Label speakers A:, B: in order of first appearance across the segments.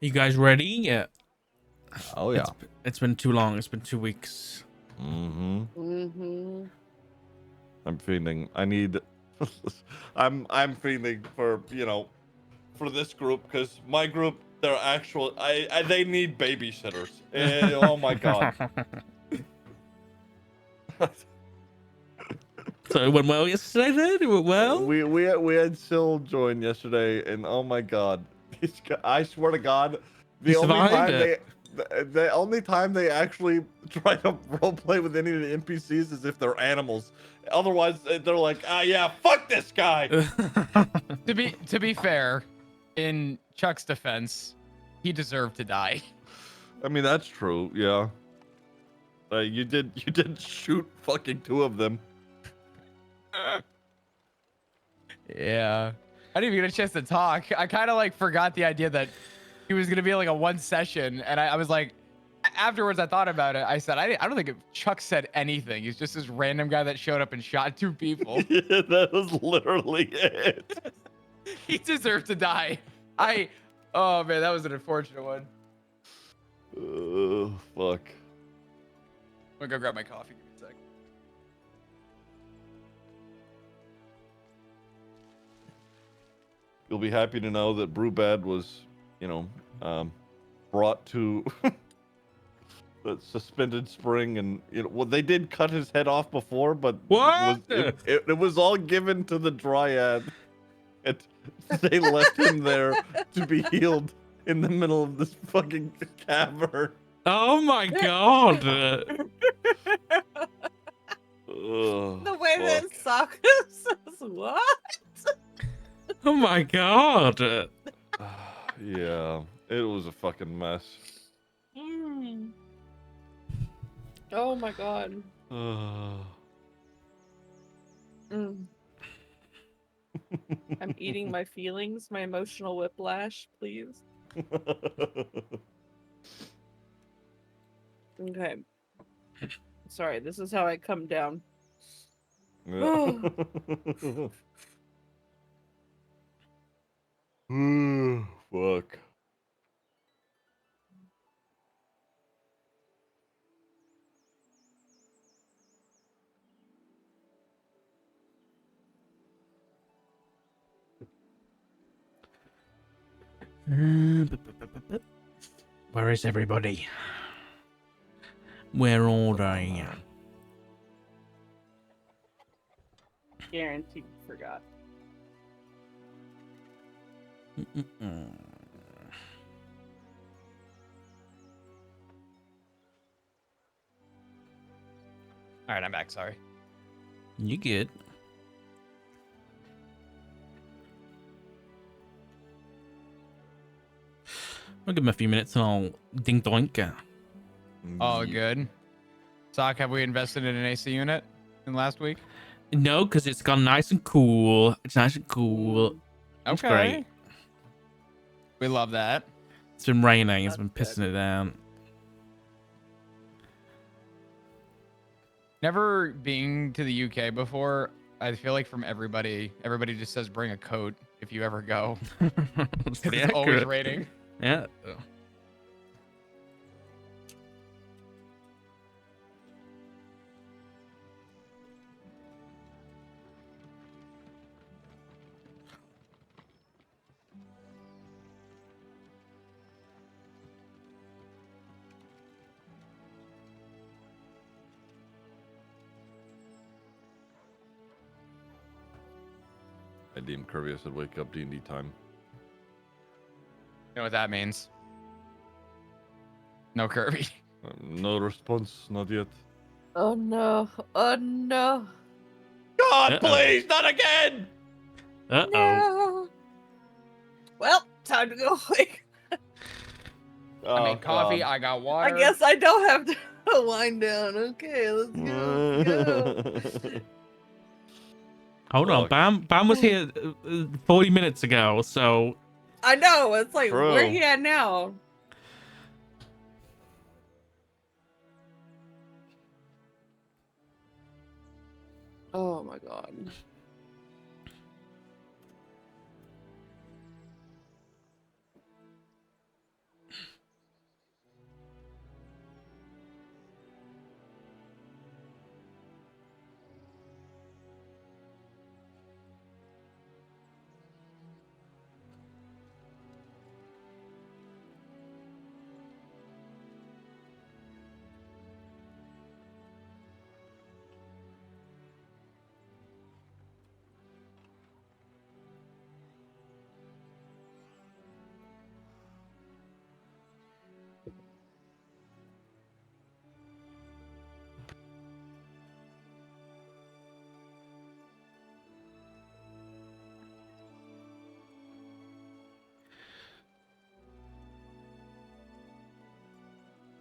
A: You guys ready? Yeah.
B: Oh yeah.
A: It's been too long. It's been 2 weeks.
C: Mm-hmm.
B: I'm feeling. I need. I'm feeling for for this group because my group they're actual. They need babysitters. Oh my god.
A: So it went well yesterday then? It went well?
B: We had Sil join yesterday, and oh my god, I swear to God,
A: He survived
B: the only time they actually try to roleplay with any of the NPCs is if they're animals. Otherwise, they're like, yeah, fuck this guy.
D: To be fair, in Chuck's defense, he deserved to die.
B: I mean, that's true. Yeah. You did shoot fucking 2 of them.
D: Yeah. I didn't even get a chance to talk. I kind of like forgot the idea that he was gonna be like a 1 session, and I was like, afterwards I thought about it. I said I don't think Chuck said anything. He's just this random guy that showed up and shot 2 people.
B: Yeah, that was literally it.
D: He deserved to die. Oh man, that was an unfortunate one.
B: Fuck.
D: I'm gonna go grab my coffee. Give me a sec.
B: You'll be happy to know that Brewbad was, brought to the suspended spring, and well, they did cut his head off before, but
A: What?
B: It was all given to the Dryad, and they left him there to be healed in the middle of this fucking cavern.
A: Oh my god.
C: The way that Sokka says what?
A: Oh my god.
B: Yeah, it was a fucking mess.
C: Oh my god. I'm eating my feelings, my emotional whiplash, please. Okay. Sorry, this is how I come down.
B: Fuck.
A: Where is everybody? Where are they?
C: Guaranteed forgot.
D: All right, I'm back. Sorry.
A: You good? I'll give him a few minutes and I'll ding doink.
D: Oh, good. Sock, have we invested in an AC unit in last week?
A: No, because it's gone nice and cool. It's nice and cool. It's great.
D: We love that.
A: It's been raining. It's
C: That's
A: been pissing it down.
D: Never being to the UK before, I feel like from everybody just says bring a coat if you ever go.
A: It's pretty
D: It's always
A: accurate.
D: raining.
A: Yeah.
B: I deemed Curvy. I said, wake up, D&D time.
D: You know what that means? No Curvy.
B: No response, not yet.
C: Oh no. Oh no.
B: God,
A: Uh-oh.
B: please, not again!
A: Uh-oh.
C: No. Well, time to go away.
D: I made coffee. I got water.
C: I guess I don't have to wind down. Okay, let's go. Let's go.
A: Hold on. Bam was here 40 minutes ago, so...
C: I know. It's like,
B: True.
C: where he at now? Oh my god.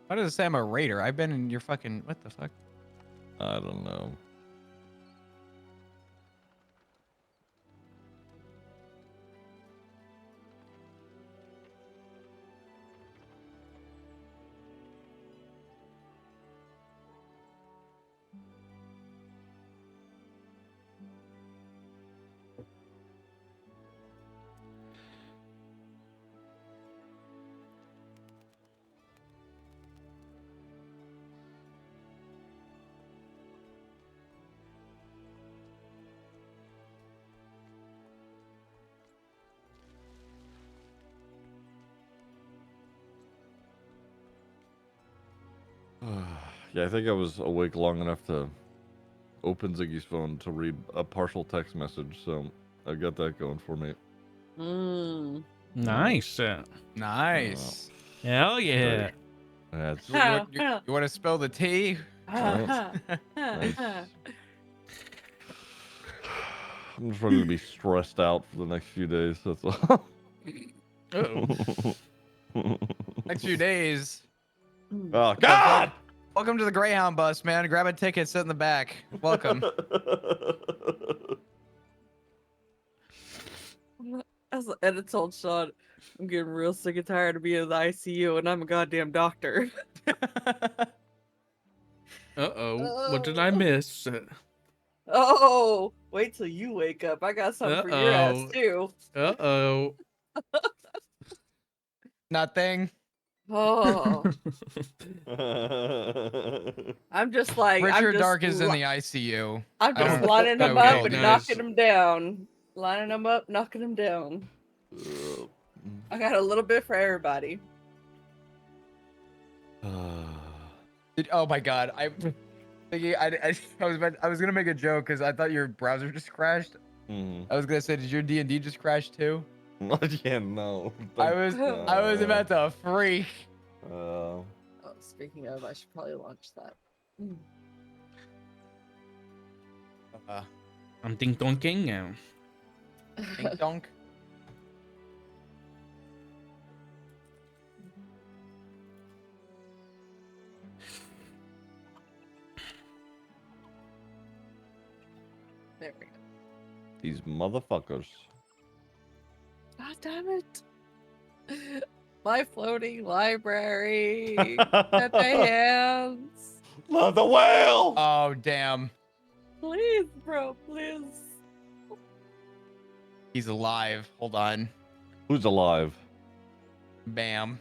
D: Why does it say I'm a raider? I've been in your fucking... What the fuck?
B: I don't know. Yeah, I think I was awake long enough to open Ziggy's phone to read a partial text message, so I got that going for me.
A: Nice.
D: Nice.
A: Hell yeah.
B: That's
D: You want to spill the tea?
B: nice. I'm just ready to be stressed out for the next few days. That's all.
A: Uh-oh.
D: Next few days.
B: Oh God!
D: Welcome to the Greyhound bus, man. Grab a ticket, sit in the back. Welcome.
C: And it told Sean, I'm getting real sick and tired of being in the ICU, and I'm a goddamn doctor.
A: Uh-oh. What did I miss?
C: Oh, wait till you wake up. I got something for your ass too.
A: Uh-oh.
D: Nothing.
C: Oh, I'm just like
D: Richard
C: I'm just
D: Dark is in the ICU.
C: I'm just
D: Oh,
C: lining them
D: okay,
C: up and
A: nice.
C: knocking them down. Lining them up, knocking them down. I got a little bit for everybody.
D: Oh my God. I was gonna make a joke because I thought your browser just crashed. I was gonna say, did your D&D just crash too?
B: Yeah, no.
D: I was about to freak.
C: Oh, speaking of, I should probably launch that.
A: I'm ding donking now.
D: Dink donk.
C: There we go.
B: These motherfuckers.
C: God damn it. My floating library. Pepe hands.
B: Love the whale!
D: Oh damn.
C: Please, bro, please.
D: He's alive. Hold on.
B: Who's alive?
D: Bam.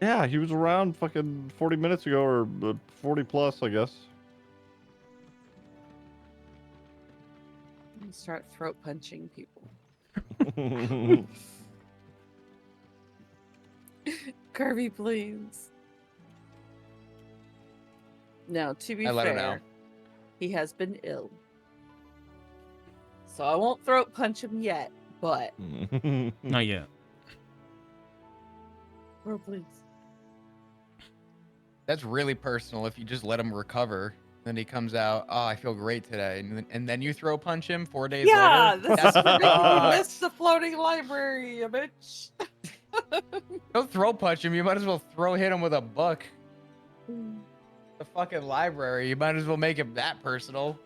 B: Yeah, he was around fucking 40 minutes ago, or 40 plus, I guess.
C: I'm gonna start throat punching people. Curvy, please. Now, to be
D: let him
C: fair,
D: know.
C: he has been ill. So I won't throat punch him yet, but
A: Not yet.
C: bro, please.
D: That's really personal if you just let him recover. Then he comes out, oh, I feel great today. And then you throw punch him 4 days
C: Yeah,
D: later.
C: this is ridiculous. You
D: fucked.
C: missed the floating library, you bitch.
D: Don't throw punch him. You might as well hit him with a book. The fucking library. You might as well make him that personal.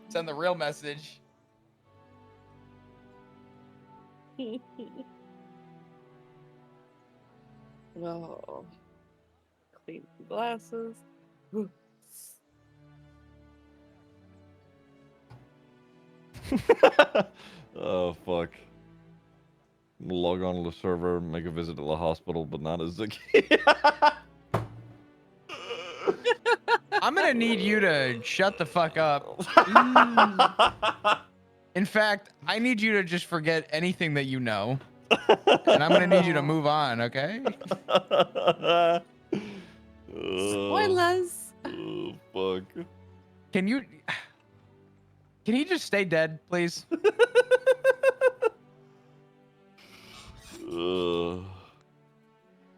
D: Send the real message.
C: No. Clean the glasses.
B: Oh, fuck. Log on to the server, make a visit to the hospital, but not a Ziggy.
D: I'm gonna need you to shut the fuck up. In fact, I need you to just forget anything that you know. And I'm gonna need you to move on, okay?
C: Spoilers.
B: Oh, fuck.
D: Can he just stay dead, please?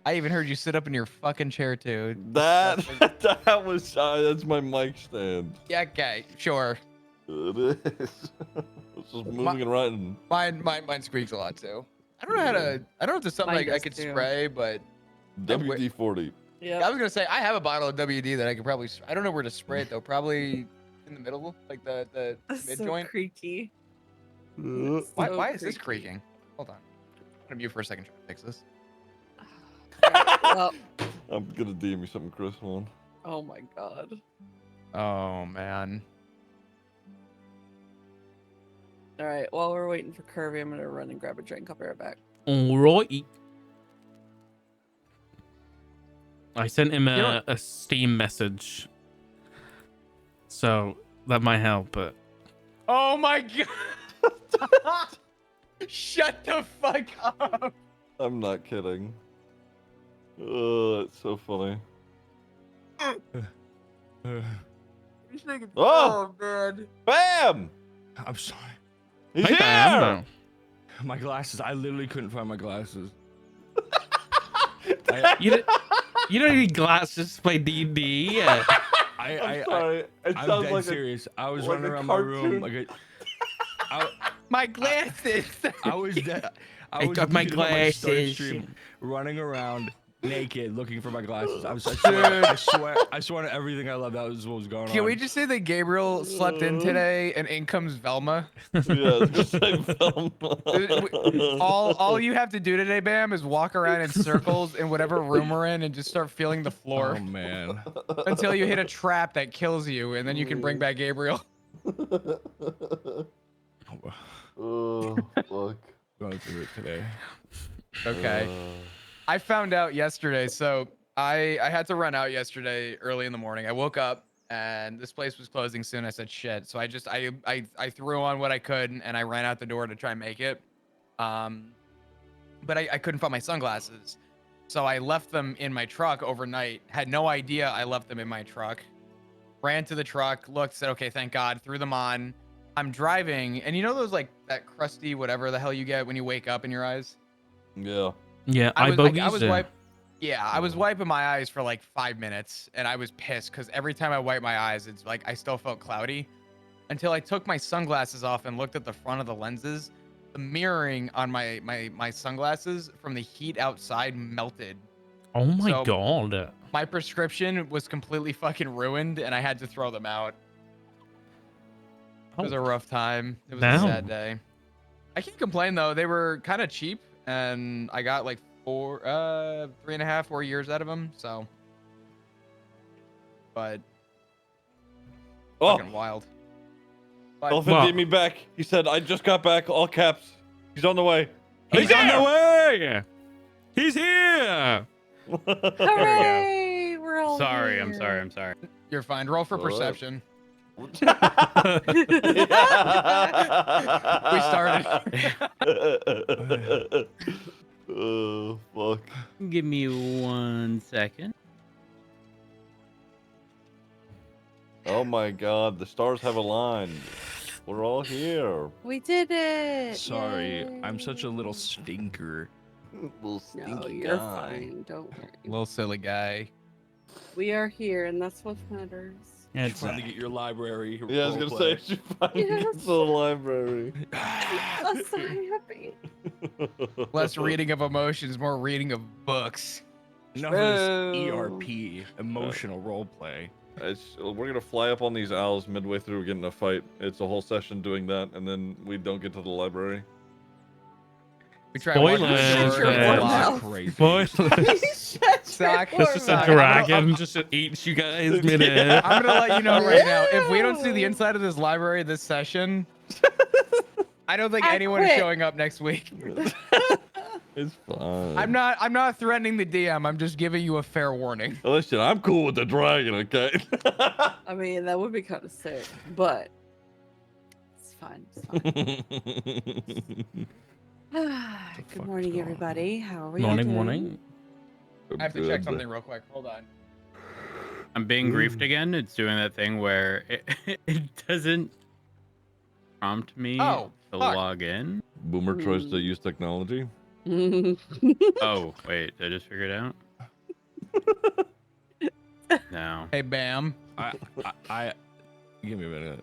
D: I even heard you sit up in your fucking chair too.
B: That was that's my mic stand.
D: Yeah, okay, sure.
B: It is. It's just moving it around.
D: Mine squeaks a lot too. I don't know how to. I don't know if there's something
C: Mine
D: I
C: does
D: could
C: too.
D: spray, but
B: WD-40.
C: Yep.
D: I was gonna say I have a bottle of WD that I could probably. I don't know where to spray it though. Probably in the middle, like the
C: That's
D: mid
C: so
D: joint.
C: creaky.
B: Uh,
D: Why,
C: So
D: why is this
C: creaky.
D: creaking? Hold on. I'm gonna mute for a second. Try to fix this.
C: Well,
B: I'm gonna DM you something, Chris. Hold on.
C: oh my god.
D: Oh man.
C: All right. While we're waiting for Curvy, I'm gonna run and grab a drink. I'll be right back.
A: Alrighty. I sent him
D: You know
A: a Steam message, so that might help. But
D: Oh my god. Shut the fuck up.
B: I'm not kidding. Oh, it's so funny. Oh!
D: man.
B: Bam!
E: I'm sorry.
B: He's
A: Hey,
B: here!
A: Bam.
E: My glasses. I literally couldn't find my glasses.
A: You don't need glasses to play D&D.
B: I'm
E: I
B: sorry. It
E: I'm
B: sounds
E: dead
B: like
E: serious. I was
B: like
E: running
B: a
E: around my room
B: cartoon.
D: My glasses.
E: I was dead.
A: I
E: was
A: got my
E: looking at my start
A: glasses.
E: stream, running around naked looking for my glasses. I
D: Dude.
E: swear to everything I love. That was what was going on.
D: Can we just say that Gabriel slept in today and in comes Velma?
B: Yeah, it's just like Velma.
D: All you have to do today, Bam, is walk around in circles in whatever room we're in and just start feeling the floor
E: Oh man.
D: until you hit a trap that kills you, and then you can bring back Gabriel.
B: Oh, fuck.
E: Going through it today.
D: Okay. I found out yesterday. So I had to run out yesterday early in the morning. I woke up and this place was closing soon. I said shit. So I threw on what I could and I ran out the door to try and make it. But I couldn't find my sunglasses. So I left them in my truck overnight. Had no idea I left them in my truck. Ran to the truck, looked, said, okay, thank God, threw them on. I'm driving, and you know those like that crusty whatever the hell you get when you wake up in your eyes?
B: Yeah.
A: Yeah,
D: I was
A: bogeys.
D: I was wiping my eyes for like 5 minutes, and I was pissed because every time I wipe my eyes, it's like I still felt cloudy. Until I took my sunglasses off and looked at the front of the lenses, the mirroring on my sunglasses from the heat outside melted.
A: Oh my
D: So-
A: god.
D: My prescription was completely fucking ruined, and I had to throw them out. It was a rough time. It was a
A: Damn.
D: sad day. I can't complain though. They were kind of cheap, and I got like 3.5, 4 years out of them. So, but
B: Oh,
D: fucking wild. But
B: Elephant
A: Well-
B: beat me back. He said, I just got back, all caps. He's on the way.
A: He's on
B: here!
A: the way. He's here.
C: Hooray! We're all
F: Sorry, I'm
C: here.
F: sorry, I'm sorry.
D: you're fine. Roll for
B: What?
D: perception.
B: we
D: We started.
B: Oh, fuck.
F: Give me 1 second.
B: Oh my god, the stars have aligned. We're all here.
C: We did it.
E: Sorry, I'm such a little
C: Yay.
E: stinker.
B: Little
C: No,
B: stinky
C: you're
B: guy.
C: fine. Don't worry.
D: Little silly guy.
C: We are here, and that's what matters.
E: Just trying to get your library.
B: Yeah, I was gonna say,
E: roleplay.
B: you finally
C: Yes.
B: get to the library.
C: I'm so happy.
D: Less reading of emotions, more reading of books.
E: Enough of this
C: True.
E: ERP, emotional roleplay.
B: We're gonna fly up on these owls midway through getting a fight. It's a whole session doing that, and then we don't get to the library.
D: We try and walk
A: Spoilers,
D: through the
C: Shut
D: door,
C: your
A: man.
C: whore
D: lock.
C: mouth.
E: Crazy.
A: Spoilers.
D: Zach,
C: Shut
D: this
C: your
A: It's
C: whore
A: a
C: mouth.
A: dragon just eats you guys mid-air.
D: I'm gonna let you know right now. If we don't see the
C: Ew.
D: inside of this library this session, I don't think
C: I
D: anyone is
C: quit.
D: showing up next week.
B: It's fine.
D: I'm not threatening the DM. I'm just giving you a fair warning.
B: Listen, I'm cool with the dragon, okay?
C: I mean, that would be kind of sick, but it's fine. It's fine. Good morning,
E: going on?
C: everybody. How are we?
A: Morning, morning.
D: I have to check something real quick. Hold on.
F: I'm being griefed again. It's doing that thing where it doesn't prompt me
D: Oh,
F: to
D: fuck.
F: log in.
B: Boomer tries to use technology.
F: Oh, wait, did I just figure it out? No.
D: Hey, Bam.
E: I give me a minute.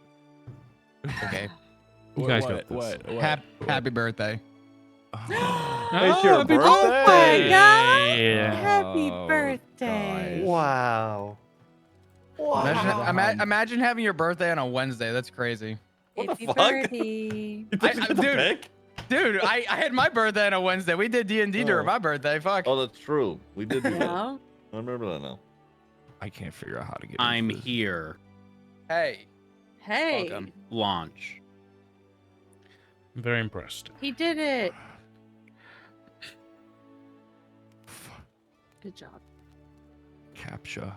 D: Okay.
A: You guys got this.
E: What?
D: Happy birthday.
B: It's your
A: happy
B: birthday.
C: Oh my god!
A: Yeah.
C: Happy
E: Oh,
C: birthday!
E: guys.
B: Wow.
D: Imagine having your birthday on a Wednesday. That's crazy.
B: What the
C: Happy
B: fuck?
C: birthday!
B: You didn't get the
D: dude.
B: pick?
D: Dude, I had my birthday on a Wednesday. We did D&D during my birthday. Fuck.
B: Oh, that's true. We did do that.
C: No?
B: I remember that now.
E: I can't figure out how to get.
F: I'm
E: into this.
F: here.
D: Hey.
C: Hey,
D: Welcome.
F: Launch.
A: I'm very impressed.
C: he did it. Good job.
E: Captcha.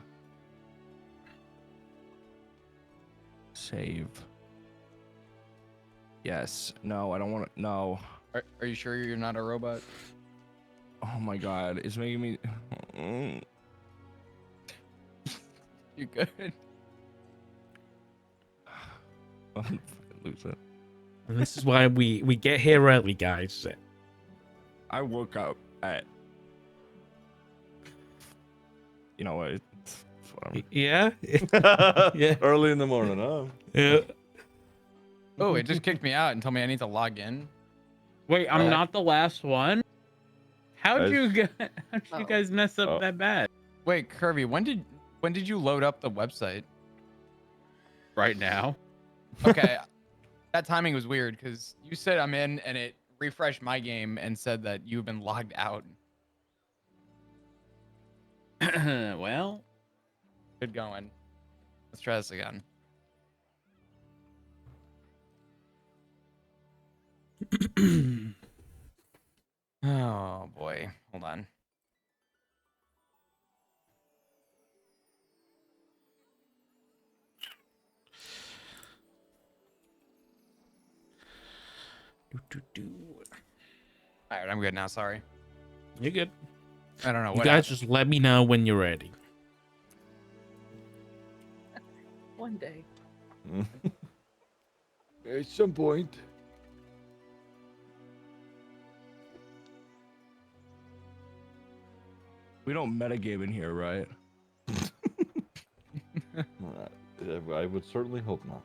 E: Save. Yes. No, I don't want to. No.
D: Are you sure you're not a robot?
E: Oh my god, it's making me.
D: You good?
E: Lose it.
A: And this is why we get here early, guys.
E: I woke up at. You know what? It's whatever.
A: Yeah. Yeah.
B: Early in the morning, huh?
A: Yeah.
D: Oh, it just kicked me out and told me I need to log in.
F: Wait, I'm not the last one. How'd you
C: Oh.
F: guys mess up
B: Oh.
F: that bad?
D: Wait, Curvy, when did you load up the website?
F: Right now.
D: Okay, that timing was weird because you said I'm in and it refreshed my game and said that you've been logged out.
F: Well,
D: Good going. Let's try this again. Oh boy, hold on. All right, I'm good now. Sorry.
A: You're good.
D: I don't know
A: You
D: what.
A: guys just let me know when you're ready.
C: One day.
B: At some point.
E: We don't metagame in here, right?
B: I would certainly hope not.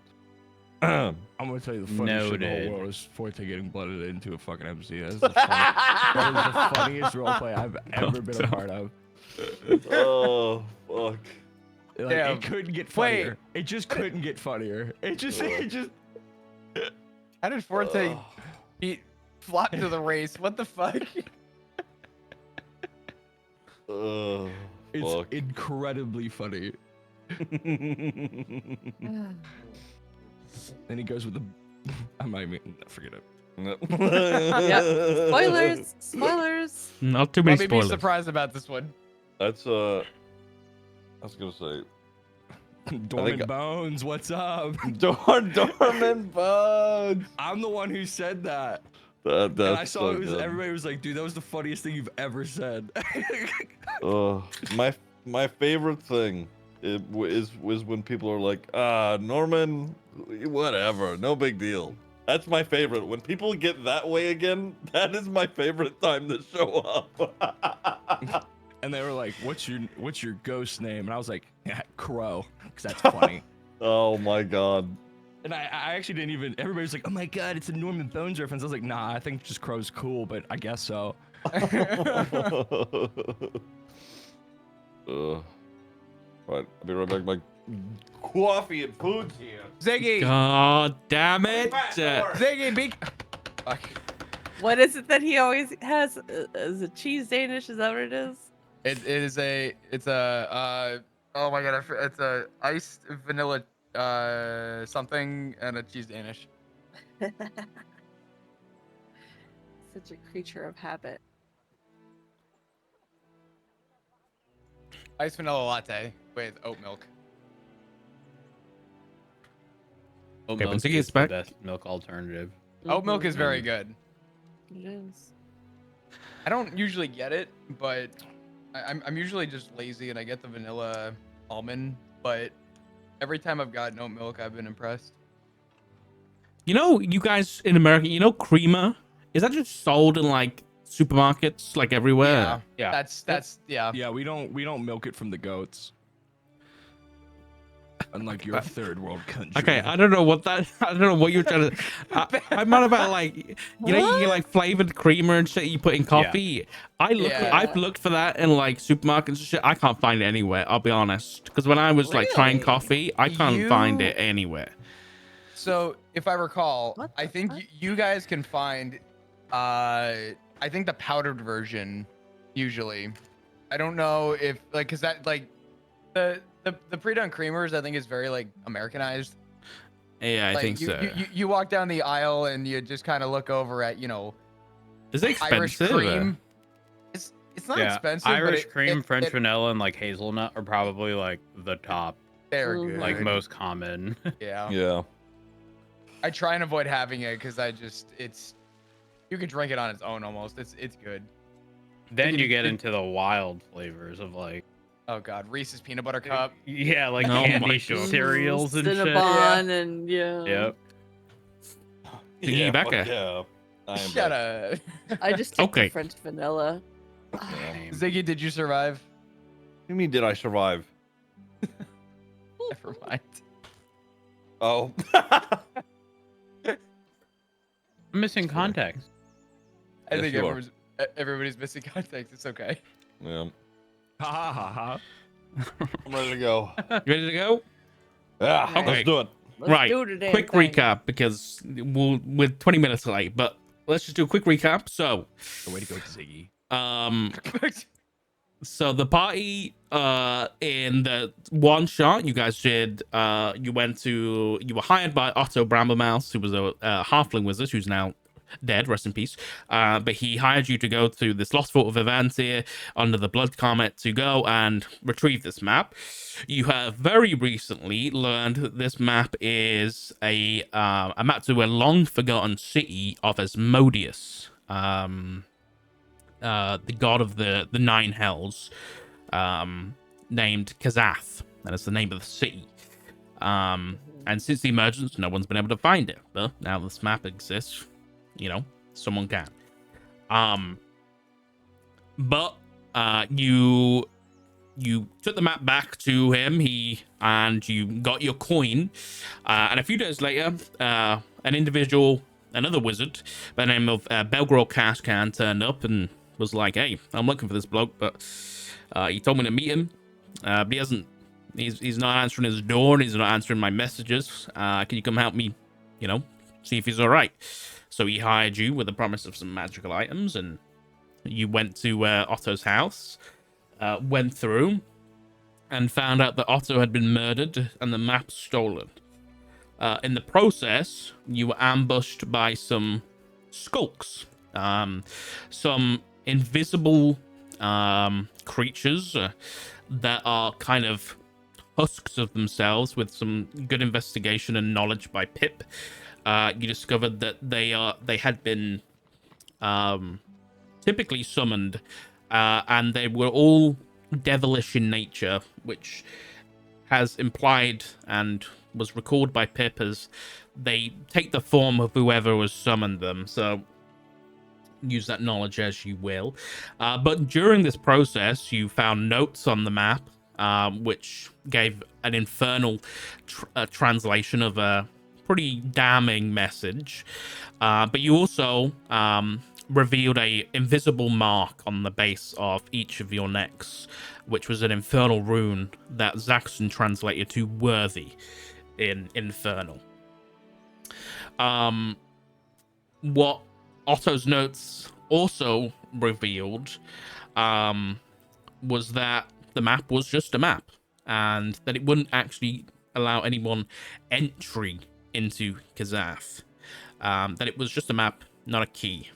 E: I'm gonna tell you the funniest shit in the
F: Noted.
E: whole world is Forte getting blooded into a fucking MC. That is the funniest roleplay I've ever been a part of.
B: Oh, fuck.
E: Like,
D: Damn.
E: it couldn't get
D: Wait.
E: funnier. It just couldn't get funnier. It just
D: How did Forte beat Flop to the race? What the fuck?
E: it's
B: Fuck.
E: incredibly funny. Then he goes with the I might mean forget it.
C: Yep. Spoilers. Spoilers.
A: Not too many
D: Let me be
A: spoilers.
D: surprised about this one.
B: That's I was gonna say
E: Dormant Bones, what's up?
B: dormant bones.
E: I'm the one who said that.
B: That's
E: And I saw
B: so
E: it was
B: good.
E: everybody was like, dude, that was the funniest thing you've ever said.
B: My favorite thing was when people are like, Norman, whatever, no big deal. That's my favorite. When people get that way again, that is my favorite time to show up.
E: And they were like, what's your ghost name? And I was like, yeah, Crow, because that's funny.
B: Oh my god.
E: And I actually didn't even, everybody was like, oh my god, it's a Norman Bones reference. I was like, nah, I think just Crow's cool, but I guess so.
B: Right, I'll be right back. My coffee and food's here.
D: Ziggy!
A: God damn it.
D: Ziggy, be... Fuck.
C: What is it that he always has? Is it cheese Danish? Is that what it is?
D: It's a oh my god, it's a iced vanilla something and a cheese Danish.
C: Such a creature of habit.
D: Iced vanilla latte with oat milk.
F: Oat
A: Okay, when
F: milk
A: Ziggy
F: is
A: gets
F: the
A: back-
F: best milk alternative.
D: Oat milk is
C: Mhm.
D: very good.
C: It is.
D: I don't usually get it, but I'm usually just lazy and I get the vanilla almond. But every time I've gotten oat milk, I've been impressed.
A: You know, you guys in America, you know, creamer? Is that just sold in like supermarkets, like everywhere?
F: Yeah.
D: That's yeah.
E: Yeah, we don't milk it from the goats. Unlike your third world country.
A: Okay, I don't know what that. I don't know what you're trying to. I'm on about like, you know, you get like flavored creamer and shit you put in coffee.
D: Yeah.
A: I've looked for that in like supermarkets and shit. I can't find it anywhere. I'll be honest, because when I was like trying
C: Really?
A: coffee, I can't find
D: You-
A: it anywhere.
D: So if I recall,
C: What
D: I
C: the
D: think
C: fuck?
D: you guys can find, I think the powdered version, usually. I don't know if like, cause that like, the pre-done creamers, I think is very like Americanized.
A: Yeah, I
D: Like
A: think so.
D: you walk down the aisle and you just kind of look over at, you know,
A: Is it
D: Irish
A: expensive?
D: cream. It's not
F: Yeah,
D: expensive. but
F: Irish cream, French
D: it-
F: vanilla, and like hazelnut are probably like the top,
D: they're
C: Mhm.
D: good.
F: like most common.
D: Yeah.
B: Yeah.
D: I try and avoid having it because you can drink it on its own almost. It's good.
F: Then you
D: it-
F: get
D: it-
F: into the wild flavors of like,
D: Oh god, Reese's peanut butter cup.
F: yeah, like
A: Oh my
F: candy
A: God.
F: cereals and shit.
C: Cinnabon and yeah.
F: Yep.
A: Ziggy
B: fuck
A: Becca.
B: yeah. I am
D: Shut
B: back.
D: up.
C: I just took
A: Okay.
C: the French vanilla.
F: Same.
D: Ziggy, did you survive?
B: What do you mean, did I survive?
D: Never mind.
B: Oh.
F: I'm missing context.
D: I
B: Yes,
D: think
B: you are.
D: everybody's missing context. It's okay.
B: Yeah.
E: Ha ha ha ha.
B: I'm ready to go.
A: You ready to go?
B: Yeah,
C: Okay.
B: let's do it.
C: Let's
A: Right,
C: do the damn
A: quick
C: thing.
A: recap because we're 20 minutes late, but let's just do a quick recap. So,
E: The way to go, Ziggy.
A: so the party in the one shot you guys did, you were hired by Otto Bramblemaus, who was a halfling wizard who's now dead, rest in peace. But he hired you to go to this Lost Vault of Evantia under the Blood Comet to go and retrieve this map. You have very recently learned that this map is a map to a long forgotten city of Asmodeus, the god of the nine hells, named Kazath. That is the name of the city. And since the emergence, no one's been able to find it. But now this map exists, you know, someone can. But you took the map back to him, and you got your coin. And a few days later, another wizard by the name of Belgror Kashkan turned up and was like, "Hey, I'm looking for this bloke, but he told me to meet him. But he hasn't. He's not answering his door, and he's not answering my messages. Can you come help me? You know, see if he's all right." So he hired you with the promise of some magical items, and you went to Otto's house, went through, and found out that Otto had been murdered and the map stolen. In the process, you were ambushed by some skulks, some invisible creatures that are kind of husks of themselves. With some good investigation and knowledge by Pip, you discovered that they had been typically summoned, and they were all devilish in nature, which has implied and was recalled by Pip as they take the form of whoever was summoned them. So use that knowledge as you will. But during this process, you found notes on the map, which gave an infernal translation of a pretty damning message. But you also revealed a invisible mark on the base of each of your necks, which was an infernal rune that Zaxxon translated to worthy in infernal. What Otto's notes also revealed was that the map was just a map, and that it wouldn't actually allow anyone entry into Kazath. That it was just a map, not a key.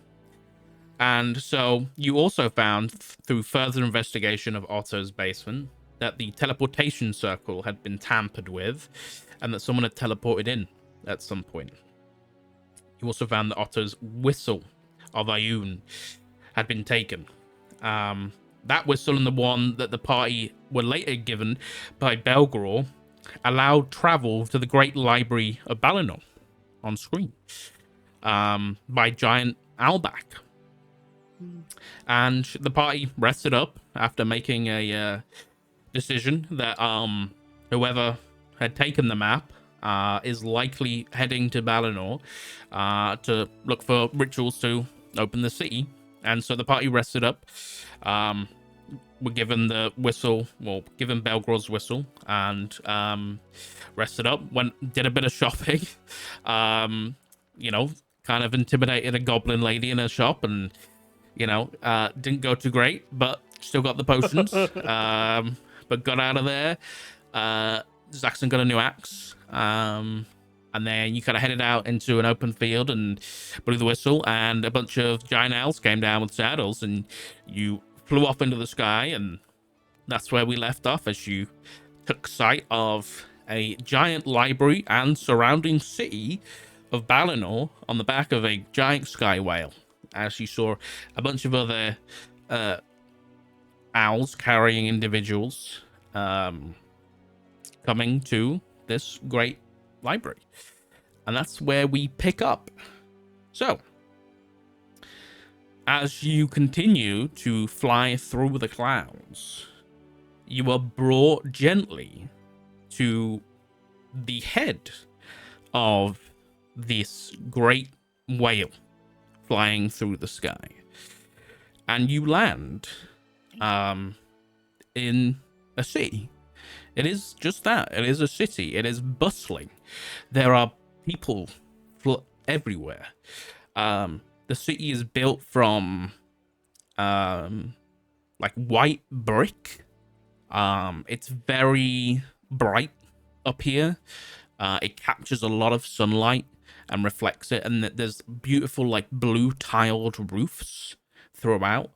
A: And so you also found, through further investigation of Otto's basement, that the teleportation circle had been tampered with, and that someone had teleported in at some point. You also found that Otto's whistle of Ayun had been taken. That whistle, and the one that the party were later given by Belgror, allowed travel to the Great Library of Balinor on screen by Giant Owlback. And the party rested up after making a decision that whoever had taken the map, is likely heading to Balinor to look for rituals to open the city. And so the party rested up. Were given the whistle, well, given Belgor's whistle, and rested up. Did a bit of shopping. You know, kind of intimidated a goblin lady in a shop, and you know, didn't go too great, but still got the potions. But got out of there. Zaxxon got a new axe. And then you kind of headed out into an open field and blew the whistle, and a bunch of giant owls came down with saddles, and you flew off into the sky, and that's where we left off as you took sight of a giant library and surrounding city of Balinor on the back of a giant sky whale, as you saw a bunch of other owls carrying individuals coming to this great library. And that's where we pick up. So, as you continue to fly through the clouds, you are brought gently to the head of this great whale flying through the sky. And you land in a city. It is just that. It is a city. It is bustling. There are people everywhere. The city is built from like white brick. It's very bright up here. It captures a lot of sunlight and reflects it, and there's beautiful like blue tiled roofs throughout,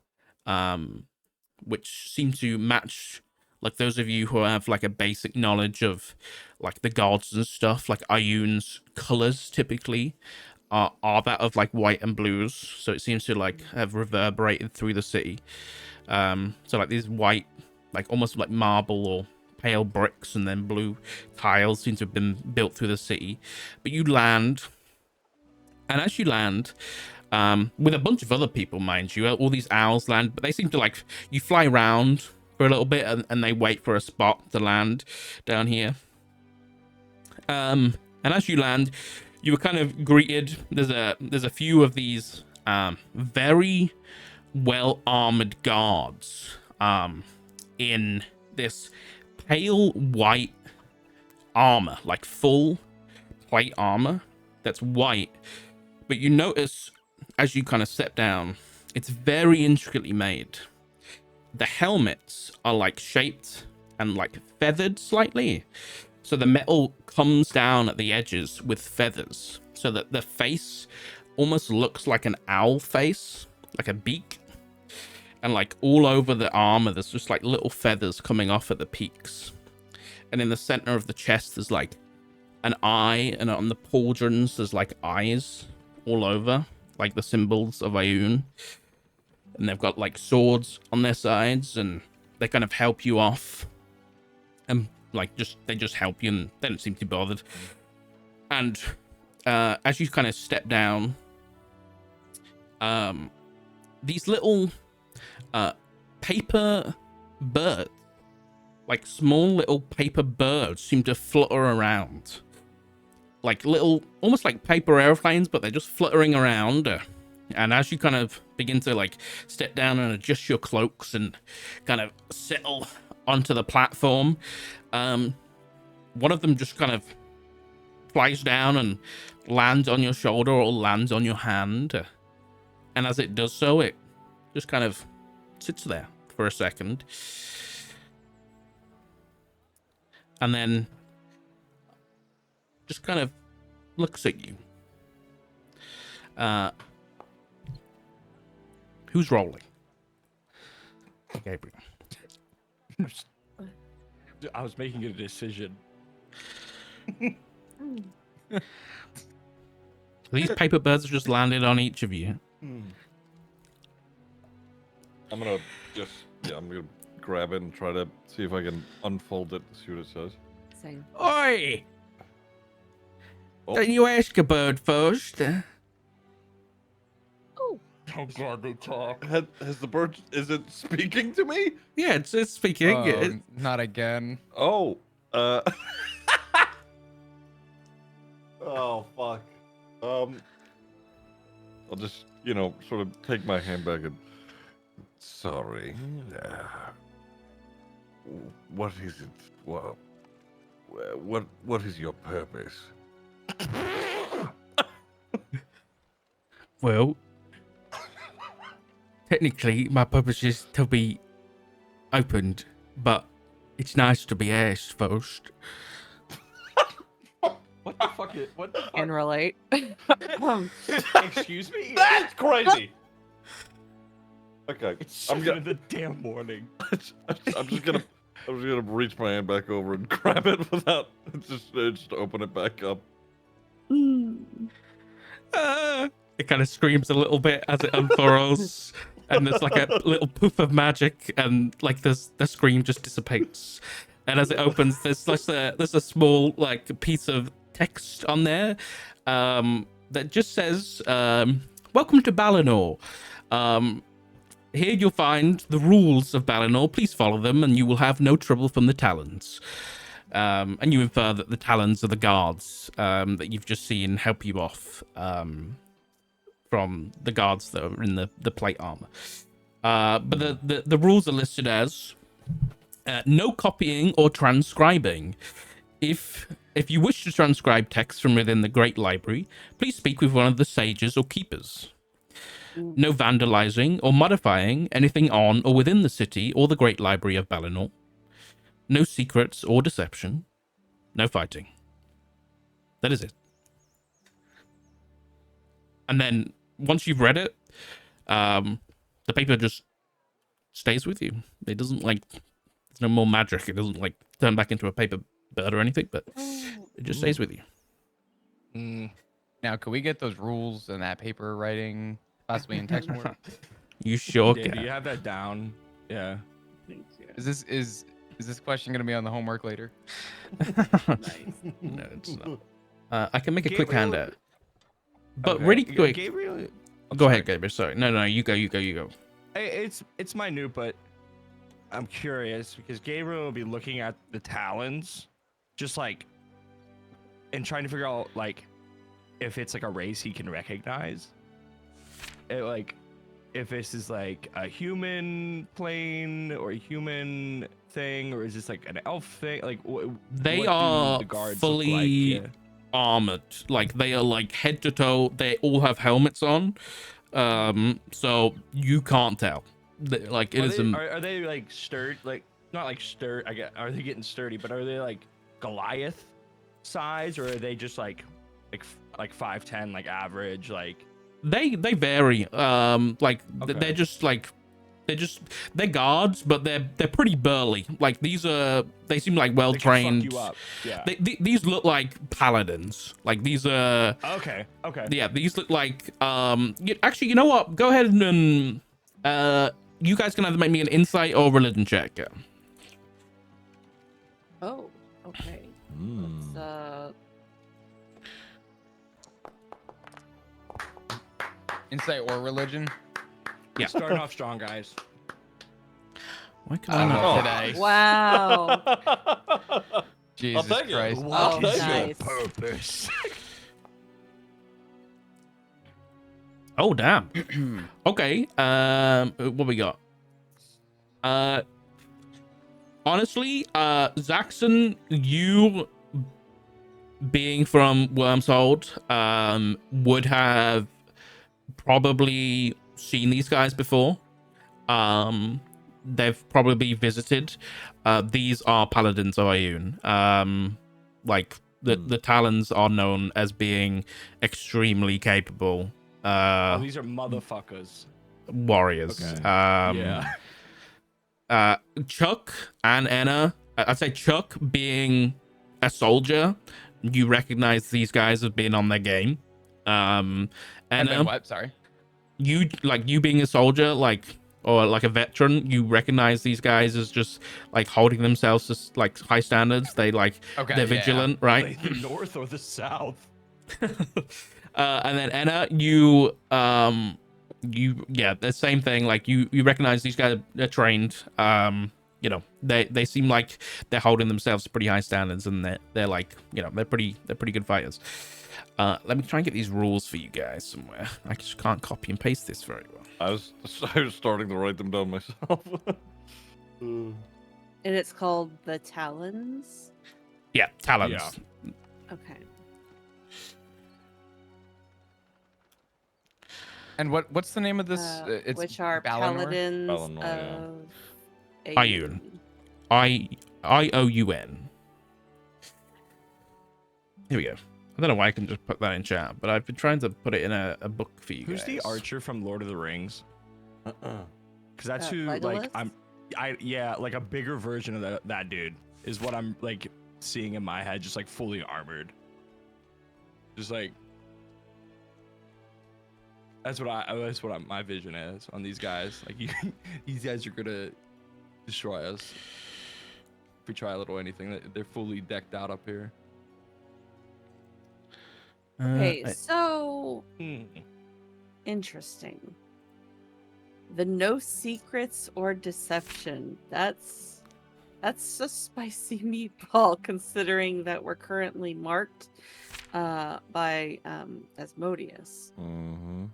A: which seem to match like those of you who have like a basic knowledge of like the gods and stuff. Like Ioun's colors typically are that of like white and blues, so it seems to like have reverberated through the city. So like these white, like almost like marble or pale bricks, and then blue tiles seem to have been built through the city. But you land, and as you land, with a bunch of other people, mind you, all these owls land, but they seem to like, you fly around for a little bit, and they wait for a spot to land down here. And as you land, you were kind of greeted. There's a few of these very well armored guards in this pale white armor, like full plate armor that's white. But you notice as you kind of step down, it's very intricately made. The helmets are like shaped and like feathered slightly. So the metal comes down at the edges with feathers, so that the face almost looks like an owl face, like a beak. And like all over the armor, there's just like little feathers coming off at the peaks. And in the center of the chest, there's like an eye, and on the pauldrons, there's like eyes all over, like the symbols of Ioun. And they've got like swords on their sides, and they kind of help you off. And like they just help you, and they don't seem too bothered. And as you kind of step down, these little paper birds, like small little paper birds, seem to flutter around, like little, almost like paper airplanes, but they're just fluttering around. And as you kind of begin to like step down and adjust your cloaks and kind of settle onto the platform, one of them just kind of flies down and lands on your shoulder or lands on your hand. And as it does so, it just kind of sits there for a second. And then just kind of looks at you. Who's rolling? Gabriel.
E: I was making a decision.
A: These paper birds have just landed on each of you.
B: I'm gonna grab it and try to see if I can unfold it, see what it says.
C: Same.
A: Oi!
B: Oh.
A: Don't you ask a bird first?
E: Oh god, they talk.
B: Has the bird, is it speaking to me?
A: Yeah, it's speaking.
D: Oh, not again.
B: Oh, I'll just, you know, sort of take my hand back and. Sorry. What is it? Well, what is your purpose?
A: Well, technically, my purpose is to be opened, but it's nice to be asked first.
E: What the fuck? What the fuck?
C: Can relate.
E: Excuse me?
B: That's crazy. Okay,
E: It's 7 in the damn morning.
B: I'm just gonna reach my hand back over and grab it without just open it back up.
A: It kind of screams a little bit as it unfurls, and there's like a little poof of magic, and like the scream just dissipates. And as it opens, there's a small like piece of text on there that just says, "Welcome to Balinor. Here you'll find the rules of Balinor. Please follow them, and you will have no trouble from the Talons." And you infer that the Talons are the guards that you've just seen help you off from the guards that are in the plate armor. But the rules are listed as no copying or transcribing. If you wish to transcribe text from within the Great Library, please speak with one of the sages or keepers. No vandalizing or modifying anything on or within the city or the Great Library of Balinor. No secrets or deception. No fighting. That is it. And then once you've read it, the paper just stays with you. It doesn't like, there's no more magic. It doesn't like turn back into a paper bird or anything, but it just stays with you.
D: Now, could we get those rules and that paper writing possibly in text form?
A: You sure
E: Dave, do
A: can.
E: you have that down? Yeah.
D: Is this question gonna be on the homework later?
A: No, it's not. I can make a quick
E: Gabriel-
A: handout. But
E: Okay.
A: really quick.
E: Gabriel,
A: Go ahead, Gabriel. Sorry. No, you go.
E: Hey, it's minute, but I'm curious because Gabriel will be looking at the Talons, just like, and trying to figure out like if it's like a race he can recognize. Like, if this is like a human plane or a human thing, or is this like an elf thing? Like,
A: They
E: what do
A: are
E: the guards
A: fully
E: look like? Yeah.
A: armored. Like they are like head to toe. They all have helmets on. So you can't tell. Like it is.
E: Are they like sturdy? Like not like sturdy. I get. Are they getting sturdy? But are they like Goliath size, or are they just like 5'10", like average? Like
A: They vary. Like
E: Okay.
A: they're guards, but they're pretty burly. Like they seem like well
E: they can
A: trained.
E: fuck you up. Yeah.
A: These look like paladins. Like these are.
E: Okay.
A: Yeah, these look like actually, you know what? Go ahead and you guys can either make me an insight or religion check. Yeah.
C: Oh, okay. Let's,
D: Insight or religion?
A: Yeah.
E: Starting off strong, guys.
A: Why can I not?
D: Today.
C: wow.
D: Jesus
B: take it.
D: Christ.
C: Oh,
E: What is your
C: nice.
E: purpose?
A: Oh damn. Okay. What we got? Honestly, Zaxxon, you being from Wormshold, would have probably seen these guys before. They've probably visited. These are paladins of Ioun. Like the Talons are known as being extremely capable
E: These are motherfuckers.
A: warriors.
E: Okay.
A: Yeah. Chuck and Anna, I'd say Chuck being a soldier, you recognize these guys as being on their game.
D: And then
A: Anna,
D: what? Sorry.
A: you being a soldier, or like a veteran, you recognize these guys as just like holding themselves to like high standards. They
D: Okay,
A: they're
D: yeah.
A: vigilant, right?
E: Like the north or the south?
A: And then Anna, you the same thing. Like you recognize these guys are trained. They seem like they're holding themselves to pretty high standards, and they're like they're pretty good fighters. Let me try and get these rules for you guys somewhere. I just can't copy and paste this very well.
B: I was starting to write them down myself.
C: And it's called the Talons.
A: Yeah, talons.
E: Yeah.
C: Okay.
D: And what's the name of this? It's
C: which are
D: Balinor?
C: paladins
B: Balinor, yeah.
C: of
A: Ioun. IOUN. Here we go. I don't know why I can just put that in chat, but I've been trying to put it in a book for you
E: Who's
A: guys.
E: the archer from Lord of the Rings? Because that's who
C: Legolas?
E: yeah, like a bigger version of that dude is what I'm like seeing in my head, just like fully armored. Just like that's what my vision is on these guys. Like these guys are gonna destroy us if we try a little anything. They're fully decked out up here.
C: Okay, so
E: Hmm.
C: interesting. The no secrets or deception. That's a spicy meatball, considering that we're currently marked by Asmodeus.
B: Mm-hmm.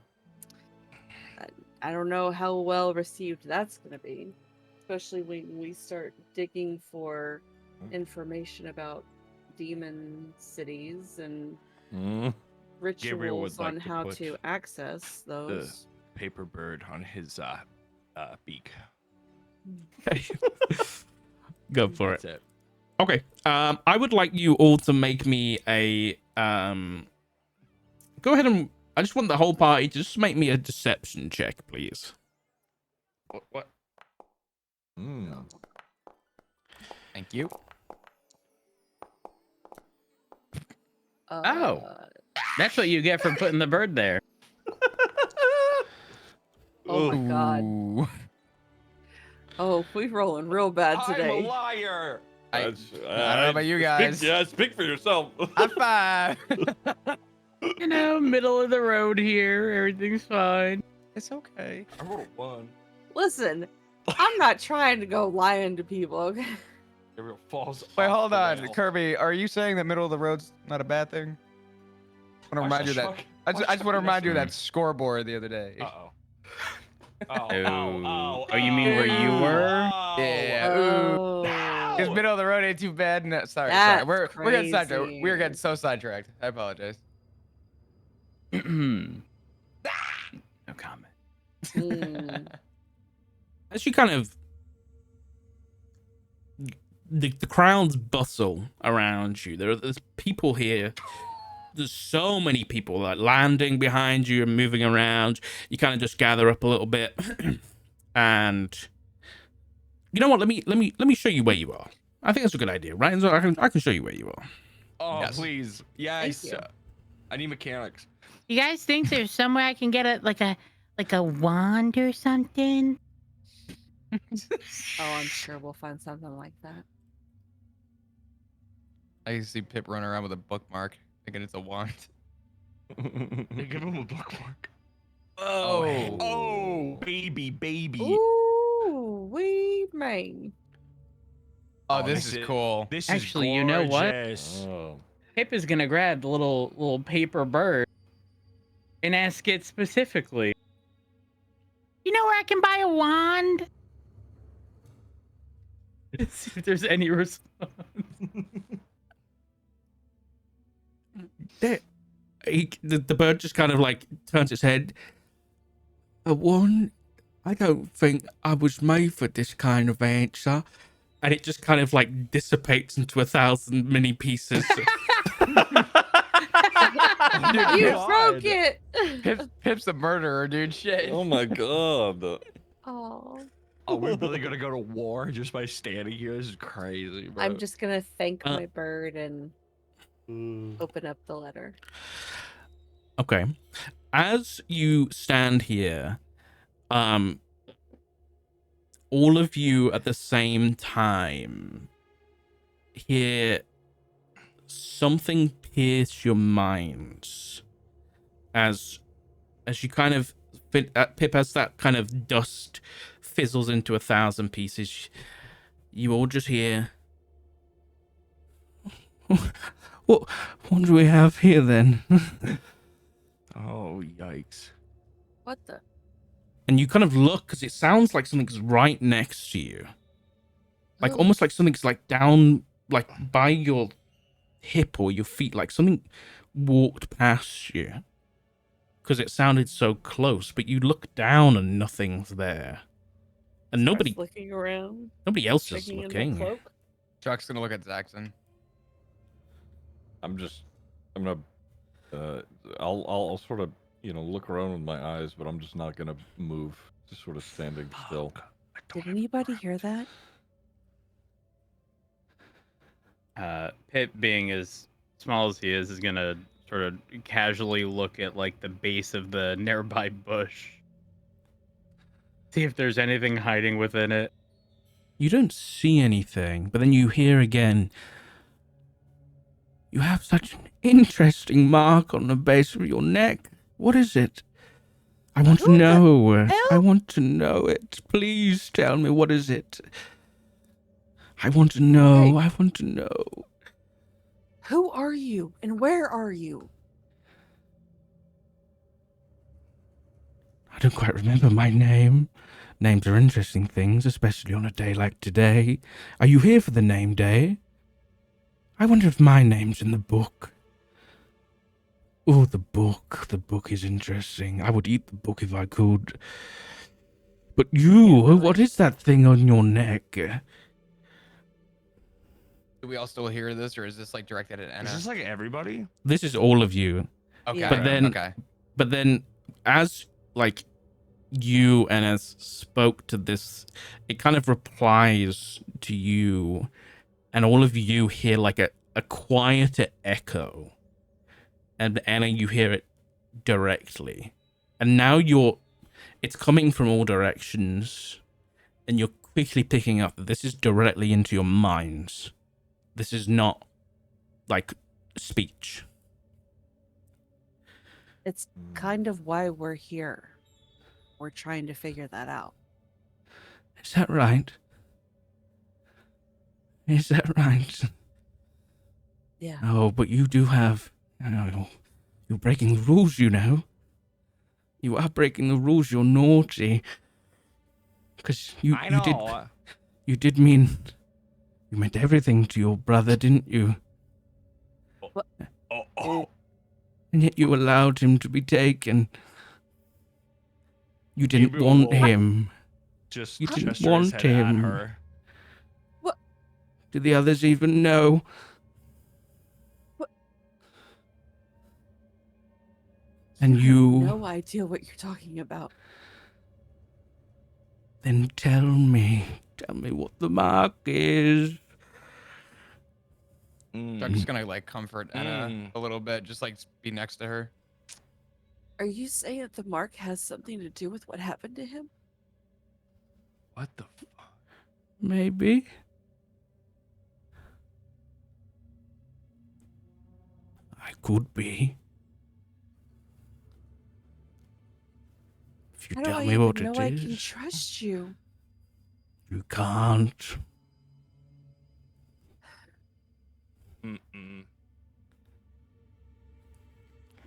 C: I don't know how well received that's going to be, especially when we start digging for information about demon cities and
B: Mm.
E: Gabriel would
C: rituals
E: like
C: on
E: to
C: how
E: put
C: to access those.
E: Paper bird on his beak.
A: Go for
E: That's
A: it.
E: it.
A: Okay. I would like you all to make me a go ahead and I just want the whole party to just make me a deception check, please.
E: What?
B: Mm.
D: Thank you.
F: Oh. That's what you get for putting the bird there.
C: Oh my god.
D: Ooh.
C: Oh, we rolling real bad
E: I'm a
C: today.
E: liar.
D: I don't know about you guys.
B: Speak for yourself.
D: High five.
F: You know, middle of the road here. Everything's fine.
D: It's okay.
E: I rolled a 1.
C: Listen, I'm not trying to go lying to people, okay?
E: Gabriel falls.
D: Wait,
E: off
D: hold
E: the
D: on,
E: rail.
D: Kirby. Are you saying that middle of the road's not a bad thing? I want to remind you that. I just want to remind you of that scoreboard the other day.
E: Uh-oh.
F: Oh, you mean where you were?
D: Yeah.
C: Oh.
D: Because middle of the road ain't too bad. No, sorry.
C: That's
D: We're getting sidetracked.
C: crazy.
D: We're getting so sidetracked. I apologize.
F: No comment.
C: Mm.
A: As you kind of the crowds bustle around you. There's people here. There's so many people like landing behind you and moving around. You kind of just gather up a little bit, and you know what? Let me show you where you are. I think that's a good idea, right? So I can show you where you are.
E: Oh,
D: Yes.
E: please. Yes.
C: Thank you.
E: I need mechanics.
G: You guys think there's somewhere I can get a wand or something?
C: Oh, I'm sure we'll find something like that.
D: I can see Pip running around with a bookmark, thinking it's a wand.
E: They give him a bookmark.
D: Oh.
E: Oh, baby.
C: Ooh, we may.
D: Oh, this is cool.
E: This
F: Actually,
E: is
F: you know what?
E: gorgeous.
B: Oh.
F: Pip is gonna grab the little paper bird and ask it specifically.
G: You know where I can buy a wand?
F: See if there's any response.
A: The bird just kind of like turns its head. A one, I don't think I was made for this kind of answer. And it just kind of like dissipates into 1,000 mini pieces.
C: You
E: God.
C: broke it.
D: Pip's a murderer, dude. Shit.
B: Oh my god.
C: Oh,
E: Oh, we're really gonna go to war just by standing here? This is crazy, bro.
C: I'm just gonna thank
A: Uh,
C: my bird and open up the letter.
A: Okay. As you stand here, all of you at the same time hear something pierce your minds as you kind of Pip, as that kind of dust fizzles into 1,000 pieces, you all just hear, What do we have here then?
E: Oh, yikes.
C: What the?
A: And you kind of look because it sounds like something's right next to you. Like
C: Oh,
A: almost like something's like down, like by your hip or your feet, like something walked past you. Because it sounded so close, but you look down and nothing's there. And
C: starts looking around,
A: nobody else is
C: checking in the
A: looking.
C: cloak.
D: Chuck's gonna look at Zaxxon.
B: I'm gonna, I'll sort of, look around with my eyes, but I'm just not gonna move. Just sort of standing still.
C: Did anybody hear that?
F: Pip, being as small as he is gonna sort of casually look at like the base of the nearby bush. See if there's anything hiding within it.
A: You don't see anything, but then you hear again. You have such an interesting mark on the base of your neck. What is it? I want to
C: Who the
A: know. I
C: hell?
A: want to know it. Please tell me, what is it? I want to know. I want to know.
C: Who are you and where are you?
A: I don't quite remember my name. Names are interesting things, especially on a day like today. Are you here for the name day? I wonder if my name's in the book. Oh, the book. The book is interesting. I would eat the book if I could. But you, what is that thing on your neck?
D: Do we all still hear this, or is this like directed at Anna?
E: Is this like everybody?
A: This is all of you.
D: Okay.
C: Yeah.
A: But then,
D: okay.
A: but then, as like you and as spoke to this, it kind of replies to you, and all of you hear like a quieter echo, and Anna, you hear it directly, and now it's coming from all directions, and you're quickly picking up that this is directly into your minds. This is not like speech.
C: It's kind of why we're here. We're trying to figure that out.
A: Is that right? Is that right?
C: Yeah.
A: Oh, but you do have... Oh, you're breaking the rules, you know. You are breaking the rules, you're naughty. Because you did mean... You meant everything to your brother, didn't you?
E: Oh.
A: And yet you allowed him to be taken. You didn't
E: Gabriel
A: want
E: will
A: him.
E: Just
A: You didn't
E: gesture his
A: want
E: head at
A: him.
E: her.
A: Do the others even know?
C: What?
A: And
C: have
A: you...
C: no idea what you're talking about.
A: Then tell me what the mark is.
D: Chuck's gonna like comfort Anna
E: Mm.
D: a little bit, just like be next to her.
C: Are you saying that the mark has something to do with what happened to him?
E: What the fuck?
A: Maybe. I could be. If you
C: How do
A: tell
C: I
A: me
C: even
A: what
C: know
A: it
C: I
A: is.
C: can trust you?
A: You can't.
E: Mm-mm.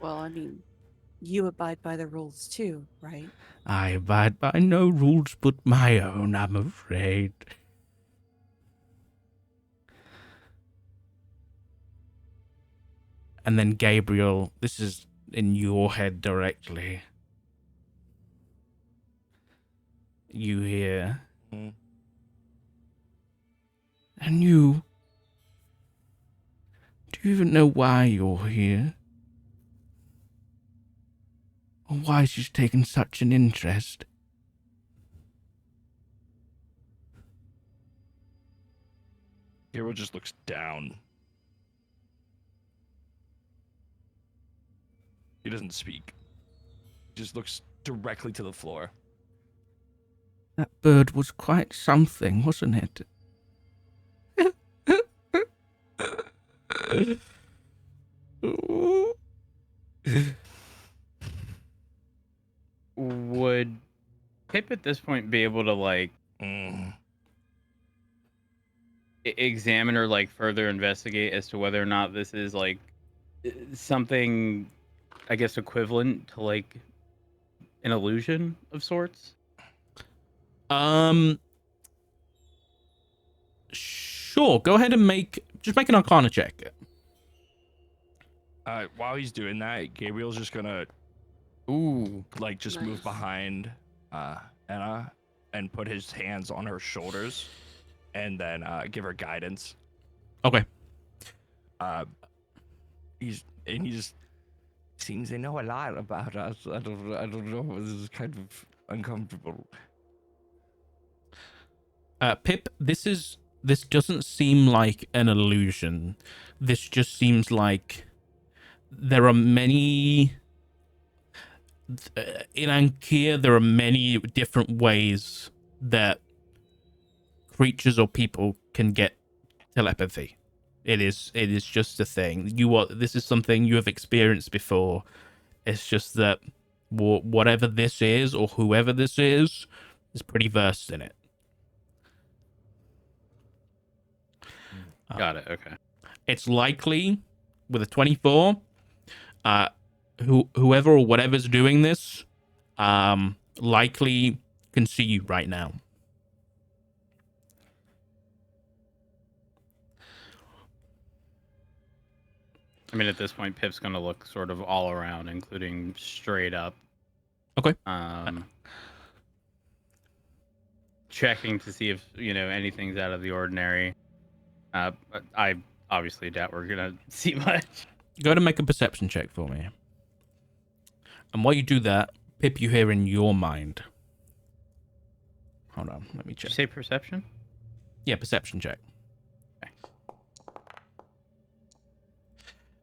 C: Well, I mean, you abide by the rules too, right?
A: I abide by no rules but my own, I'm afraid. And then Gabriel, this is in your head directly. You hear.
E: Mm.
A: And you. Do you even know why you're here? Or why she's taken such an interest?
E: Hero just looks down. He doesn't speak. He just looks directly to the floor.
A: That bird was quite something, wasn't it?
F: Would Pip at this point be able to like
E: Mm.
F: examine or like further investigate as to whether or not this is like something, I guess, equivalent to like an illusion of sorts?
A: Sure. Go ahead and make an Arcana check.
E: While he's doing that, Gabriel's just gonna
D: Ooh.
E: like just move
C: Nice.
E: behind Anna and put his hands on her shoulders and then give her guidance.
A: Okay.
E: He just seems they know a lot about us. I don't know. This is kind of uncomfortable.
A: Pip, this doesn't seem like an illusion. This just seems like there are many in Ankia. There are many different ways that creatures or people can get telepathy. It is just a thing. This is something you have experienced before. It's just that whatever this is or whoever this is pretty versed in it.
F: Got it. Okay.
A: It's likely with a 24, whoever or whatever's doing this, likely can see you right now.
F: I mean, at this point, Pip's gonna look sort of all around, including straight up.
A: Okay.
F: Checking to see if anything's out of the ordinary. I obviously doubt we're gonna see much.
A: Go ahead and make a perception check for me. And while you do that, Pip, you hear in your mind. Hold on, let me
F: Did you
A: check.
F: say perception?
A: Yeah, perception check.
F: Okay.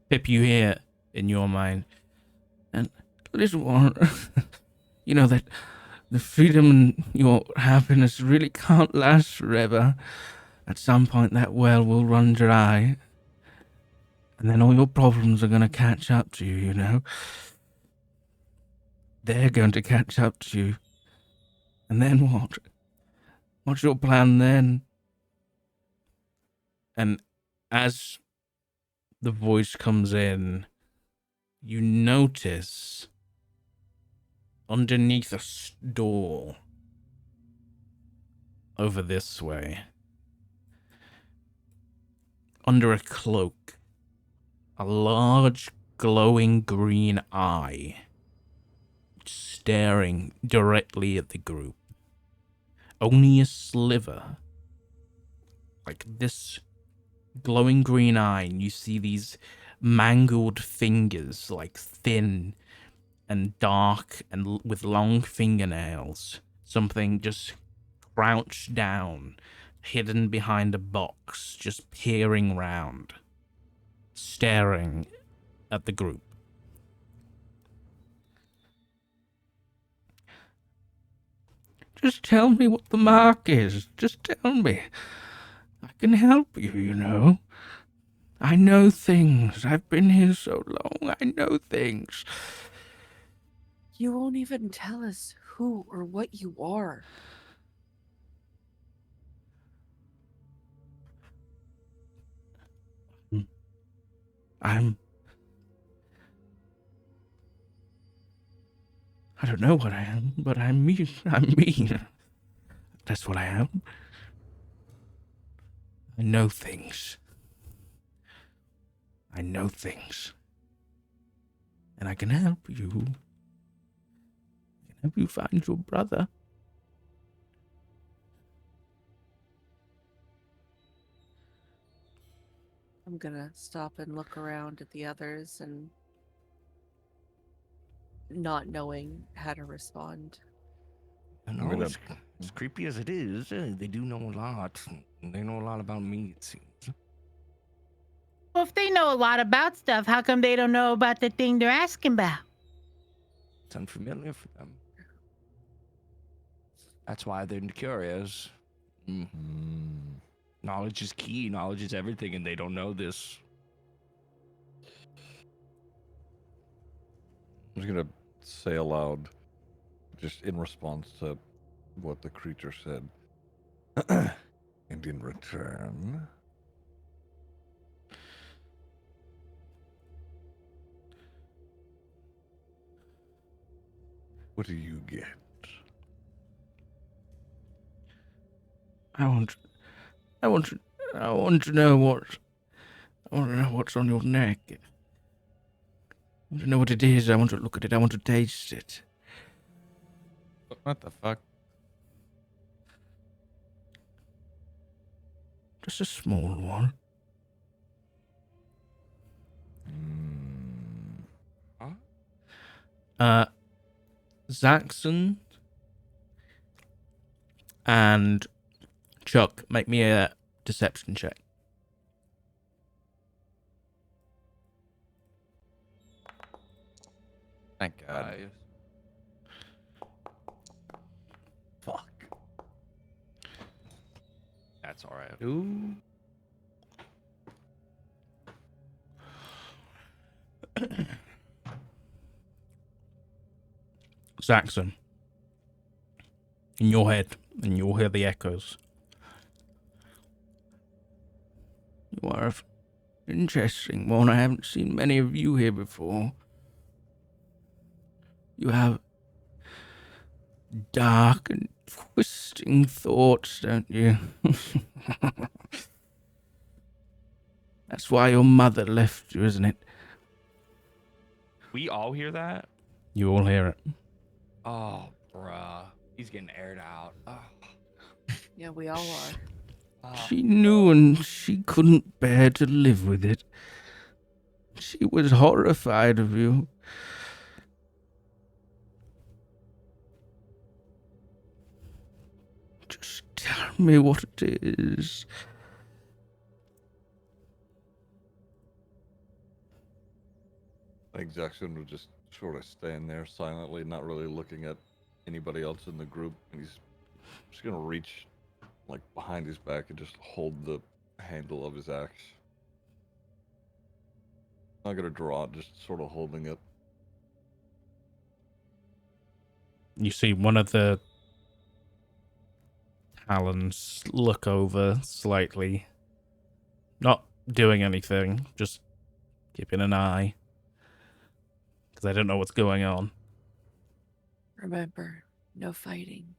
A: Pip, you hear in your mind. And little one, you know that the freedom and your happiness really can't last forever. At some point, that well will run dry. And then all your problems are going to catch up to you, you know? They're going to catch up to you. And then what? What's your plan then? And as the voice comes in, you notice underneath a door over this way, under a cloak, a large glowing green eye staring directly at the group. Only a sliver, like this glowing green eye, and you see these mangled fingers, like thin and dark and with long fingernails. Something just crouched down, hidden behind a box, just peering round, staring at the group. Just tell me what the mark is. Just tell me. I can help you, you know. I know things. I've been here so long. I know things.
C: You won't even tell us who or what you are.
A: I don't know what I am, but I'm me. I'm me. That's what I am. I know things. I know things. And I can help you. I can help you find your brother.
C: I'm gonna stop and look around at the others and not knowing how to respond.
E: And
B: I'm gonna-
E: as creepy as it is, they do know a lot. They know a lot about me, it seems.
G: Well, if they know a lot about stuff, how come they don't know about the thing they're asking about?
E: It's unfamiliar for them. That's why they're curious. Knowledge is key. Knowledge is everything, and they don't know this.
B: I'm just gonna say aloud, just in response to what the creature said. And in return, what do you get?
A: I want to know what's on your neck. I want to know what it is. I want to look at it. I want to taste it.
D: What the fuck?
A: Just a small one. Zaxxon and Chuck, make me a deception check.
D: Thank God.
B: Fuck.
E: That's all right.
F: Ooh.
A: Zaxxon, in your head, and you'll hear the echoes. You are an interesting one. I haven't seen many of you here before. You have dark and twisting thoughts, don't you? That's why your mother left you, isn't it?
E: We all hear that?
A: You all hear it.
E: Oh, bruh. He's getting aired out. Oh.
C: Yeah, we all are.
A: She knew and she couldn't bear to live with it. She was horrified of you. Just tell me what it is.
B: I think Jackson would just sort of stand there silently, not really looking at anybody else in the group, and he's just gonna reach like behind his back and just hold the handle of his axe. Not gonna draw it, just sort of holding it.
A: You see one of the talons look over slightly. Not doing anything, just keeping an eye. Because I don't know what's going on.
C: Remember, no fighting.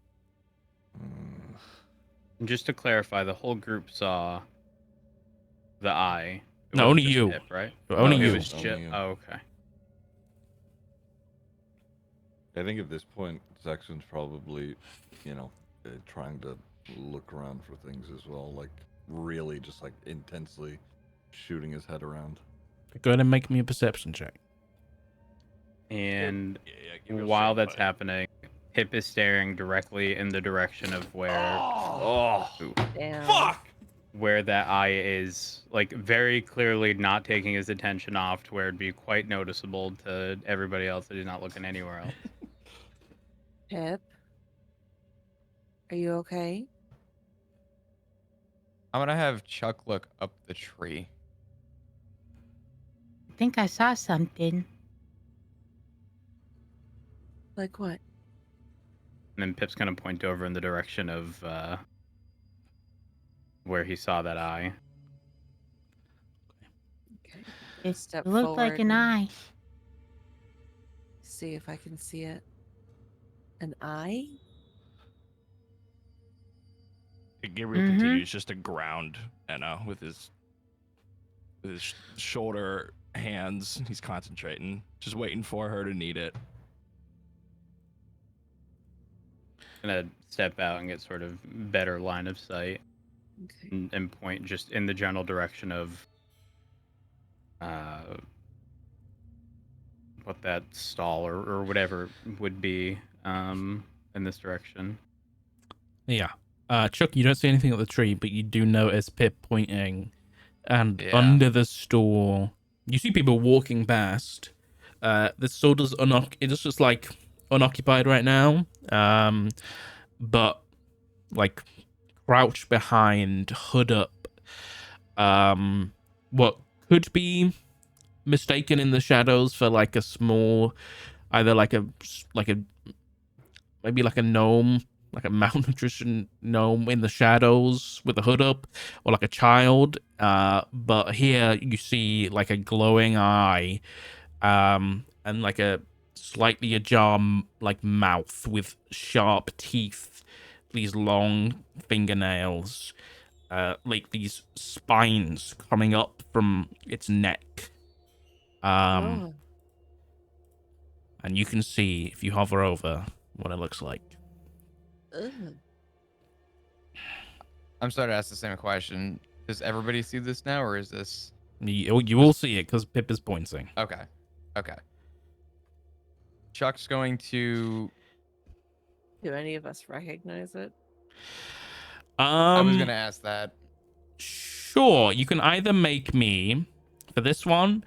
F: And just to clarify, the whole group saw the eye. It
A: No,
F: wasn't
A: only
F: just
A: you.
F: Pip, right?
A: Only
F: Oh,
A: you.
F: It was
B: Only
F: Chip.
B: you.
F: Oh, okay.
B: I think at this point, Jackson's probably, trying to look around for things as well, like really just like intensely shooting his head around.
A: Go ahead and make me a perception check.
F: And
E: give me a
F: while
E: straight
F: that's
E: fight.
F: happening, Pip is staring directly in the direction of where
C: Damn.
F: where that eye is, like very clearly not taking his attention off to where it'd be quite noticeable to everybody else that he's not looking anywhere else.
C: Pip? Are you okay?
D: I'm gonna have Chuck look up the tree.
G: I think I saw something.
C: Like what?
F: And then Pip's gonna point over in the direction of where he saw that eye.
C: Okay.
G: It
C: Step
G: looked like
C: forward
G: an
C: and
G: eye.
C: See if I can see it. An eye?
E: Gabriel continues just to ground Enna with his shoulder hands. He's concentrating, just waiting for her to need it.
F: Gonna step out and get sort of better line of sight
C: Okay.
F: and point just in the general direction of what that stall or whatever would be in this direction.
A: Yeah. Chuck, you don't see anything at the tree, but you do notice Pip pointing. And
D: Yeah.
A: under the store, you see people walking past. The store does it's just like unoccupied right now. But like crouched behind, hood up. What could be mistaken in the shadows for like a small, either like a maybe like a gnome, like a malnutrition gnome in the shadows with a hood up, or like a child. But here you see like a glowing eye, and like a slightly ajar like mouth with sharp teeth, these long fingernails, like these spines coming up from its neck.
C: Oh.
A: And you can see if you hover over what it looks like.
C: Ugh.
D: I'm sorry to ask the same question. Does everybody see this now, or is this
A: You will see it because Pip is pointing.
D: okay? Okay. Chuck's going to.
C: Do any of us recognize it?
D: I was gonna ask that.
A: Sure, you can either make me for this one,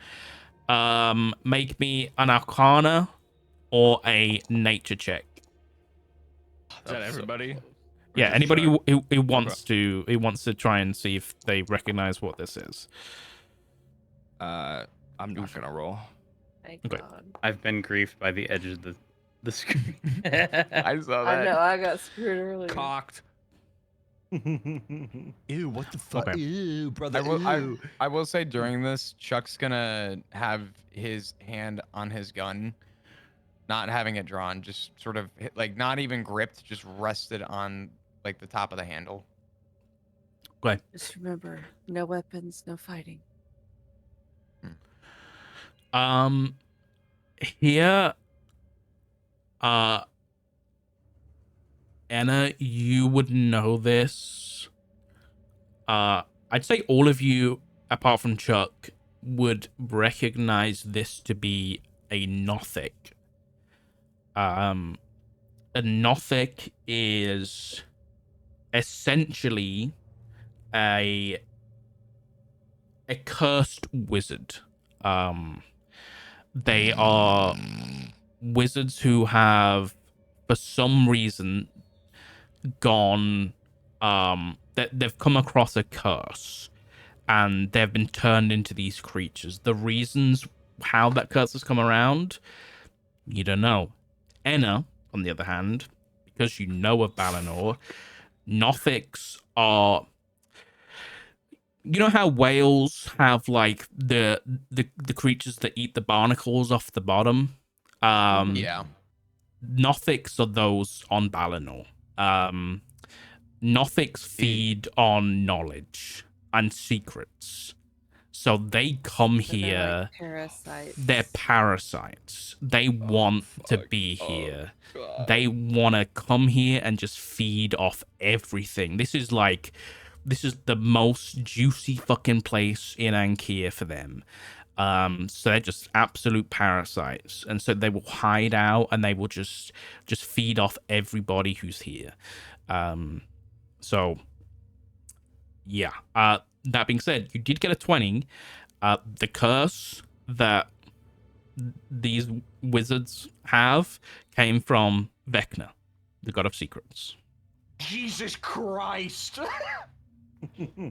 A: make me an Arcana or a Nature check.
E: Is that everybody?
A: Yeah,
E: just
A: anybody
E: Chuck?
A: who wants to try and see if they recognize what this is.
E: I'm not gonna roll.
C: Thank
A: Okay.
C: God.
F: I've been griefed by the edge of the screen.
D: I saw
C: I
D: that.
C: know, I got screwed earlier.
E: Cocked. Ew, what the fuck?
A: Okay.
E: Ew, brother.
D: I will say during this, Chuck's gonna have his hand on his gun, not having it drawn, just sort of like not even gripped, just rested on like the top of the handle.
A: Go ahead.
C: Just remember, no weapons, no fighting.
A: Here, Anna, you would know this. I'd say all of you, apart from Chuck, would recognize this to be a Nothic. A Nothic is essentially a cursed wizard. They are wizards who have, for some reason, gone. They've come across a curse, and they've been turned into these creatures. The reasons how that curse has come around, you don't know. Enna, on the other hand, because you know of Balinor, Nothics are. You know how whales have like the creatures that eat the barnacles off the bottom?
D: Yeah.
A: Nothics are those on Balinor. Nothics feed on knowledge and secrets. So they come
C: So they're
A: here.
C: like parasites.
A: They're parasites. They want to be here. They want to come here and just feed off everything. This is the most juicy fucking place in Ankia for them. So they're just absolute parasites, and so they will hide out and they will just feed off everybody who's here. So yeah. That being said, you did get a 20. The curse that these wizards have came from Vecna, the god of secrets.
E: Jesus Christ.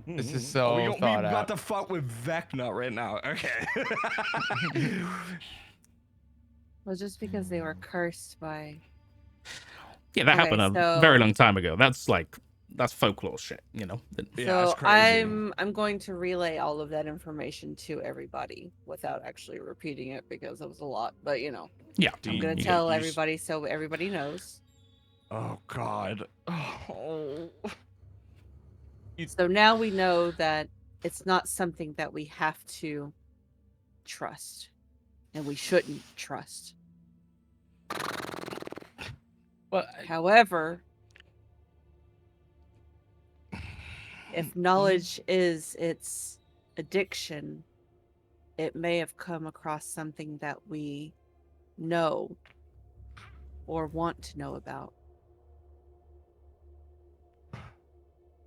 D: This is so
E: we
D: thought
E: about
D: out.
E: to fuck with Vecna right now. Okay.
C: Well, just because they were cursed by.
A: Yeah, that
C: Okay,
A: happened a
C: so-
A: very long time ago. That's folklore shit, you know.
E: Yeah,
C: So
E: that's crazy.
C: I'm going to relay all of that information to everybody without actually repeating it because it was a lot. But
A: Yeah,
C: I'm gonna
A: you
C: tell
E: you s-
C: everybody so everybody knows.
E: Oh God. Oh.
C: So now we know that it's not something that we have to trust, and we shouldn't trust.
F: Well,
C: However, if knowledge is its addiction, it may have come across something that we know or want to know about.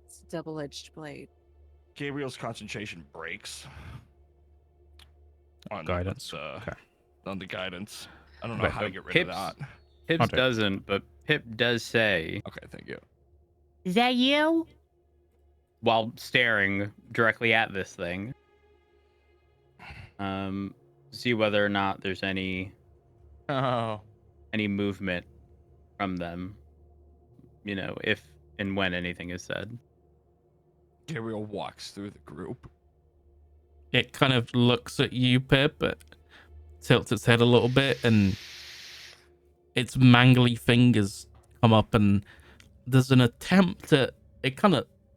C: It's a double-edged blade.
E: Gabriel's concentration breaks. On
A: Guidance.
E: Okay. On the guidance. I don't know
A: Okay,
E: how
F: so
E: to get rid of
F: Pips-
E: that.
F: Pips
A: Hunter.
F: doesn't, but Pip does say,
E: Okay, thank you.
G: Is that you?
F: while staring directly at this thing, see whether or not there's any
D: Oh.
F: movement from them. you know, if and when anything is said.
E: Gabriel walks through the group.
A: It kind of looks at you, Pip, but tilts its head a little bit, and its mangly fingers come up, and there's an attempt at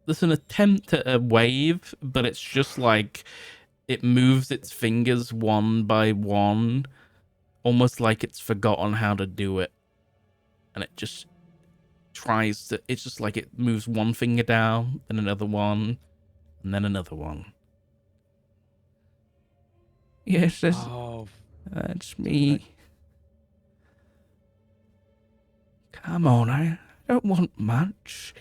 A: a wave, but it's just like it moves its fingers one by one, almost like it's forgotten how to do it, and it just tries to. It's just like it moves one finger down, then another one, and then another one. Yes, that's me. Come on, I don't want much.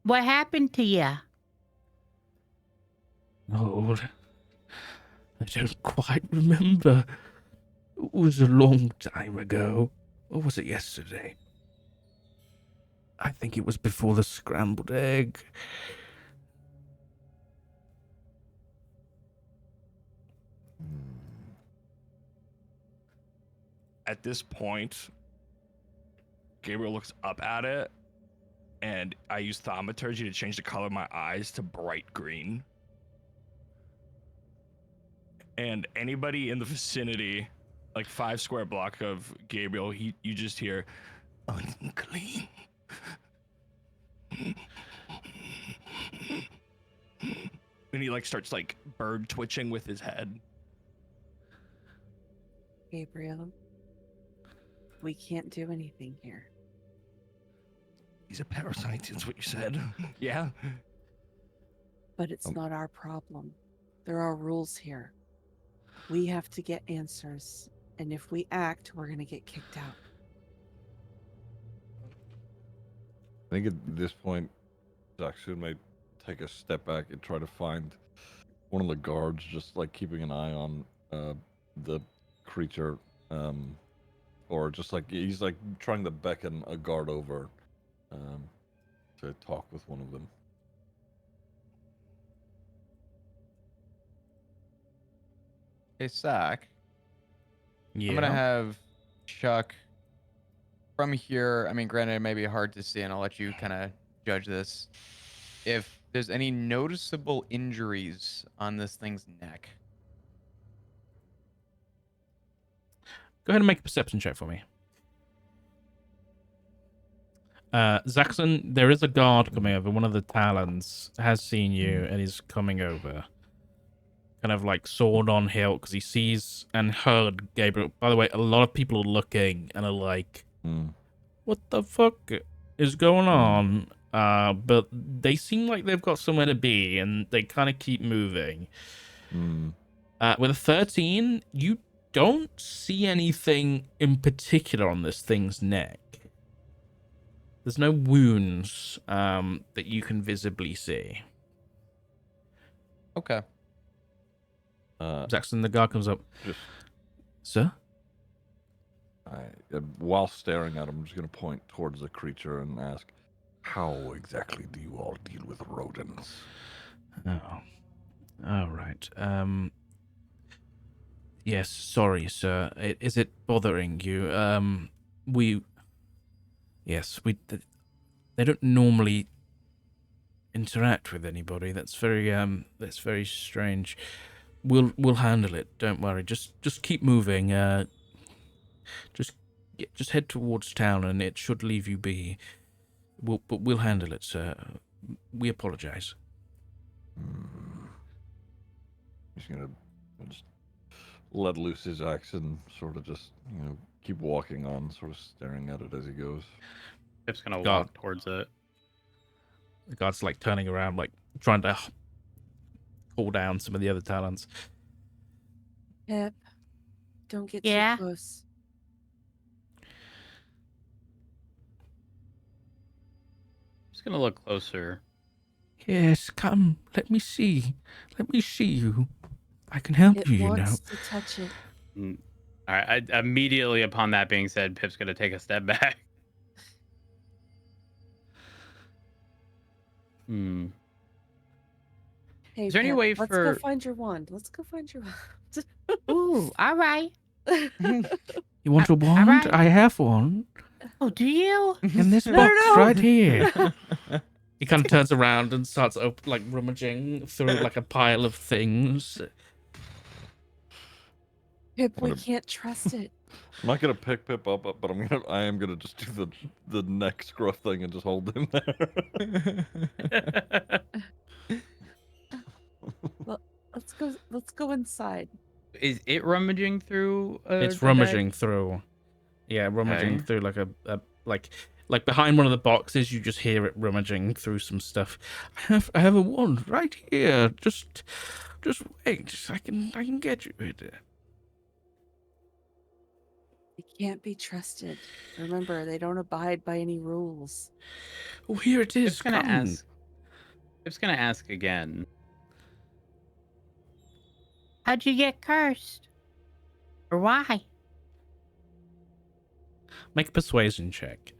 G: What happened to you?
A: Oh, I don't quite remember. It was a long time ago. Or was it yesterday? I think it was before the scrambled egg.
E: At this point, Gabriel looks up at it, and I use thaumaturgy to change the color of my eyes to bright green. And anybody in the vicinity, like 5 square block of Gabriel, you just hear unclean. And he like starts like bird twitching with his head.
C: Gabriel, we can't do anything here.
E: He's a parasite, is what you said. Yeah.
C: But it's not our problem. There are rules here. We have to get answers. And if we act, we're going to get kicked out.
B: I think at this point, Zaxun may take a step back and try to find one of the guards, just like keeping an eye on the creature, or just like he's like trying to beckon a guard over to talk with one of them.
D: Hey, Zach.
A: Yeah.
D: I'm gonna have Chuck from here. I mean, granted, it may be hard to see, and I'll let you kind of judge this. If there's any noticeable injuries on this thing's neck.
A: Go ahead and make a perception check for me. Zaxxon, there is a guard coming over. One of the Talons has seen you and is coming over. Kind of like sword on hilt because he sees and heard Gabriel. By the way, a lot of people are looking and are like, what the fuck is going on? But they seem like they've got somewhere to be and they kind of keep moving. With a 13, you don't see anything in particular on this thing's neck. There's no wounds that you can visibly see.
D: Okay.
A: Zaxxon, the guard comes up. Sir?
B: While staring at him, I'm just going to point towards the creature and ask, how exactly do you all deal with rodents?
A: Oh. All right. Yes, sorry, sir. Is it bothering you? They don't normally interact with anybody. That's very strange. We'll handle it. Don't worry. Just keep moving. Just head towards town, and it should leave you be. We'll handle it, sir. We apologize.
B: He's gonna just let loose his axe and sort of just keep walking on, sort of staring at it as he goes.
F: Pip's gonna walk towards it.
A: The guard's like turning around, like trying to pull down some of the other Talons.
C: Pip, don't get
G: Yeah?
C: too close.
F: Just gonna look closer.
A: Yes, come. Let me see. Let me see you. I can help
C: It
A: you, you know.
C: wants to touch it.
F: All right. Immediately upon that being said, Pip's gonna take a step back.
C: Hey,
F: Is there any
C: Pip,
F: way
C: let's
F: for-
C: go find your wand. Let's go find your wand.
G: Ooh, all right.
A: You want a wand?
G: alright.
A: I have one.
G: Oh, do you?
A: In this
C: No,
A: box
C: no.
A: right here. He kind of turns around and starts rummaging through like a pile of things.
C: Pip, we
B: What a-
C: can't trust it.
B: I'm not gonna pick Pip up, but I am gonna just do the neck scruff thing and just hold him there.
C: Let's go inside.
F: Is it rummaging through?
A: It's
F: the
A: rummaging
F: bag?
A: through. Yeah, rummaging
F: Okay.
A: through like a like behind one of the boxes. You just hear it rummaging through some stuff. I have a wand right here. Just wait. I can get you it.
C: It can't be trusted. Remember, they don't abide by any rules.
A: Oh, here it is.
F: Pip's gonna
A: Come.
F: ask. Pip's gonna ask again.
G: How'd you get cursed? Or why?
A: Make a persuasion check.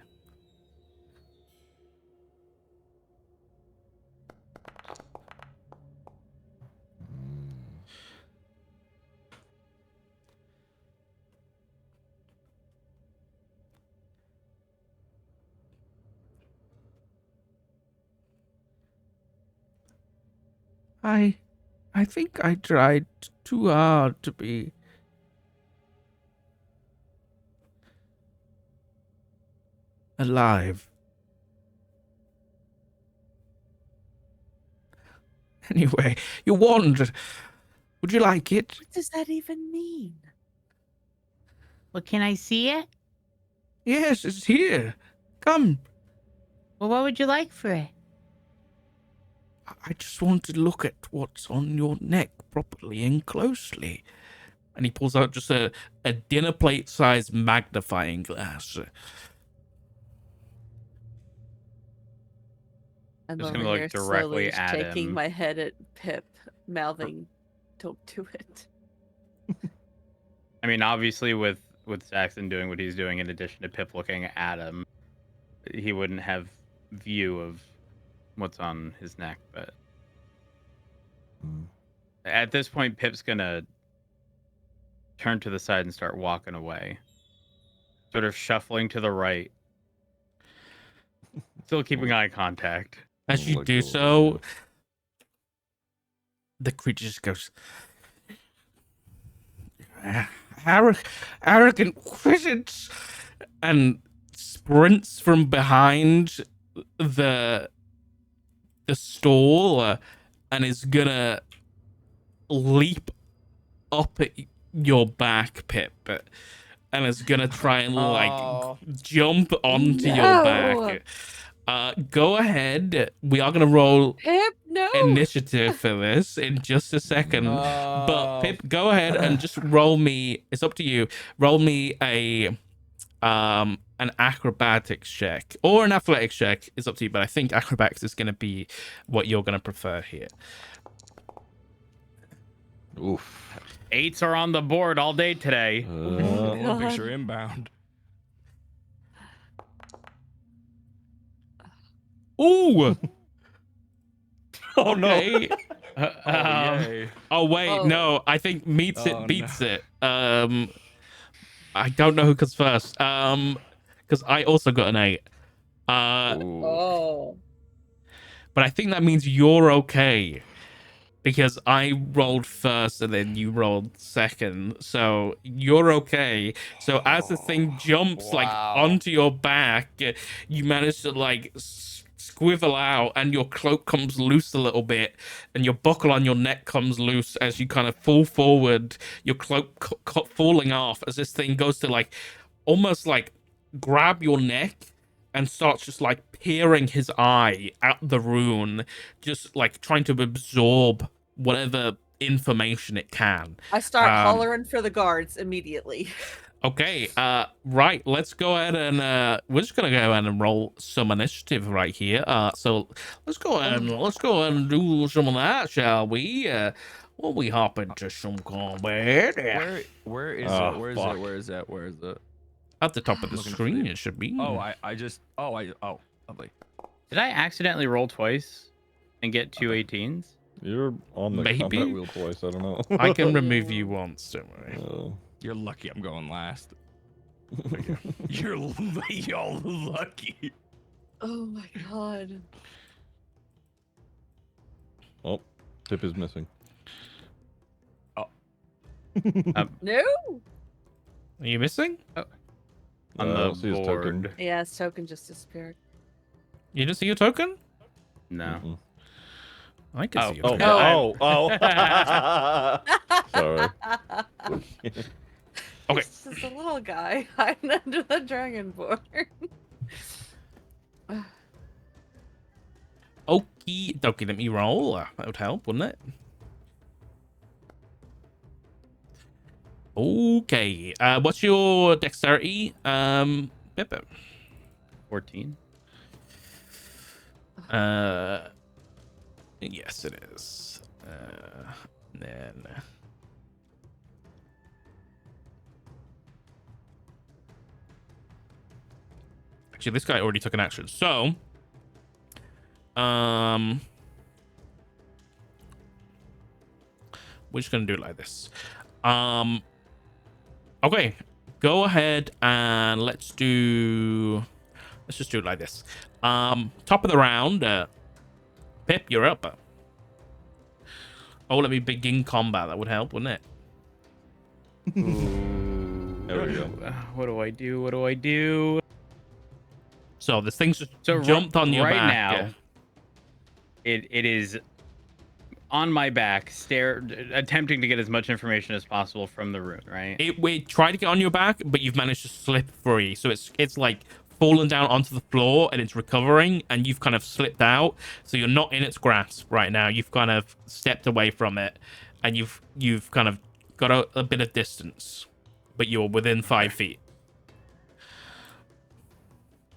A: I think I tried too hard to be alive. Anyway, your wand. Would you like it?
C: What does that even mean?
G: Well, can I see it?
A: Yes, it's here. Come.
G: Well, what would you like for it?
A: I just want to look at what's on your neck properly and closely. And he pulls out just a dinner plate sized magnifying glass.
C: I'm
F: Just
C: over
F: gonna look
C: here
F: directly
C: slowly
F: at
C: shaking
F: him.
C: my head at Pip, mouthing, "Don't do it."
F: I mean, obviously, with Saxon doing what he's doing, in addition to Pip looking at him, he wouldn't have view of what's on his neck. But at this point, Pip's gonna turn to the side and start walking away, sort of shuffling to the right, still keeping eye contact.
A: As you
B: Let
A: do
B: go of
A: so,
B: it.
A: the creature just goes, arrogant wizards, and sprints from behind the stall and is gonna leap up at your back, Pip, and is gonna try and
D: Oh.
A: jump onto your
C: No.
A: back. Go ahead. We are gonna roll
C: Pip, no.
A: initiative for this in just a second. But
D: Oh.
A: Pip, go ahead and just roll me. It's up to you. Roll me an acrobatics check or an athletics check. It's up to you. But I think acrobatics is gonna be what you're gonna prefer here.
B: Oof.
F: 8s are on the board all day today.
E: Olympics
C: God.
E: are inbound.
A: Ooh.
B: Oh no.
A: Okay.
E: Oh, yay.
A: Oh wait,
C: Oh.
A: no. I think meets it
E: Oh,
A: beats it. I don't know who comes first. Because I also got an 8.
B: Ooh.
C: Oh.
A: But I think that means you're okay. Because I rolled first and then you rolled second. So you're okay. So as the thing jumps
D: Wow.
A: onto your back, you manage to squivel out and your cloak comes loose a little bit and your buckle on your neck comes loose as you kind of fall forward, your cloak falling off as this thing goes to almost grab your neck and starts just peering his eye at the rune, just trying to absorb whatever information it can.
C: I start
A: Um,
C: hollering for the guards immediately.
A: Okay, right, let's go ahead and we're just gonna go ahead and roll some initiative right here. So let's go ahead and do some of that, shall we? While we hop into some combat.
E: Where is
B: Oh,
E: it? Where is
B: fuck.
E: it? Where is it? Where is it?
A: At the top of the
E: Looking for
A: screen,
E: the-
A: it should be.
E: Oh, lovely.
F: Did I accidentally roll twice and get two 18s?
B: You're on the
A: Maybe?
B: combat wheel twice. I don't know.
A: I can remove you once, don't worry.
B: Oh.
E: You're lucky I'm going last. You're y'all lucky.
C: Oh my god.
B: Oh, Pip is missing.
C: No.
A: Are you missing?
F: On
B: I
F: the
B: don't see his token.
F: board.
C: Yeah, his token just disappeared.
A: You didn't see your token?
F: No.
B: Mm-mm.
A: I can
F: Oh.
A: see your
B: Oh,
A: token.
B: oh. Sorry.
A: Okay.
C: It's just a little guy hiding under the dragon board.
A: Okie dokie, let me roll. That would help, wouldn't it? Okay. What's your dexterity? Pip?
F: 14.
A: Yes, it is. Then. Actually, this guy already took an action. So, we're just gonna do it like this. Okay, go ahead and let's just do it like this. Top of the round, Pip, you're up. Oh, let me begin combat. That would help, wouldn't it?
B: There we go.
F: What do I do? What do I do?
A: So this thing's just
F: So
A: jumped on your
F: right
A: back.
F: now, it is on my back, attempting to get as much information as possible from the rune, right?
A: It tried to get on your back, but you've managed to slip free. So it's like fallen down onto the floor and it's recovering, and you've kind of slipped out. So you're not in its grasp right now. You've kind of stepped away from it, and you've kind of got a bit of distance, but you're within 5 feet.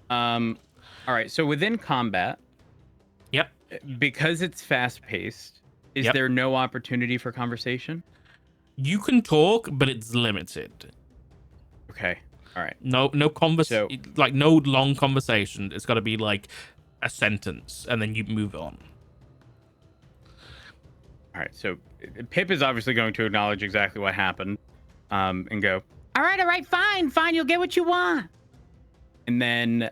F: All right. So within combat,
A: Yep.
F: because it's fast paced, is
A: Yep.
F: there no opportunity for conversation?
A: You can talk, but it's limited.
F: Okay. All right.
A: No
F: So-
A: like no long conversation. It's got to be like a sentence, and then you move on.
F: All right. So Pip is obviously going to acknowledge exactly what happened, and go.
G: All right, fine. You'll get what you want.
F: And then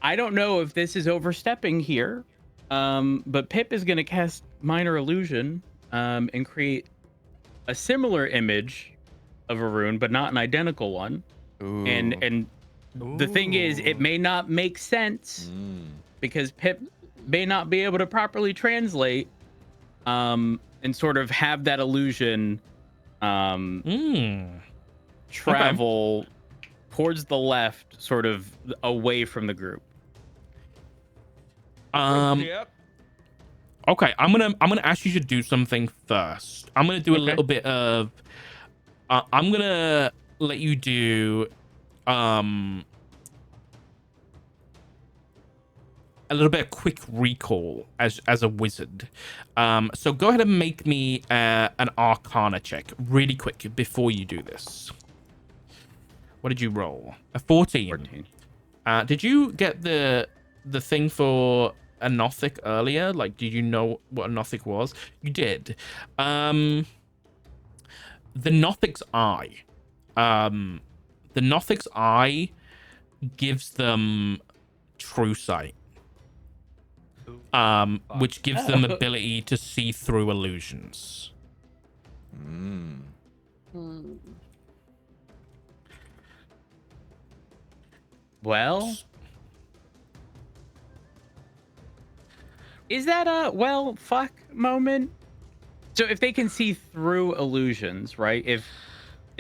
F: I don't know if this is overstepping here, but Pip is going to cast Minor Illusion and create a similar image of a rune, but not an identical one. And the thing is, it may not make sense because Pip may not be able to properly translate and sort of have that illusion travel towards the left, sort of away from the group.
E: Yep.
A: Okay, I'm gonna ask you to do something first. I'm gonna do a little bit of. I'm gonna let you do a little bit of quick recall as a wizard. So go ahead and make me an Arcana check really quick before you do this. What did you roll? A 14.
F: 14.
A: Did you get the thing for a Nothic earlier? Like, did you know what a Nothic was? You did. The Nothic's eye. The Nothic's eye gives them true sight. Which gives them ability to see through illusions.
C: Hmm.
F: Well, is that a well fuck moment? So if they can see through illusions, right? If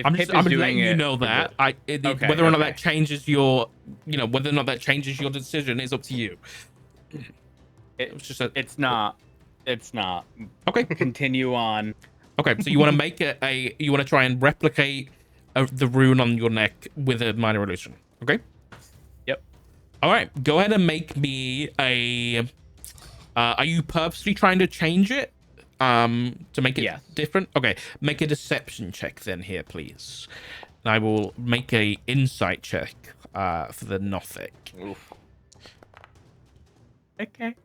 A: I'm
F: Pip
A: just
F: is doing
A: letting you
F: it
A: know
F: for
A: that.
F: good- Okay,
A: whether or not
F: okay.
A: that changes your, whether or not that changes your decision is up to you. It's just
F: it's not. It's not.
A: okay.
F: Continue on.
A: Okay, so you want to make you want to try and replicate the rune on your neck with a minor illusion. Okay.
F: Yep.
A: All right, go ahead and make me a. Are you purposely trying to change it? To make it
F: Yes.
A: different? Okay, make a deception check then here, please. And I will make a insight check for the Nothic.
B: Oof.
F: Okay.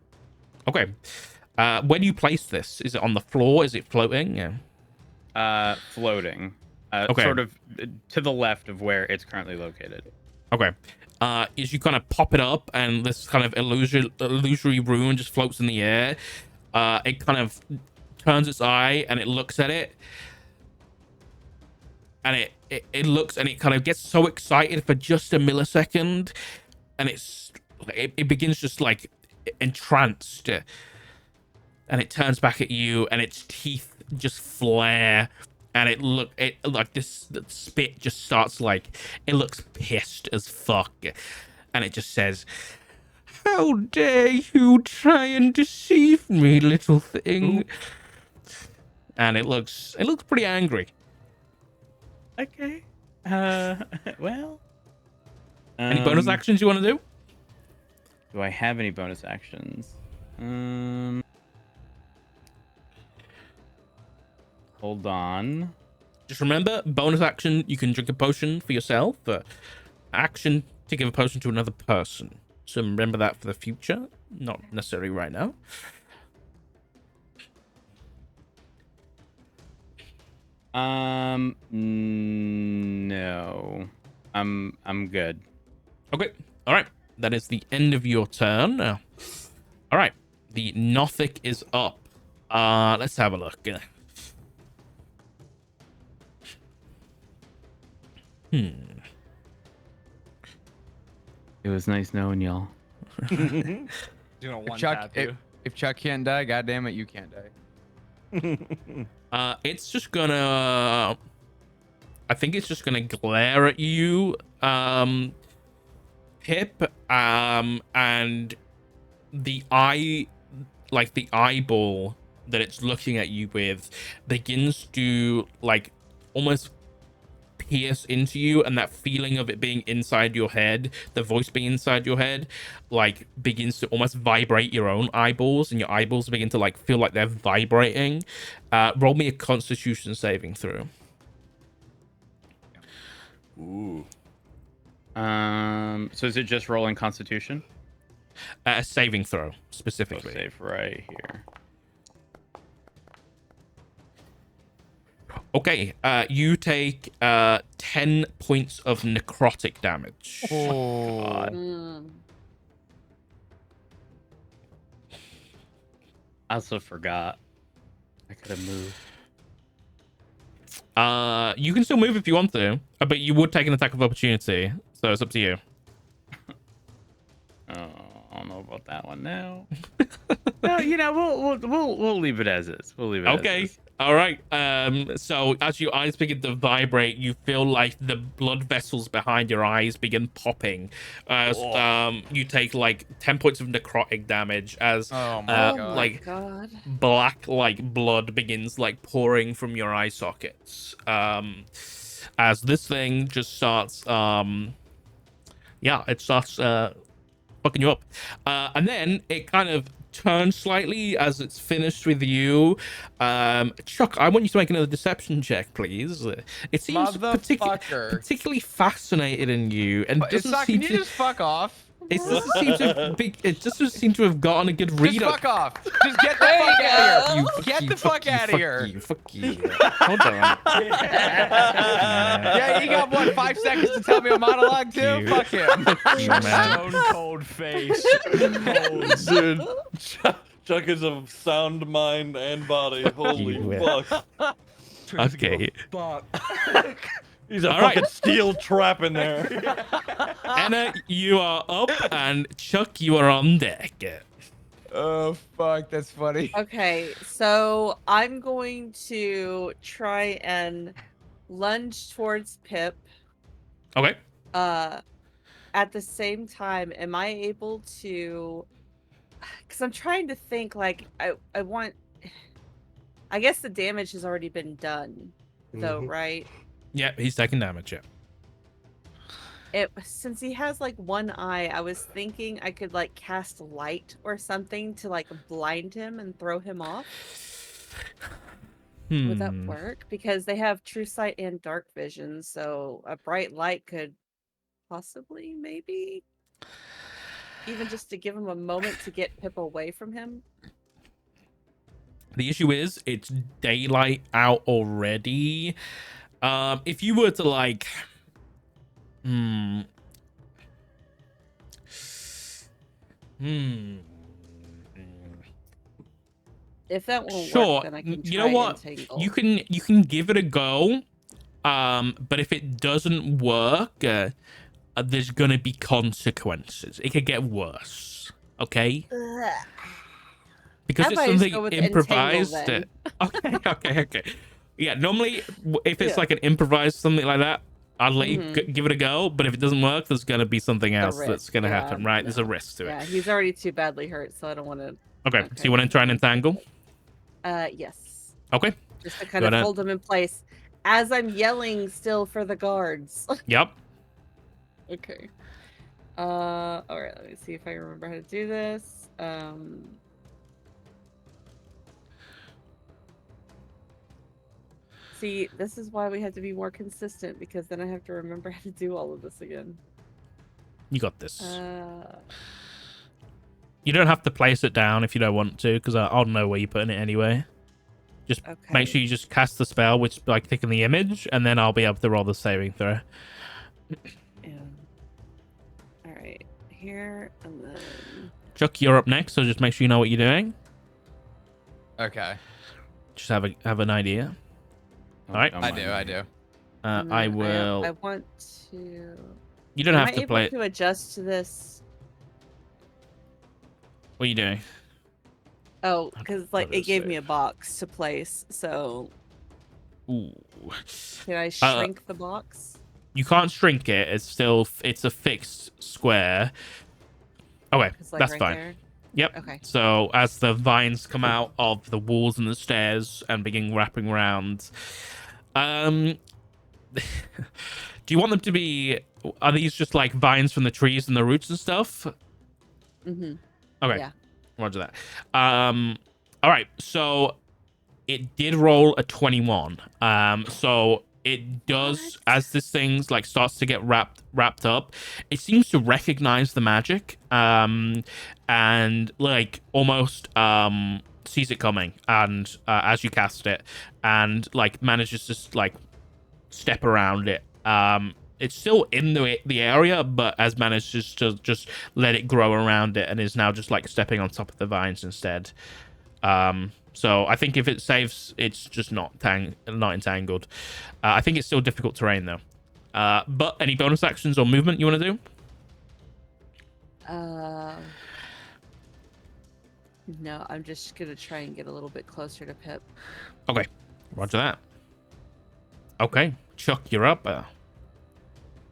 A: Okay. Where do you place this? Is it on the floor? Is it floating? Yeah.
F: Floating.
A: Okay.
F: Sort of to the left of where it's currently located.
A: Okay. As you kind of pop it up, and this kind of illusory rune just floats in the air, it kind of turns its eye and it looks at it, and it looks and it kind of gets so excited for just a millisecond, and it begins just like entranced, and it turns back at you, and its teeth just flare. And it like this the spit just starts like it looks pissed as fuck, and it just says, "How dare you try and deceive me, little thing?" Ooh. And it looks pretty angry.
F: Okay. Well.
A: Any bonus actions you want to do?
F: Do I have any bonus actions? Hold on.
A: Just remember, bonus action, you can drink a potion for yourself. Action to give a potion to another person. So remember that for the future. Not necessarily right now.
F: No. I'm good.
A: Okay. All right. That is the end of your turn. All right. The Nothic is up. Let's have a look.
F: It was nice knowing y'all.
D: If Chuck can't die, goddamn it, you can't die.
A: It's just gonna. I think it's just gonna glare at you, Pip. And the eye, like the eyeball that it's looking at you with, begins to like almost pierce into you, and that feeling of it being inside your head, the voice being inside your head, like begins to almost vibrate your own eyeballs, and your eyeballs begin to like feel like they're vibrating. Roll me a Constitution saving throw.
B: Ooh.
F: So is it just rolling Constitution?
A: A saving throw specifically.
F: Save right here.
A: Okay, you take 10 points of necrotic damage.
F: Oh, God. I also forgot. I could have moved.
A: You can still move if you want to, but you would take an attack of opportunity, so it's up to you.
F: Oh, I don't know about that one now. No, you know, we'll leave it as is. We'll leave it
A: okay.
F: as is.
A: All right. So as your eyes begin to vibrate, you feel like the blood vessels behind your eyes begin popping. You take like 10 points of necrotic damage as
C: God.
A: black like blood begins like pouring from your eye sockets. As this thing just starts it starts fucking you up. And then it kind of turns slightly as it's finished with you. Chuck, I want you to make another deception check, please. It seems particularly fascinated in you, and
D: can you just fuck off?
A: It doesn't seem to have gotten a good read.
D: Just fuck off. Just get the fuck out of here. Get the fuck out of here.
A: Fuck you. Hold on.
D: Yeah, you got what, 5 seconds to tell me a monologue too? Fuck him.
E: Stone cold face.
B: Dude, Chuck is of sound mind and body. Holy fuck.
A: Okay.
B: He's a fucking steel trap in there.
A: Anna, you are up, and Chuck, you are on deck.
D: Oh, fuck. That's funny.
C: Okay, so I'm going to try and lunge towards Pip.
A: Okay.
C: At the same time, am I able to... Because I'm trying to think, like, I guess the damage has already been done, though, right?
A: Yeah, he's taking damage, yeah.
C: Since he has like one eye, I was thinking I could like cast light or something to like blind him and throw him off. Would that work? Because they have true sight and dark vision, so a bright light could possibly, maybe, even just to give him a moment to get Pip away from him.
A: The issue is it's daylight out already. If you were to like,
C: If that won't
A: sure.
C: work, then I can try
A: You know what?
C: entangle.
A: You can give it a go. But if it doesn't work, there's gonna be consequences. It could get worse. Okay. Because
C: How
A: it's
C: about I just
A: something
C: go with entangle
A: improvised.
C: then?
A: Okay. Yeah, normally if it's
C: Yeah.
A: like an improvised something like that, I'll let you
C: Mhm.
A: give it a go. But if it doesn't work, there's gonna be something else that's
C: risk,
A: gonna
C: yeah,
A: happen, right? There's a
C: no.
A: risk to it.
C: Yeah, he's already too badly hurt, so I don't want to.
A: Okay. So you want to try and entangle?
C: Yes.
A: Okay.
C: Just to kind
A: Go
C: of
A: ahead.
C: hold him in place as I'm yelling still for the guards.
A: Yep.
C: Okay. All right. Let me see if I remember how to do this. See, this is why we have to be more consistent, because then I have to remember how to do all of this again.
A: You got this.
C: Uh,
A: You don't have to place it down if you don't want to, because I'll know where you're putting it anyway. Just
C: okay.
A: make sure you just cast the spell, which like taking the image, and then I'll be able to roll the saving throw.
C: Yeah. All right. Here and then.
A: Chuck, you're up next, so just make sure you know what you're doing.
D: Okay.
A: Just have an idea.
F: Oh,
A: All right.
F: don't
D: I
F: mind
D: do.
F: me.
C: and
A: I
C: then
A: will.
C: I want to.
A: You don't
C: Am
A: have
C: I
A: to
C: able
A: play it.
C: to adjust to this?
A: What are you doing?
C: Oh, because like
A: What
C: it
A: is
C: gave
A: it?
C: me a box to place. So
A: Ooh.
C: can I shrink the box?
A: You can't shrink it. It's a fixed square. Okay,
C: It's like
A: that's
C: right
A: fine.
C: there.
A: Yep.
C: Okay.
A: So as the vines come out of the walls and the stairs and begin wrapping around, do you want them to be? Are these just like vines from the trees and the roots and stuff?
C: Mm-hmm.
A: Okay.
C: Yeah.
A: Roger that. All right. So it did roll a 21. So it does
C: What?
A: as this thing like starts to get wrapped up. It seems to recognize the magic. And like almost sees it coming. And as you cast it, and like manages to like step around it. It's still in the area, but has managed to just let it grow around it, and is now just like stepping on top of the vines instead. So I think if it saves, it's just not entangled. I think it's still difficult terrain though. But any bonus actions or movement you want to do?
C: No, I'm just gonna try and get a little bit closer to Pip.
A: Okay, roger that. Okay, Chuck, you're up.
D: All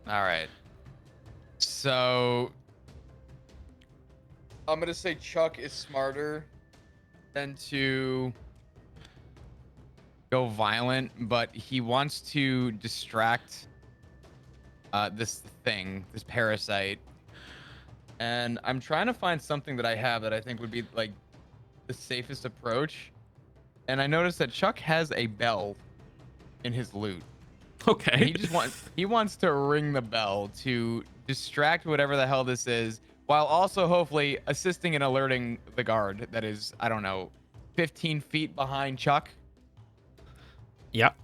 D: right. So I'm gonna say Chuck is smarter than to go violent, but he wants to distract this thing, this parasite. And I'm trying to find something that I have that I think would be like the safest approach. And I noticed that Chuck has a bell in his loot. And
A: Okay.
D: he wants to ring the bell to distract whatever the hell this is, while also hopefully assisting in alerting the guard that is, I don't know, 15 feet behind Chuck.
A: Yep.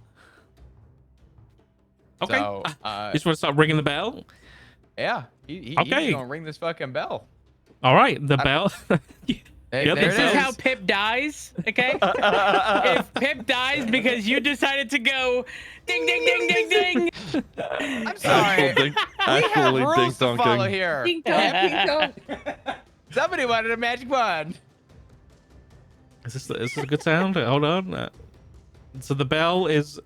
A: Okay.
D: So,
A: You just want to start ringing the bell?
D: yeah, he's
A: Okay.
D: gonna ring this fucking bell.
A: All right, the bell.
D: Hey,
A: Yep,
D: there
G: This
D: it
G: is
D: is.
G: how Pip dies, okay? If Pip dies because you decided to go ding ding ding ding ding.
D: I'm sorry.
B: Actual ding,
D: We have
B: actually ding
D: rules to follow
B: donking.
D: here.
C: Ding dong, ding dong.
D: Somebody wanted a magic wand.
A: Is this a good sound? Hold on. So the bell is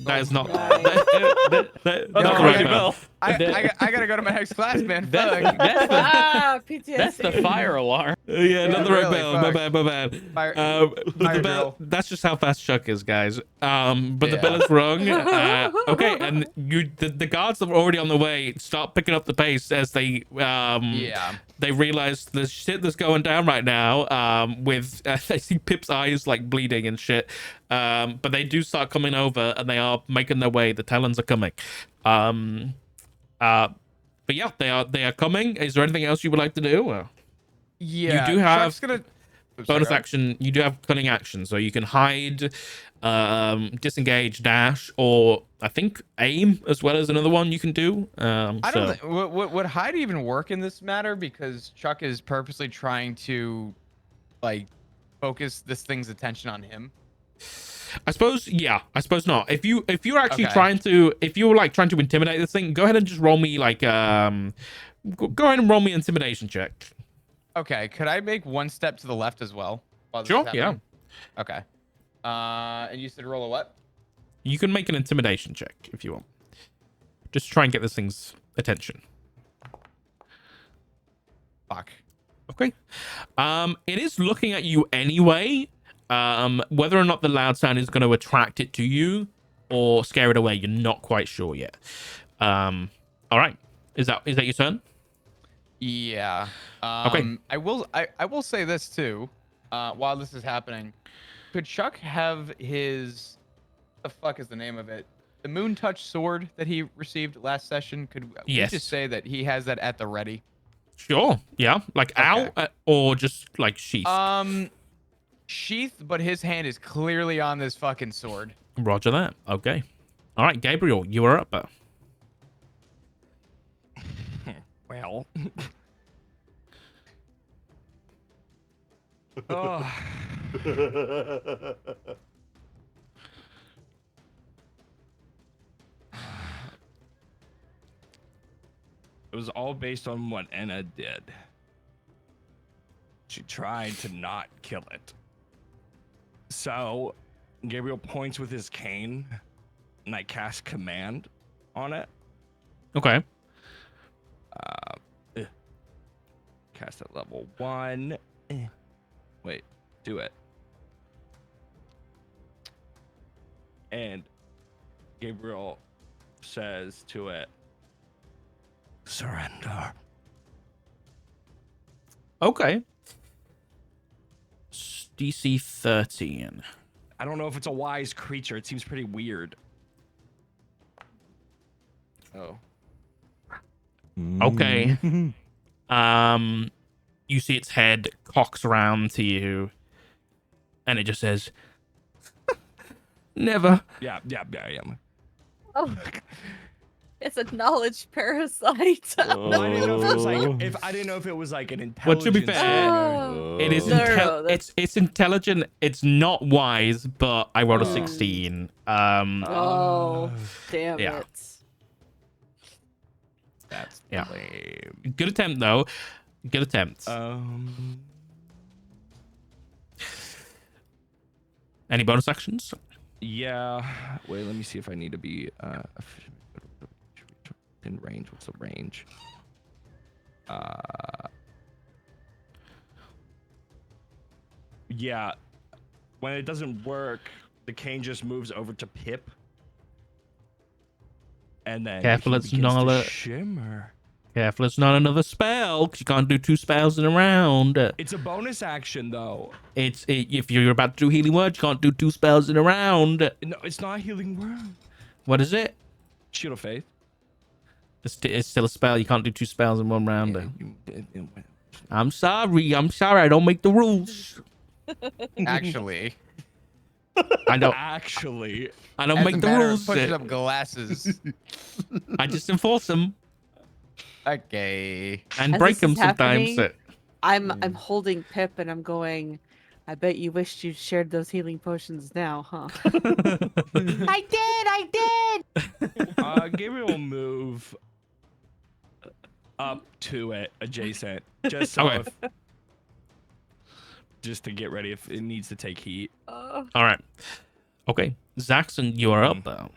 A: that is not
C: Right.
A: that's
F: Oh,
A: not the
F: no,
A: right
F: okay,
A: bell.
F: well,
D: I gotta go to my next class, man.
F: That's,
D: Fuck.
F: that's the
C: Ah, PTSD.
F: that's the fire alarm.
A: Yeah, not the right
D: really,
A: bell.
D: fuck.
A: My bad.
D: Fire-
A: But
D: fire
A: the bell.
D: drill.
A: That's just how fast Chuck is, guys. But the
D: Yeah.
A: bell is rung. Okay, and the guards that were already on the way start picking up the pace as they
D: Yeah.
A: they realize the shit that's going down right now. With they see Pip's eyes like bleeding and shit. But they do start coming over, and they are making their way. The Talons are coming. But yeah, they are coming. Is there anything else you would like to do?
D: Yeah.
A: do have-
D: Chuck's gonna
A: bonus action, you do have cunning action, so you can hide, disengage, dash, or I think aim as well as another one you can do.
D: I don't think would hide even work in this matter, because Chuck is purposely trying to like focus this thing's attention on him.
A: I suppose, yeah. I suppose not. If you're actually
D: Okay.
A: if you're like trying to intimidate this thing, go ahead and just roll me like go ahead and roll me an intimidation check.
D: Okay, could I make one step to the left as well? While this
A: Sure,
D: is
A: yeah.
D: happening? Okay. And you said roll a what?
A: You can make an intimidation check if you want. Just try and get this thing's attention.
D: Fuck.
A: Okay. It is looking at you anyway. Whether or not the loud sound is going to attract it to you or scare it away, you're not quite sure yet. All right. Is that your turn?
D: Yeah.
A: Okay.
D: I will say this too. While this is happening, could Chuck have his, the fuck is the name of it? The Moon Touch sword that he received last session. Could we
A: Yes.
D: just say that he has that at the ready?
A: Sure. Yeah. Like
D: Okay.
A: out or just like sheath.
D: Sheath, but his hand is clearly on this fucking sword.
A: Roger that. Okay. All right, Gabriel, you are up.
E: Well. Oh. It was all based on what Anna did. She tried to not kill it. So, Gabriel points with his cane, and I cast command on it.
A: Okay.
E: Cast at level 1. Wait, do it. And Gabriel says to it, surrender.
A: Okay. DC 13.
E: I don't know if it's a wise creature. It seems pretty weird.
D: Oh.
A: Okay. You see its head cocks around to you, and it just says, "Never."
E: Yeah.
C: Oh, it's a knowledge parasite.
E: I didn't know if it was like I didn't know if it was like an
A: Well, to
E: intelligence.
A: be fair,
C: Oh.
A: it is
C: No, that's-
A: it's intelligent. It's not wise, but I rolled a 16.
C: Oh, damn
A: yeah.
C: it.
E: That's
A: Yeah.
E: lame.
A: Good attempt though. Good attempt. Any bonus actions?
E: Yeah. Wait, let me see if I need to be in range. What's the range? Yeah. When it doesn't work, the cane just moves over to Pip. And then
A: Careful,
E: he
A: it's
E: begins
A: not
E: to
A: a-
E: shimmer.
A: Careful, it's not another spell, 'cause you can't do 2 spells in a round.
E: It's a bonus action though.
A: If you're about to do healing word, you can't do 2 spells in a round.
E: No, it's not a healing word.
A: What is it?
E: Shield of Faith.
A: It's still a spell. You can't do 2 spells in one round.
E: Yeah,
A: I'm sorry. I don't make the rules.
D: Actually,
A: I don't
E: Actually,
A: I don't
D: as
A: make
D: a
A: the
D: matter of
A: rules.
D: pushing up glasses.
A: I just enforce them
D: Okay.
A: and
C: As
A: break
C: this
A: them
C: is
A: sometimes.
C: happening, I'm holding Pip and I'm going, I bet you wished you'd shared those healing potions now, huh? I did!
E: Gabriel will move up to it, adjacent, just so
A: Okay.
E: just to get ready if it needs to take heat.
A: All right. Okay. Zaxxon, you are up though.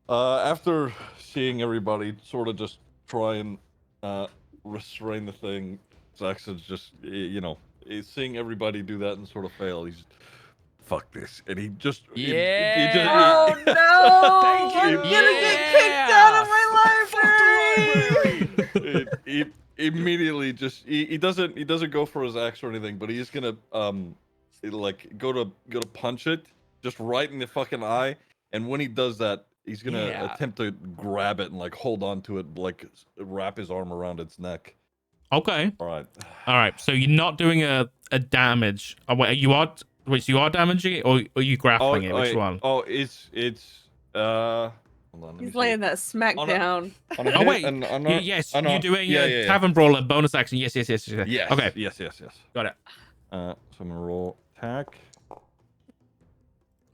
B: After seeing everybody sort of just try and restrain the thing, Zaxxon's just, seeing everybody do that and sort of fail. He's fuck this, and he just
C: Oh no!
E: Thank
C: I'm
E: you.
C: gonna get kicked out of my library!
B: he immediately just he doesn't go for his axe or anything, but he's gonna go to punch it just right in the fucking eye, and when he does that, he's gonna
E: Yeah.
B: attempt to grab it and like hold on to it, like wrap his arm around its neck.
A: Okay.
B: All right.
A: All right. So you're not doing a damage. Oh, wait, you are. Wait, so you are damaging it, or are you grappling it? Which one?
B: Oh, it's hold on. Let me
C: He's
B: see.
C: laying that smack
B: On a-
C: down.
B: On a
A: Oh
B: hit
A: wait.
B: and on
A: Yes,
B: on
A: you're doing
B: yeah,
A: a
B: yeah, yeah.
A: tavern brawler bonus action. Yes.
B: Yes.
A: Okay.
B: Yes.
A: Got it.
B: So I'm gonna roll attack.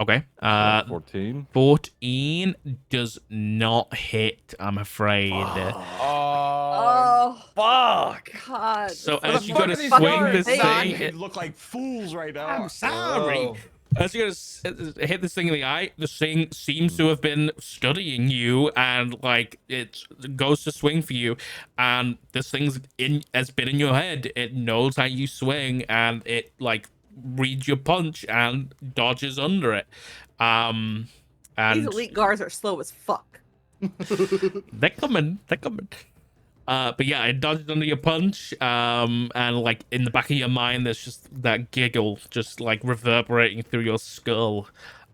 A: Okay.
B: 14.
A: 14 does not hit. I'm afraid.
C: Oh,
E: Fuck.
C: God.
A: So
C: this
A: as
C: is
A: you
C: what
A: go to
C: the
A: swing
C: fuck
A: this
C: are they?
A: thing,
E: You look like fools right now.
A: I'm sorry.
B: Oh.
A: As you go to hit this thing in the eye, the thing seems to have been studying you, and like it goes to swing for you, and this thing's has been in your head. It knows how you swing, and it like reads your punch and dodges under it.
C: These
A: And
C: elite guards are slow as fuck.
A: they're coming. But yeah, it dodges under your punch. And like in the back of your mind, there's just that giggle just like reverberating through your skull.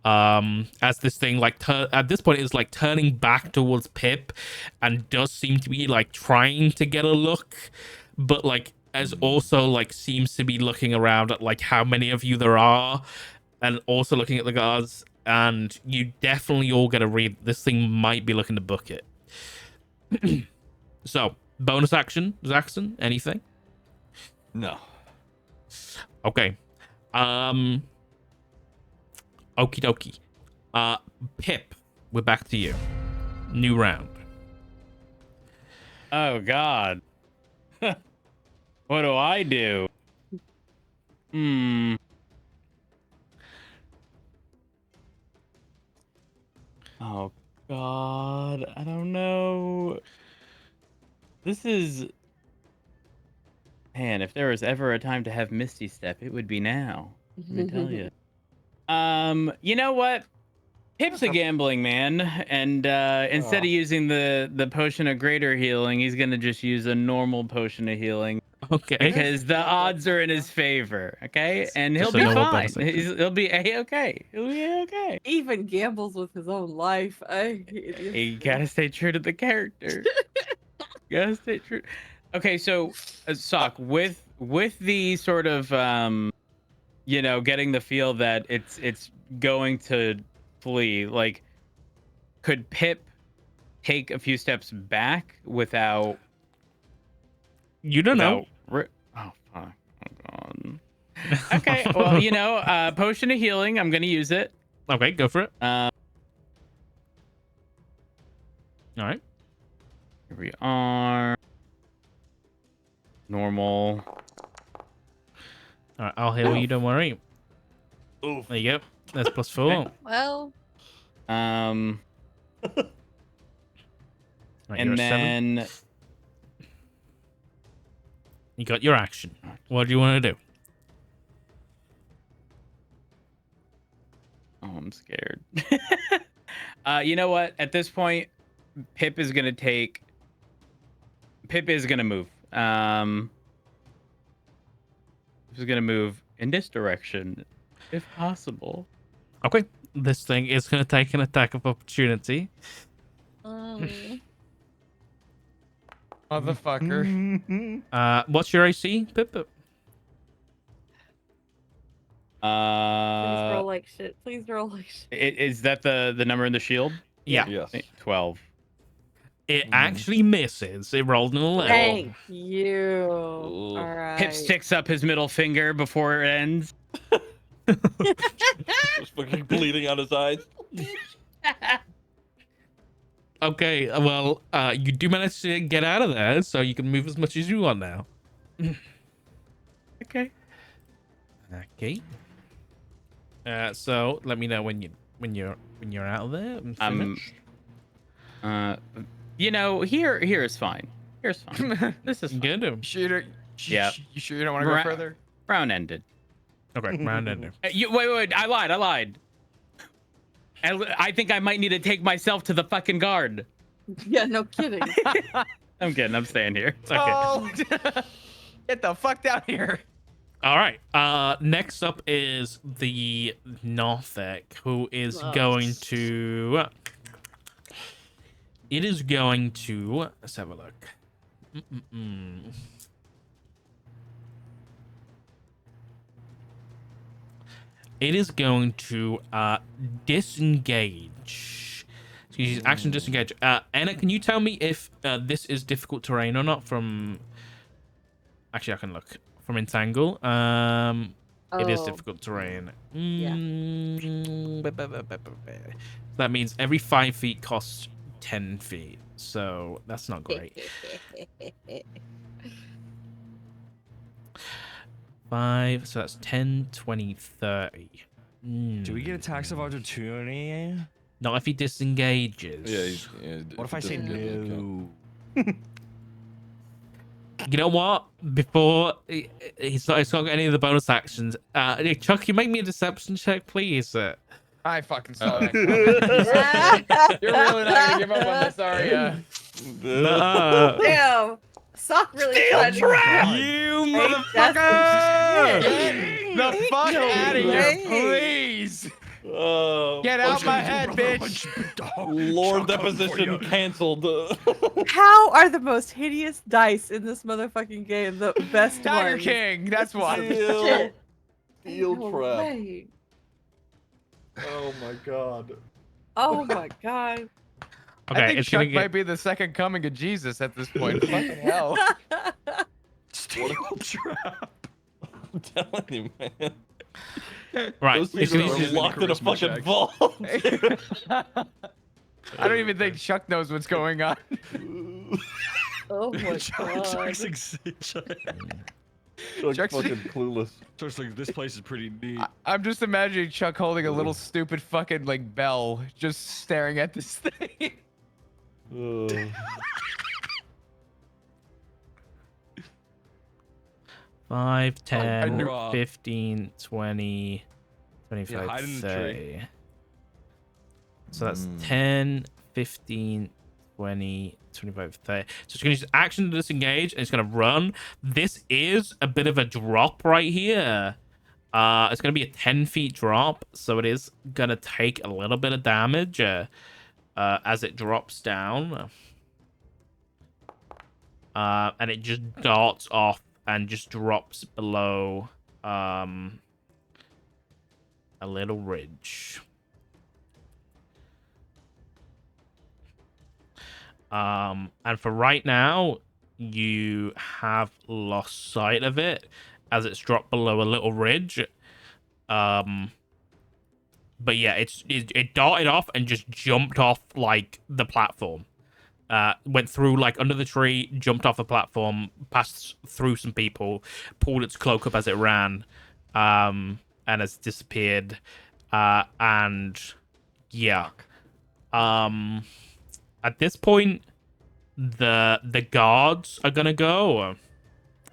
A: As this thing like at this point is like turning back towards Pip, and does seem to be like trying to get a look, but like as also like seems to be looking around at like how many of you there are, and also looking at the guards. And you definitely all get a read. This thing might be looking to book it. So, bonus action, Zaxxon, anything?
B: No.
A: Okay. Okie dokie. Pip, we're back to you. New round.
F: Oh God. What do I do? Oh God, I don't know. This is, man, if there was ever a time to have Misty Step, it would be now. Let me tell you. You know what? Pip's a gambling man, and instead of using the potion of greater healing, he's gonna just use a normal potion of healing.
A: Okay.
F: Because the odds are in his favor, okay? And he'll
A: Just a
F: be
A: normal
F: fine.
A: bonus action.
F: He'll be a-okay. He'll be a-okay.
C: He even gambles with his own life.
F: You gotta stay true to the character. Gotta stay true. Okay, so Sock, with the sort of you know, getting the feel that it's going to flee, like, could Pip take a few steps back without
A: You don't know.
F: Oh fuck. Oh god. Okay, well, you know, potion of healing, I'm gonna use it.
A: Okay, go for it.
F: All
A: right.
F: Here we are. Normal.
A: All right, I'll heal you. Don't worry.
B: Oof.
A: There you go. That's +4.
C: Well,
F: Um,
A: Right, you're
F: and
A: at 7.
F: then
A: You got your action. What do you want to do?
F: oh, I'm scared. You know what? At this point, Pip is gonna move. He's gonna move in this direction, if possible.
A: Okay. This thing is going to take an attack of opportunity.
D: Motherfucker.
A: What's your AC, Pip?
C: please roll like shit. Please roll like shit.
F: Is that the number in the shield?
A: Yeah.
B: Yes.
F: 12.
A: It actually misses. It rolled an 11.
C: Thank you. All right.
F: Pip sticks up his middle finger before it ends.
B: Just fucking bleeding out his eyes.
A: Okay, well, you do manage to get out of there, so you can move as much as you want now.
F: Okay.
A: Okay. So let me know when you're out of there. And finished.
F: You know, here is fine. Here's fine. This is fine.
A: Good.
D: You sure
F: Yeah.
D: you sure you don't want to go further?
F: Round ended.
A: Okay, round ender.
F: Wait, I lied. I think I might need to take myself to the fucking guard.
C: Yeah, no kidding.
F: I'm kidding. I'm staying here.
A: It's okay.
D: Oh, get the fuck down here.
A: All right. Next up is the Northic, who is going to. It is going to. Let's have a look. it is going to disengage. So you use action disengage. Anna, can you tell me if this is difficult terrain or not from... Actually, I can look. From Entangle. It is
C: Oh,
A: difficult terrain.
C: Yeah.
A: That means every 5 feet costs 10 feet. So that's not great. 5, so that's 10, 20, 30.
E: Do we get a tax of opportunity?
A: Not if he disengages.
E: What if I say no?
A: You know what? Before he's not got any of the bonus actions. Chuck, you make me a deception check, please.
D: I fucking saw that coming. You're really not gonna give up on this, are ya?
C: Damn. Sock really tried to get
A: You
C: motherfucker!
D: The fuck out of here, please! Get out my head, bitch!
B: Lord deposition canceled.
C: How are the most hideous dice in this motherfucking game the best
D: Tiger
C: ones?
D: King, that's why.
B: Steel, steel
C: No
B: trap.
C: way.
B: Oh my god.
C: Oh my god.
A: Okay,
D: I think
A: it's
D: Chuck
A: gonna get...
D: might be the second coming of Jesus at this point. Fucking hell.
E: Steel trap.
B: I'm telling you, man.
A: Right,
B: Those
A: it's
B: things
A: gonna
B: are locked in a
E: charisma
B: fucking
E: check.
B: vault.
D: I don't even think Chuck knows what's going on.
C: Oh my
E: Chuck's
C: god.
B: Chuck's fucking clueless.
E: Chuck's like, this place is pretty neat.
D: I'm just imagining Chuck holding a little stupid fucking like bell, just staring at this thing.
A: 5, 10,
E: bruh.
A: 15, 20, 25,
E: hide in the
A: 30. So that's 10, 15, 20, 25, 30. So it's going to use action to disengage, and it's going to run. This is a bit of a drop right here. It's going to be a 10 feet drop, so it is going to take a little bit of damage as it drops down. And it just darts off and just drops below a little ridge. And for right now, you have lost sight of it as it's dropped below a little ridge. But yeah, it darted off and just jumped off like the platform. Went through like under the tree, jumped off the platform, passed through some people, pulled its cloak up as it ran, and has disappeared. And yeah, at this point, the guards are gonna go.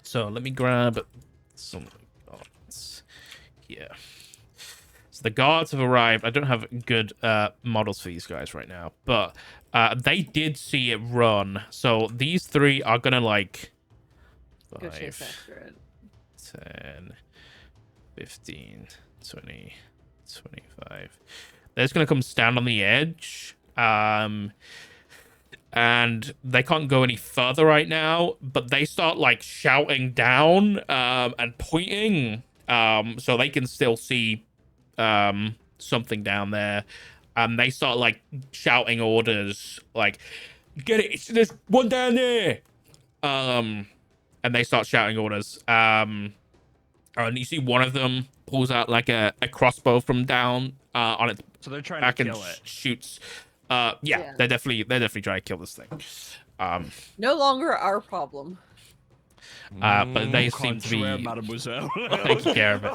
A: So let me grab some guards here. So the guards have arrived. I don't have good models for these guys right now, but they did see it run. So these three are gonna like
C: Go chase
A: 5,
C: after it.
A: 10, 15, 20, 25. They're just gonna come stand on the edge. And they can't go any further right now, but they start like shouting down and pointing, so they can still see something down there. And they start like shouting orders, like, "Get it! There's one down there!" And they start shouting orders. And you see one of them pulls out like a crossbow from down on its
E: So they're trying
A: back
E: to
A: and
E: kill it.
A: shoots.
C: Yeah.
A: They're definitely trying to kill this thing.
C: No longer our problem.
A: But they seem to be
E: Contraire, mademoiselle.
A: taking care of it.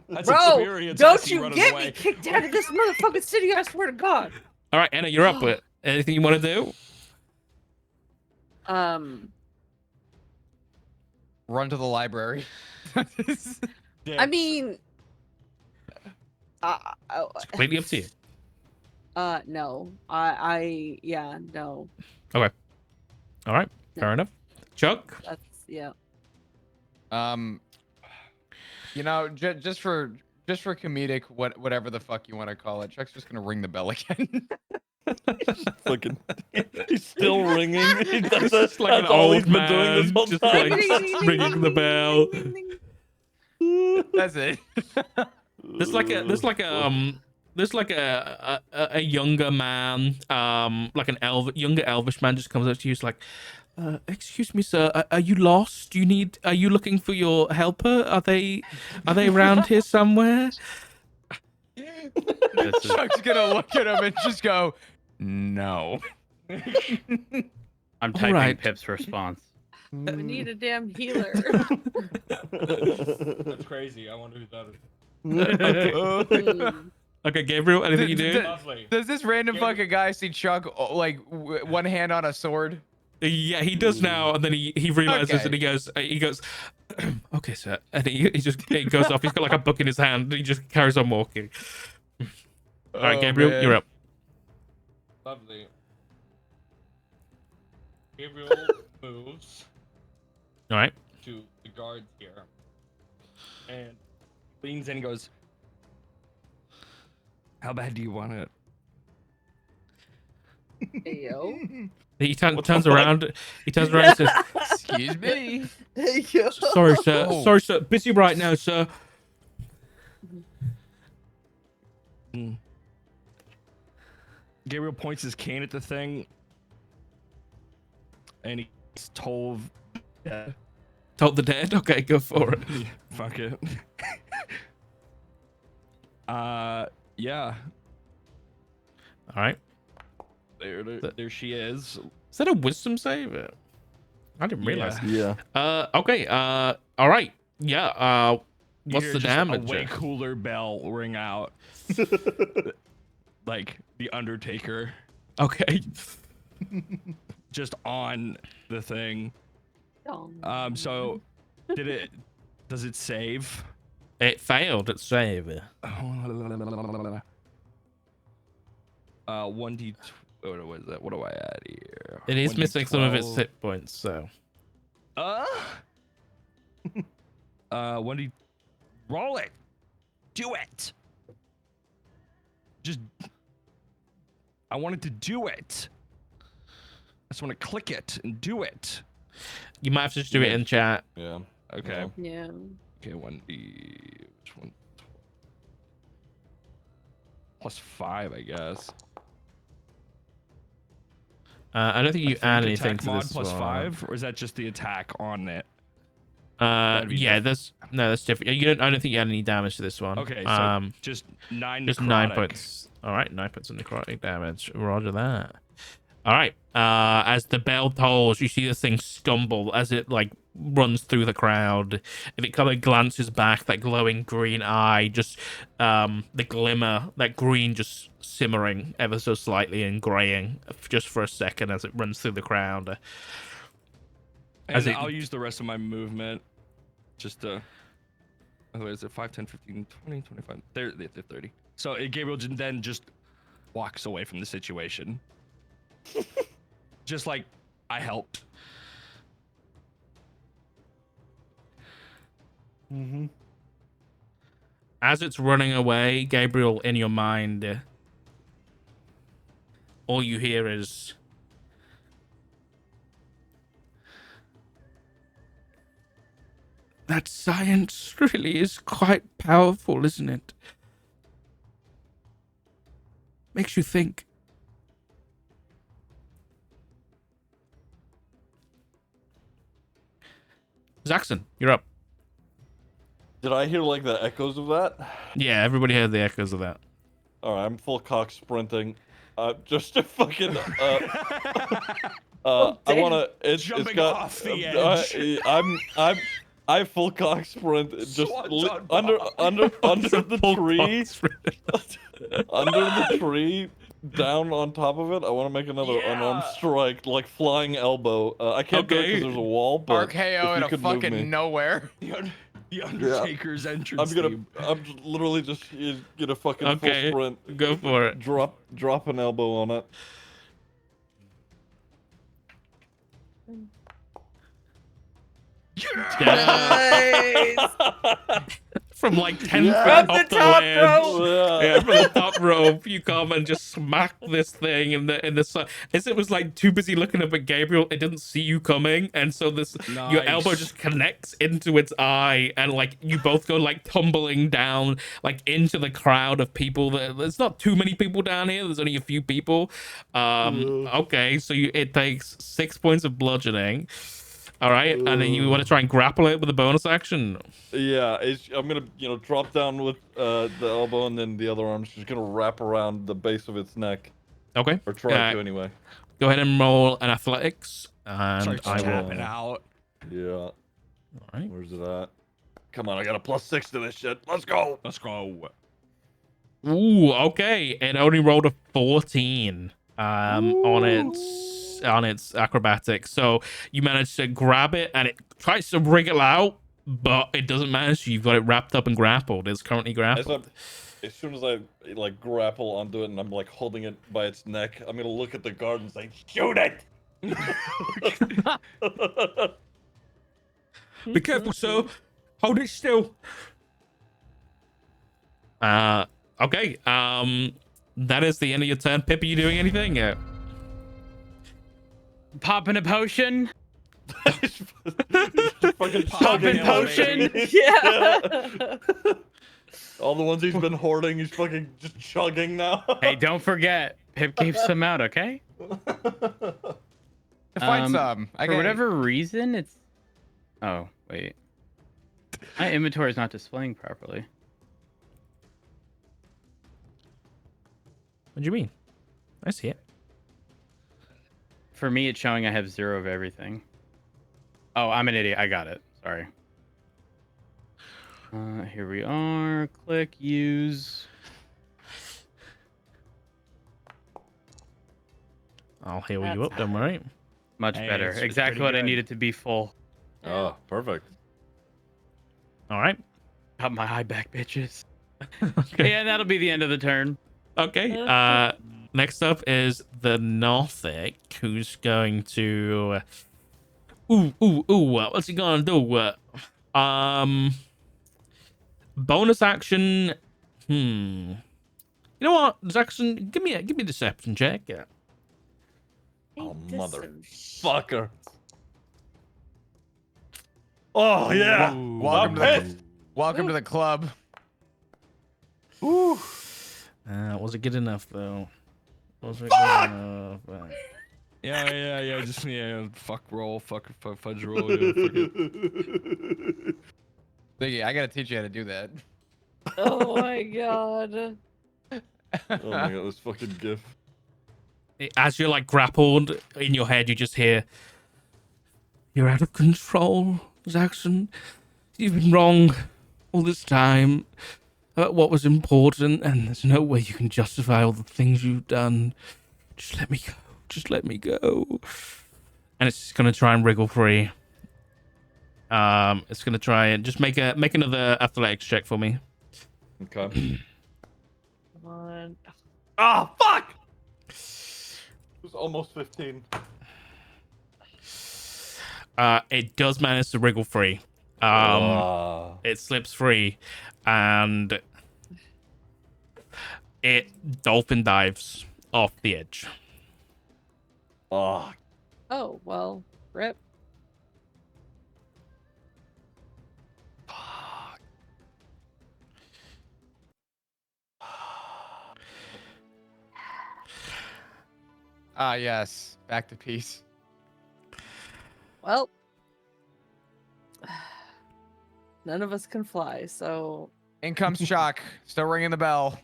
E: That's
C: Bro,
E: experience
C: don't
E: actually
C: you
E: running
C: get
E: away.
C: me kicked out of this motherfucking city, I swear to God.
A: All right, Anna, you're up with anything you want to do?
D: Run to the library.
E: Yeah.
C: I mean,
A: It's completely up to you.
C: no. Yeah, no.
A: All right, fair enough. Chuck,
C: That's, yeah.
D: You know, just for comedic, whatever the fuck you want to call it, Chuck's just gonna ring the bell again.
B: Fucking, he's still ringing. That's
A: like an
B: that's all he's
A: old
B: been doing this
A: man,
B: whole
A: just
B: time.
A: like ringing the bell.
D: That's it.
A: there's like a younger man, like younger elvish man just comes up to you. He's like, excuse me, sir, are you lost? Are you looking for your helper? Are they around here somewhere?
F: This is
D: Chuck's gonna look at him and just go, no.
F: I'm
A: All
F: typing
A: right.
F: Pip's response.
C: We need a damn healer.
E: That's crazy. I wonder who that is.
C: Mm.
A: Okay, Gabriel, anything you do?
E: Lovely.
D: Does this random fucking guy see Chuck like one hand on a sword?
A: Yeah, he does now, and then he realizes
D: Okay.
A: and he goes, okay, sir, and he goes off. He's got like a book in his hand. And he just carries on walking. All right,
D: Oh,
A: Gabriel,
D: man.
A: you're up.
E: Lovely. Gabriel moves
A: All right.
E: to the guards here and leans in and goes, how bad do you want it?
C: Ayo.
A: He turns
B: fuck?
A: around. He turns around and says,
D: Excuse me.
C: Ayo.
A: "Sorry, sir.
D: Oh.
A: Sorry, sir. Busy right now, sir."
E: Gabriel points his cane at the thing and he's told, yeah,
A: Told the dead. Okay, go for it.
E: fuck it. Yeah,
A: All right.
E: there she is.
A: Is that a wisdom save? I didn't realize.
E: Yeah.
B: Yeah.
A: Okay. All right. Yeah.
E: You
A: What's
E: hear
A: the
E: just
A: damage?
E: A way cooler bell ring out, like the Undertaker,
A: Okay.
E: just on the thing.
C: Dong.
E: So does it save?
A: It failed at save.
E: 1d. What was that? What do I add here?
A: It is missing some of its
E: 1d12.
A: hit points, so.
E: 1d. Roll it. Do it. Just. I wanted to do it. I just want to click it and do it.
A: You might have to just do it in chat.
B: Yeah.
E: Okay.
C: Yeah.
E: Okay. 1d. Which one? +5, I guess.
A: I don't think you
E: I think
A: add anything
E: attack
A: to
E: mod
A: this
E: +5, or is that just the attack on it?
A: one.
E: That'd be
A: Yeah,
E: diff-
A: that's different. I don't think you add any damage to this one.
E: Okay, so
A: just
E: just 9
A: just 9
E: necrotic.
A: points. All right, 9 points of necrotic damage. Roger that. All right. As the bell tolls, you see this thing stumble as it like runs through the crowd, and it kind of glances back. That glowing green eye, just the glimmer, that green just simmering ever so slightly and graying just for a second as it runs through the crowd. As
E: And
A: it-
E: I'll use the rest of my movement just to. Oh, is it 5, 10, 15, 20, 25, 30? So Gabriel then just walks away from the situation. Just like I helped.
B: Mm-hmm.
A: As it's running away, Gabriel, in your mind, all you hear is, that science really is quite powerful, isn't it? Makes you think. Zaxxon, you're up.
B: Did I hear like the echoes of that?
A: Yeah, everybody heard the echoes of that.
B: All right, I'm full cock sprinting. Just to fucking. I
C: damn.
B: wanna. It's
E: Jumping
B: got.
E: off the edge.
B: I full cock sprint just
E: Swanton
B: under the
A: Full
B: tree,
A: cock
B: under the tree, down on top of it. I want to make another unarmed
E: Yeah.
B: strike, like flying elbow. I can't do it
A: Okay.
B: because there's a wall, but
D: RKO
B: if
D: in
B: you
D: a
B: could move me.
D: fucking nowhere.
E: The Undertaker's entrance.
B: I'm literally just gonna fucking
A: Okay.
B: full sprint.
A: Go for it.
B: Drop an elbow on it.
C: Nice.
A: from like 10 feet
B: Yeah.
A: up the ledge. Yeah, from the top rope, you come and just smack this thing in the sun. As it was like too busy looking up at Gabriel, it didn't see you coming, and so your elbow just connects into its eye, and like you both go like tumbling down like into the crowd of people. There's not too many people down here. There's only a few people. Okay, so it takes 6 points of bludgeoning. All right, and then you want to try and grapple it with a bonus action.
B: Yeah, I'm gonna, drop down with the elbow, and then the other arm's just gonna wrap around the base of its neck,
A: Okay.
B: or try to anyway.
A: Go ahead and roll an athletics, and
E: Starts
A: I will.
E: tapping out.
B: Yeah.
A: All right.
B: Where's it at? Come on, I got a +6 to this shit. Let's go.
E: Let's go.
A: Ooh, okay. It only rolled a 14 on its acrobatics. So you managed to grab it, and it tries to wriggle out, but it doesn't manage to. You've got it wrapped up and grappled. It's currently grappled.
B: As soon as I like grapple onto it and I'm like holding it by its neck, I'm gonna look at the guard and say, "Shoot it!"
A: Be careful, sir. Hold it still. Okay. That is the end of your turn. Pip, are you doing anything?
G: Popping a potion.
B: Fucking
G: Popping
B: chugging
G: potion.
C: Yeah.
B: All the ones he's been hoarding, he's fucking just chugging now.
G: Hey, don't forget, Pip gave some out, okay?
D: Find some.
G: For whatever reason, it's... Oh, wait. My inventory is not displaying properly.
A: What do you mean? I see it.
G: For me, it's showing I have 0 of everything. Oh, I'm an idiot. I got it. Sorry. Here we are. Click use.
A: I'll heal you up, don't worry.
G: Much
E: Hey,
G: better.
E: it's
G: Exactly
E: pretty
G: what I
E: good.
G: needed to be full.
B: Oh, perfect.
A: All right.
G: Got my eye back, bitches.
A: Okay.
G: Yeah, that'll be the end of the turn.
A: Okay. Next up is the Northic, who's going to. What's he gonna do? Bonus action. You know what, Jackson? Give me a deception check. Yeah.
B: Oh,
C: Ain't this some
B: motherfucker. Oh yeah.
D: Welcome to the club.
A: Was it good enough though? Was it good enough?
E: Yeah. Just fuck roll, fuck fudge roll. Yeah, fuck it.
D: Ziggy, I gotta teach you how to do that.
C: Oh my god.
B: Oh my god, this fucking gif.
A: As you're like grappled in your head, you just hear, "You're out of control, Jackson. You've been wrong all this time about what was important, and there's no way you can justify all the things you've done. Just let me go. Just let me go." And it's just gonna try and wriggle free. It's gonna try and just make another athletics check for me.
B: Okay.
C: Come on.
B: Ah, fuck! It was almost 15.
A: It does manage to wriggle free. It slips free, and it dolphin dives off the edge.
B: Oh,
C: Oh, well, rip.
D: Ah, yes. Back to peace.
C: Well, none of us can fly, so
D: In comes Chuck. Still ringing the bell.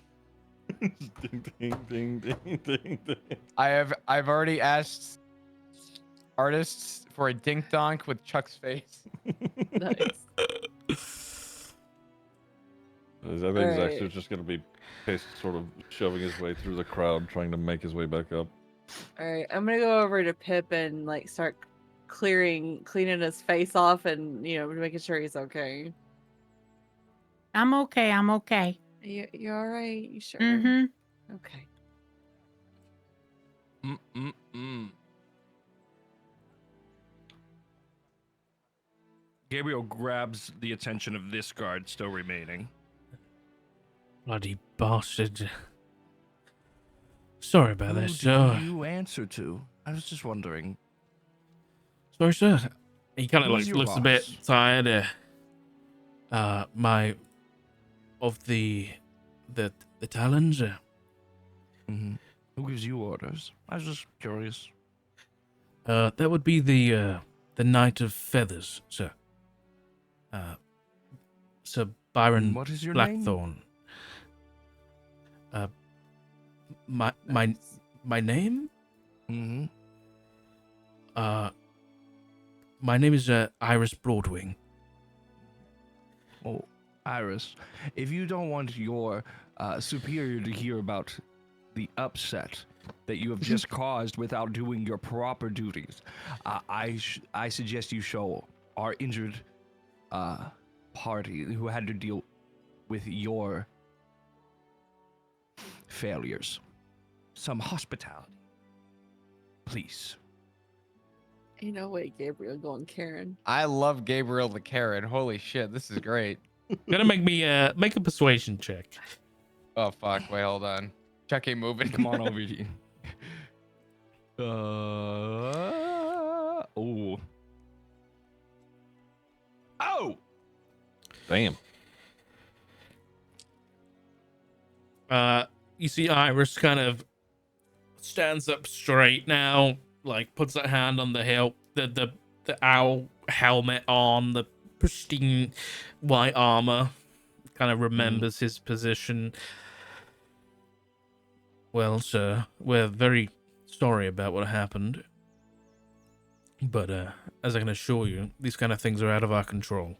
B: ding, ding, ding, ding, ding, ding.
D: I've already asked artists for a dink donk with Chuck's face.
C: nice.
B: I think Zaxter's just gonna be sort of shoving his way through the crowd, trying to make his way back up.
C: All right, I'm gonna go over to Pip and like start cleaning his face off, and making sure he's okay.
G: I'm okay. I'm okay.
C: You all right? You sure?
G: Mm-hmm.
C: Okay.
E: Gabriel grabs the attention of this guard still remaining.
A: Bloody bastard. Sorry about
E: Who
A: that,
E: do
A: sir.
E: you answer to? I was just wondering.
A: Sorry, sir. He kind of
E: Who's
A: like
E: your
A: looks a bit
E: boss?
A: tired. Of the talons.
E: Mm-hmm. Who gives you orders? I was just curious.
A: That would be the Knight of Feathers, sir. Sir Byron
E: What is your
A: Blackthorn. My name?
E: name?
A: My name is Iris Broadwing.
E: Oh, Iris, if you don't want your superior to hear about the upset that you have just caused without doing your proper duties, I suggest you show our injured party who had to deal with your failures some hospitality. Please.
C: Ain't no way Gabriel going Karen.
D: I love Gabriel the Karen. Holy shit, this is great.
A: Gonna make me make a persuasion check.
D: Oh fuck, wait, hold on. Chuck ain't moving.
E: Come on over here. Oh. Oh!
B: Damn.
A: You see Iris kind of stands up straight now, like puts her hand on the hilt, the owl helmet on, the pristine white armor, kind of remembers his position. Well, sir, we're very sorry about what happened. But as I can assure you, these kind of things are out of our control.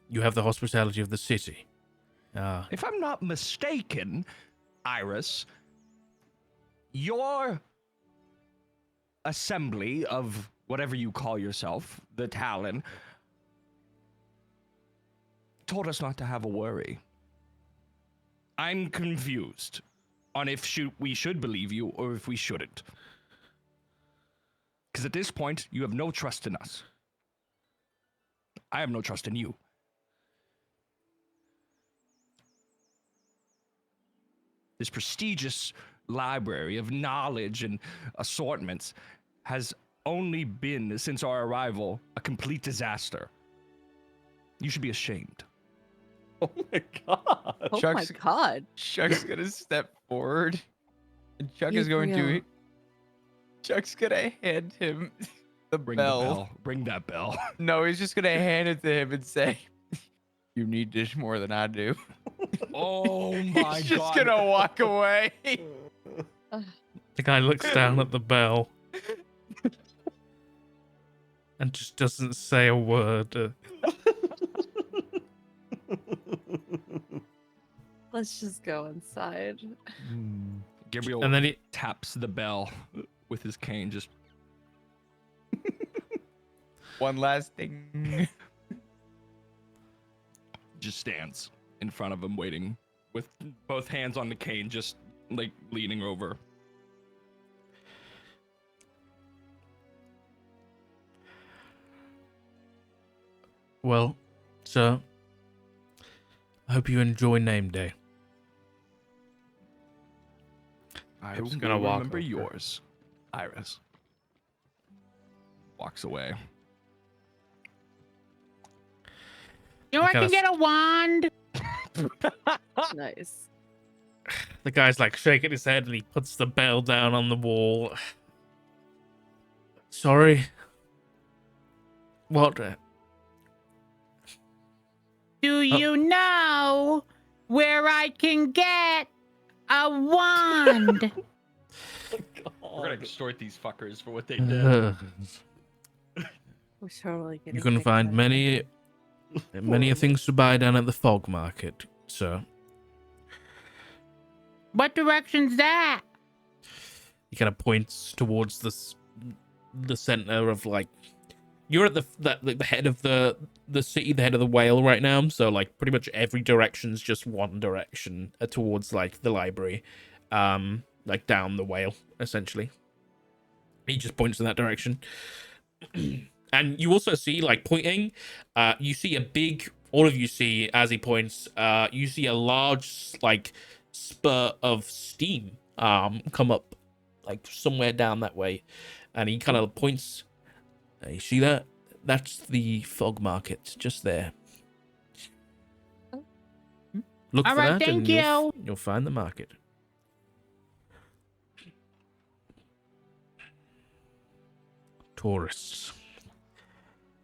A: You have the hospitality of the city.
E: If I'm not mistaken, Iris, your assembly of whatever you call yourself, the Talon, told us not to have a worry. I'm confused on if we should believe you or if we shouldn't. Because at this point, you have no trust in us. I have no trust in you. This prestigious library of knowledge and assortments has only been, since our arrival, a complete disaster. You should be ashamed.
B: Oh my god.
C: Oh
D: Chuck's-
C: my god.
D: Chuck's gonna step forward. And Chuck is going to.
C: Gabriel.
D: Chuck's gonna hand him the
E: Bring
D: bell.
E: the bell. Bring that bell.
D: No, he's just gonna hand it to him and say, "You need this more than I do."
E: Oh my
D: He's
E: god.
D: just gonna walk away.
A: The guy looks down at the bell and just doesn't say a word.
C: Let's just go inside.
E: Gabriel
A: And then he
E: taps the bell with his cane, just
D: One last thing.
E: stands in front of him waiting with both hands on the cane, just like leaning over.
A: well, sir, I hope you enjoy name day.
E: I
F: Pip's
E: will
F: gonna walk
E: remember
F: over.
E: yours, Iris. Walks away.
G: You know, I
A: kinda
G: can get a wand.
C: Nice.
A: The guy's like shaking his head and he puts the bell down on the wall. Sorry. What?
G: Do you know where I can get a wand?
E: We're gonna extort these fuckers for what they
A: We're
C: totally getting
A: you can
C: kicked
A: find
C: out.
A: many things to buy down at the fog market, sir.
G: What direction's that?
A: He kind of points towards the center of like you're at the head of the city, the head of the whale right now. So like pretty much every direction's just one direction towards like the library, like down the whale essentially. He just points in that direction. and you also see, like, pointing, you see a big, all of you see, as he points, you see a large, like, spurt of steam come up, like, somewhere down that way. And he kind of points, you see that? That's the fog market, just there. Look
G: All
A: for
G: right,
A: that, and
G: thank you.
A: you'll find the market. Tourists.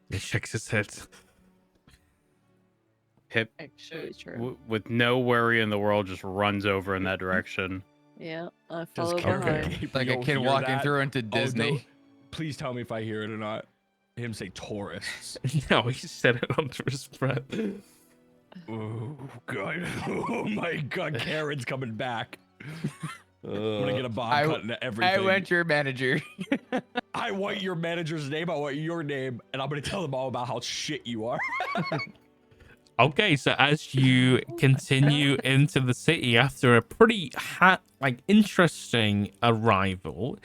A: He shakes his head.
F: Pip,
C: Actually, true.
F: with no worry in the world, just runs over in that direction.
C: Yeah, I
E: Just
C: follow
E: careful.
C: behind.
D: Like a
E: You'll
D: kid
E: hear
D: walking
E: that.
D: through into
E: Oh, no.
D: Disney.
E: Please tell me if I hear it or not. Him say tourists.
A: No, he said it under his breath.
E: Oh god. Oh my god, Karen's coming back. I'm gonna get a bob cut into everything.
D: I want your manager.
E: I want your manager's name, I want your name, and I'm gonna tell them all about how shit you are.
A: Okay, so as you continue into the city after a pretty interesting arrival,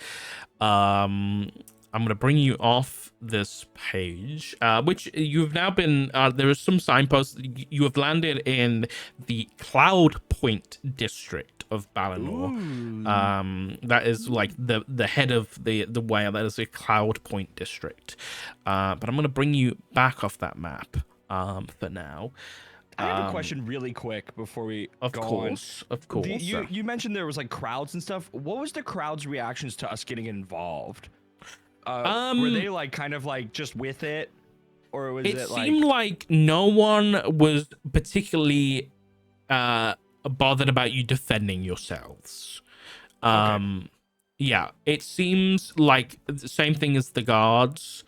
A: I'm gonna bring you off this page, which you've now been. There is some signposts. You have landed in the Cloud Point district of Balinor. That is like the head of the whale. That is the Cloud Point district. But I'm gonna bring you back off that map. For now.
E: I have a question really quick before we
A: Of
E: go
A: course.
E: You mentioned there was like crowds and stuff. What was the crowd's reactions to us getting involved? Were they like kind of like just with it, or was it like? It
A: seemed like no one was particularly bothered about you defending yourselves.
E: Okay.
A: Yeah, it seems like the same thing as the guards.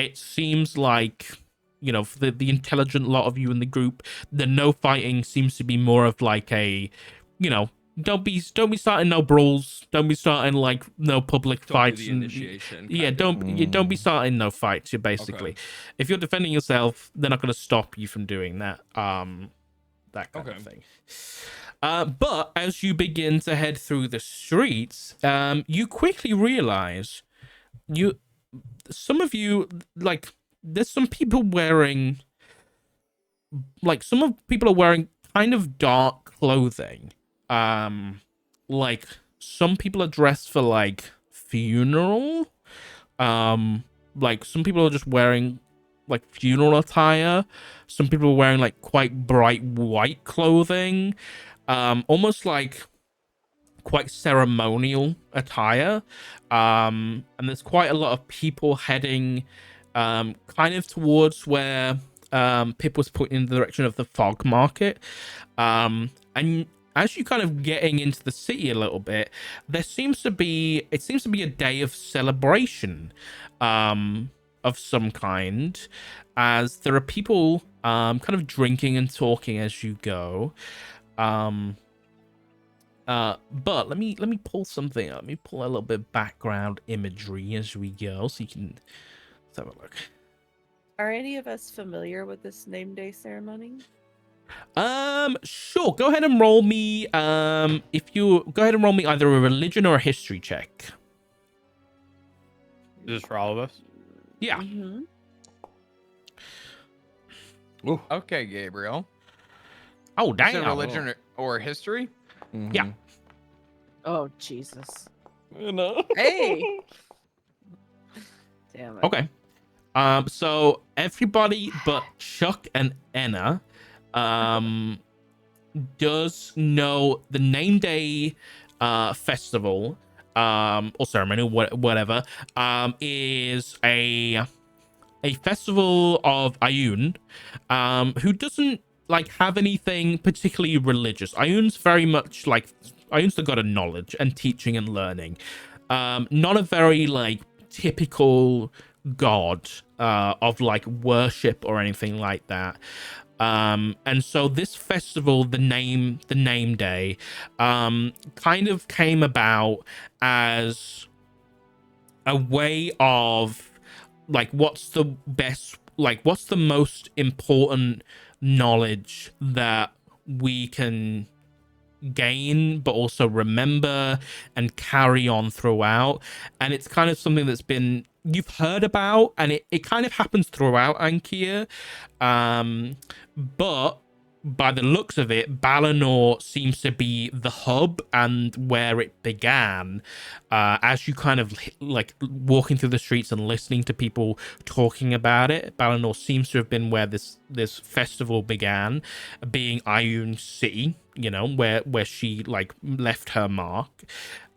A: It seems like, you know, for the intelligent lot of you in the group, the no fighting seems to be more of like a, you know, don't be starting no brawls, don't be starting like no public fights.
E: Do the initiation.
A: Yeah, don't be starting no fights. You basically, if you're defending yourself, they're not going to stop you from doing that. That kind of thing. But as you begin to head through the streets, you quickly realize some of you, like, there's some people wearing, like, people are wearing kind of dark clothing. Like, some people are dressed for, like, funeral. Like, some people are just wearing, like, funeral attire. Some people are wearing, like, quite bright white clothing. Almost like quite ceremonial attire, and there's quite a lot of people heading kind of towards where Pip was pointing in the direction of the fog market, and as you kind of getting into the city a little bit, it seems to be a day of celebration of some kind, as there are people kind of drinking and talking as you go. But let me pull something up. Let me pull a little bit of background imagery as we go, so you can let's have a look.
C: Are any of us familiar with this name day ceremony?
A: Sure. Go ahead and roll me. If you go ahead and roll me either a religion or a history check.
F: Is this for all of us?
A: Yeah.
C: Mm-hmm.
D: Okay, Gabriel.
A: Oh,
D: Is it
A: damn.
D: religion or history?
A: Yeah.
C: Oh, Jesus.
B: You know.
C: Hey! Damn it.
A: Okay. So everybody but Chuck and Enna does know the name day festival or ceremony, whatever, is a festival of Ayun, who doesn't like have anything particularly religious. Ayun's very much like Ayun's the god of knowledge and teaching and learning. Not a very like typical god of like worship or anything like that. And so this festival, the name day, kind of came about as a way of like what's the most important knowledge that we can gain but also remember and carry on throughout. And it's kind of something that's been you've heard about, and it kind of happens throughout Ankia, but by the looks of it, Balinor seems to be the hub and where it began. As you kind of like walking through the streets and listening to people talking about it, Balinor seems to have been where this festival began, being Ioun City, you know, where she like left her mark.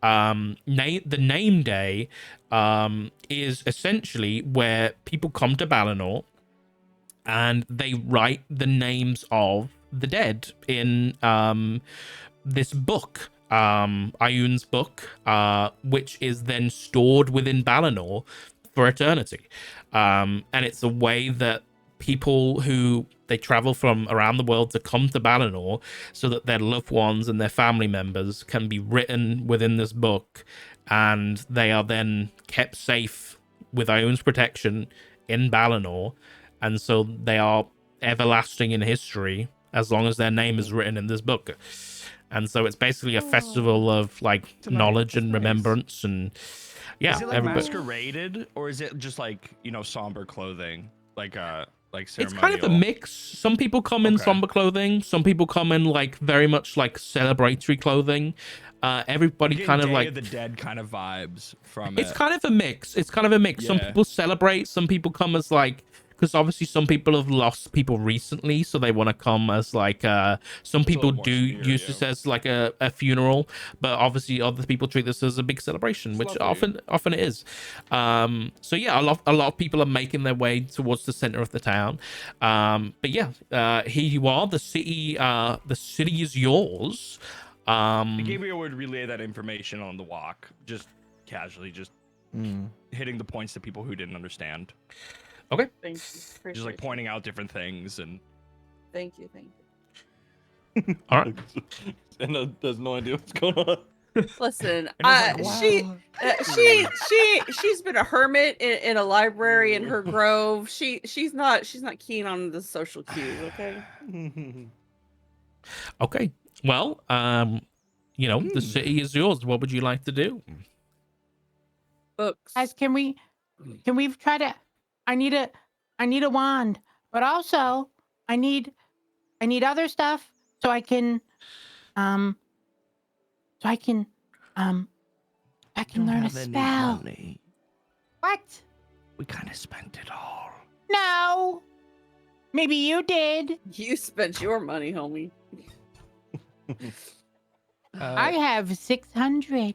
A: The name day is essentially where people come to Balinor and they write the names of the dead in this book, Ioun's book, which is then stored within Balinor for eternity. And it's a way that people who they travel from around the world to come to Balinor so that their loved ones and their family members can be written within this book, and they are then kept safe with Ioun's protection in Balinor, and so they are everlasting in history as long as their name is written in this book. And so it's basically a festival of like knowledge and remembrance, and yeah,
E: Is it like
A: everybody.
E: masqueraded, or is it just like, you know, somber clothing, like
A: It's
E: ceremonial?
A: kind of a mix. Some people come in somber clothing. Some people come in like very much like celebratory clothing. Everybody
E: Getting
A: kind of
E: Day
A: like
E: of the Dead kind of vibes from
A: it's
E: it.
A: kind of a mix. It's kind of a mix. Some
E: Yeah.
A: people celebrate. Some people come as like, because obviously some people have lost people recently, so they want to come as like some people
E: more
A: do
E: severe,
A: use
E: yeah.
A: this as like a funeral, but obviously other people treat this as a big celebration, which
E: lovely.
A: often it is. So yeah, a lot of people are making their way towards the center of the town. But yeah, here you are. The city is yours.
E: Gabriel would relay that information on the walk, just casually, just hitting the points to people who didn't understand.
A: Okay.
C: Thank you.
E: Just
C: Appreciate
E: like
C: it.
E: pointing out different things and
C: Thank you.
A: All right.
B: And has no idea what's going on.
C: Listen,
E: And it's like,
C: she's been a hermit in a library in her grove. She's not keen on the social cues. Okay.
A: Okay. Well, you know, the city is yours. What would you like to do?
C: Books.
G: Guys, can we try to? I need a wand, but also I need other stuff so I can learn a spell.
E: money.
G: What?
E: We kind of spent it all.
G: No. Maybe you did.
C: You spent your money, homie.
G: I have 600.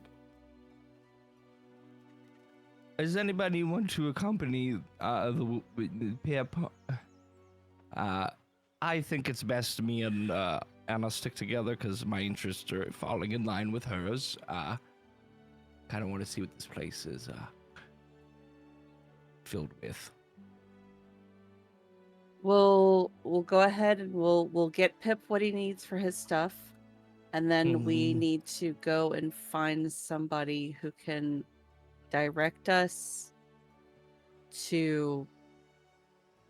E: Does anybody want to accompany the pair? I think it's best me and Anna stick together because my interests are falling in line with hers. Kind of want to see what this place is filled with.
C: We'll go ahead and we'll get Pip what he needs for his stuff, and then we need to go and find somebody who can direct us to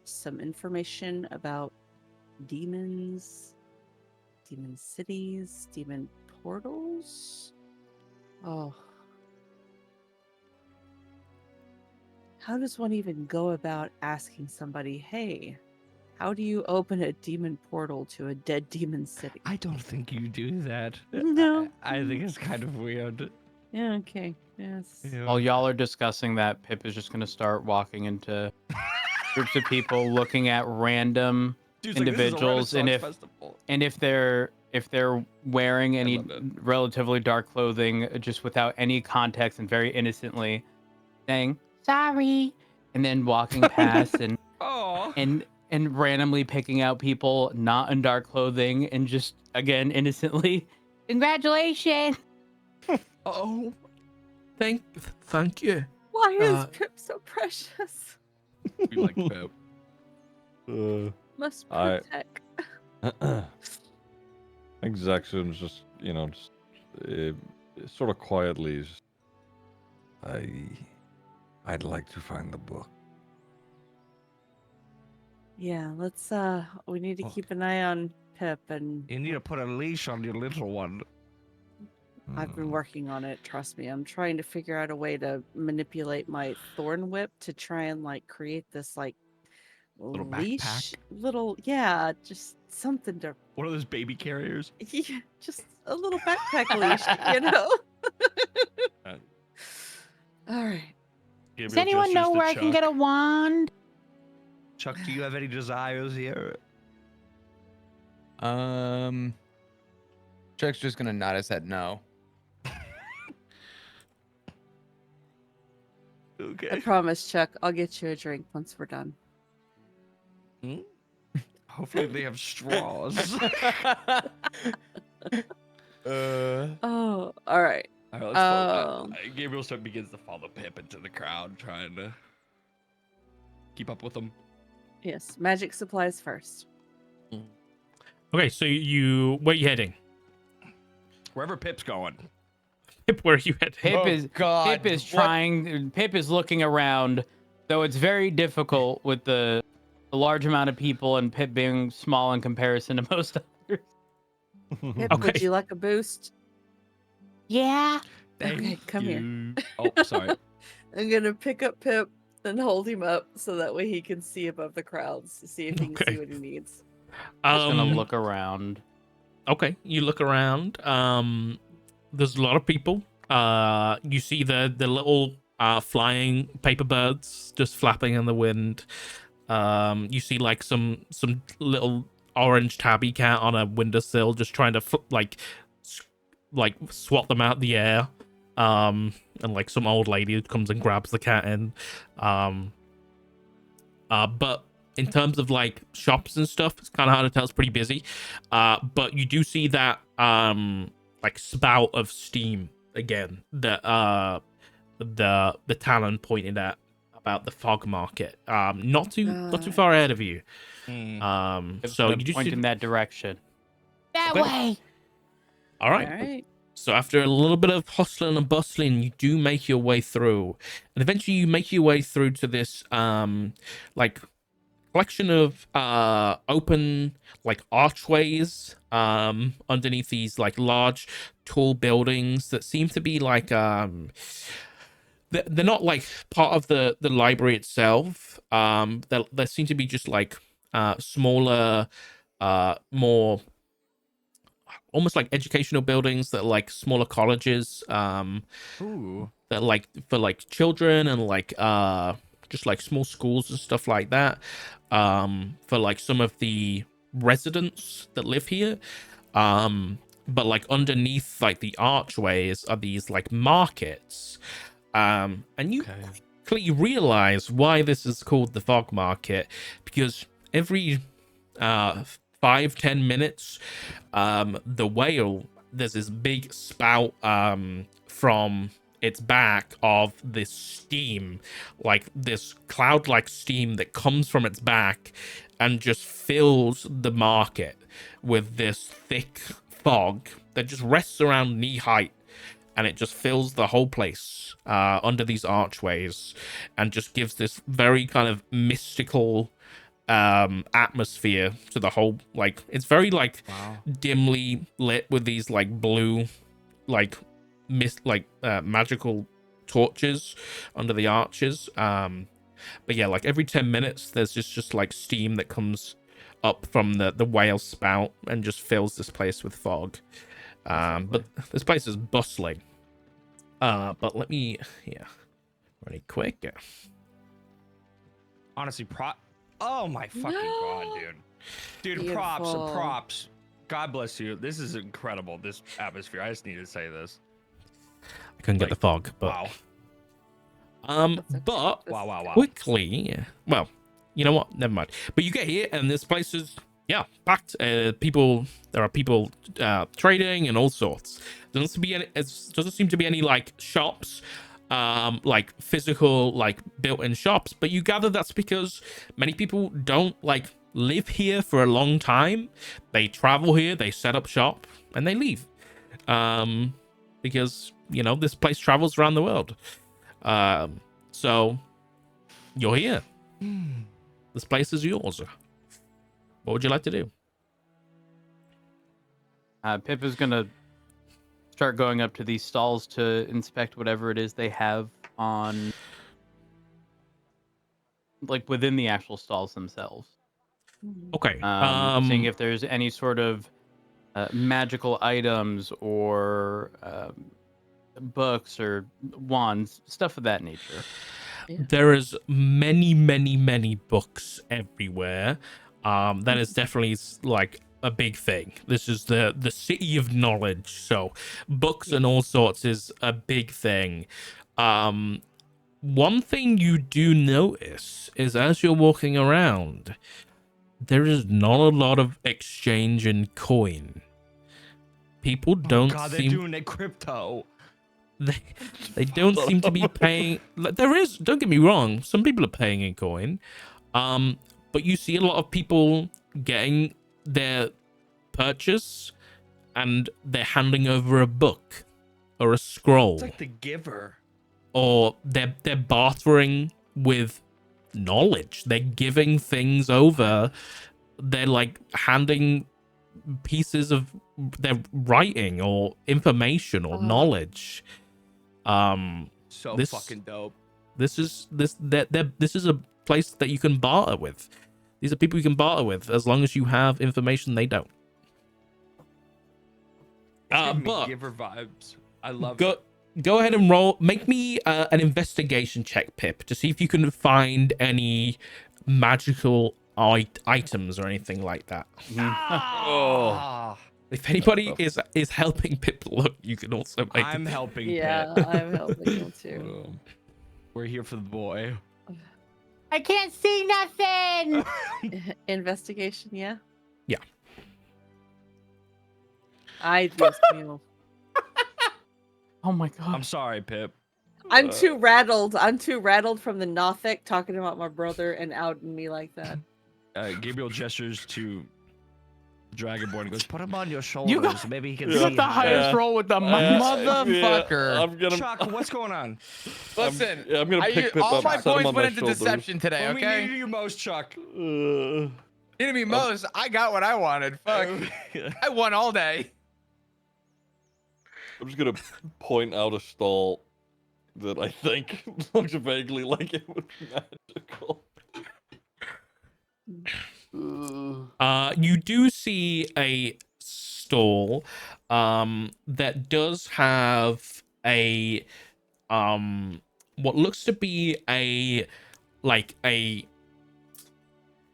C: some information about demons, demon cities, demon portals. Oh. How does one even go about asking somebody, hey, how do you open a demon portal to a dead demon city?
E: I don't think you do that.
C: No.
E: I think it's kind of weird.
C: Yeah, okay. Yes.
F: While y'all are discussing that, Pip is just gonna start walking into groups of people, looking at random
E: Dude's like, "This is a
F: individuals, and
E: Renaissance festival."
F: if they're wearing any
E: love it.
F: relatively dark clothing, just without any context and very innocently saying sorry, and then walking past and
E: Oh.
F: and randomly picking out people not in dark clothing and just again innocently, congratulations.
E: Oh.
A: Thank you.
C: Why is Pip so precious?
E: We like Pip.
C: Must
B: I-
C: protect.
B: I think Zaxxon's just, sort of quietly. I'd like to find the book.
C: Yeah, let's we need to
E: Oh.
C: keep an eye on Pip and
E: You need to put a leash on your little one.
C: I've been working on it. Trust me. I'm trying to figure out a way to manipulate my thorn whip to try and like create this like
E: Little
C: leash,
E: backpack?
C: yeah, just something to,
E: One of those baby carriers.
C: yeah, just a little backpack leash, you know.
E: Uh,
C: All right.
G: Does
E: Gabriel
G: anyone
E: gestures
G: know
E: to
G: where I can get a
E: Chuck.
G: wand?
E: Chuck, do you have any desires here?
D: Chuck's just gonna nod his head no.
C: I
E: Okay.
C: promise, Chuck. I'll get you a drink once we're done.
E: Hopefully they have straws.
C: Oh, all right.
E: All right, let's follow.
C: Um,
E: Gabriel begins to follow Pip into the crowd, trying to keep up with them.
C: Yes, magic supplies first.
A: Okay, so where are you heading?
E: Wherever Pip's going.
A: Pip, where are you heading?
D: God,
F: Pip is looking around, though it's very difficult with the large amount of people and Pip being small in comparison to most others.
C: Pip,
A: Okay.
C: would you like a boost?
G: Yeah.
C: Okay, come here.
E: here. Oh, sorry.
C: I'm gonna pick up Pip and hold him up so that way he can see above the crowds to see if he can
A: Okay.
C: see what he needs.
F: Just gonna look around.
A: Okay, you look around. There's a lot of people. You see the little flying paper birds just flapping in the wind. You see like some little orange tabby cat on a windowsill just trying to swat them out the air. And like some old lady who comes and grabs the cat in. But in terms of like shops and stuff, it's kind of hard to tell. It's pretty busy. But you do see that like spout of steam again that the Talon pointed at about the fog market. Not too far ahead of you. So you just
F: point in that direction.
G: That
A: Okay.
G: way.
A: all right.
C: All right.
A: So after a little bit of hustling and bustling, you do make your way through, and eventually you make your way through to this like collection of open like archways underneath these like large tall buildings that seem to be like they're not like part of the library itself. They seem to be just like smaller, more almost like educational buildings that are like smaller colleges
E: Ooh.
A: that like for like children and like just like small schools and stuff like that for like some of the residents that live here. But like underneath like the archways are these like markets, and you quickly realize why this is called the fog market, because every 5-10 minutes the whale, there's this big spout from its back of this steam, like this cloud like steam that comes from its back and just fills the market with this thick fog that just rests around knee height, and it just fills the whole place under these archways and just gives this very kind of mystical atmosphere to the whole. Like it's very like dimly lit with these like blue like magical torches under the arches. But yeah, like every 10 minutes there's just like steam that comes up from the whale spout and just fills this place with fog. But this place is bustling. But let me really quick.
E: Honestly, oh my fucking god, dude,
C: Beautiful.
E: props. God bless you. This is incredible, this atmosphere. I just need to say this.
A: I couldn't get the fog, but
E: Wow.
A: but
E: Wow.
A: quickly, well, you know what, never mind. But you get here and this place is packed. There are people trading and all sorts. There doesn't seem to be any like shops, like physical like built-in shops, but you gather that's because many people don't like live here for a long time. They travel here, they set up shop, and they leave, because this place travels around the world. So you're here. This place is yours. What would you like to do?
F: Pip is gonna start going up to these stalls to inspect whatever it is they have on, like within the actual stalls themselves.
A: Okay.
F: Seeing if there's any sort of magical items or books or wands, stuff of that nature.
A: There is many books everywhere. That is definitely like a big thing. This is the city of knowledge, so books and all sorts is a big thing. One thing you do notice is as you're walking around, there is not a lot of exchange in coin. People don't
E: God, they're
A: seem
E: doing it crypto.
A: they don't seem to be paying. Like, there is, don't get me wrong, some people are paying in coin, but you see a lot of people getting their purchase and they're handing over a book or a scroll,
E: It's like the giver.
A: or they're bartering with knowledge. They're giving things over. They're like handing pieces of their writing or information or knowledge.
E: So
A: This-
E: fucking dope.
A: This is a place that you can barter with. These are people you can barter with as long as you have information they don't.
E: It's giving me
A: But
E: giver vibes. I love
A: go
E: it.
A: go ahead and roll. Make me an investigation check, Pip, to see if you can find any magical items or anything like that.
E: Oh,
A: If anybody is helping Pip look, you can also make.
E: I'm helping.
C: Yeah,
E: Pip.
C: I'm helping you too.
E: We're here for the boy.
G: I can't see nothing.
C: Investigation, yeah?
A: Yeah.
C: Ay, Dios mío.
G: Oh my god.
E: I'm sorry, Pip.
C: I'm too rattled. I'm too rattled from the Nothic talking about my brother and outing me like that.
E: Gabriel gestures to Dragonborn and goes, "Put him on your shoulders.
G: You got-
E: Maybe he can
G: You
E: see."
G: got the highest roll with the motherfucker.
B: I'm gonna.
E: Chuck, what's going on?
D: Listen,
B: I'm gonna pick Pip
D: all
B: up.
D: my
B: and set him
D: points
B: on my
D: went into
B: shoulders.
D: deception today.
E: When we
D: Okay.
E: needed you most, Chuck.
D: Needed me most. I got what I wanted. Fuck. I won all day.
B: I'm just gonna point out a stall that I think looks vaguely like it would be magical.
A: You do see a stall that does have a what looks to be a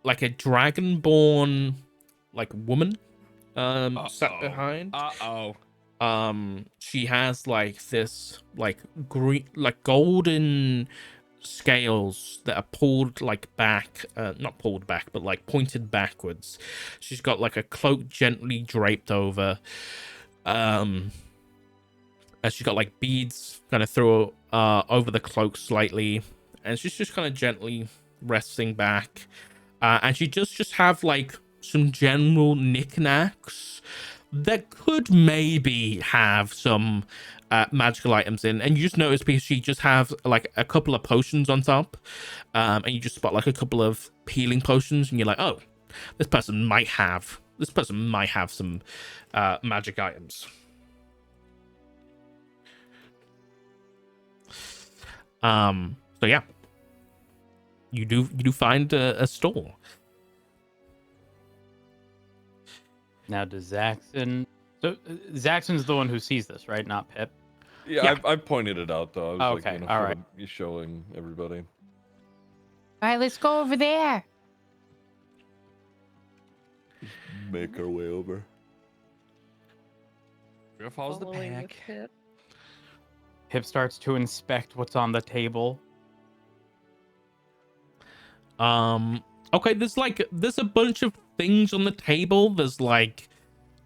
A: dragonborn woman sat behind. She has this green golden scales that are pulled back, not pulled back, but pointed backwards. She's got a cloak gently draped over, and she's got beads kind of through over the cloak slightly, and she's just kind of gently resting back, and she does just have some general knickknacks that could maybe have some magical items in, and you just notice because she just have a couple of potions on top, and you just spot a couple of healing potions, and you're like, oh, this person might have some magic items. So yeah, you do find a store.
F: Now, does Zaxxon? So Zaxxon's the one who sees this, right? Not Pip.
B: Yeah, I pointed it out though. I was
F: Okay,
B: sort
F: alright.
B: of showing everybody.
G: All right, let's go over there.
B: Make our way over.
E: Here follows the
C: Following
E: pack.
C: Pip.
F: Pip starts to inspect what's on the table.
A: Okay, there's a bunch of things on the table. There's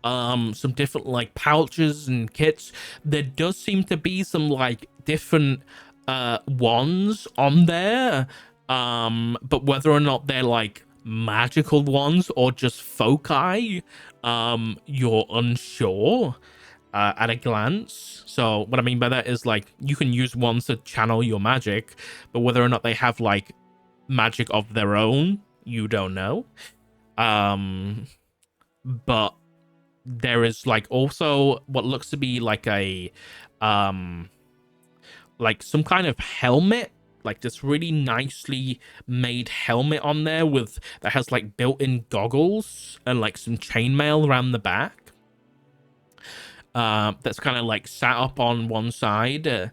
A: some different pouches and kits. There does seem to be some different wands on there. But whether or not they're magical ones or just foci, you're unsure at a glance. So what I mean by that is you can use ones to channel your magic, but whether or not they have magic of their own, you don't know. But there is like also what looks to be like a like some kind of helmet, like this really nicely made helmet on there that has like built-in goggles and like some chainmail around the back. That's kind of like sat up on one side.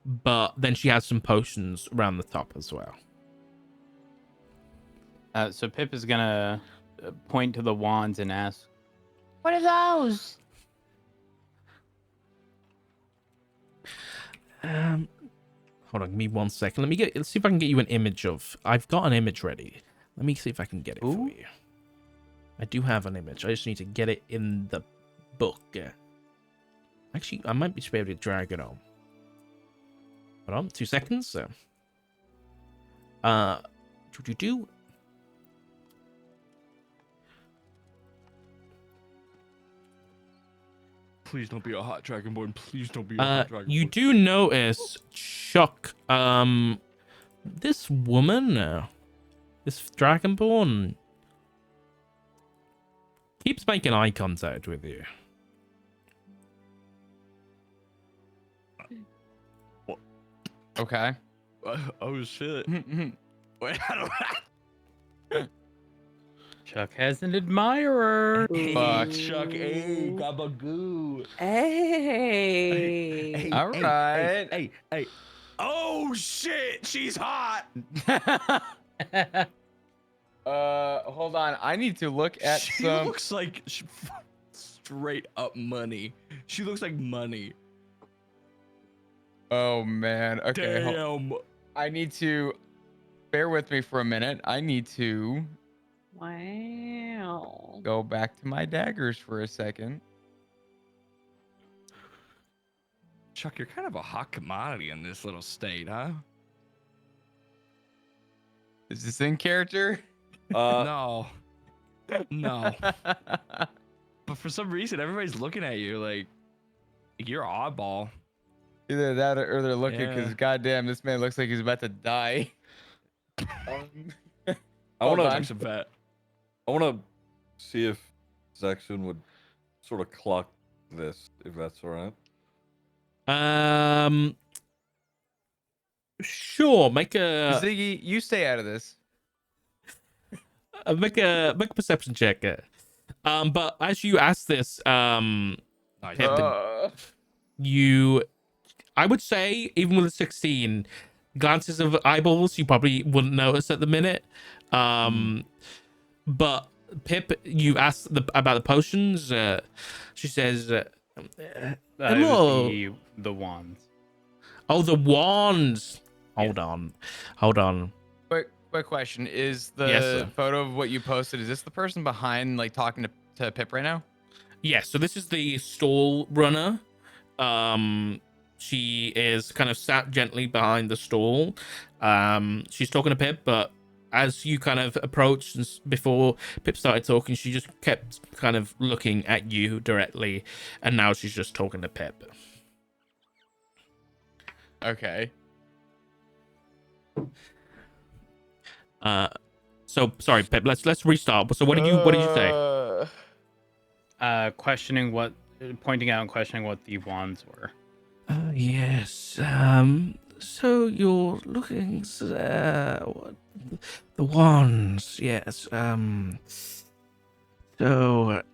A: But then she has some potions around the top as well.
F: So Pip is gonna point to the wands and ask,
G: What are those?
A: Hold on, give me 1 second. Let's see if I can get you an image of. I've got an image ready. Let me see if I can get it for you. I do have an image. I just need to get it in the book. Actually, I might be able to drag it on. Hold on, 2 seconds. Do.
E: Please don't be a hot dragonborn. Please don't be a hot dragonborn.
A: You do notice, Chuck, this woman, this dragonborn, keeps making eye contact with you.
D: Okay.
E: Oh shit. Wait, I don't.
F: Chuck has an admirer.
D: Fuck.
E: Chuck, hey, gabagoo.
C: Hey.
D: All right.
E: Hey. Oh shit, she's hot.
D: Hold on. I need to look at
E: She
D: some.
E: looks like straight up money. She looks like money.
D: Oh man. Okay.
E: Damn.
D: I need to. Bear with me for a minute. I need to
C: Wow.
D: go back to my daggers for a second.
E: Chuck, you're kind of a hot commodity in this little state, huh?
D: Is this in character?
E: No. No. But for some reason, everybody's looking at you like you're oddball.
D: Either that or they're looking because
E: Yeah.
D: goddamn, this man looks like he's about to die.
B: I
D: Hold
B: want
D: on.
B: to.
E: Chuck's a vet.
B: I want to see if Zaxxon would sort of clock this, if that's all right.
A: Sure. Make a
D: Ziggy, you stay out of this.
A: make a perception check. But as you ask this,
E: Nice.
A: Pip, I would say, even with a 16, glances of eyeballs you probably wouldn't notice at the minute. But Pip, you asked about the potions. She says,
F: It
A: hello.
F: was the wands.
A: Oh, the wands. Hold on.
D: Quick question: is the
A: Yes, sir.
D: photo of what you posted? Is this the person behind, like talking to Pip right now?
A: Yes, so this is the stall runner. She is kind of sat gently behind the stall. She's talking to Pip, but as you kind of approached before Pip started talking, she just kept kind of looking at you directly, and now she's just talking to Pip.
D: Okay.
A: So sorry, Pip. Let's restart. So what did you say?
F: Pointing out and questioning what the wands were.
A: Yes. So you're looking what the wands? Yes. So,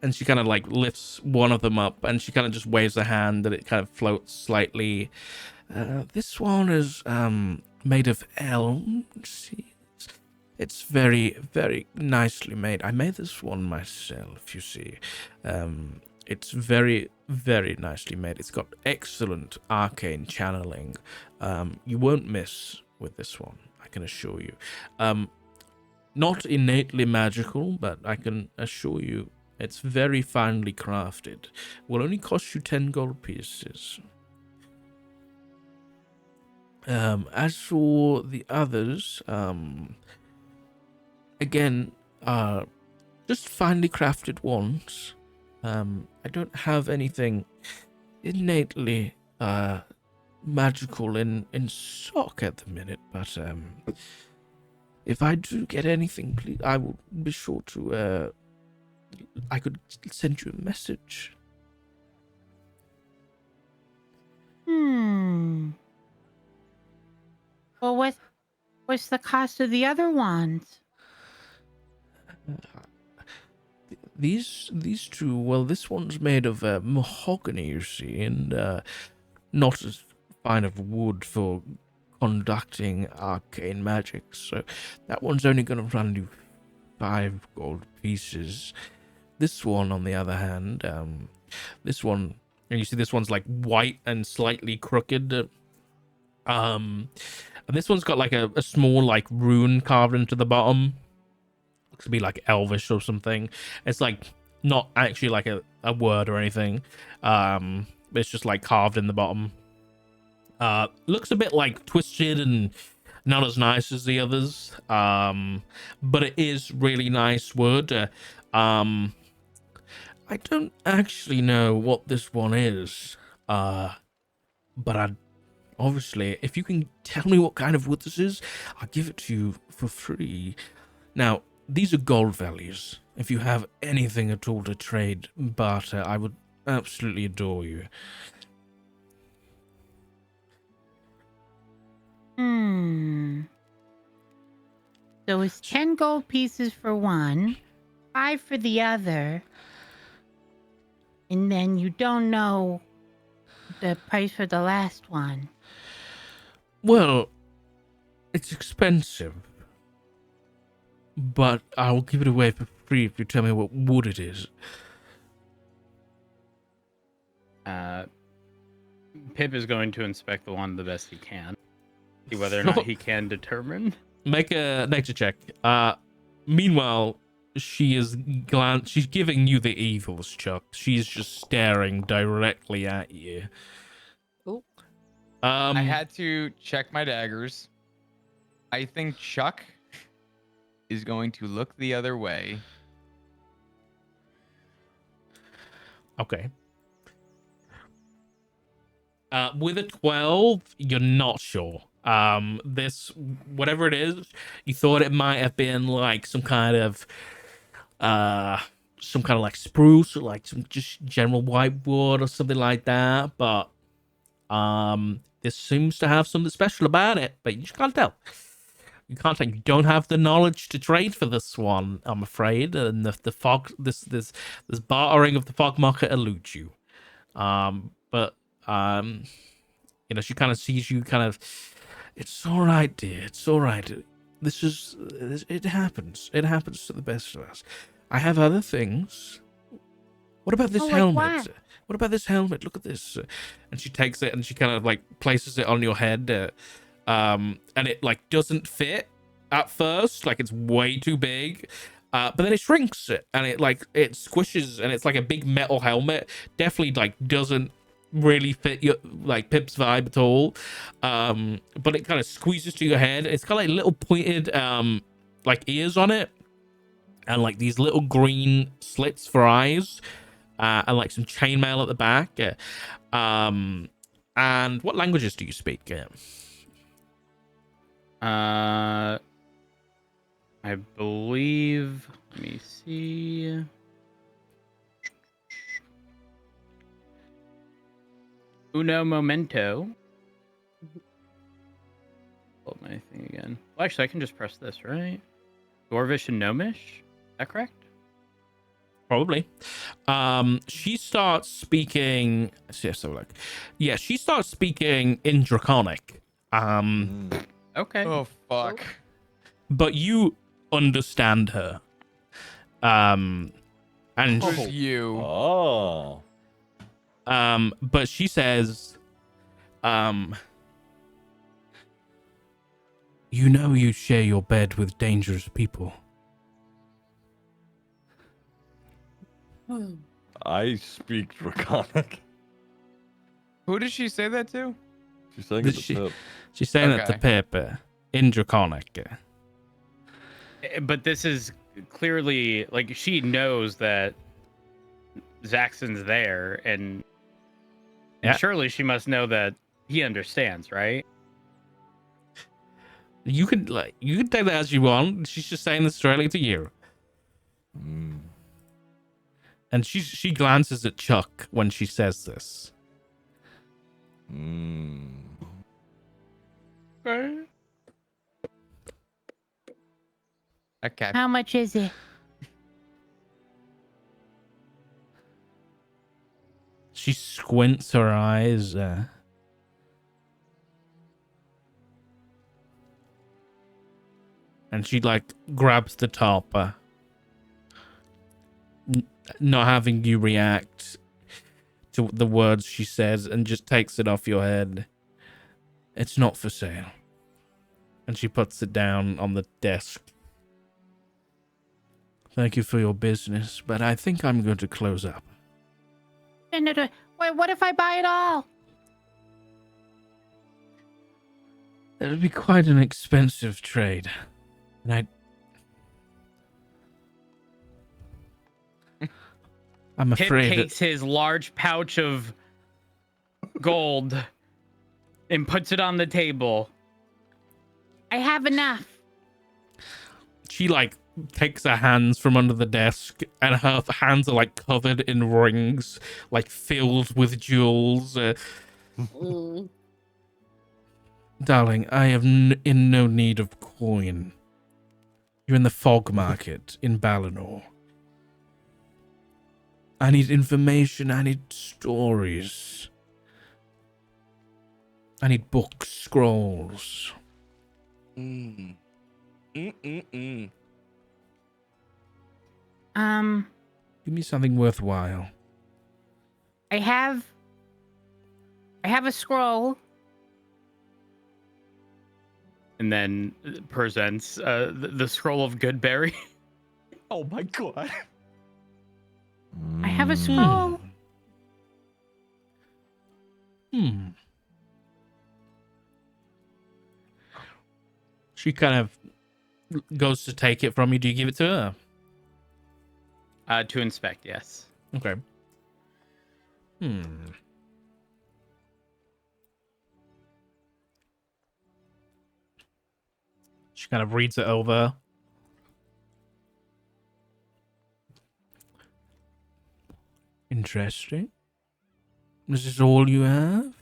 A: and she kind of like lifts one of them up, and she kind of just waves a hand, and it kind of floats slightly. This one is made of elm. It's very, very nicely made. I made this one myself, you see. It's very, very nicely made. It's got excellent arcane channeling. You won't miss with this one, I can assure you. Not innately magical, but I can assure you it's very finely crafted. Will only cost you 10 gold pieces. As for the others, again, just finely crafted ones. I don't have anything innately magical in stock at the minute, but if I do get anything, please, I will be sure to I could send you a message.
G: Hmm. Well, what's the cost of the other ones?
A: These two, well, this one's made of mahogany, you see, and not as fine of wood for conducting arcane magic. So that one's only going to run you 5 gold pieces. This one, on the other hand, this one, and you see this one's like white and slightly crooked. And this one's got like a small like rune carved into the bottom. Looks to be like elvish or something. It's like not actually like a word or anything. It's just like carved in the bottom. Looks a bit like twisted and not as nice as the others. But it is really nice wood. I don't actually know what this one is. But obviously, if you can tell me what kind of wood this is, I'll give it to you for free. Now, these are gold values. If you have anything at all to trade, barter, I would absolutely adore you.
G: So it's 10 gold pieces for one, 5 for the other, and then you don't know the price for the last one.
A: Well, it's expensive, but I will give it away for free if you tell me what wood it is.
F: Pip is going to inspect the one the best he can. See whether or not he can determine.
A: Make a nature check. Meanwhile, she's giving you the evils, Chuck. She's just staring directly at you.
C: Oh.
D: I had to check my daggers. I think Chuck is going to look the other way.
A: Okay. With a 12, you're not sure. This, whatever it is, you thought it might have been like some kind of like spruce or like some just general white wood or something like that, but this seems to have something special about it, but you just can't tell. You can't tell. You don't have the knowledge to trade for this one, I'm afraid, and the fog, this bartering of the fog market eludes you. But you know, she kind of sees you kind of, it's all right, dear, it's all right. It happens. It happens to the best of us. I have other things. What about this
G: like
A: helmet?
G: what?
A: What about this helmet? Look at this. And she takes it and she kind of like places it on your head. And it like doesn't fit at first. Like it's way too big. But then it shrinks and it squishes and it's like a big metal helmet. Definitely like doesn't really fit your like Pip's vibe at all. But it kind of squeezes to your head. It's got like little pointed like ears on it and like these little green slits for eyes. And like some chainmail at the back. And what languages do you speak?
F: I believe. Let me see. Uno momento. Hold my thing again. Well, actually, I can just press this, right? Dwarvish and Gnomish. Is that correct?
A: Probably. She starts speaking. She starts speaking in Draconic.
F: Okay.
D: Oh, fuck.
A: But you understand her. And
D: Who's you?
B: Oh.
A: but she says, you know you share your bed with dangerous people.
B: I speak Draconic.
D: Who did she say that to?
B: She's saying
A: Did
B: it
A: she-
B: to Pip.
A: She's saying it to
D: Okay.
A: Pip in Draconic.
F: But this is clearly like she knows that Zaxxon's there, and
A: Yeah.
F: surely she must know that he understands, right?
A: You could take that as you want. She's just saying this directly to you. And she glances at Chuck when she says this.
D: Okay.
G: How much is it?
A: She squints her eyes. And she like grabs the top, not having you react to the words she says, and just takes it off your head. It's not for sale. And she puts it down on the desk. Thank you for your business, but I think I'm going to close up.
G: No. Wait, what if I buy it all?
A: It would be quite an expensive trade. And I'm
F: Pip
A: afraid
F: takes his large pouch of gold and puts it on the table.
G: I have enough.
A: she like takes her hands from under the desk, and her hands are like covered in rings, like filled with jewels.
C: Mm.
A: Darling, I am in no need of coin. You're in the fog market in Balinor. I need information. I need stories. I need books, scrolls.
E: Mm.
A: Give me something worthwhile.
G: I have a scroll.
F: And then presents the scroll of Goodberry.
E: Oh my god.
G: I have a scroll.
A: She kind of goes to take it from you. Do you give it to her?
F: To inspect, yes.
A: Okay. She kind of reads it over. Interesting. This is all you have?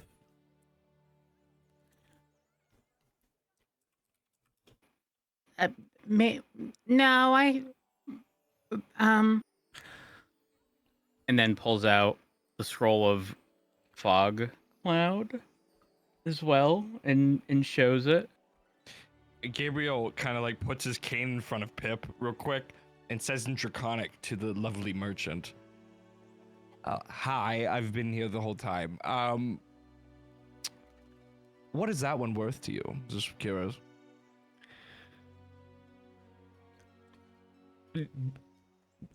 G: No,
F: And then pulls out the scroll of fog cloud as well and shows it.
E: Gabriel kind of like puts his cane in front of Pip real quick and says in Draconic to the lovely merchant, hi, I've been here the whole time. What is that one worth to you? Just curious.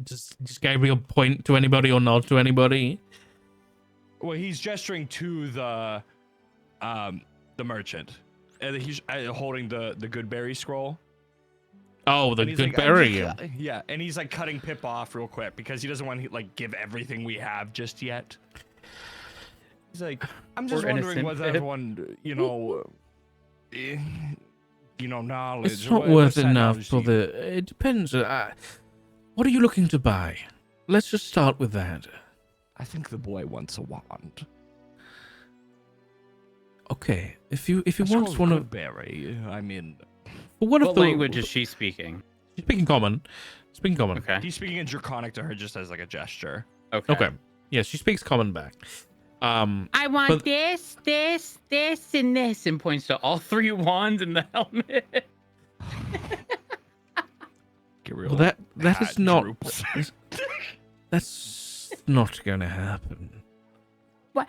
A: Does Gabriel point to anybody or nod to anybody?
E: Well, he's gesturing to the merchant. And he's holding the Goodberry scroll.
A: Oh, the
E: And he's
A: good
E: like,
A: berry.
E: yeah, and he's like cutting Pip off real quick because he doesn't want to like give everything we have just yet. He's like, I'm just
F: We're
E: wondering
F: innocent,
E: whether
F: Pip.
E: everyone, knowledge.
A: It's not
E: what
A: worth
E: side
A: enough
E: knowledge
A: for
E: do you-
A: the... It depends. What are you looking to buy? Let's just start with that.
E: I think the boy wants a wand.
A: Okay, if you
E: A
A: want one of...
E: Goodberry, I mean,
A: One of
F: What
A: the
F: language is she speaking?
A: She's speaking common. Speaking common.
F: Okay.
E: he's speaking in Draconic to her just as like a gesture.
A: Okay. Yeah, she speaks common back.
G: I want
A: But-
G: this, and this.
F: And points to all three wands in the helmet.
E: Gabriel,
A: Well, that is
E: hat
A: not...
E: droops.
A: That's not going to happen.
G: Well,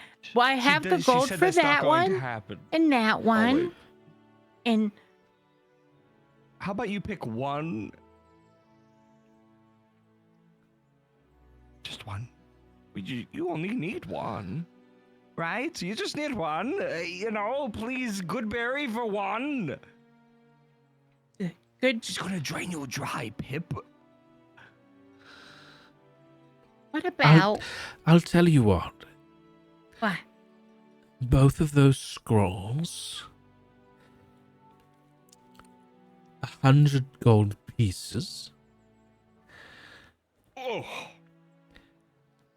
G: I have the
E: She
G: gold
E: said
G: for
E: that's not
G: that
E: going to
G: one
E: happen.
G: and that
E: Oh,
G: one,
E: wait.
G: and
E: How about you pick one? Just one. You only need one, right? You just need one. Please, Goodberry for one.
G: good.
E: She's gonna drain you dry, Pip.
G: What about
A: I'll tell you what.
G: what?
A: Both of those scrolls, 100 gold pieces,
E: Oh.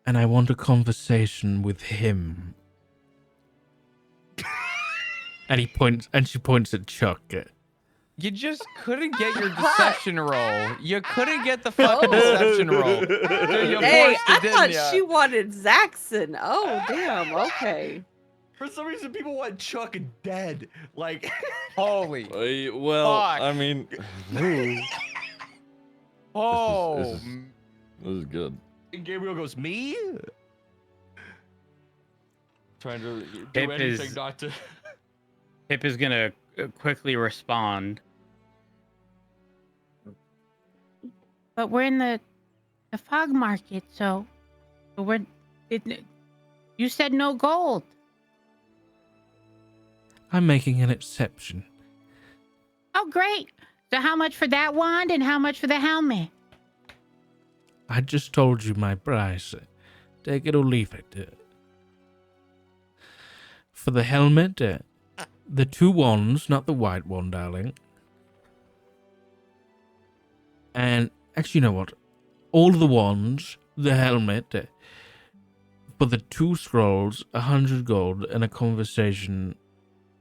A: and I want a conversation with him. And she points at Chuck.
D: You just couldn't get your deception roll. You couldn't get the fucking deception roll. So you
C: Hey,
D: forced
C: I
D: it, didn't
C: thought
D: ya?
C: she wanted Zaxxon. Oh, damn. Okay.
E: For some reason, people want Chuck dead. Like,
D: Holy.
B: Well,
D: Fuck.
B: I mean, this
D: Oh.
B: is good.
E: and Gabriel goes, me? Trying to do
F: Pip
E: anything
F: is-
E: not to.
F: Pip is gonna quickly respond.
G: But we're in the fog market, so you said no gold.
A: I'm making an exception.
G: Oh, great. So how much for that wand and how much for the helmet?
A: I just told you my price. Take it or leave it. For the helmet, the 2 wands, not the white one, darling. And actually, you know what? All the wands, the helmet, for the 2 scrolls, 100 gold, and a conversation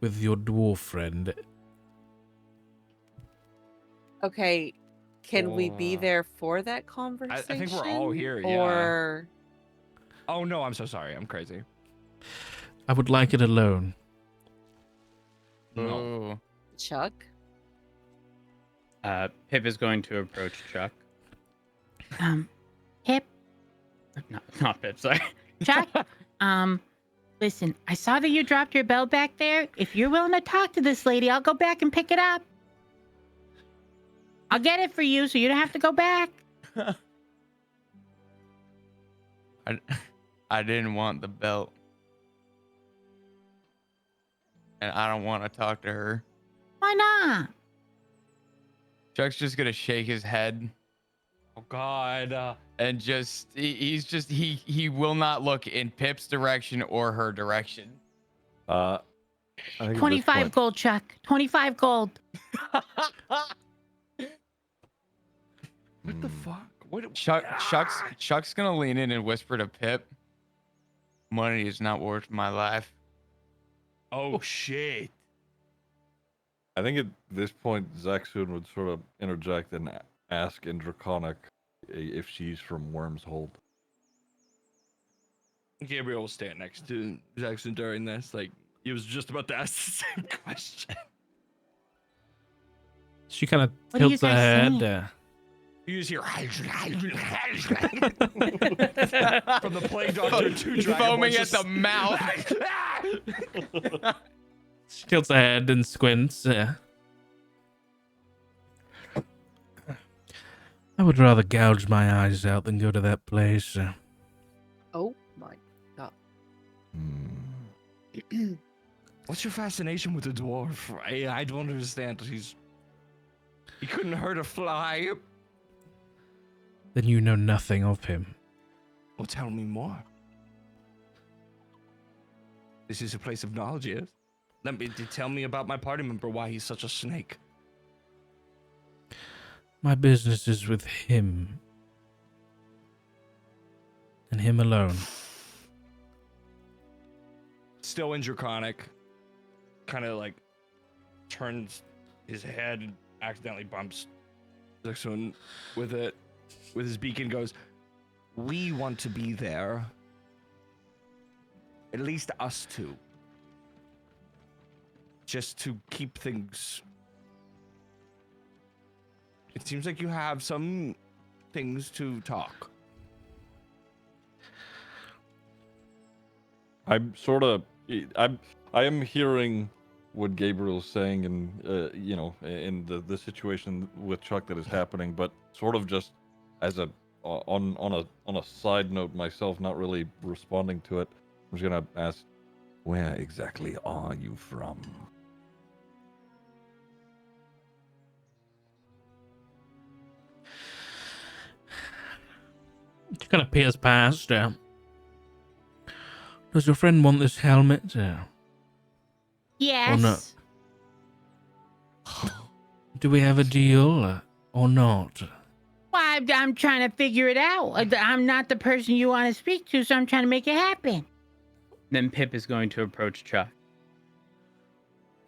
A: with your dwarf friend.
C: Okay. Can we be
E: Oh.
C: there for that conversation?
E: I think we're all here, yeah.
C: Or
E: Oh no, I'm so sorry. I'm crazy.
A: I would like it alone.
E: No.
D: Ooh.
C: Chuck?
F: Pip is going to approach Chuck.
G: Pip,
F: Not Pip, sorry.
G: Chuck, listen, I saw that you dropped your bell back there. If you're willing to talk to this lady, I'll go back and pick it up. I'll get it for you so you don't have to go back.
D: I didn't want the belt. And I don't want to talk to her.
G: Why not?
D: Chuck's just gonna shake his head
E: Oh God.
D: and he will not look in Pip's direction or her direction.
B: I think at this
G: 25
B: point-
G: gold, Chuck. 25 gold.
E: What the fuck? What?
D: Chuck's gonna lean in and whisper to Pip, "Money is not worth my life."
E: Oh shit.
B: I think at this point, Zaxxon would sort of interject and ask in Draconic if she's from Wormshold.
E: Gabriel will stand next to Jackson during this. Like, he was just about to ask the same question.
A: She kind of
G: What are you
A: tilts her
G: guys
A: head.
G: saying?
E: You just hear from the Plague Doctor 2 Dragon
D: Foaming
E: Ball
D: at the mouth.
A: She tilts her head and squints. I would rather gouge my eyes out than go to that place.
C: Oh my god.
E: What's your fascination with the dwarf? I don't understand. He couldn't hurt a fly.
A: Then you know nothing of him.
E: Well, tell me more. This is a place of knowledge, yes? Tell me about my party member, why he's such a snake.
A: My business is with him. And him alone.
E: Still in Draconic, kind of like turns his head and accidentally bumps this one with it, with his beacon, goes, "We want to be there. At least us two. Just to keep things. It seems like you have some things to talk."
B: I am hearing what Gabriel's saying, and in the situation with Chuck that is happening, but sort of just as on a side note myself, not really responding to it. I'm just gonna ask, where exactly are you from?
A: She kind of peers past. Does your friend want this helmet?
G: Yes.
A: Do we have a deal or not?
G: Why, I'm trying to figure it out. I'm not the person you want to speak to, so I'm trying to make it happen.
F: Then Pip is going to approach Chuck.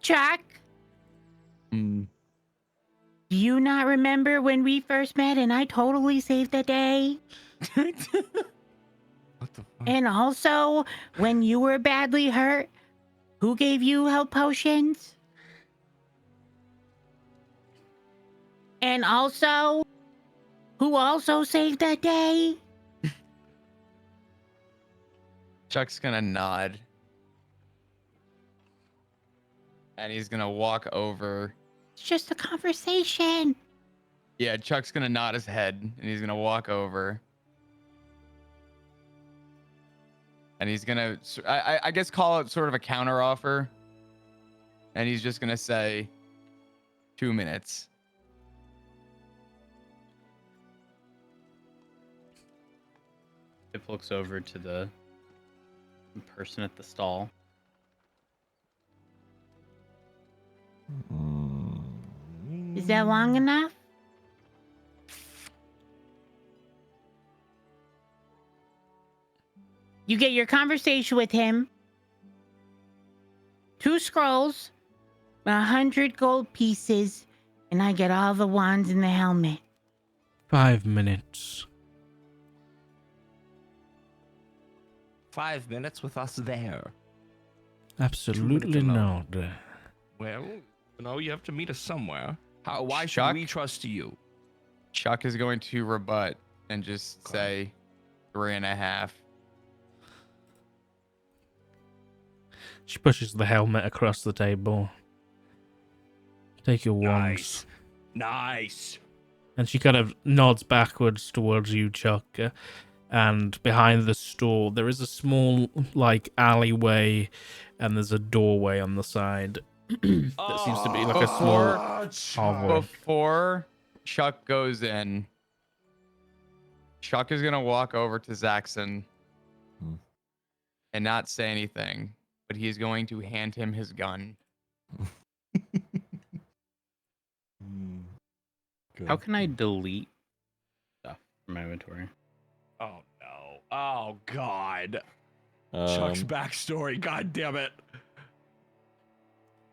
G: Chuck,
D: Mm.
G: do you not remember when we first met and I totally saved the day?
E: What the fuck?
G: And also, when you were badly hurt, who gave you health potions? And also, who also saved that day?
D: Chuck's gonna nod. And he's gonna walk over.
G: It's just a conversation.
D: Yeah, Chuck's gonna nod his head and he's gonna walk over. And he's gonna, I guess, call it sort of a counter offer. And he's just gonna say, 2 minutes.
F: Pip looks over to the person at the stall.
G: Is that long enough? You get your conversation with him. 2 scrolls, 100 gold pieces, and I get all the wands in the helmet.
A: 5 minutes.
E: 5 minutes with us there.
A: Absolutely not.
E: Well, you have to meet us somewhere. Why should
D: Chuck?
E: we trust you?
D: Chuck is going to rebut and just
E: Okay.
D: say 3.5.
A: She pushes the helmet across the table. Take your wands.
E: Nice.
A: And she kind of nods backwards towards you, Chuck. And behind the store, there is a small, like, alleyway, and there's a doorway on the side. That seems to be like a small hovel.
D: Before Chuck goes in, Chuck is gonna walk over to Zaxxon and not say anything, but he's going to hand him his gun.
F: How can I delete stuff from my inventory?
E: Oh no. Oh god. Chuck's backstory. God damn it.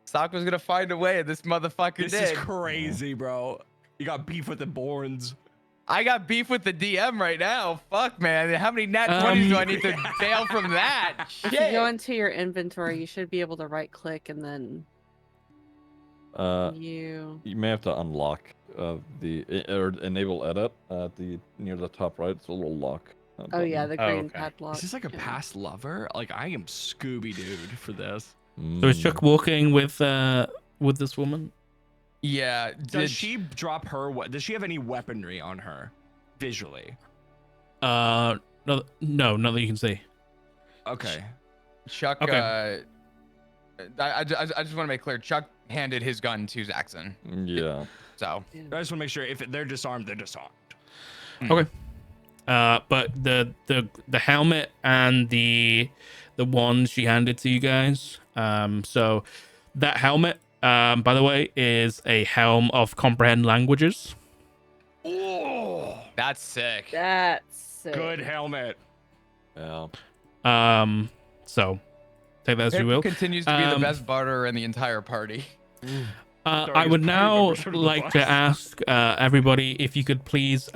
D: Sock was gonna find a way, and this motherfucker
E: This
D: did.
E: is crazy, bro. You got beef with the Borns.
D: I got beef with the DM right now. Fuck, man. How many nat 20s do I need to bail from that?
C: If you
D: Shit.
C: go into your inventory, you should be able to right click and then
B: You may have to unlock or enable edit at the near the top right. It's a little lock.
C: Oh yeah, the green
F: okay.
C: padlock.
E: Is this like a
C: yeah.
E: past lover? Like I am Scooby Dude for this.
A: So is Chuck walking with this woman?
D: Yeah.
E: Does she drop her? Does she have any weaponry on her, visually?
A: No, not that you can see.
E: Okay.
D: Chuck,
A: Okay.
D: I just want to make clear, Chuck handed his gun to Zaxxon.
B: Yeah.
D: So,
E: I just want to make sure if they're disarmed, they're disarmed.
A: Okay. But the helmet and the wand she handed to you guys. So that helmet, by the way, is a helm of comprehend languages.
E: Oh,
D: that's sick.
C: That's sick.
E: good helmet.
B: Yeah.
A: So take that as you
D: Pip
A: will.
D: continues to be the best barter in the entire party.
A: I would now like to ask everybody if you could please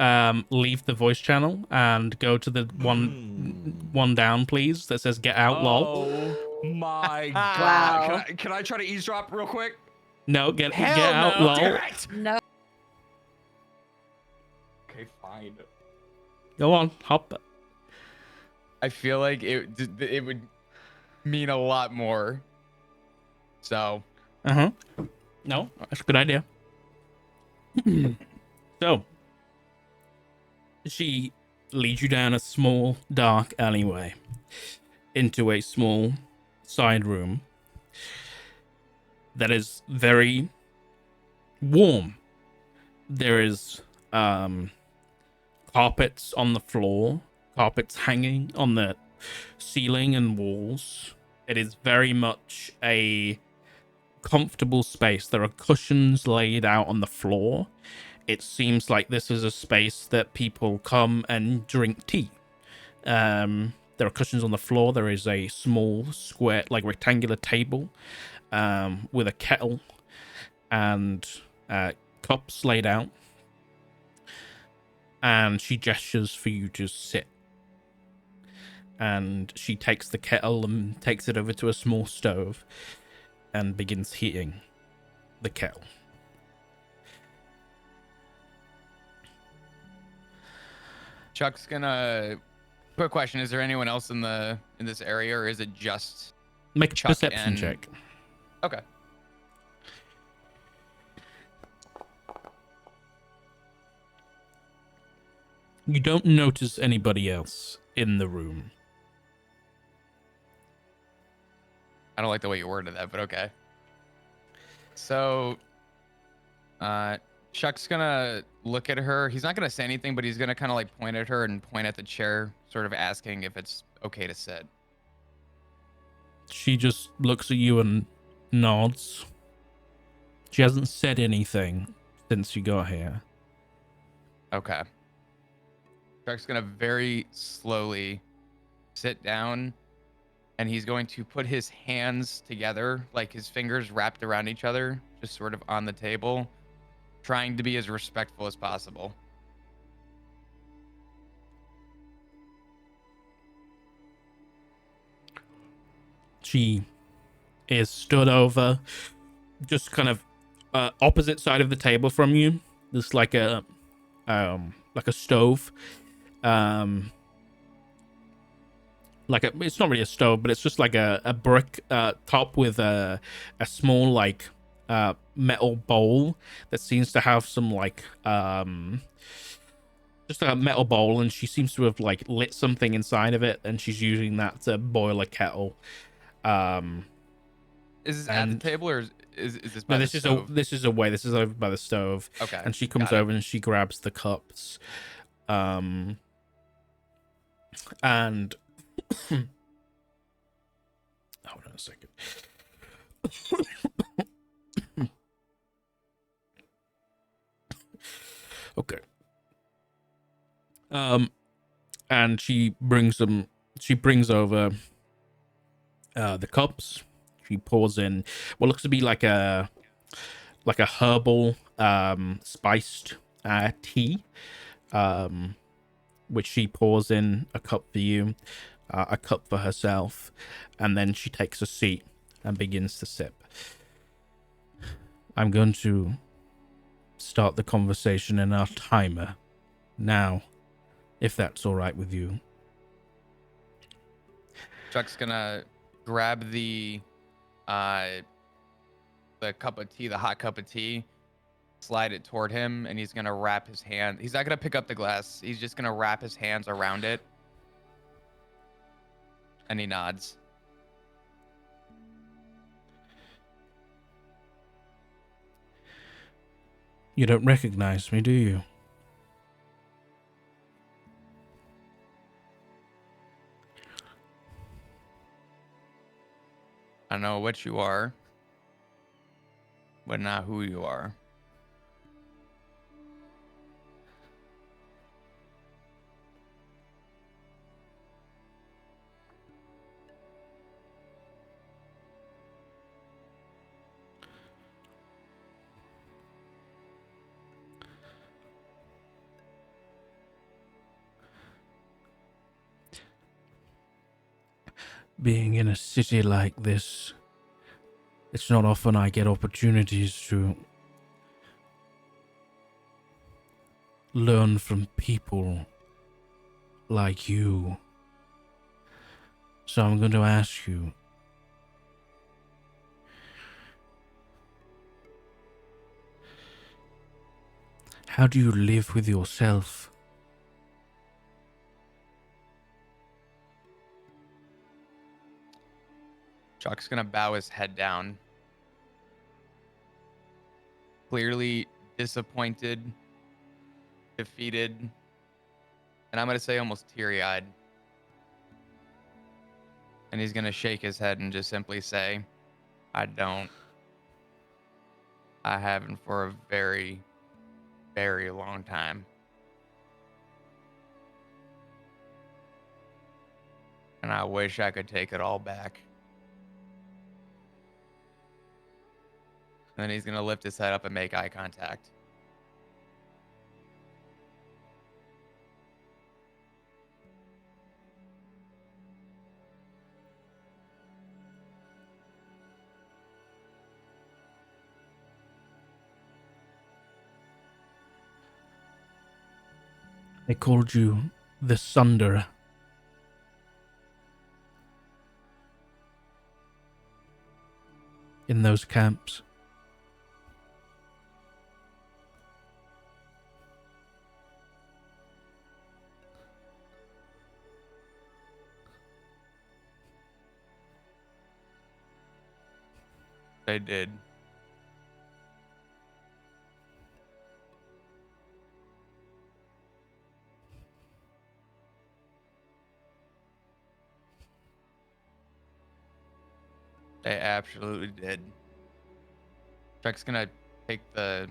A: leave the voice channel and go to the one down, please, that says "Get out, lol."
E: Oh my god!
C: Wow.
E: Can I try to eavesdrop real quick?
A: No, get
D: Hell
A: out,
D: no.
A: lol.
E: Damn it!
C: No.
E: Okay, fine.
A: Go on, hop.
D: I feel like it would mean a lot more. So,
A: No, that's a good idea. So, she leads you down a small, dark alleyway into a small side room that is very warm. There is carpets on the floor, carpets hanging on the ceiling and walls. It is very much a comfortable space. There are cushions laid out on the floor, it seems like this is a space that people come and drink tea. There are cushions on the floor. There is a small square, like rectangular table, with a kettle and cups laid out. And she gestures for you to sit. And she takes the kettle and takes it over to a small stove and begins heating the kettle.
D: Chuck's gonna. Quick question: is there anyone else in this area, or is it just
A: Make a
D: Chuck
A: perception
D: and-
A: check.
D: okay?
A: You don't notice anybody else in the room.
D: I don't like the way you worded that, but okay. So, Chuck's gonna look at her. He's not gonna say anything, but he's gonna kind of like point at her and point at the chair, sort of asking if it's okay to sit.
A: She just looks at you and nods. She hasn't said anything since you got here.
D: Okay. Chuck's gonna very slowly sit down, and he's going to put his hands together, like his fingers wrapped around each other, just sort of on the table, trying to be as respectful as possible.
A: She is stood over, just kind of opposite side of the table from you. There's like a stove. It's not really a stove, but it's just like a brick top with a small like metal bowl that seems to have some like just a metal bowl, and she seems to have like lit something inside of it, and she's using that to boil a kettle.
D: Is this at the table, or is this by
A: No,
D: the
A: this is
D: stove?
A: this is away. This is over by the stove.
D: Okay.
A: And she comes
D: got it.
A: over and she grabs the cups. And hold on a second. Okay. And she brings over the cups. She pours in what looks to be like a herbal spiced tea, which she pours in a cup for you, a cup for herself, and then she takes a seat and begins to sip. I'm going to start the conversation in our timer now, if that's all right with you.
D: Chuck's gonna grab the cup of tea, the hot cup of tea, slide it toward him, and he's gonna wrap his hand. He's not gonna pick up the glass. He's just gonna wrap his hands around it. And he nods.
A: You don't recognize me, do you?
D: I know what you are, but not who you are.
A: Being in a city like this, it's not often I get opportunities to learn from people like you. So I'm going to ask you, how do you live with yourself?
D: Chuck's gonna bow his head down, clearly disappointed, defeated, and I'm gonna say almost teary-eyed. And he's gonna shake his head and just simply say, I don't. I haven't for a very, very long time. And I wish I could take it all back. And then he's going to lift his head up and make eye contact.
A: They called you the Sunderer. In those camps.
D: They did. They absolutely did. Chuck's gonna take the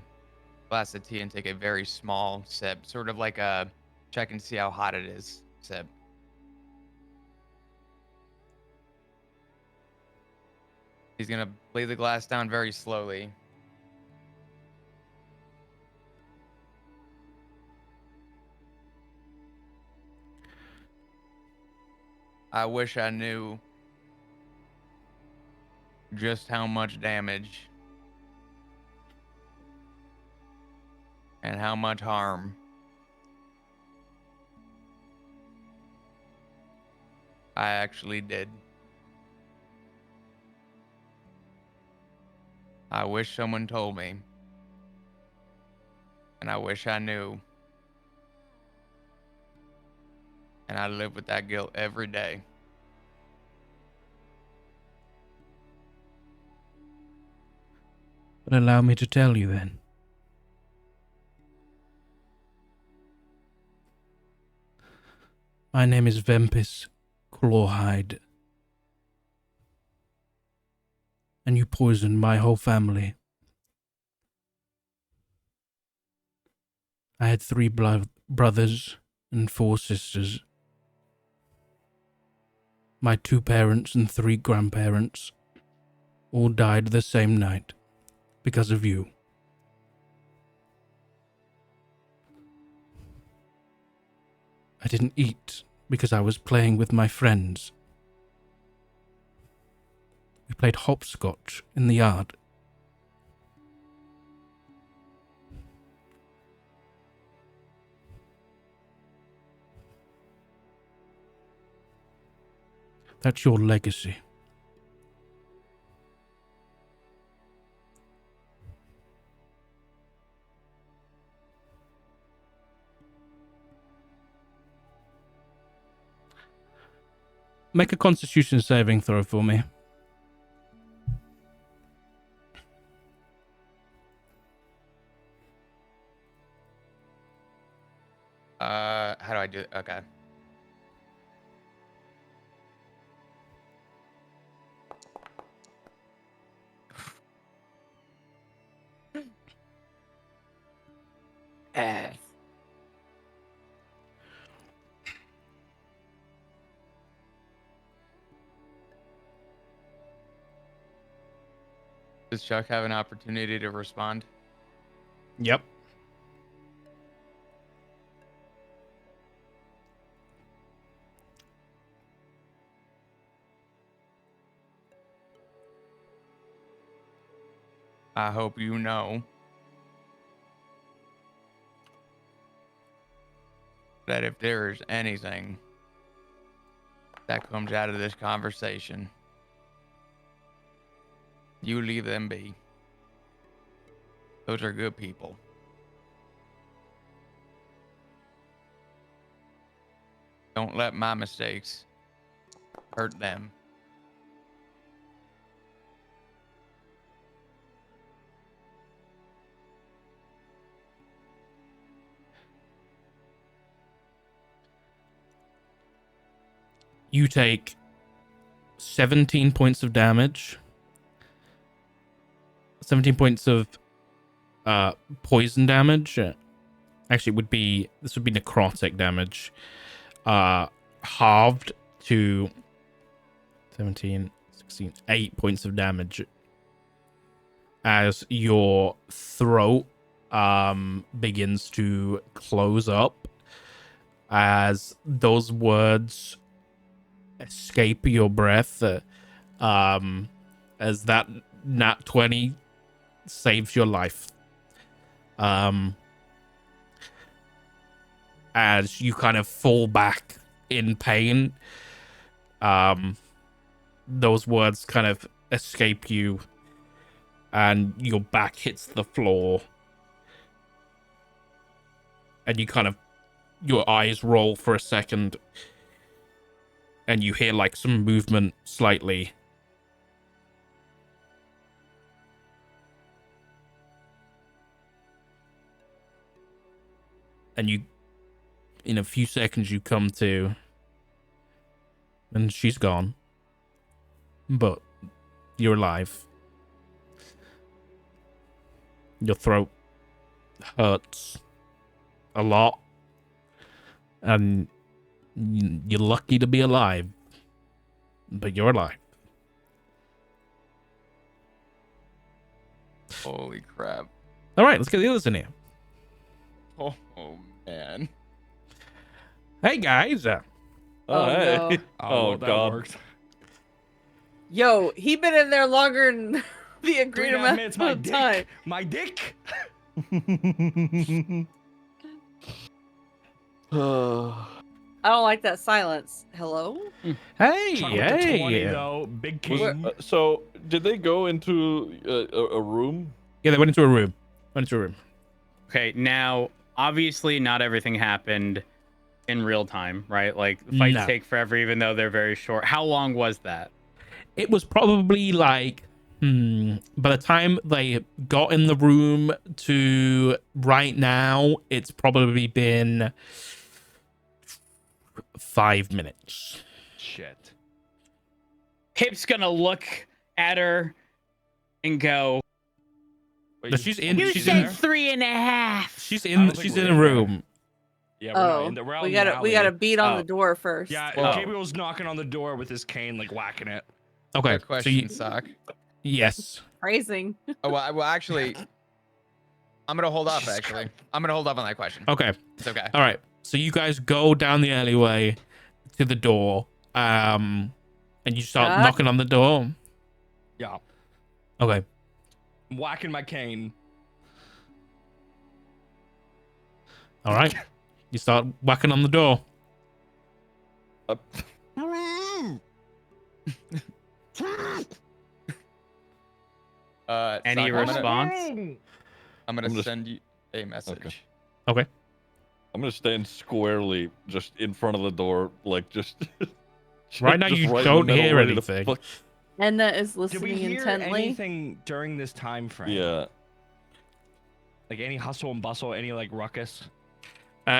D: glass of tea and take a very small sip, sort of like a check and see how hot it is sip. He's gonna lay the glass down very slowly. I wish I knew just how much damage and how much harm I actually did. I wish someone told me, and I wish I knew, and I live with that guilt every day.
A: But allow me to tell you then. My name is Vempis Clawhide. And you poisoned my whole family. I had 3 brothers and 4 sisters. My 2 parents and 3 grandparents all died the same night because of you. I didn't eat because I was playing with my friends. We played hopscotch in the yard. That's your legacy. Make a Constitution saving throw for me.
D: How do I do it? Okay. Does Chuck have an opportunity to respond?
A: Yep.
D: I hope you know that if there is anything that comes out of this conversation, you leave them be. Those are good people. Don't let my mistakes hurt them.
A: You take 17 points of damage. 17 points of poison damage. Actually, this would be necrotic damage, halved to 17, 16, 8 points of damage as your throat begins to close up as those words escape your breath, as that nat 20 saves your life. As you kind of fall back in pain, those words kind of escape you and your back hits the floor and you kind of, your eyes roll for a second and you hear like some movement slightly. And you, in a few seconds, you come to, and she's gone, but you're alive. Your throat hurts a lot, and you're lucky to be alive, but you're alive.
D: Holy crap.
A: All right, let's get the others in here.
D: Oh man.
A: Hey guys,
C: Oh,
B: hey.
C: no.
B: Oh,
E: well, that
B: God.
E: worked.
C: Yo, he been in there longer than the agreed
E: 3.5
C: amount
E: minutes, my
C: of
E: dick.
C: time.
E: My dick.
C: I don't like that silence. Hello?
A: hey,
E: Chuck with the 20
A: hey.
E: though. Big
B: Was-
E: king.
B: so, did they go into a room?
A: Yeah, they went into a room.
F: Okay, now obviously not everything happened in real time, right? Like fights
A: No.
F: take forever, even though they're very short. How long was that?
A: It was probably like, by the time they got in the room to right now, it's probably been 5 minutes.
E: Shit.
F: Pip's gonna look at her and go,
E: Wait,
A: No, she's in-
G: You
A: she's
G: said
A: in-
G: 3.5.
A: She's
E: I
A: in.
E: don't think
A: She's
E: we're
A: in
E: in
A: a
E: there.
A: room.
E: Yeah, we're not
C: Oh,
E: in there. We're out
C: we
E: in the
C: gotta
E: alley.
C: beat on
F: Oh.
C: the door first.
E: Yeah,
A: Whoa.
E: Gabriel's knocking on the door with his cane, like whacking it.
A: Okay.
D: Good
A: So
D: question,
A: you,
D: Sock.
A: yes.
C: Phrasing.
D: Oh, well, actually, I'm gonna hold off. Actually, I'm gonna hold off on that question.
A: Okay.
D: It's okay.
A: All right. So you guys go down the alleyway to the door, and you start
C: Chuck?
A: knocking on the door.
E: Yeah.
A: Okay.
E: I'm whacking my cane.
A: All right. You start whacking on the door.
F: any
D: Sock,
F: response?
D: I'm
B: I'm
D: gonna
B: just-
D: send you a message.
A: Okay.
B: I'm gonna stand squarely just in front of the door, like just.
A: Right now
B: just
A: you
B: in the
A: don't
B: middle,
A: hear
B: ready to
A: anything.
B: fuck-
C: Edna is
E: Did we
C: listening
E: hear
C: intently.
E: anything during this time frame?
B: Yeah.
E: Like any hustle and bustle, any like ruckus?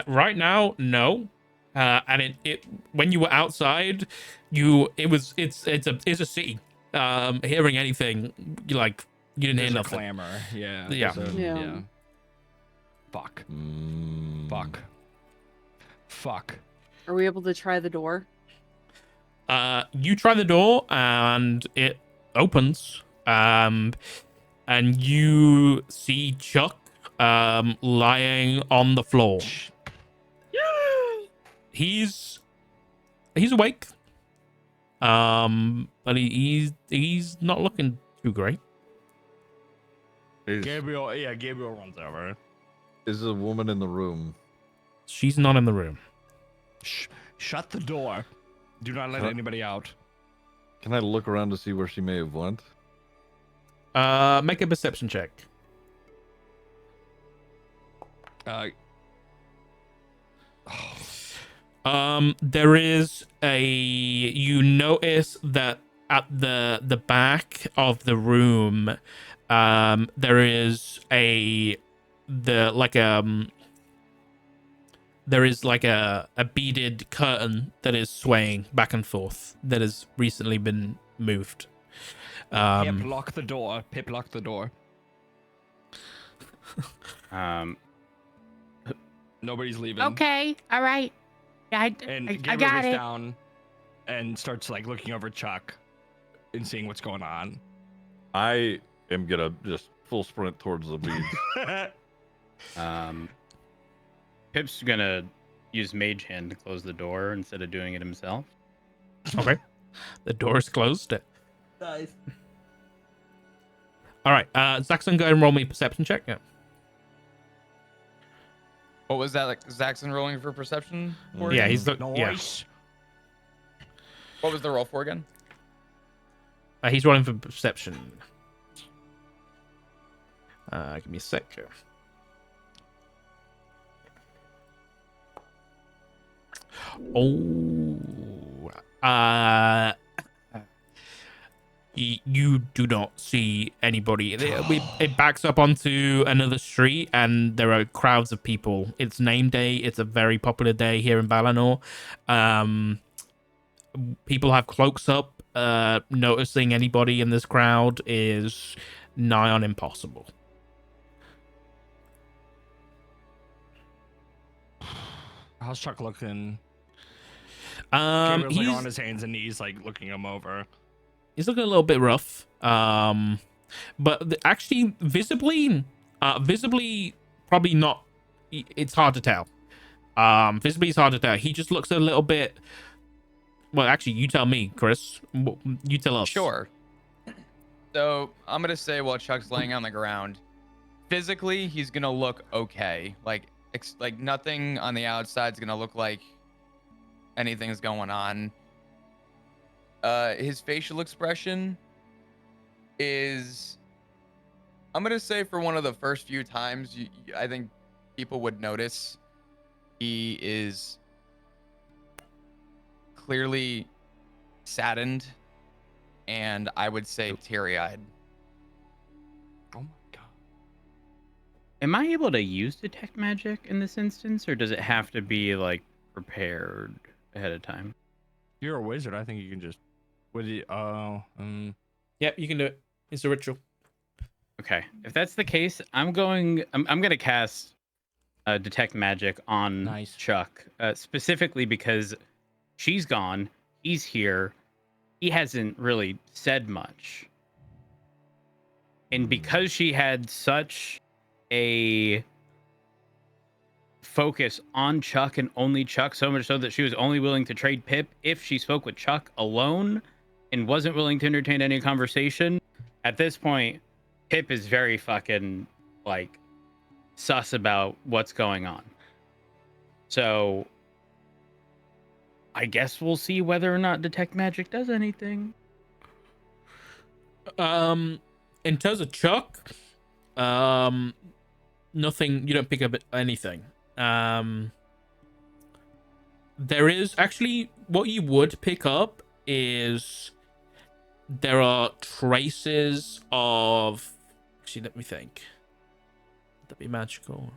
A: Right now, no. And it when you were outside, it's a city. Hearing anything, you didn't hear
E: There's a
A: nothing.
E: clamor. Yeah.
A: Yeah.
E: there's a-
C: Yeah.
E: yeah. Fuck.
B: Mm.
E: Fuck. Fuck.
C: Are we able to try the door?
A: You try the door and it opens. And you see Chuck lying on the floor. He's awake. But he's not looking too great.
E: Gabriel runs over.
B: Is a woman in the room?
A: She's not in the room.
E: Shut the door. Do not let
B: Huh?
E: anybody out.
B: Can I look around to see where she may have went?
A: Make a perception check. There is you notice that at the back of the room, there is a beaded curtain that is swaying back and forth that has recently been moved.
E: Pip, lock the door. Pip, lock the door. Nobody's leaving.
G: Okay. All right. Yeah,
E: And
G: I
E: Gabriel
G: got
E: gets
G: it.
E: down and starts like looking over Chuck and seeing what's going on.
B: I am gonna just full sprint towards the beads.
F: Pip's gonna use Mage Hand to close the door instead of doing it himself.
A: Okay. The door's closed.
E: Nice.
A: All right. Zaxxon, go ahead and roll me a perception check. Yeah.
D: What was that? Like Zaxxon rolling for perception? For
A: Yeah,
D: again?
A: he's the
E: Nice.
D: What was the roll for again?
A: he's rolling for perception. Give me a sec. Oh, you do not see anybody. It backs up onto another street, and there are crowds of people. It's name day. It's a very popular day here in Valinor. People have cloaks up. Noticing anybody in this crowd is nigh on impossible.
E: How's Chuck looking? Gabriel's like
A: He's
E: on his hands and knees, like looking him over.
A: he's looking a little bit rough. But actually, visibly, probably not. It's hard to tell. Visibly, it's hard to tell. He just looks a little bit. Well, actually, you tell me, Chris. You tell us.
D: Sure. So I'm gonna say while Chuck's laying on the ground, physically he's gonna look okay. Like nothing on the outside's gonna look like anything's going on. His facial expression is, I'm gonna say, for one of the first few times, I think people would notice he is clearly saddened, and I would say teary-eyed.
E: Oh my god.
F: Am I able to use detect magic in this instance, or does it have to be like prepared ahead of time?
E: You're a wizard. I think you can just. Would you?
A: Yep, you can do it. It's a ritual.
F: Okay, if that's the case, I'm gonna cast detect magic on
E: Nice.
F: Chuck, specifically because she's gone, he's here, he hasn't really said much, and because she had such a focus on Chuck and only Chuck, so much so that she was only willing to trade Pip if she spoke with Chuck alone and wasn't willing to entertain any conversation. At this point, Pip is very fucking like sus about what's going on. So I guess we'll see whether or not detect magic does anything.
A: In terms of Chuck, nothing. You don't pick up anything. There is actually, what you would pick up is there are traces of. Actually, let me think. Would that be magical?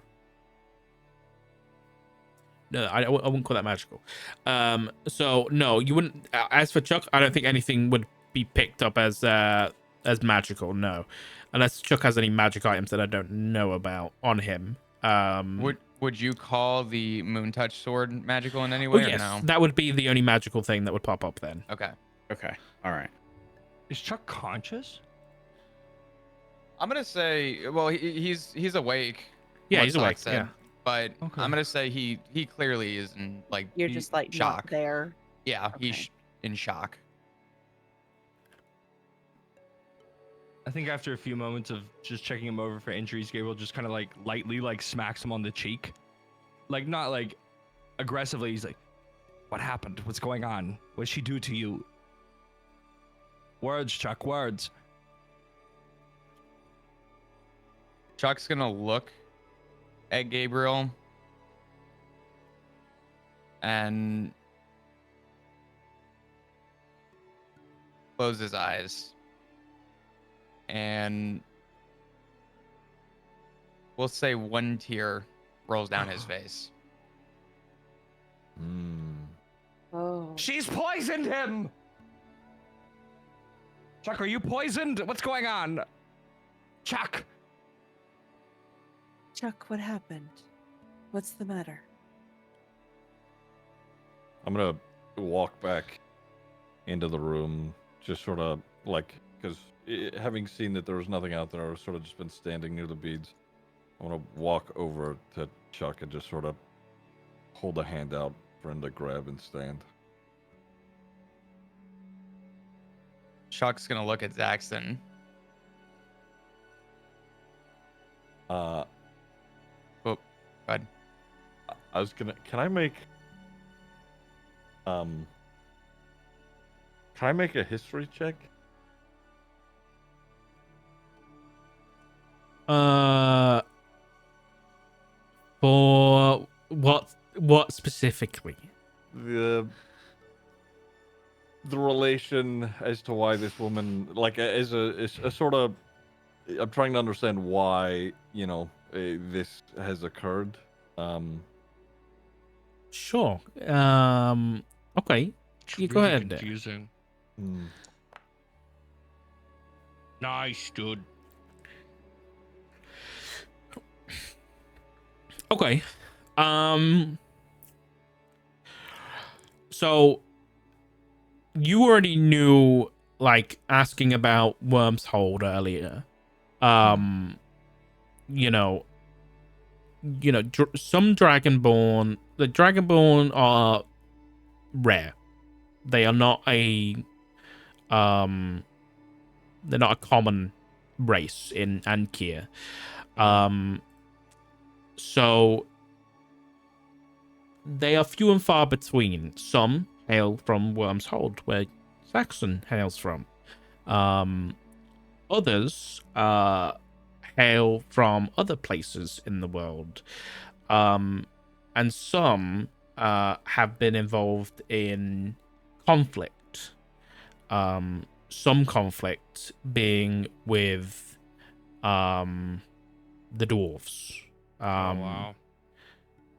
A: No, I wouldn't call that magical. So no, you wouldn't. As for Chuck, I don't think anything would be picked up as magical. No, unless Chuck has any magic items that I don't know about on him.
D: Would you call the Moon Touch sword magical in any way?
A: Yes,
D: or no?
A: that would be the only magical thing that would pop up then.
D: Okay.
F: Okay. All right.
E: Is Chuck conscious?
D: I'm gonna say, well, he's awake.
A: Yeah,
D: what
A: he's
D: Sock
A: awake.
D: said,
A: Yeah.
D: But
E: Okay.
D: I'm gonna say he clearly is in like
C: You're just like
D: shock.
C: not there.
D: Yeah, he's
C: Okay.
D: in shock.
E: I think after a few moments of just checking him over for injuries, Gabriel just kind of like lightly like smacks him on the cheek. Like not like aggressively. He's like, "What happened? What's going on? What did she do to you?" Words, Chuck, words.
D: Chuck's gonna look at Gabriel and close his eyes, and we'll say one tear rolls down his face.
C: Oh.
E: She's poisoned him! Chuck, are you poisoned? What's going on? Chuck!
C: Chuck, what happened? What's the matter?
B: I'm gonna walk back into the room, just sort of like, because having seen that there was nothing out there, I've sort of just been standing near the beads. I want to walk over to Chuck and just sort of hold a hand out for him to grab and stand.
D: Chuck's gonna look at Zaxxon.
B: Uh,
D: Oh, go ahead.
B: I was gonna. Can I make a history check?
A: For what specifically?
B: The relation as to why this woman, like, as a sort of, I'm trying to understand why, this has occurred.
A: Sure. Okay.
E: It's
A: You go
E: really
A: ahead.
E: confusing.
B: hmm.
E: Nice, dude.
A: Okay. So you already knew, like, asking about Worm's Hold earlier. You know, some Dragonborn. The Dragonborn are rare. They are not a they're not a common race in Ankir. So they are few and far between. Some hail from Worm's Hold, where Saxon hails from. Others hail from other places in the world. And some have been involved in conflict. Some conflict being with the dwarves.
E: Oh, wow.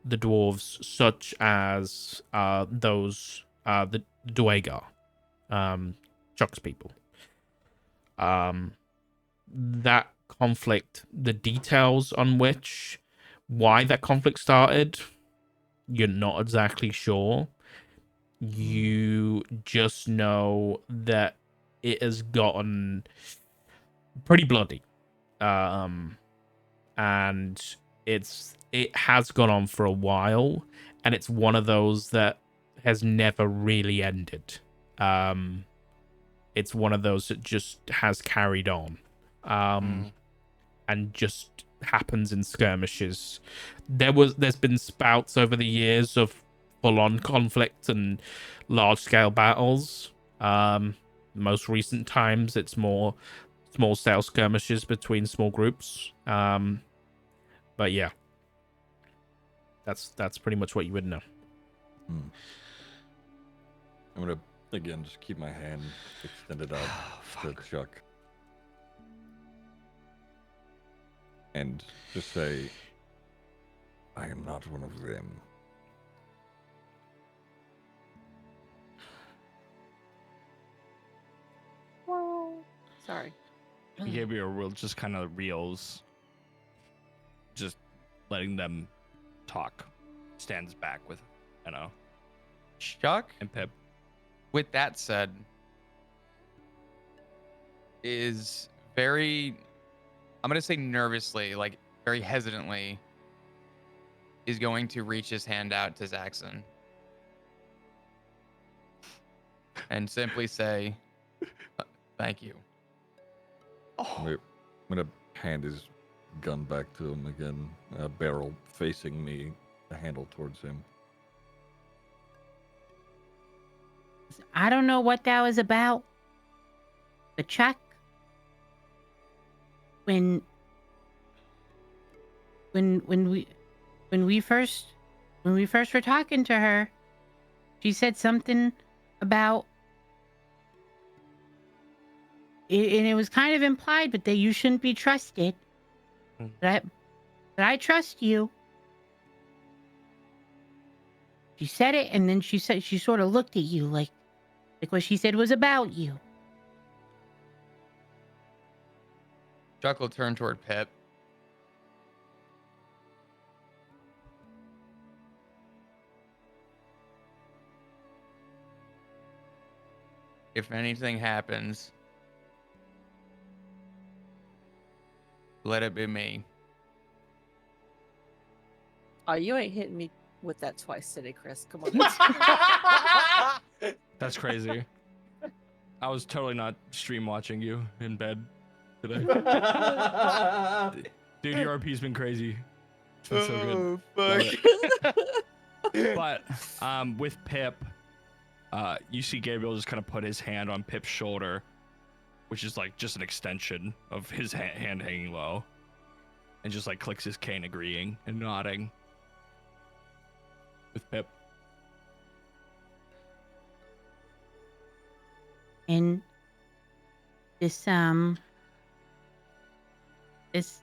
A: The dwarves, such as those the Duergar, Chuck's people. That conflict, the details on why that conflict started, you're not exactly sure. You just know that it has gotten pretty bloody. And it has gone on for a while, and it's one of those that has never really ended. It's one of those that just has carried on. And just happens in skirmishes. There's been spouts over the years of full-on conflict and large-scale battles. Most recent times, it's more small-scale skirmishes between small groups. But yeah, that's pretty much what you would know.
B: I'm gonna again just keep my hand extended out to Chuck. And just say, I am not one of them.
C: Sorry.
E: He gave me a real, just kind of reels. Just letting them talk. Stands back with,
D: Chuck,
E: and Pip.
D: with that said, is very, I'm going to say nervously, like very hesitantly, is going to reach his hand out to Zaxxon and simply say, thank you.
B: I'm gonna hand his gun back to him again, barrel facing me, the handle towards him.
G: I don't know what that was about. But Chuck, when we first were talking to her, she said something about it, and it was kind of implied, but that you shouldn't be trusted. But I trust you. She said it, and then she sort of looked at you like what she said was about you.
D: Chuck will turn toward Pip. if anything happens, let it be me.
C: Oh, you ain't hitting me with that twice today, Chris. Come on.
E: That's crazy. I was totally not stream watching you in bed today. Dude, your RP's been crazy. It's been so good. Love it. But with Pip, you see Gabriel just kind of put his hand on Pip's shoulder, which is like just an extension of his hand hanging low, and just like clicks his cane, agreeing and nodding with Pip.
G: And this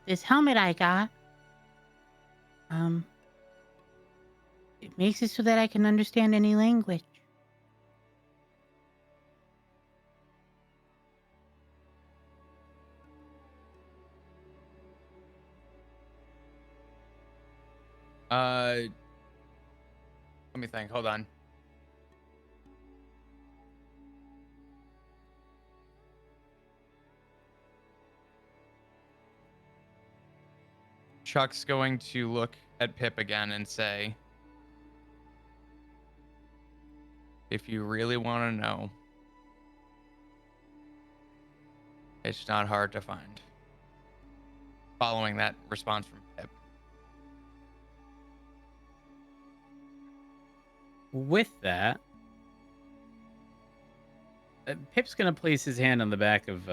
G: this helmet I got, it makes it so that I can understand any language.
D: Let me think. Hold on. Chuck's going to look at Pip again and say, if you really want to know, it's not hard to find. Following that response from Pip.
F: With that, Pip's gonna place his hand on the back of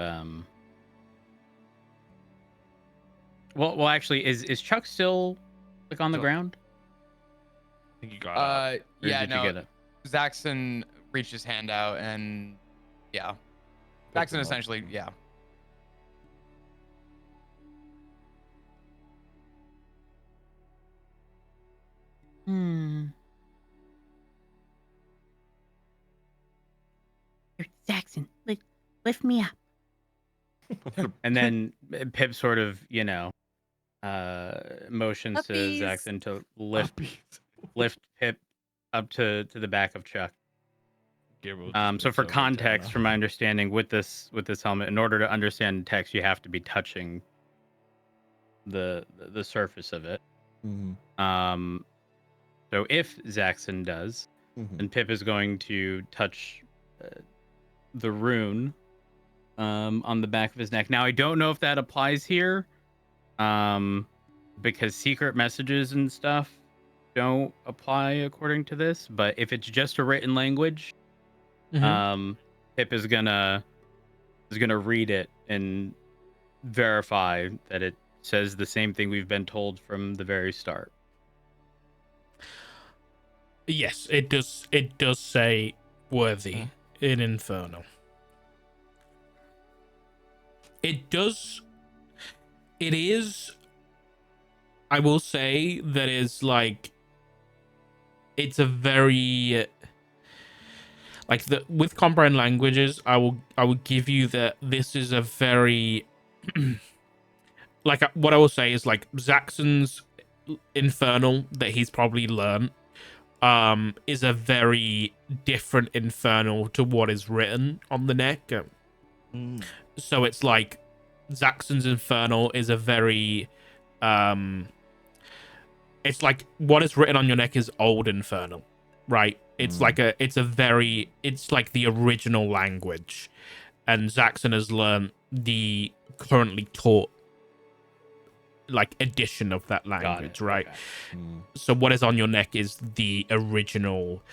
F: well, actually, is Chuck still like on the ground?
E: I think you got up.
F: Or
D: Yeah,
F: did you
D: no.
F: get it?
D: Zaxxon reached his hand out and yeah. Zaxxon
B: him up.
D: essentially, yeah.
G: Here, Jackson, lift me up.
F: And then Pip sort of, motions
C: Puppies.
F: to Zaxxon to lift Pip up to the back of Chuck. So for context, from my understanding, with this helmet, in order to understand text, you have to be touching the surface of it.
B: Mm-hmm.
F: So if Zaxxon does,
B: Mm-hmm.
F: then Pip is going to touch the rune on the back of his neck. Now I don't know if that applies here, because secret messages and stuff don't apply according to this. But if it's just a written language, Pip is gonna read it and verify that it says the same thing we've been told from the very start.
A: Yes, it does. It does say worthy in Infernal. It does. It is. I will say that is like. It's a very. Like with comprehend languages, I will give you that this is a very. Like what I will say is like Zaxxon's Infernal that he's probably learned. Is a very different Infernal to what is written on the neck. So it's like Zaxxon's Infernal is a very it's like what is written on your neck is old Infernal, right? It's like it's like the original language, and Zaxxon has learned the currently taught like edition of that language, right?
F: Okay.
A: So what is on your neck is the original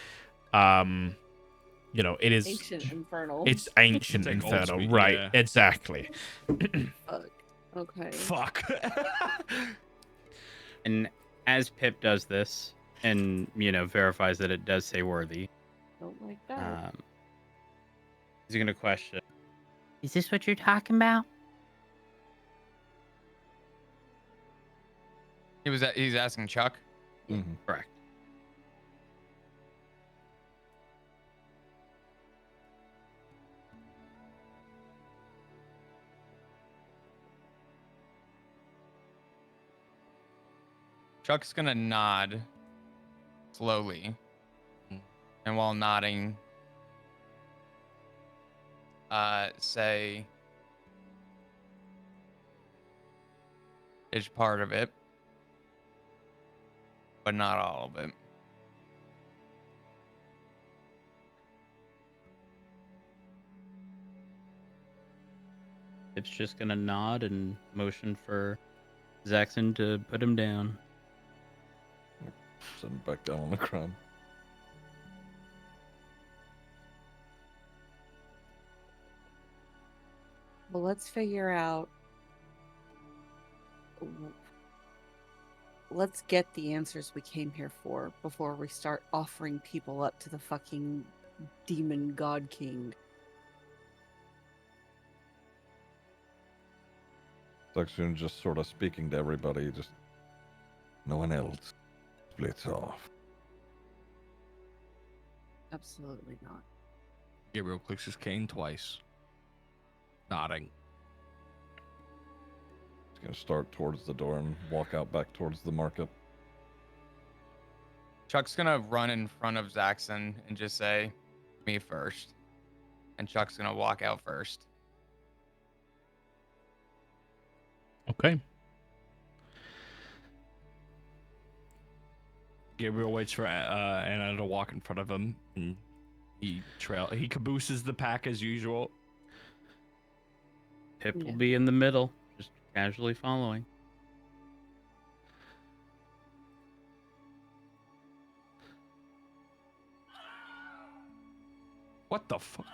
A: it is
C: Ancient Infernal.
A: it's ancient
E: It's like old
A: Infernal,
E: speak,
A: right?
E: yeah.
A: Exactly.
C: Fuck. Okay.
E: Fuck.
F: And as Pip does this and verifies that it does say worthy,
C: Don't like that.
F: he's gonna question.
G: Is this what you're talking about?
D: He's asking Chuck.
B: Mm-hmm.
F: Correct.
D: Chuck's gonna nod slowly, and while nodding, say is part of it, but not all of it.
F: It's just gonna nod and motion for Zaxxon to put him down.
B: Send him back down on the ground.
C: Well, let's figure out. Let's get the answers we came here for before we start offering people up to the fucking demon god king.
B: Zaxxon just sort of speaking to everybody, just no one else splits off.
C: Absolutely not.
E: Gabriel clicks his cane twice, nodding.
B: He's gonna start towards the door and walk out back towards the market.
D: Chuck's gonna run in front of Zaxxon and just say, "Me first," and Chuck's gonna walk out first.
A: Okay.
E: Gabriel waits for Anna to walk in front of him, and he cabooses the pack as usual.
F: Pip
C: Yeah.
F: will be in the middle, just casually following.
E: What the fuck?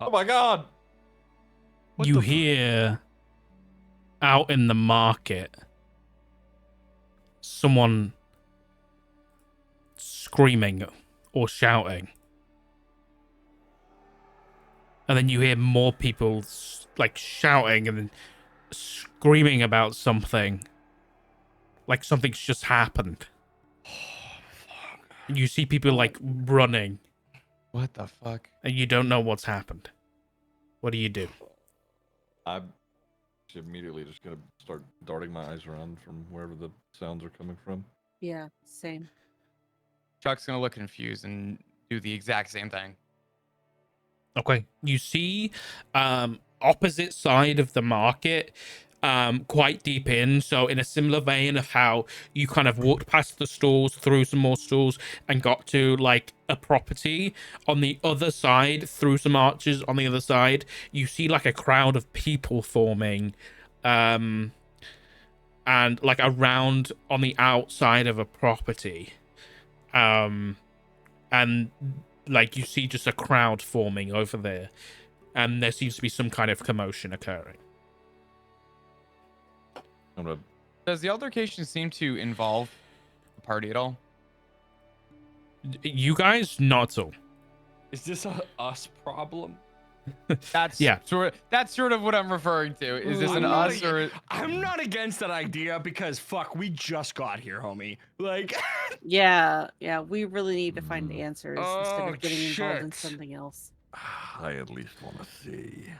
B: Oh my god!
E: What
A: You
E: the
A: hear out in the market someone screaming or shouting. And then you hear more people like shouting and then screaming about something. Like something's just happened. And you see people like running
D: What the fuck?
A: and you don't know what's happened. What do you do?
B: I'm immediately just gonna start darting my eyes around from wherever the sounds are coming from.
C: Yeah, same.
D: Chuck's gonna look confused and do the exact same thing.
A: Okay. You see opposite side of the market, quite deep in. So in a similar vein of how you kind of walked past the stalls, through some more stalls, and got to like a property. On the other side, through some arches on the other side, you see like a crowd of people forming. And like around on the outside of a property. And like you see just a crowd forming over there, and there seems to be some kind of commotion occurring.
B: I'm gonna
D: Does the altercation seem to involve the party at all?
A: You guys, not so.
E: Is this a us problem?
D: That's
A: Yeah.
D: That's sort of what I'm referring to. Is this an
E: I'm
D: us
E: not
D: or?
E: I'm not against that idea because fuck, we just got here, homie. Like,
C: Yeah, we really need to find answers instead
E: Oh,
C: of getting involved in
E: shit.
C: something else.
B: I at least want to see.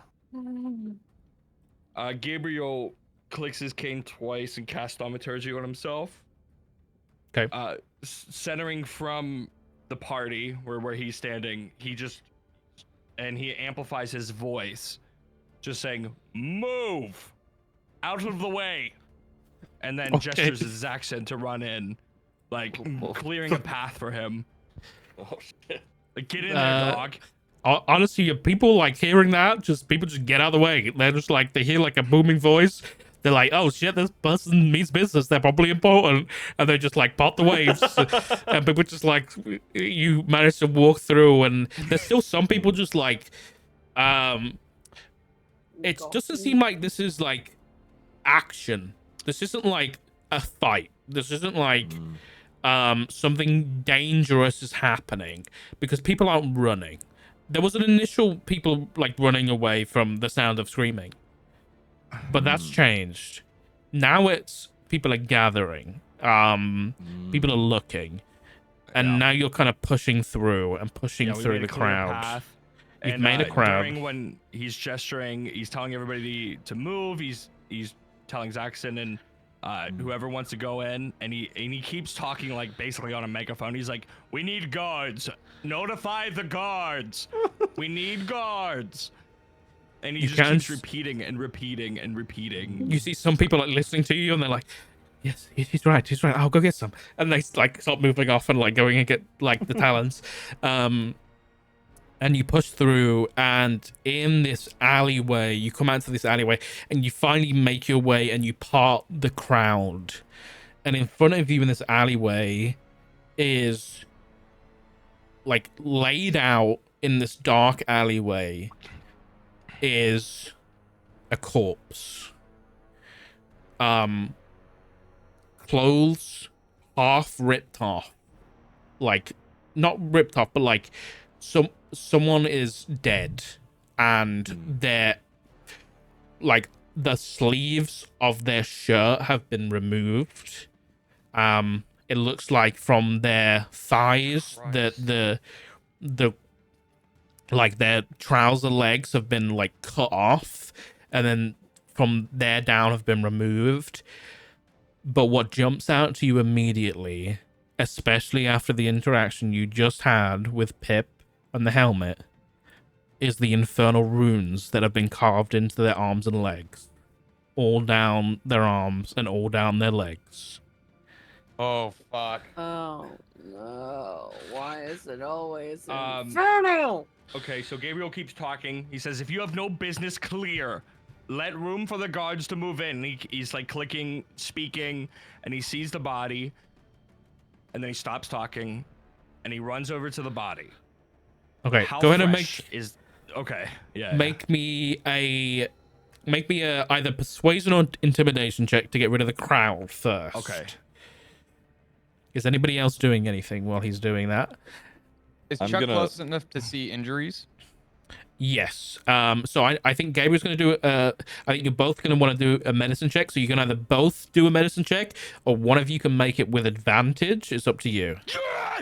E: Gabriel clicks his cane twice and casts thaumaturgy on himself.
A: Okay.
E: Centering from the party where he's standing, he amplifies his voice, just saying, "Move out of the way," and then
A: Okay.
E: gestures his Zaxxon to run in, like clearing a path for him.
B: Oh shit!
E: Like, get in there, dog.
A: Honestly, people like hearing that, people just get out of the way. They're just like, they hear like a booming voice. They're like, oh shit, this person means business. They're probably important. And they just like part the waves. And people just like, you manage to walk through, and there's still some people just like, it doesn't seem like this is like action. This isn't like a fight. This isn't like something dangerous is happening, because people aren't running. There was an initial people like running away from the sound of screaming, but that's changed. Now it's people are gathering. People are looking, and
E: Yeah.
A: now you're kind of pushing through and pushing
E: Yeah, we
A: through
E: made
A: the
E: a clear
A: crowd.
E: path.
A: You've
E: And,
A: made a crowd.
E: During when he's gesturing, he's telling everybody to move. He's telling Zaxxon and Whoever wants to go in, and he keeps talking like basically on a megaphone. He's like, "We need guards. Notify the guards. We need guards." And he
A: You
E: just
A: can't
E: keeps repeating and repeating and repeating.
A: You see some people like listening to you, and they're like, "Yes, he's right. He's right. I'll go get some." And they like start moving off and like going and get like the talons. And you push through, and in this alleyway, you come out to this alleyway, and you finally make your way, and you part the crowd. And in front of you in this alleyway is like laid out in this dark alleyway is a corpse. Clothes half ripped off, like not ripped off, but like someone is dead, and they're like the sleeves of their shirt have been removed. It looks like from their thighs, the like their trouser legs have been like cut off, and then from there down have been removed. But what jumps out to you immediately, especially after the interaction you just had with Pip and the helmet, is the infernal runes that have been carved into their arms and legs. All down their arms and all down their legs.
D: Oh fuck.
C: Oh no! Why is it always
E: Um,
C: infernal?
E: Okay, so Gabriel keeps talking. He says, "If you have no business, clear. Let room for the guards to move in." He's like clicking, speaking, and he sees the body, and then he stops talking, and he runs over to the body.
A: Okay,
E: How
A: go ahead and
E: fresh is okay? Yeah.
A: make me a either persuasion or intimidation check to get rid of the crowd first.
E: Okay.
A: Is anybody else doing anything while he's doing that?
D: Is
B: I'm
D: Chuck
B: gonna-
D: close enough to see injuries?
A: Yes. So I think Gabriel's going to do I think you're both going to want to do a medicine check. So you can either both do a medicine check, or one of you can make it with advantage. It's up to you.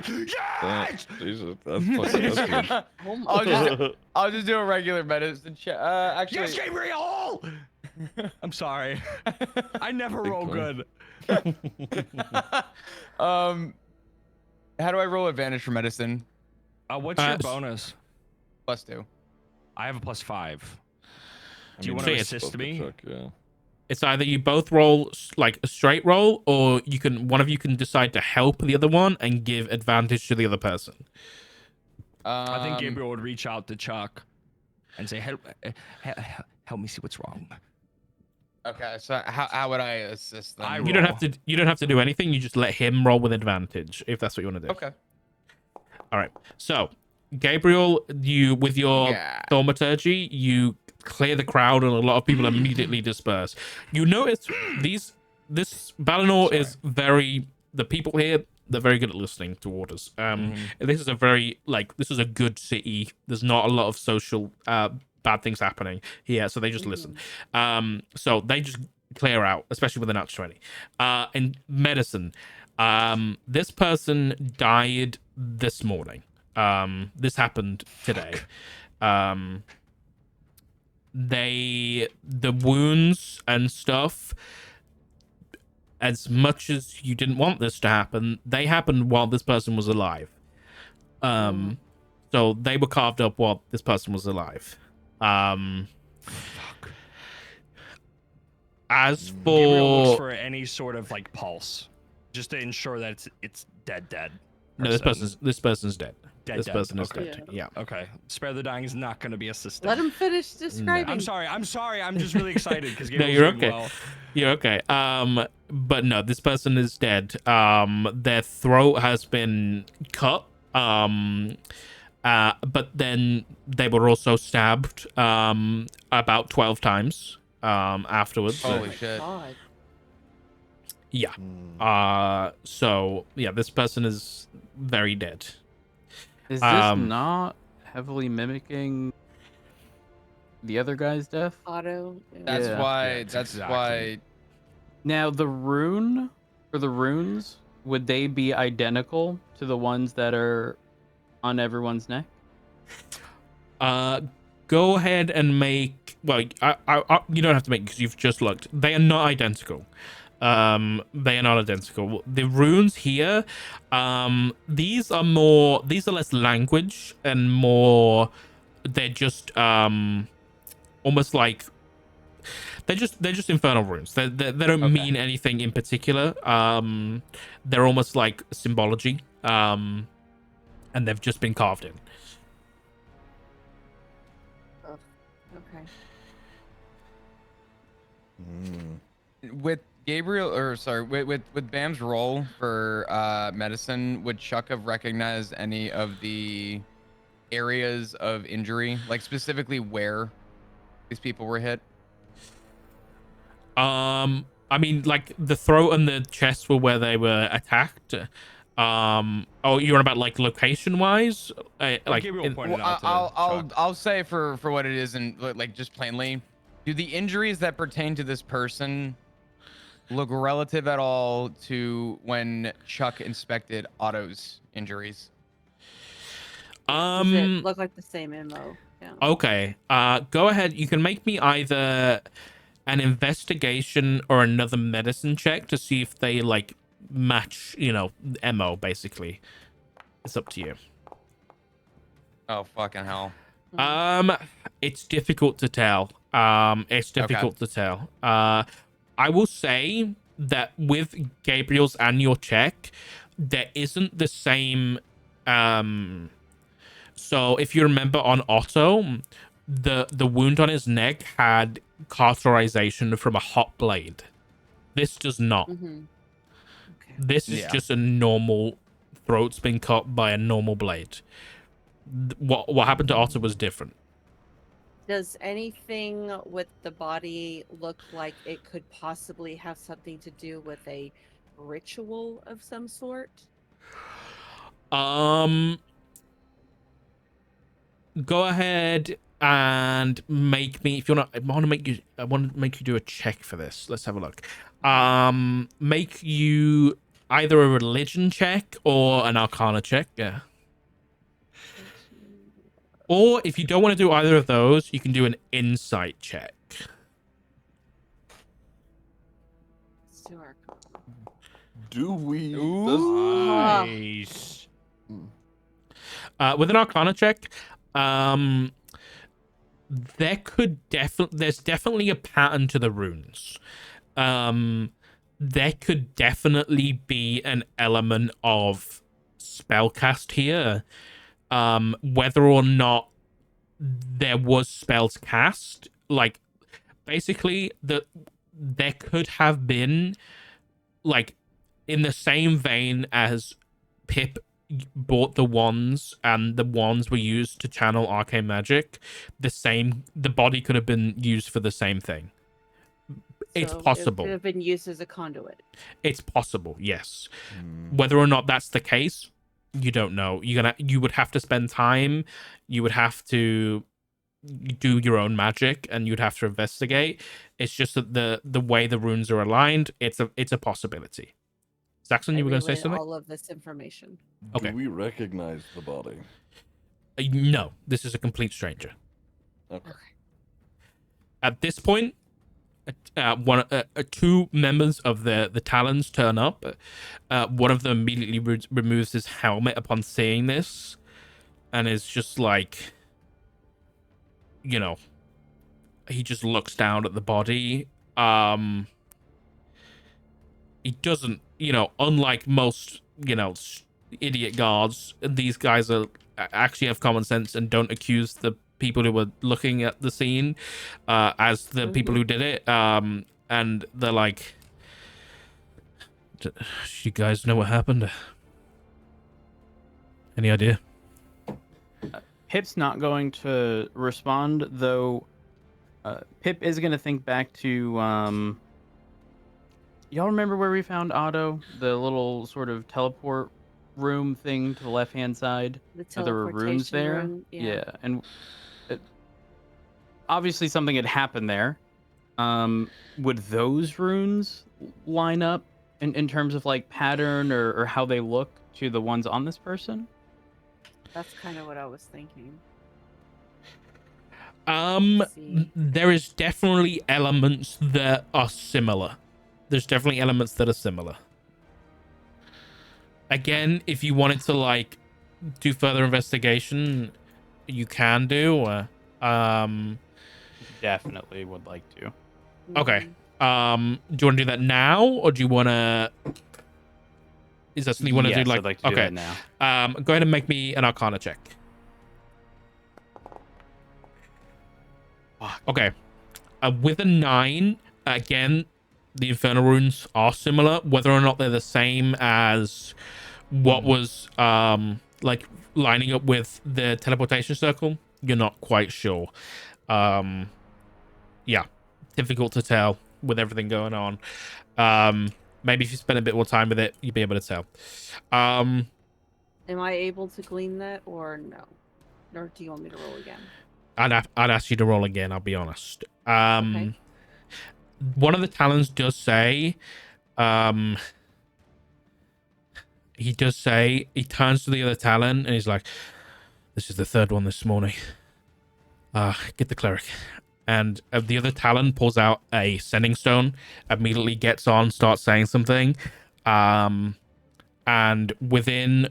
E: Yes!
B: Jesus, that's fucking that's good.
C: Oh my
D: I'll just do a regular medicine check. Actually,
E: Yes, Gabriel! I'm sorry. I never
B: Big
E: roll
B: plan.
E: good.
D: how do I roll advantage for medicine?
E: What's your
A: s-
E: bonus?
D: +2.
E: I have a +5.
B: I
E: Do you
B: mean,
E: want to
A: it's
E: assist
B: both the
E: me?
B: truck, yeah.
A: It's either you both roll like a straight roll, or one of you can decide to help the other one and give advantage to the other person.
E: I think Gabriel would reach out to Chuck and say, "Help me see what's wrong."
D: Okay, so how would I assist them?
E: I
A: You don't
E: roll.
A: have to do anything. You just let him roll with advantage if that's what you want to do.
D: Okay.
A: All right. So, Gabriel, you with your
D: Yeah.
A: thaumaturgy, you clear the crowd, and a lot of people immediately disperse. You notice this Balinor is the people here, they're very good at listening to orders. This is this is a good city. There's not a lot of social bad things happening here, so they just listen. So they just clear out, especially with an nat 20. In medicine, this person died this morning. This happened today. The wounds and stuff, as much as you didn't want this to happen, they happened while this person was alive. So they were carved up while this person was alive. As
E: Gabriel looks
A: for
E: for any sort of like pulse, just to ensure that it's dead.
A: no, this
E: person.
A: person's dead.
E: Dead,
A: This
E: dead.
A: person is
E: Okay.
A: dead. Yeah.
E: Okay, spare the dying is not going to be assisted.
C: Let him finish describing.
E: I'm sorry. I'm just really excited because
A: No, you're okay. You're okay. But no, this person is dead. Their throat has been cut. But then they were also stabbed. About 12 times. Afterwards.
D: Holy shit.
C: God.
A: Yeah. So yeah, this person is very dead.
F: Is this not heavily mimicking the other guy's death?
C: Otto. Yeah.
D: That's
F: Yeah.
D: why.
E: Yeah,
D: that's
E: exactly.
D: why.
F: Now the rune or the runes, would they be identical to the ones that are on everyone's neck?
A: Go ahead and make. Well, I you don't have to make because you've just looked. They are not identical. They are not identical. The runes here, these are less language and more, they're just almost like they're just infernal runes. They don't
D: Okay.
A: mean anything in particular. They're almost like symbology. And they've just been carved in.
C: Oh, okay.
D: With Gabriel, or sorry, with Bam's role for medicine, would Chuck have recognized any of the areas of injury, like specifically where these people were hit?
A: I mean, like the throat and the chest were where they were attacked. Oh, you're on about like location wise, like
E: Gabriel pointed
D: Well,
E: out to Chuck.
D: I'll say for what it is, and like just plainly, do the injuries that pertain to this person look relative at all to when Chuck inspected Otto's injuries?
C: Does it look like the same MO? Yeah.
A: Okay. Go ahead. You can make me either an investigation or another medicine check to see if they like match, MO basically. It's up to you.
D: Oh, fucking hell.
A: It's difficult to tell. It's difficult to tell. I will say that with Gabriel's annual check, there isn't the same. So if you remember on Otto, the wound on his neck had cauterization from a hot blade. This does not.
C: Mm-hmm. Okay.
A: This is just a normal throat's been cut by a normal blade. What happened to Otto was different.
C: Does anything with the body look like it could possibly have something to do with a ritual of some sort?
A: Go ahead and make me, if you want to, I want to make you do a check for this. Let's have a look. Make you either a religion check or an arcana check. Yeah. Or if you don't want to do either of those, you can do an insight check.
C: Let's do Arcana.
B: Do we?
E: Nice.
A: With an arcana check, there's definitely a pattern to the runes. There could definitely be an element of spellcast here. Whether or not there was spells cast, like basically there could have been, like, in the same vein as Pip bought the wands and the wands were used to channel arcane magic, the body could have been used for the same thing. It's possible.
C: It could have been used as a conduit.
A: It's possible, yes. Whether or not that's the case, you don't know. You would have to spend time. You would have to do your own magic, and you'd have to investigate. It's just that the way the runes are aligned, it's a possibility. Saxon, you were going to say something?
C: All of this information.
A: Okay.
B: Do we recognize the body?
A: No, this is a complete stranger.
B: Okay.
A: At this point, two members of the Talons turn up. One of them immediately removes his helmet upon seeing this, and is just like, he just looks down at the body. He doesn't, unlike most, idiot guards, these guys actually have common sense and don't accuse the people who were looking at the scene as the people who did it. And they're like, you guys know what happened? Any idea?
F: Pip's not going to respond, though. Pip is going to think back to y'all remember where we found Otto? The little sort of teleport room thing to the left-hand side? There were rooms there?
C: Room,
F: yeah. And obviously something had happened there. Would those runes line up in terms of like pattern or how they look to the ones on this person?
C: That's kind of what I was thinking.
A: There is definitely elements that are similar. there's definitely elements that are similar. Again, if you wanted to like do further investigation, you can do.
F: Definitely would like to.
A: Okay.
C: Mm,
A: Do you want to do that now, or do you want to? Is that something you want to
F: Yes,
A: do? Like,
F: I'd like to do
A: okay.
F: that now.
A: Go ahead and make me an Arcana check.
F: Fuck.
A: Okay. With a 9, again, the Infernal runes are similar. Whether or not they're the same as what was like lining up with the teleportation circle, you're not quite sure. Yeah, difficult to tell with everything going on. Maybe if you spend a bit more time with it, you'll be able to tell.
C: Am I able to glean that or no? Or do you want me to roll again?
A: I'd ask you to roll again, I'll be honest.
C: Okay.
A: One of the talents does say, he turns to the other talent and he's like, this is the third one this morning. Get the cleric. And the other talent pulls out a sending stone, immediately gets on, starts saying something. And within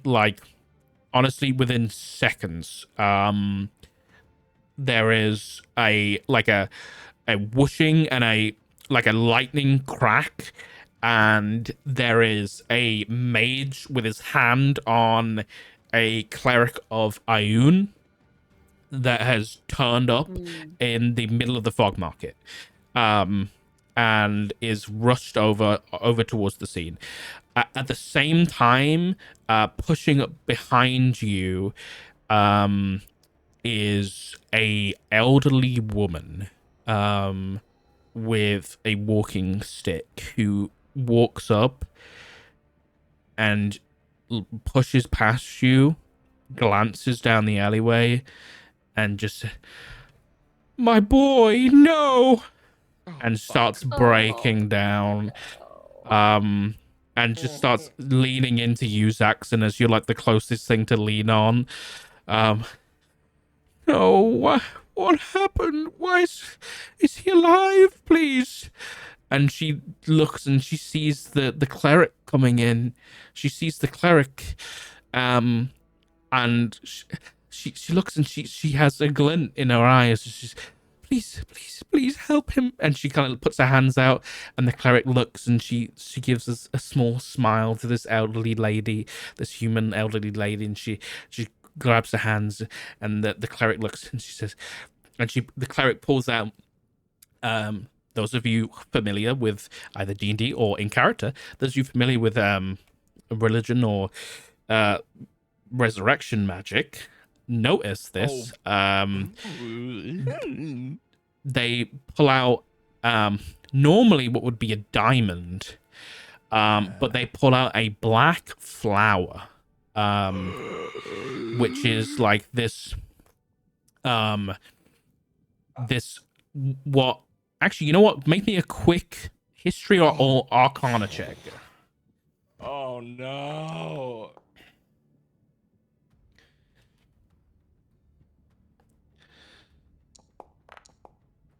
A: honestly, within seconds, there is a whooshing and a lightning crack, and there is a mage with his hand on a cleric of Ioun that has turned up in the middle of the fog market, and is rushed over towards the scene. At the same time, pushing up behind you, is a elderly woman, with a walking stick, who walks up and pushes past you, glances down the alleyway, and just, my boy, no, and starts breaking down, and just starts leaning into you, Zaxxon, as you're like the closest thing to lean on. No, what happened? Why is he alive? Please. And she looks and she sees the cleric coming in. She sees the cleric, and she looks and she has a glint in her eyes. She's, please help him. And she kind of puts her hands out, and the cleric looks and she gives us a small smile to this elderly lady, this human elderly lady, and she grabs her hands, and the cleric looks and she says, and the cleric pulls out, those of you familiar with either D&D or in character, those of you familiar with religion or resurrection magic, notice this. They pull out normally what would be a diamond, but they pull out a black flower, which is like this what, actually, you know what, make me a quick history or arcana check.
E: Oh no.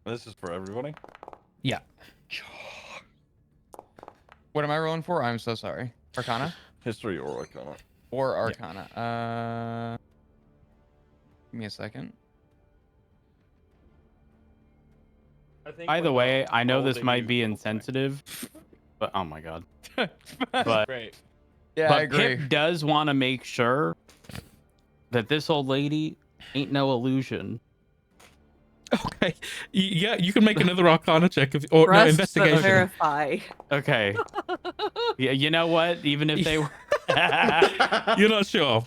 B: This is for everybody.
A: Yeah.
D: What am I rolling for? I'm so sorry. Arcana
B: History or Arcana.
D: or Arcana? Give me a second.
F: Either way, I know this might be insensitive, but oh my god. But
E: Great.
D: Yeah, I
F: but
D: agree.
F: Pip does want to make sure that this old lady ain't no illusion.
A: Okay. Yeah, you can make another arcana check or no,
C: Trust but
A: investigation.
C: verify.
F: Okay. Yeah, you know what? Even if they were
A: You're not sure.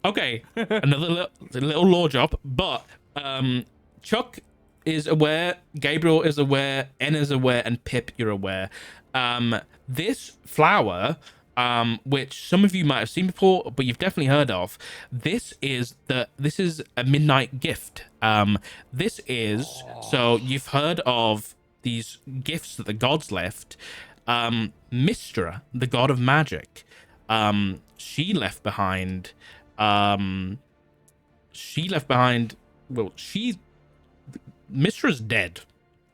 A: Okay. Another little law job, but Chuck is aware, Gabriel is aware, N is aware, and Pip, you're aware. This flower, which some of you might have seen before, but you've definitely heard of. This is a midnight gift. This is, so you've heard of these gifts that the gods left. Mystra, the god of magic, she left behind. Mistra's dead.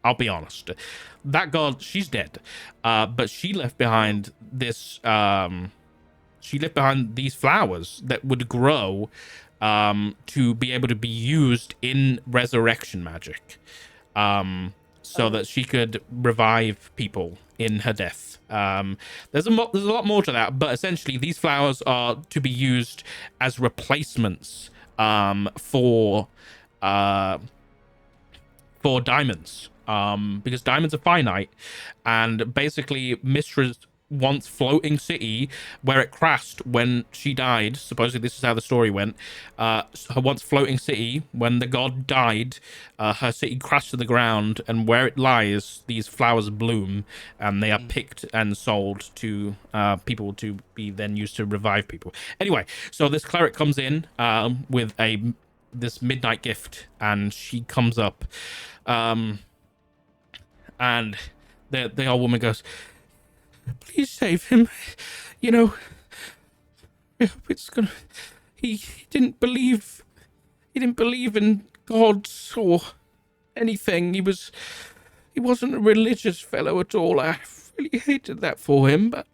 A: I'll be honest. That girl, she's dead. But she left behind this. She left behind these flowers that would grow to be able to be used in resurrection magic, so that she could revive people in her death. There's a lot more to that, but essentially these flowers are to be used as replacements for diamonds, because diamonds are finite, and basically Mistra's once floating city, where it crashed when she died, supposedly this is how the story went, her once floating city, when the god died, her city crashed to the ground, and where it lies, these flowers bloom, and they are picked and sold to people to be then used to revive people. Anyway, so this cleric comes in with this midnight gift, and she comes up, and the old woman goes, "Please save him. You know, it's gonna." He didn't believe. He didn't believe in gods or anything. He wasn't a religious fellow at all. I really hated that for him. But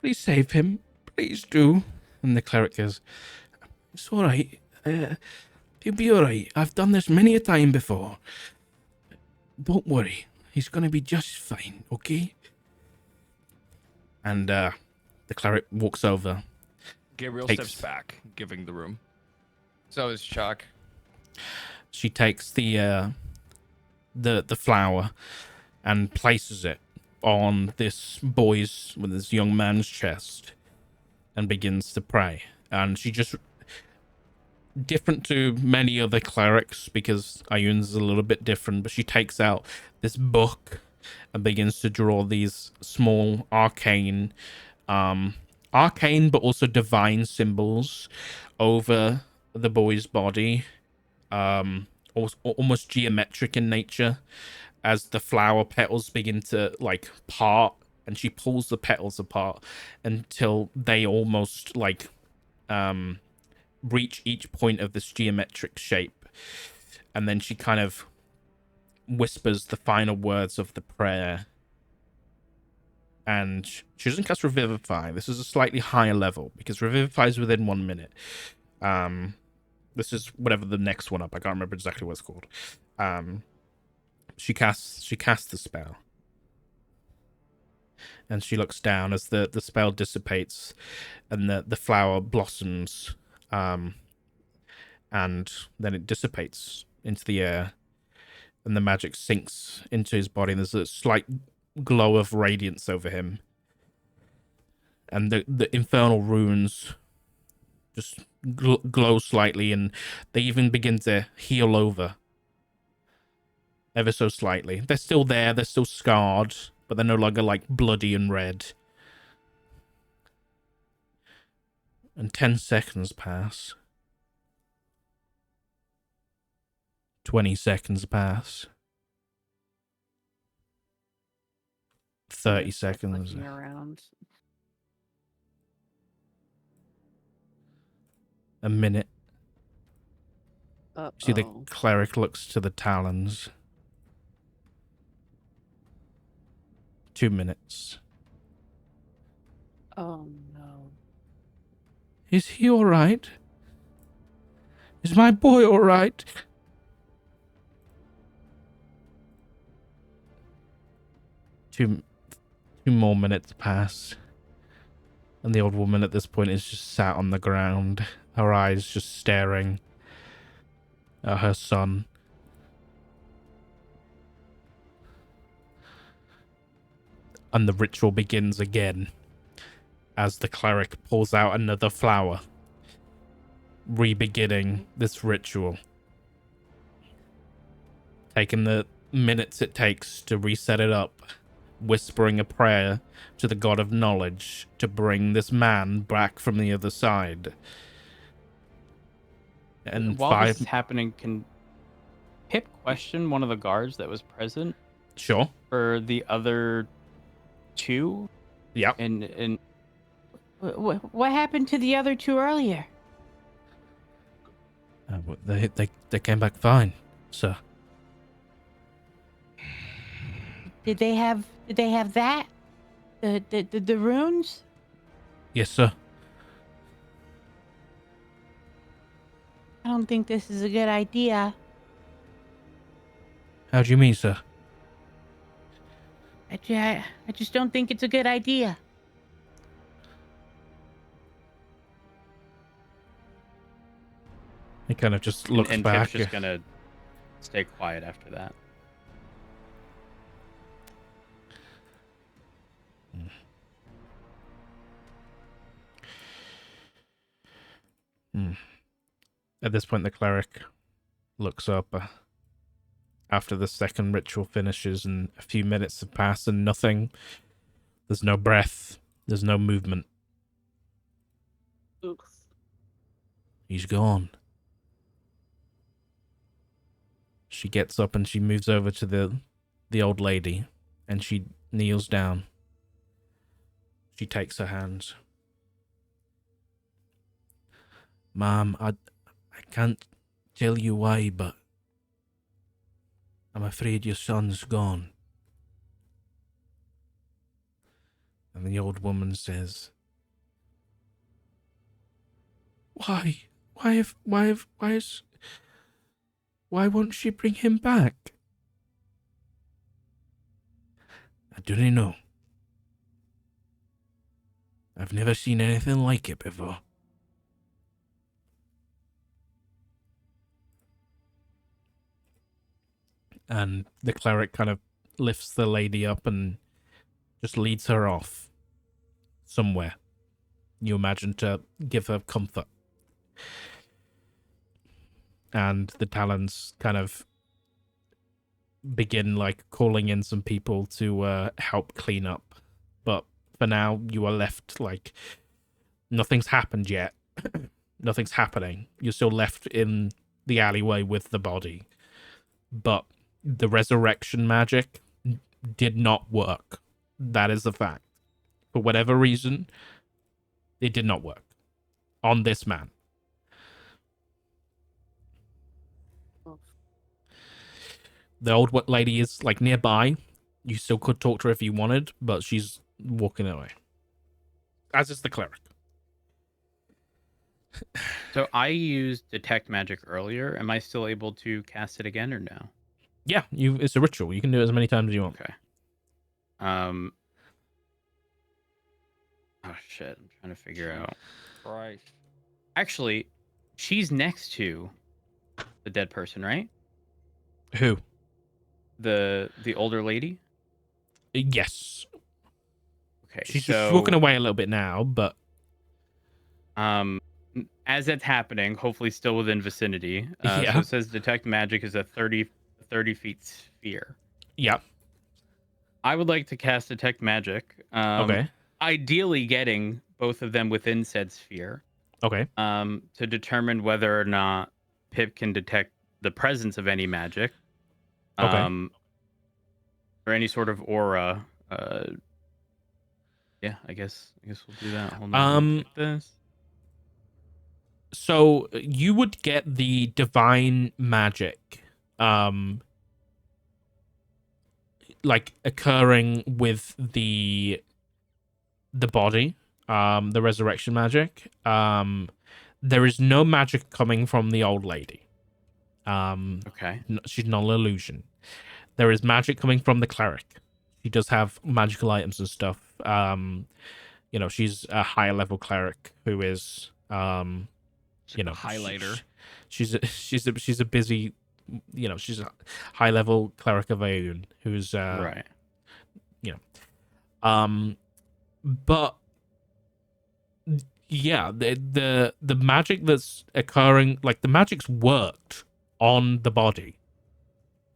A: please save him. Please do. And the cleric goes, "It's all right. He'll be all right. I've done this many a time before. Don't worry. He's gonna be just fine. Okay?" And the cleric walks over.
E: Gabriel
A: Takes-
E: steps back, giving the room.
D: So is Chuck.
A: She takes the flower and places it on this young man's chest and begins to pray. And she just, different to many other clerics, because Ayun's a little bit different, but she takes out this book and begins to draw these small arcane but also divine symbols over the boy's body, almost geometric in nature, as the flower petals begin to like part, and she pulls the petals apart until they almost like reach each point of this geometric shape, and then she kind of whispers the final words of the prayer. And she doesn't cast Revivify. This is a slightly higher level, because Revivify is within 1 minute. This is whatever the next one up. I can't remember exactly what it's called. She casts the spell, and she looks down as the spell dissipates, and the flower blossoms, and then it dissipates into the air, and the magic sinks into his body, and there's a slight glow of radiance over him, and the infernal runes just glow slightly, and they even begin to heal over ever so slightly. They're still there, they're still scarred, but they're no longer like bloody and red. And 10 seconds pass. 20 seconds pass. 30 seconds.
C: Looking around.
A: A minute.
C: Uh-oh.
A: See, the cleric looks to the talons. 2 minutes.
C: Oh no.
A: Is he all right? Is my boy all right? Two more minutes pass, and the old woman at this point is just sat on the ground, her eyes just staring at her son. And the ritual begins again as the cleric pulls out another flower, re-beginning this ritual, taking the minutes it takes to reset it up, whispering a prayer to the god of knowledge to bring this man back from the other side. And
F: while this is happening, can Pip question one of the guards that was present
A: Sure.
F: for the other two?
A: Yeah.
F: And
G: What happened to the other two earlier?
A: They came back fine, sir.
G: Did they have that? The runes?
A: Yes, sir.
G: I don't think this is a good idea.
A: How do you mean, sir?
G: I just don't think it's a good idea.
A: He kind of just
F: And,
A: looks
F: and
A: back.
F: Pip's just gonna stay quiet after that.
A: At this point, the cleric looks up after the second ritual finishes, and a few minutes have passed, and nothing. There's no breath. There's no movement.
C: Oof.
A: He's gone. She gets up and she moves over to the old lady, and she kneels down. She takes her hands. Mom, I can't tell you why, but I'm afraid your son's gone. And the old woman says, Why? Why won't she bring him back? I don't know. I've never seen anything like it before. And the cleric kind of lifts the lady up and just leads her off somewhere. You imagine to give her comfort. And the Talons kind of begin like calling in some people to help clean up. But for now, you are left like nothing's happened yet. Nothing's happening. You're still left in the alleyway with the body. But the resurrection magic did not work. That is the fact. For whatever reason, it did not work on this man. The old lady is like nearby. You still could talk to her if you wanted, but she's walking away. As is the cleric.
F: So I used detect magic earlier. Am I still able to cast it again or no?
A: Yeah, it's a ritual. You can do it as many times as you want.
F: Okay. Oh shit! I'm trying to figure out.
E: Right.
F: Actually, she's next to the dead person, right?
A: Who?
F: The older lady.
A: Yes.
F: Okay.
A: She's
F: so,
A: walking away a little bit now, but
F: as that's happening, hopefully still within vicinity.
A: Yeah.
F: So it says detect magic is a 30 feet sphere.
A: yeah.
F: I would like to cast detect magic.
A: Okay.
F: Ideally, getting both of them within said sphere.
A: Okay.
F: To determine whether or not Pip can detect the presence of any magic.
A: Okay.
F: Or any sort of aura. Yeah, I guess we'll do that. Hold on. Like this.
A: So you would get the divine magic, like occurring with the body, the resurrection magic. There is no magic coming from the old lady.
F: Okay.
A: She's not an illusion. There is magic coming from the cleric. She does have magical items and stuff. She's a higher level cleric who is,
E: highlighter.
A: She's a busy, she's a high level cleric of Aeon who's
F: right.
A: But yeah, the magic that's occurring, like the magic's worked on the body.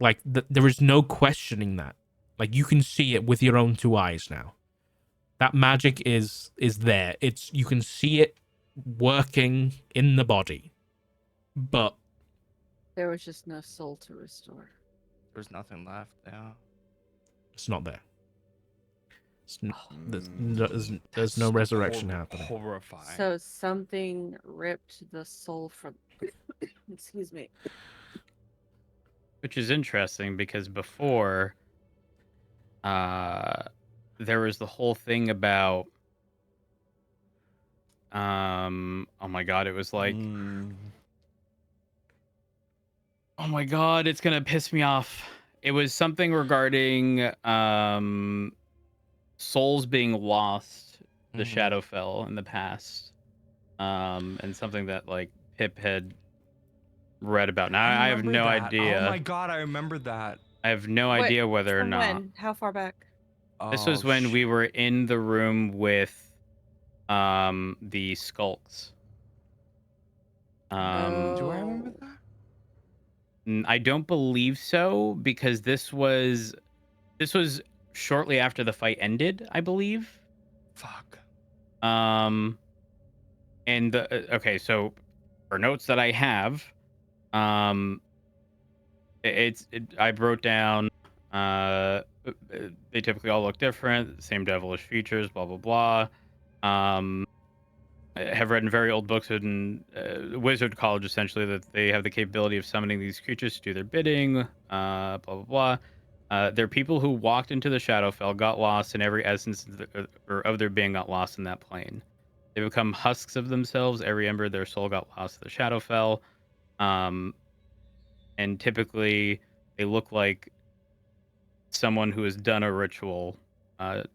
A: Like there is no questioning that. Like you can see it with your own two eyes now. That magic is there. You can see it working in the body. But
C: There was just no soul to restore.
E: There's nothing left. Yeah.
A: it's not there. There's no resurrection happening.
E: Horrifying.
C: So something ripped the soul from. Excuse me.
F: Which is interesting because before there was the whole thing about oh my god, it was like oh my god, it's gonna piss me off. It was something regarding souls being lost to Shadowfell in the past. And something that like Pip had read about. Now I have no idea.
E: Oh my god, I remember that.
F: I have no
C: Wait,
F: idea whether or
C: from
F: not.
C: when? How far back?
F: This was when we were in the room with the skulks.
E: Do I remember that?
F: I don't believe so, because this was shortly after the fight ended, I believe.
E: Fuck.
F: And okay, so for notes that I have, I wrote down they typically all look different, same devilish features, blah blah blah. I have read in very old books in Wizard College, essentially, that they have the capability of summoning these creatures to do their bidding, blah, blah, blah. They're people who walked into the Shadowfell, got lost, and every essence of their being got lost in that plane. They become husks of themselves. Every ember of their soul got lost to the Shadowfell. And typically, they look like someone who has done a ritual to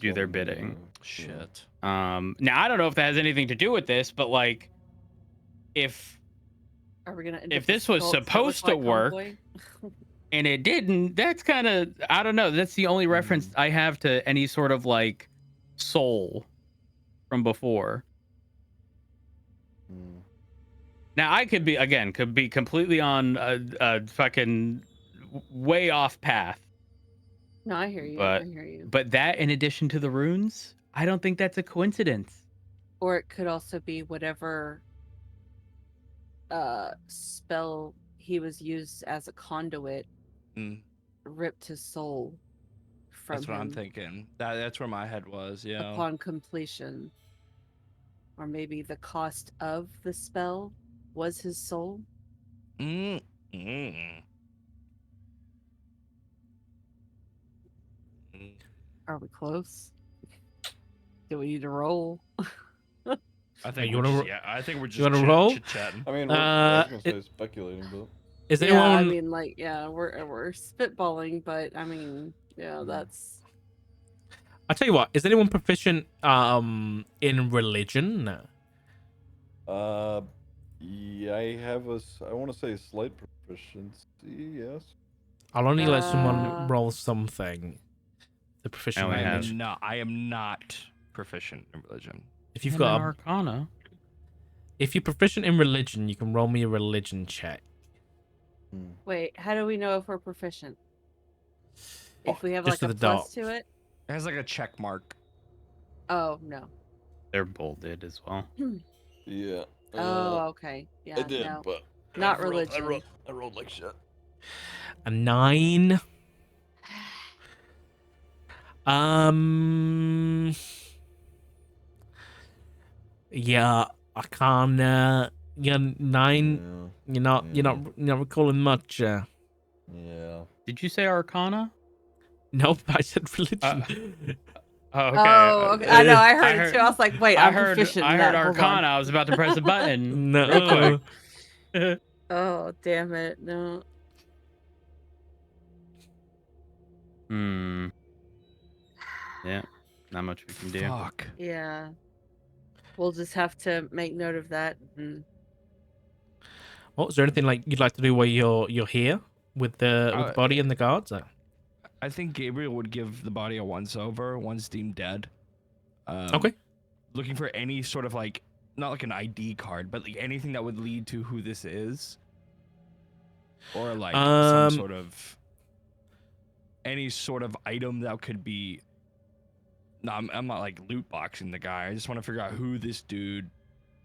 F: do their bidding.
E: Shit.
F: Now I don't know if that has anything to do with this, but like, if
C: Are we gonna? End
F: if
C: up with
F: this was
C: skulks that look
F: supposed to
C: like
F: work
C: Convoy?
F: and it didn't, that's kind of, I don't know. That's the only reference I have to any sort of like soul from before. Now I could be completely on a fucking way off path.
C: No, I hear you.
F: But
C: I hear you.
F: but that, in addition to the runes, I don't think that's a coincidence.
C: Or it could also be whatever spell he was used as a conduit ripped his soul from
E: That's what I'm
C: him
E: thinking. That's where my head was. Yeah.
C: upon completion. Or maybe the cost of the spell was his soul. Are we close? Do we need to roll?
E: I think
A: you
E: we're
A: wanna
E: just, yeah, I think we're just
A: wanna roll?
E: chit-chatting.
B: I mean, I was gonna say speculating, but
A: Is
C: Yeah,
A: anyone?
C: I mean, like, yeah, we're spitballing, but I mean, yeah, that's.
A: I'll tell you what. Is anyone proficient in religion?
B: yeah, I have I want to say slight proficiency. Yes.
A: I'll only let
C: Uh,
A: someone roll something. The proficient
F: only
A: in
F: have-
A: religion.
E: I am not proficient in religion.
A: If you've
F: And
A: got
F: an Arcana.
A: if you're proficient in religion, you can roll me a religion check.
C: Wait, how do we know if we're proficient? If we have
A: just
C: like a
A: with the
C: plus
A: dot.
C: to it?
E: It has like a check mark.
C: Oh no.
F: They're bolded as well.
B: Yeah.
C: Oh, okay. Yeah.
B: I did,
C: no.
B: but
C: Not
B: I rolled,
C: religion.
B: I rolled like shit.
A: A 9. Yeah, I can't. Yeah, 9.
B: Yeah.
A: You're not recalling much.
B: Yeah.
F: Did you say Arcana?
A: Nope, I said religion.
F: Oh, okay.
C: Oh, okay. I know. I heard it too. I was like, wait,
F: I
C: I'm
F: heard
C: proficient.
F: I
C: in
F: heard
C: that. Hold on.
F: Arcana. I was about to press a button.
A: No.
F: Real quick.
C: Oh, damn it. No.
F: Yeah, not much we can do.
E: Fuck.
C: Yeah. We'll just have to make note of that.
A: Oh, is there anything like you'd like to do while you're here with the body and the guards?
E: I think Gabriel would give the body a once over once deemed dead.
A: Okay.
E: Looking for any sort of like, not like an ID card, but like anything that would lead to who this is, or like some sort of any sort of item that could be. No, I'm not like loot boxing the guy. I just want to figure out who this dude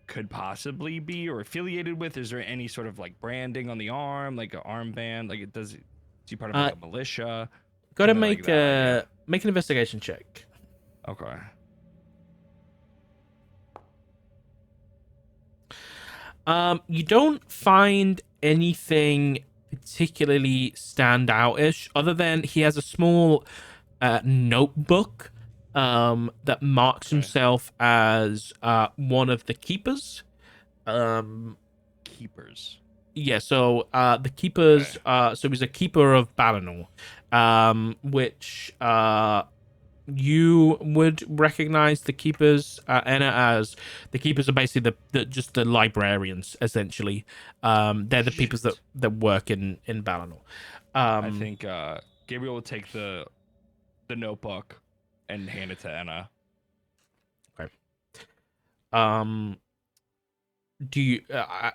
E: could possibly be or affiliated with. Is there any sort of like branding on the arm, like an armband? Like is he part of like a militia?
A: Got to
E: Something
A: make
E: like that,
A: make an investigation check.
E: Okay.
A: You don't find anything particularly standout-ish, other than he has a small notebook that marks
E: Okay.
A: himself as one of the keepers.
E: Keepers.
A: Yeah, so the keepers, so he's a keeper of Balinor, which you would recognize the keepers, Anna, as the keepers are basically just the librarians, essentially. They're the people that work in Balinor.
E: I think Gabriel will take the notebook and hand it to Anna.
A: Okay. Do you?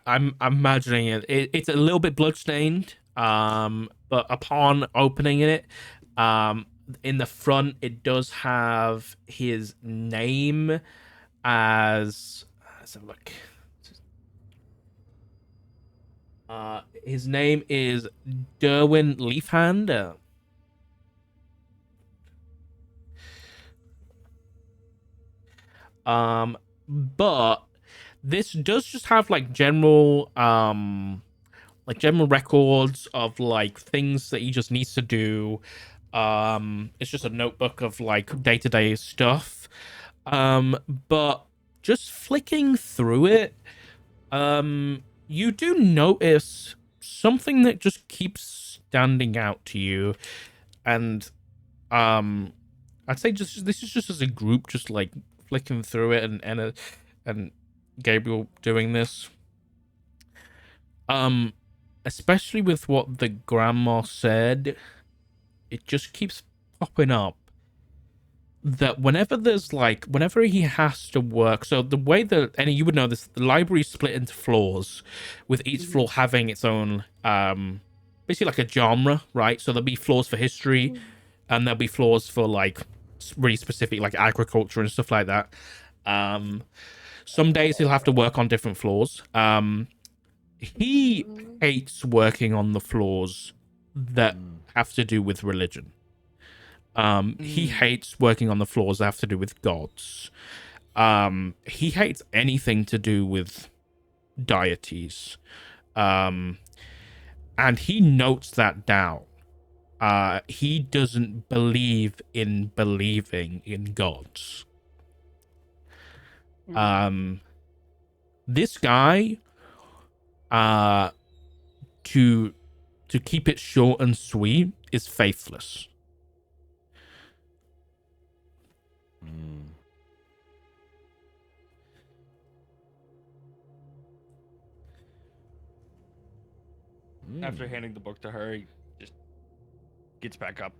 A: I'm imagining it's a little bit bloodstained. But upon opening it, in the front it does have his name as. Let's have a look. His name is Derwin Leafhand. But this does just have like general records of like things that he just needs to do. It's just a notebook of like day-to-day stuff. But just flicking through it, you do notice something that just keeps standing out to you. And I'd say just this is just as a group, just like flicking through it, and Gabriel doing this. Especially with what the grandma said, it just keeps popping up that whenever he has to work, so the way that, and you would know this, the library is split into floors, with each floor having its own basically like a genre, right? So there'll be floors for history, and there'll be floors for like really specific like agriculture and stuff like that. Some days he'll have to work on different floors. He hates working on the floors that have to do with religion. He hates working on the floors that have to do with gods. He hates anything to do with deities. And he notes that down. He doesn't believe in believing in gods. This guy, to keep it short and sweet, is faithless.
E: After handing the book to her, he just gets back up,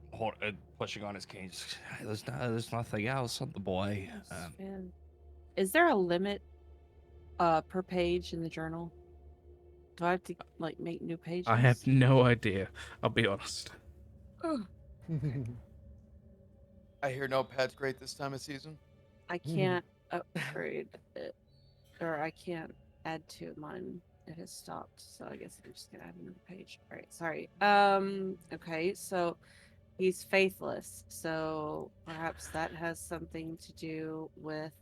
E: pushing on his cane. Just, "Hey, there's nothing else on the boy.
C: Man. Is there a limit per page in the journal? Do I have to like make new pages?
A: I have no idea. I'll be honest.
H: I hear notepad's great this time of season.
C: I can't upgrade it, or I can't add to mine. It has stopped, so I guess I'm just gonna add another page. All right, sorry. Okay, so he's faithless, so perhaps that has something to do with.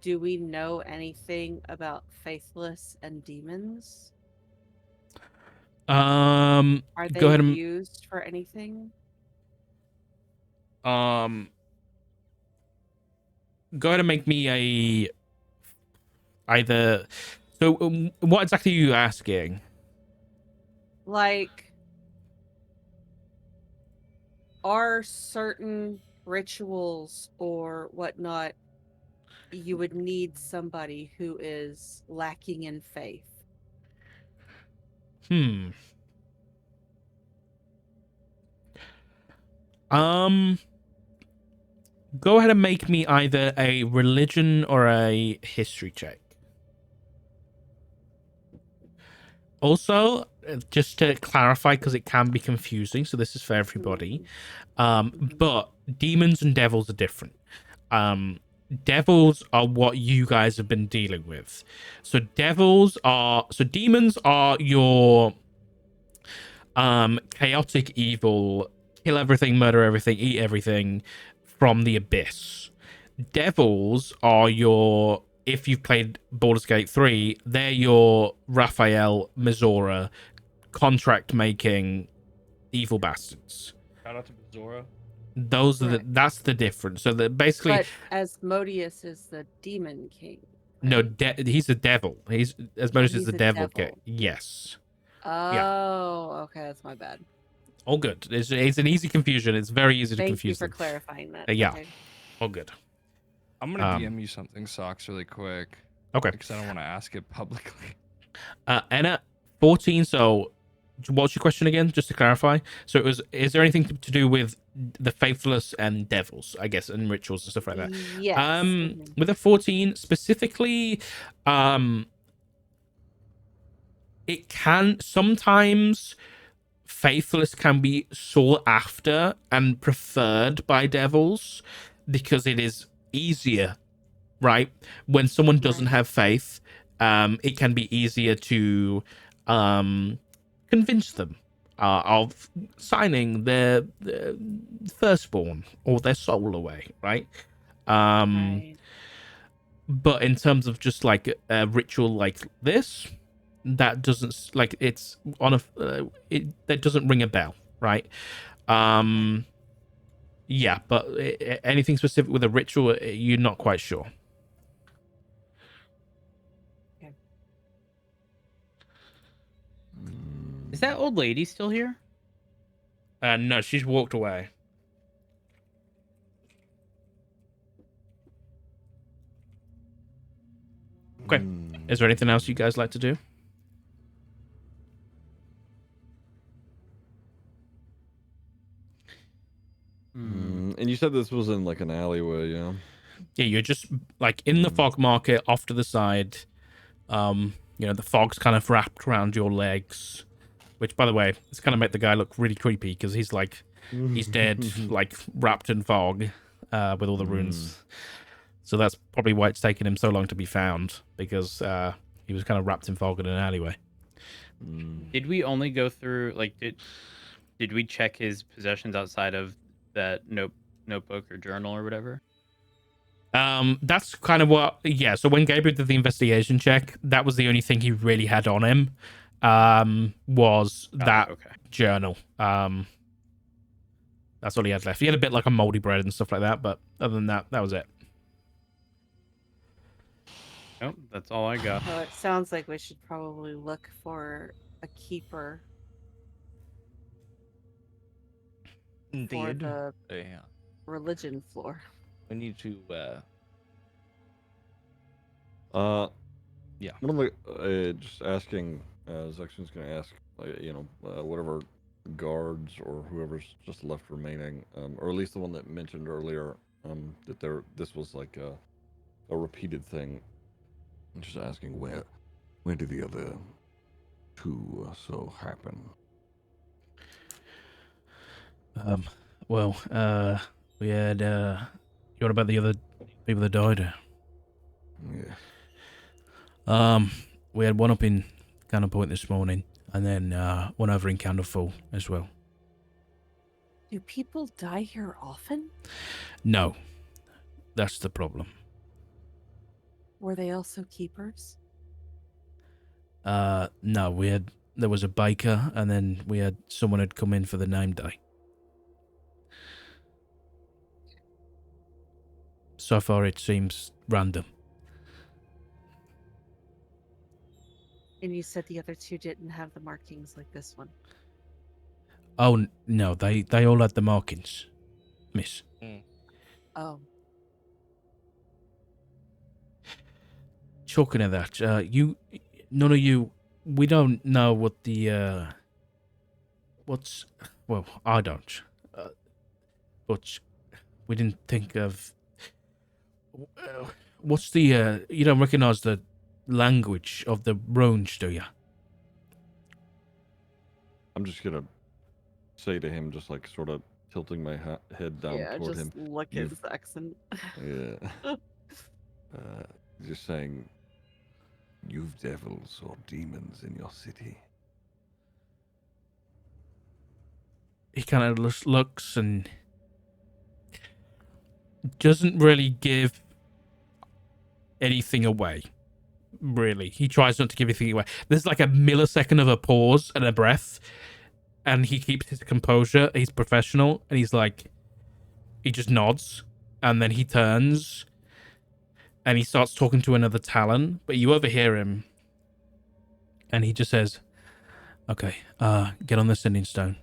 C: Do we know anything about faithless and demons? Are they
A: go ahead and
C: used for anything?
A: go ahead and make me either. So, what exactly are you asking?
C: Like, are certain rituals or whatnot you would need somebody who is lacking in faith?
A: Go ahead and make me either a religion or a history check. Also, just to clarify, because it can be confusing, so this is for everybody. But demons and devils are different. Devils are what you guys have been dealing with. So demons are your chaotic evil, kill everything, murder everything, eat everything from the abyss. Devils are your, if you've played Baldur's Gate 3, they're your Raphael, Mizora, contract making evil bastards.
E: Shout out to Zora.
A: Those are
C: Correct.
A: that's the difference. So that basically,
C: But Asmodeus is the demon king.
A: no,
C: right?
A: he's a devil. He's Asmodeus is
C: he's
A: the
C: a
A: devil king.
C: devil.
A: Yes.
C: Oh, okay, that's my bad.
A: All good. It's an easy confusion. It's very easy to
C: Thank you
A: confuse
C: for
A: them.
C: clarifying that.
A: Yeah.
C: Okay.
A: All good.
E: I'm gonna
A: Um,
E: DM you something, Socks, really quick.
A: Okay.
E: Because I don't want to ask it publicly.
A: Anna, 14. So, what's your question again? Just to clarify. So, is there anything to do with the faithless and devils, I guess, and rituals and stuff like that?
C: Yes. mhm.
A: With a 14 specifically, it can sometimes faithless can be sought after and preferred by devils because it is easier, right? When someone doesn't
C: Right.
A: have faith, it can be easier to convince them of signing their firstborn or their soul away, right?
C: Right.
A: But in terms of just like a ritual like this, that doesn't like it's on a that doesn't ring a bell, right? Yeah, but anything specific with a ritual, you're not quite sure.
F: Is that old lady still here?
A: No, she's walked away. Okay. Is there anything else you guys like to do?
B: And you said this was in like an alleyway, yeah?
A: Yeah, you're just like in the fog market off to the side. You know, the fog's kind of wrapped around your legs, which, by the way, it's kind of make the guy look really creepy because he's like, he's dead, like wrapped in fog with all the runes. So that's probably why it's taken him so long to be found, because he was kind of wrapped in fog in an alleyway.
F: Did we only go through like did we check his possessions outside of that notebook or journal or whatever?
A: That's kind of what, yeah. So when Gabriel did the investigation check, that was the only thing he really had on him. Was that
F: okay.
A: journal. That's all he had left. He had a bit like a moldy bread and stuff like that, but other than that, that was it.
F: Nope, that's all I got.
C: So it sounds like we should probably look for a keeper for
E: Indeed.
C: the
E: Yeah.
C: religion floor.
E: We need to. Yeah.
B: One of the just asking. Zexion's gonna ask, whatever guards or whoever's just left remaining, or at least the one that mentioned earlier, that this was like a repeated thing. I'm just asking where did the other two so happen?
A: Well, we had you want about the other people that died?
B: Yeah.
A: We had one up in Counterpoint this morning, and then one over in Candlefall as well.
C: Do people die here often?
A: No, that's the problem.
C: Were they also keepers?
A: No, there was a baker, and then we had someone had come in for the name day. So far, it seems random.
C: And you said the other two didn't have the markings like this one.
A: Oh no, they all had the markings, miss.
C: Oh.
A: Talking of that, none of you, we don't know what the I don't, but we didn't think of what's the you don't recognize the language of the runes, do you?
B: I'm just gonna say to him, just like sort of tilting my head down
C: yeah,
B: toward
C: just
B: him.
C: look at his accent.
B: Yeah. Just saying, you've devils or demons in your city.
A: He kind of looks and doesn't really give anything away. Really, he tries not to give anything away. There's like a millisecond of a pause and a breath, and he keeps his composure. He's professional, and he's like, he just nods, and then he turns, and he starts talking to another Talon, but you overhear him, and he just says, "Okay, get on the Sending Stone.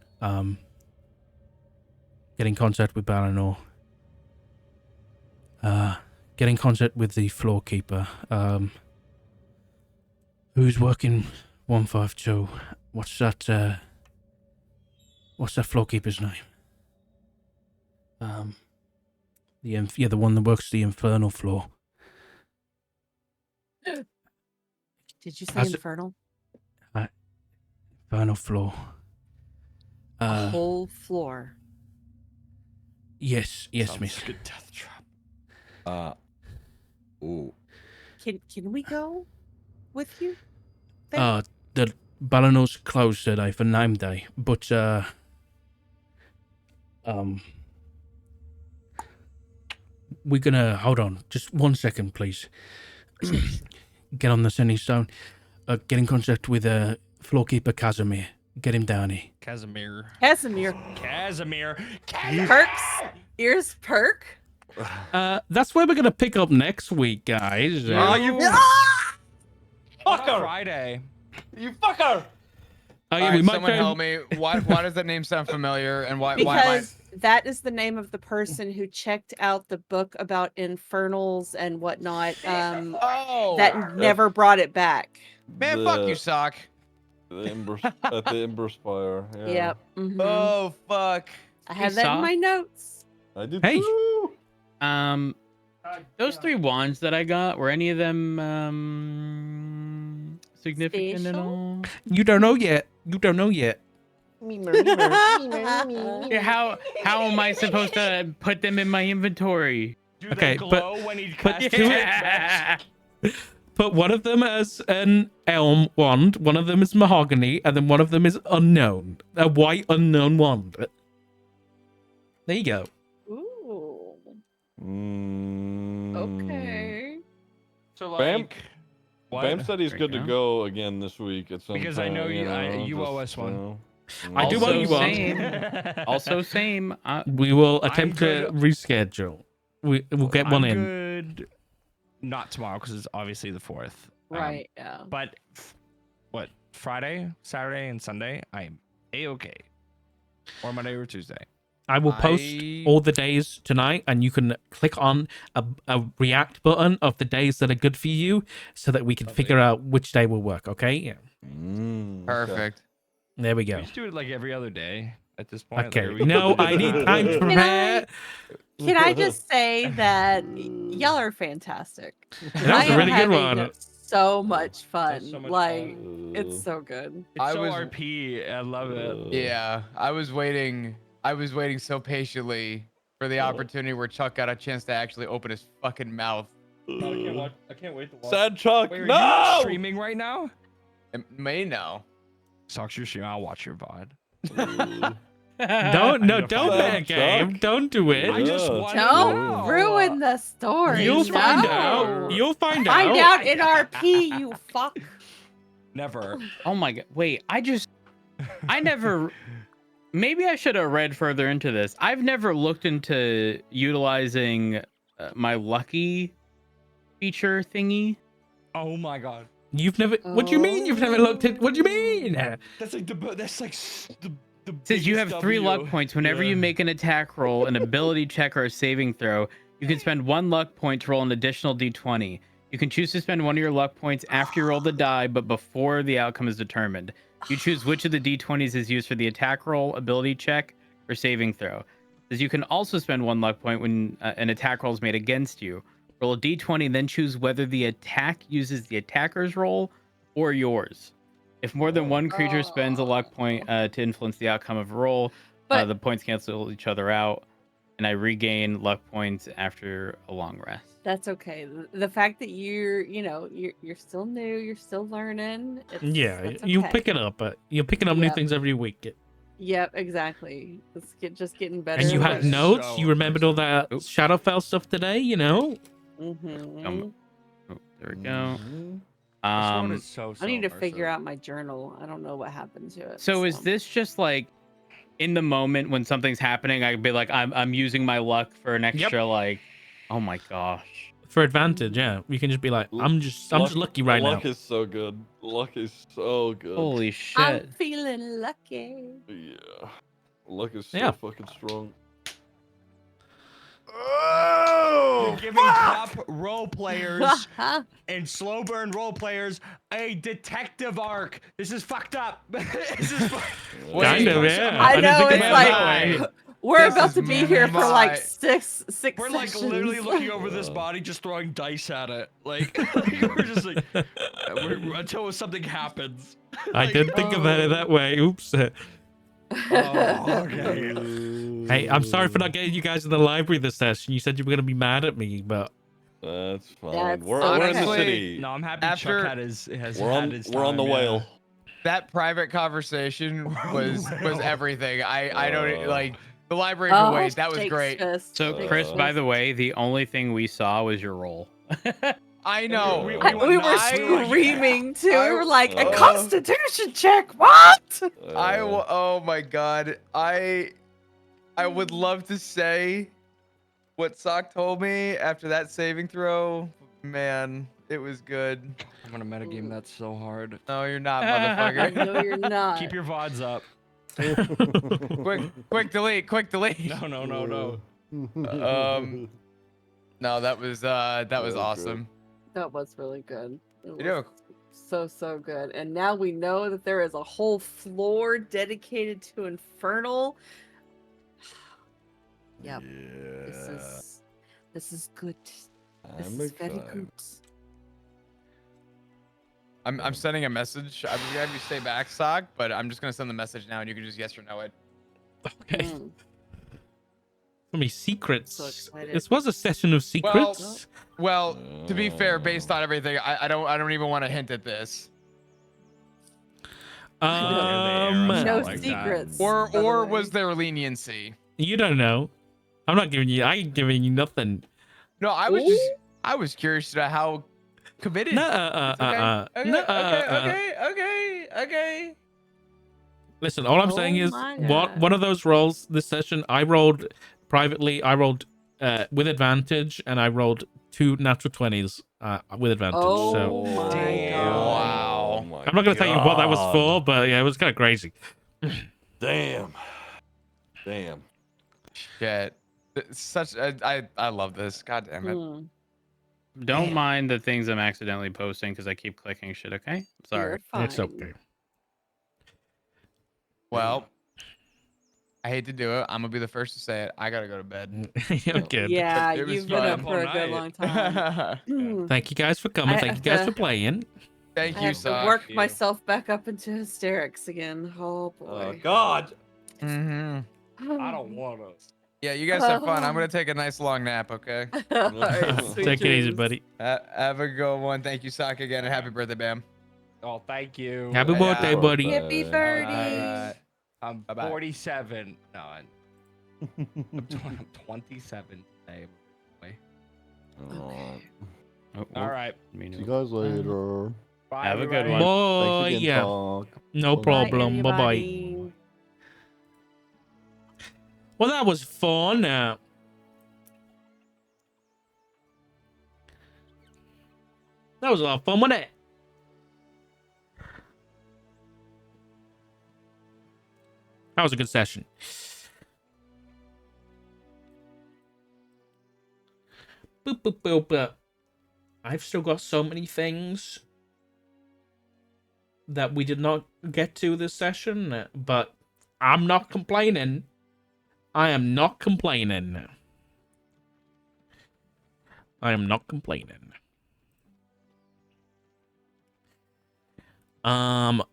A: Get in contact with Balinor. Get in contact with the floor keeper. Who's working 152? What's that floor keeper's name? The one that works the infernal floor.
C: Did you say
A: How's it-
C: infernal?
A: Infernal floor.
C: A whole floor.
A: Yes,
E: Sounds
A: miss.
E: like a death trap.
B: Ooh.
C: Can we go with you? there?
A: The Balinor's closed today for name day, but we're gonna hold on just 1 second, please. Get on the Sending Stone. Get in contact with floorkeeper Casimir. Get him down here.
E: Casimir.
C: Casimir. Perks. Ears perk.
A: That's where we're gonna pick up next week, guys.
B: Oh, you
E: Fucker! Friday.
B: You fucker!
A: Oh, yeah,
D: All
A: we
D: right,
A: might
D: someone
A: try-
D: help me. Why does that name sound familiar? And why am I?
C: Because that is the name of the person who checked out the book about infernals and whatnot.
D: Oh,
C: That never brought it back.
D: man, fuck you, sock.
B: The Ember, at the Ember Spire. Yeah.
C: Yep. mhm.
D: Oh, fuck.
C: I have
F: Hey,
C: that in
F: Sock.
C: my notes.
B: I did
A: Hey.
B: too.
F: Those 3 wands that I got, were any of them significant at
C: Special?
F: all?
A: You don't know yet.
F: Yeah, how am I supposed to put them in my inventory?
E: Do
A: Okay,
E: they glow when he
A: but
E: casts
A: do it-
F: Yeah.
A: Put one of them as an elm wand, one of them is mahogany, and then one of them is unknown. A white unknown wand. There you go.
C: Ooh.
B: Mm,
C: Okay.
E: So
B: Bam,
E: like, what?
B: Bam said he's
F: There
B: good
F: you
B: to
F: go.
B: go again this week at some
E: Because I know
B: time,
E: you owe us one.
A: I do
F: Also
A: owe you one.
F: same. Also same.
A: We will
E: I'm
A: attempt to
E: good.
A: reschedule. We'll get one
E: I'm
A: in.
E: good. Not tomorrow because it's obviously the 4th.
C: Right. Yeah.
E: But what? Friday, Saturday, and Sunday, I'm a-okay. Or Monday or Tuesday.
A: I will post all the days tonight, and you can click on a react button of the days that are good for you, so that we can figure out which day will work. Okay? Yeah.
D: Perfect.
A: There we
E: We
A: go.
E: just do it like every other day at this point.
A: Okay.
E: Like, are we-
A: No, I need time to
C: Can
A: prepare.
C: Can I just say that y'all are fantastic?
A: That
C: I
A: was a
C: am
A: really good
C: having
A: one.
C: so much fun.
E: so much
C: like
E: fun.
C: it's so good.
E: It's
D: I
E: so
D: was-
E: RP. I love it.
D: Yeah, I was waiting so patiently for the opportunity where Chuck got a chance to actually open his fucking mouth.
E: I can't wait to watch.
B: Sad Chuck.
E: Wait, are
B: No.
E: you streaming right now?
D: It may now.
E: Socks your stream. I'll watch your VOD.
A: Don't
E: I
A: no,
E: need to
A: don't
E: find
A: play a
B: out,
A: game.
B: Chuck.
A: Don't do it.
E: I just
B: Yeah.
E: want
C: Don't ruin the story.
A: You'll find
C: No.
A: out. You'll find
C: Find
A: out.
C: out in RP, you fuck.
E: Never.
F: Oh my god. Wait, I never. Maybe I should have read further into this. I've never looked into utilizing my lucky feature thingy.
E: Oh my god.
A: You've never. What do you mean? You've never looked at. What do you mean?
E: That's like the
F: Says you have
E: biggest
F: 3 luck
E: W.
F: points whenever
E: Yeah.
F: you make an attack roll, an ability check, or a saving throw. You can spend 1 luck point to roll an additional d20. You can choose to spend 1 of your luck points after you roll the die, but before the outcome is determined. You choose which of the d20s is used for the attack roll, ability check, or saving throw. Says you can also spend 1 luck point when an attack roll is made against you. Roll a d20, then choose whether the attack uses the attacker's roll or yours. If more than 1 creature spends a luck point to influence the outcome of a roll,
C: But-
F: the points cancel each other out, and I regain luck points after a long rest.
C: That's okay. The fact that you're still new, you're still learning.
A: Yeah,
C: that's
A: you
C: okay.
A: pick it up. You're picking up new
C: Yep.
A: things every week.
C: Yep, exactly. Just getting better.
A: And you had
E: so
A: notes. You remembered all that
F: Oops.
A: Shadowfell stuff today. You know.
C: Mm-hmm.
F: Oh, there we go.
E: This one is so
C: I need to figure
E: immersive.
C: out my journal. I don't know what happened to it.
F: So is this just like in the moment when something's happening, I'd be like, I'm using my luck for an extra like, oh my gosh.
A: For advantage, yeah. You can just be like, I'm just lucky right now.
B: Luck is so good. Luck is so good.
F: Holy
C: I'm
F: shit.
C: feeling lucky.
B: Yeah. Luck is so
A: Yeah.
B: fucking strong.
E: You're giving top role players and slow burn role players a detective arc. This is fucked up. This is
A: Kind of, yeah.
C: I
A: didn't
C: know,
A: think
C: it's
A: about it
C: like-
A: that way.
C: We're
D: This
C: about
D: is
C: to be here for like
D: my-
C: six
E: We're like literally
C: sessions.
E: looking over this body, just throwing dice at it. Like, we're just like, until something happens.
A: I didn't think about it that way. Oops.
E: Oh, okay.
A: Hey, I'm sorry for not getting you guys in the library this session. You said you were gonna be mad at me, but
B: That's fine.
C: That's
B: we're
C: so
B: in the
D: okay.
B: city.
E: No, I'm happy
D: After-
E: Chuck has
B: We're
E: had
B: on
E: his
B: we're on the
E: time, yeah.
B: whale.
D: That private conversation was everything. I don't
B: Oh.
D: like the library
C: Oh,
D: can wait. That was
C: shakes
D: great.
C: fist,
F: So
C: shakes
F: Chris, by
C: fist.
F: the way, the only thing we saw was your roll.
D: I know.
E: We-
C: We were
E: I-
C: screaming too.
D: I-
C: We were like, a
D: uh,
C: constitution check. What?
D: Oh my god. I would love to say what Sock told me after that saving throw. Man, it was good.
E: I'm gonna metagame that so hard.
D: No, you're not, motherfucker.
C: No, you're not.
E: Keep your VODs up.
D: quick delete, quick delete.
E: No.
D: No, that was
B: was
D: awesome.
C: That was really good. It
D: You
C: was so good. And now we know that there is a whole floor dedicated to Infernal. Yep. This is good. This
B: I'm
C: is very
B: excited.
C: good.
D: I'm sending a message. I'm gonna have you stay back, Sock, but I'm just gonna send the message now, and you can just yes or no it.
A: okay.
C: Mm.
A: So many secrets.
C: So excited.
A: This was a session of secrets.
D: Well, to be fair, based on everything, I don't even want to hint at this.
A: Um,
C: No
E: like that.
C: secrets. by the
D: Or
C: way.
D: was there leniency?
A: you don't know. I'm not giving you. I ain't giving you nothing.
D: No, I was curious to how committed.
A: No,
D: Okay.
A: Listen, all I'm
C: Oh
A: saying is
C: my
A: one
C: God.
A: of those rolls this session, I rolled privately. I rolled with advantage, and I rolled 2 natural 20s with advantage.
C: Oh
A: So
C: my
E: Damn.
C: god.
B: Wow.
A: I'm not gonna tell you what that was for, but yeah, it was kind of crazy.
B: Damn.
D: Shit. Such I love this. God damn it.
C: Hmm.
F: Don't mind the things I'm accidentally posting because I keep clicking shit, okay? Sorry.
C: You're fine.
A: It's okay.
D: Well, I hate to do it. I'm gonna be the first to say it. I gotta go to bed.
A: You're good.
C: Yeah,
D: It was
C: you've been up
E: fun.
C: for a
E: All
C: good
E: night.
C: long time. Hmm.
A: Thank you guys for coming.
C: I
A: Thank you
C: have
A: guys
C: to-
A: for playing.
D: Thank
C: I
D: you,
C: have to
D: Sock.
C: work
E: you.
C: myself back up into hysterics again. Oh boy.
B: God.
D: Mm-hmm.
E: I don't want us.
D: Yeah, you guys have fun. I'm gonna take a nice long nap. Okay.
C: All right, sweet
A: Take it easy,
C: dreams.
A: buddy.
D: Have a good one. Thank you, Sock, again, and happy birthday, Bam.
E: Oh, thank you.
A: Happy
D: Yeah.
A: birthday, buddy.
C: Happy
B: Bye.
C: birdie.
D: Alright.
E: I'm
D: Bye-bye.
E: 47. No, I'm 27 today.
B: Oh.
E: All right.
F: Me
I: See you
F: too.
I: guys later.
E: Bye,
F: Have a good
E: everybody.
F: one.
A: Boy,
I: Thanks again,
A: yeah.
I: Talk.
A: No
I: Bye.
A: problem. Bye bye.
C: everybody.
A: Well, that was fun. That was a lot of fun, wasn't it? That was a good session. Boop, boop, boop, boop. I've still got so many things that we did not get to this session, but I'm not complaining. I am not complaining. I am not complaining.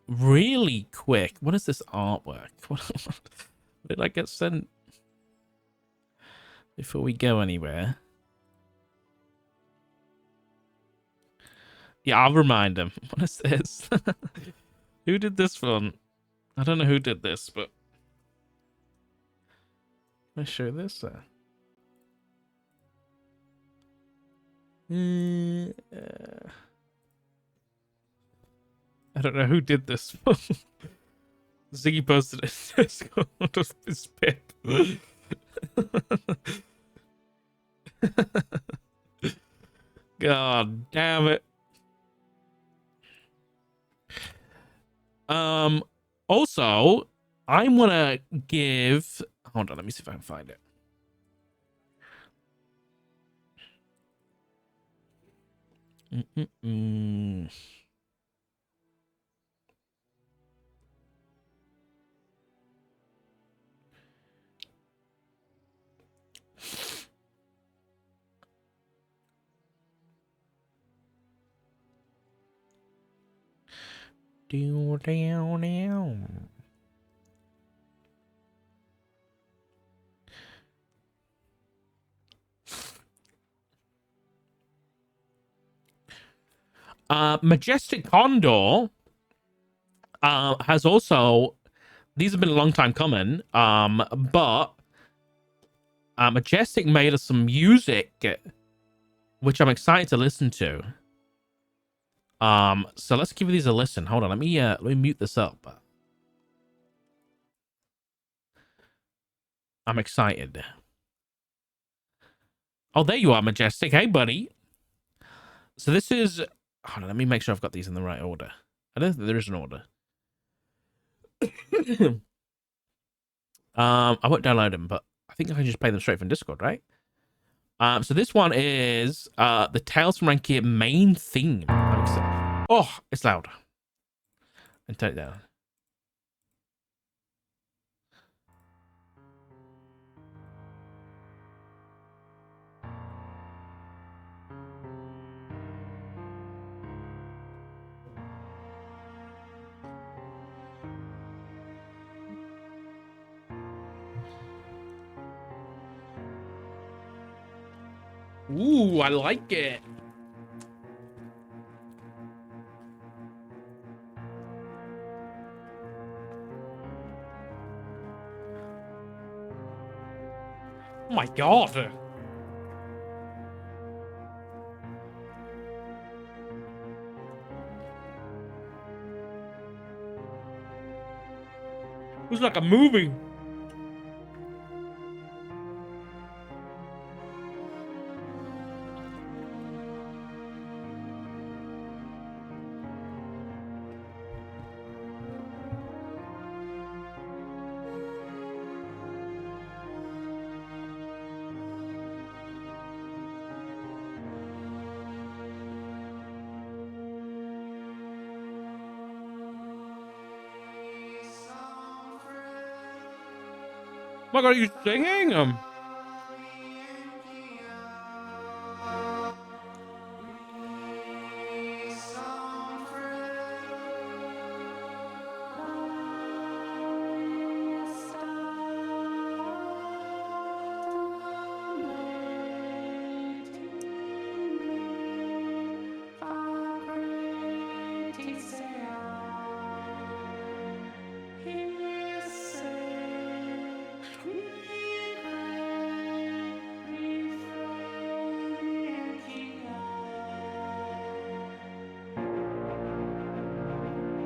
A: Really quick. What is this artwork? What did I get sent before we go anywhere? Yeah, I'll remind him. What is this? Who did this one? I don't know who did this, but can I show this? don't know who did this. Ziggy posted it. It's Pip. God damn it. Also, I'm gonna give. Hold on, let me see if I can find it. Mm-mm-mm. Do down down. Majestic Condor has also, these have been a long time coming, but Majestic made us some music, which I'm excited to listen to. So let's give these a listen. Hold on, let me mute this up. I'm excited. Oh, there you are, Majestic. Hey, buddy. So this is, hold on, let me make sure I've got these in the right order. I don't think there is an order. I won't download them, but I think I can just play them straight from Discord, right? So this one is the Tales from Rankia main theme. Oh, it's loud. And turn it down. Ooh, I like it. Oh my god. It was like a movie. Oh my god, are you singing?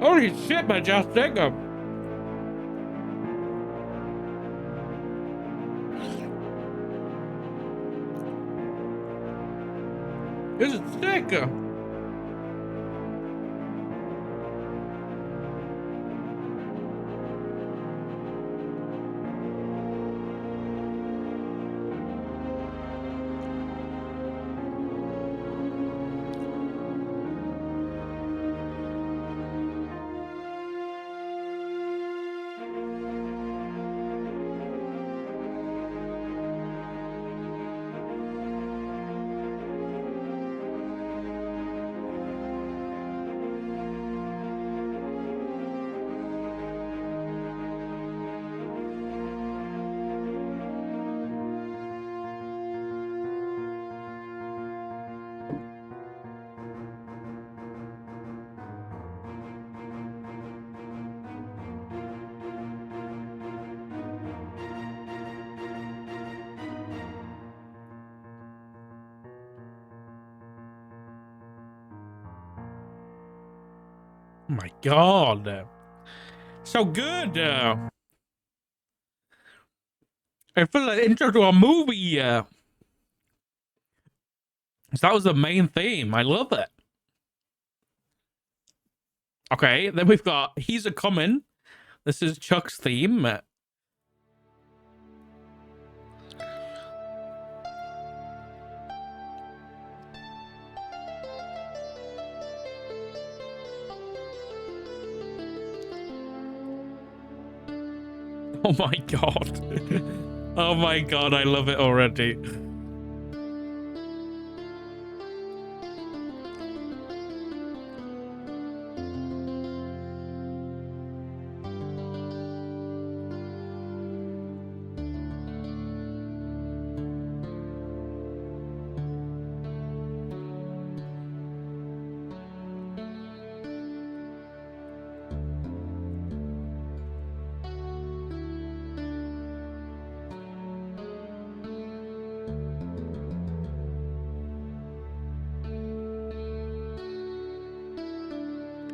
A: Holy shit, Majestic. This is sick. Oh my god. So good. I feel like intro to a movie. So that was the main theme. I love it. Okay, then we've got He's a Comin'. This is Chuck's theme. Oh my god. Oh my god, I love it already.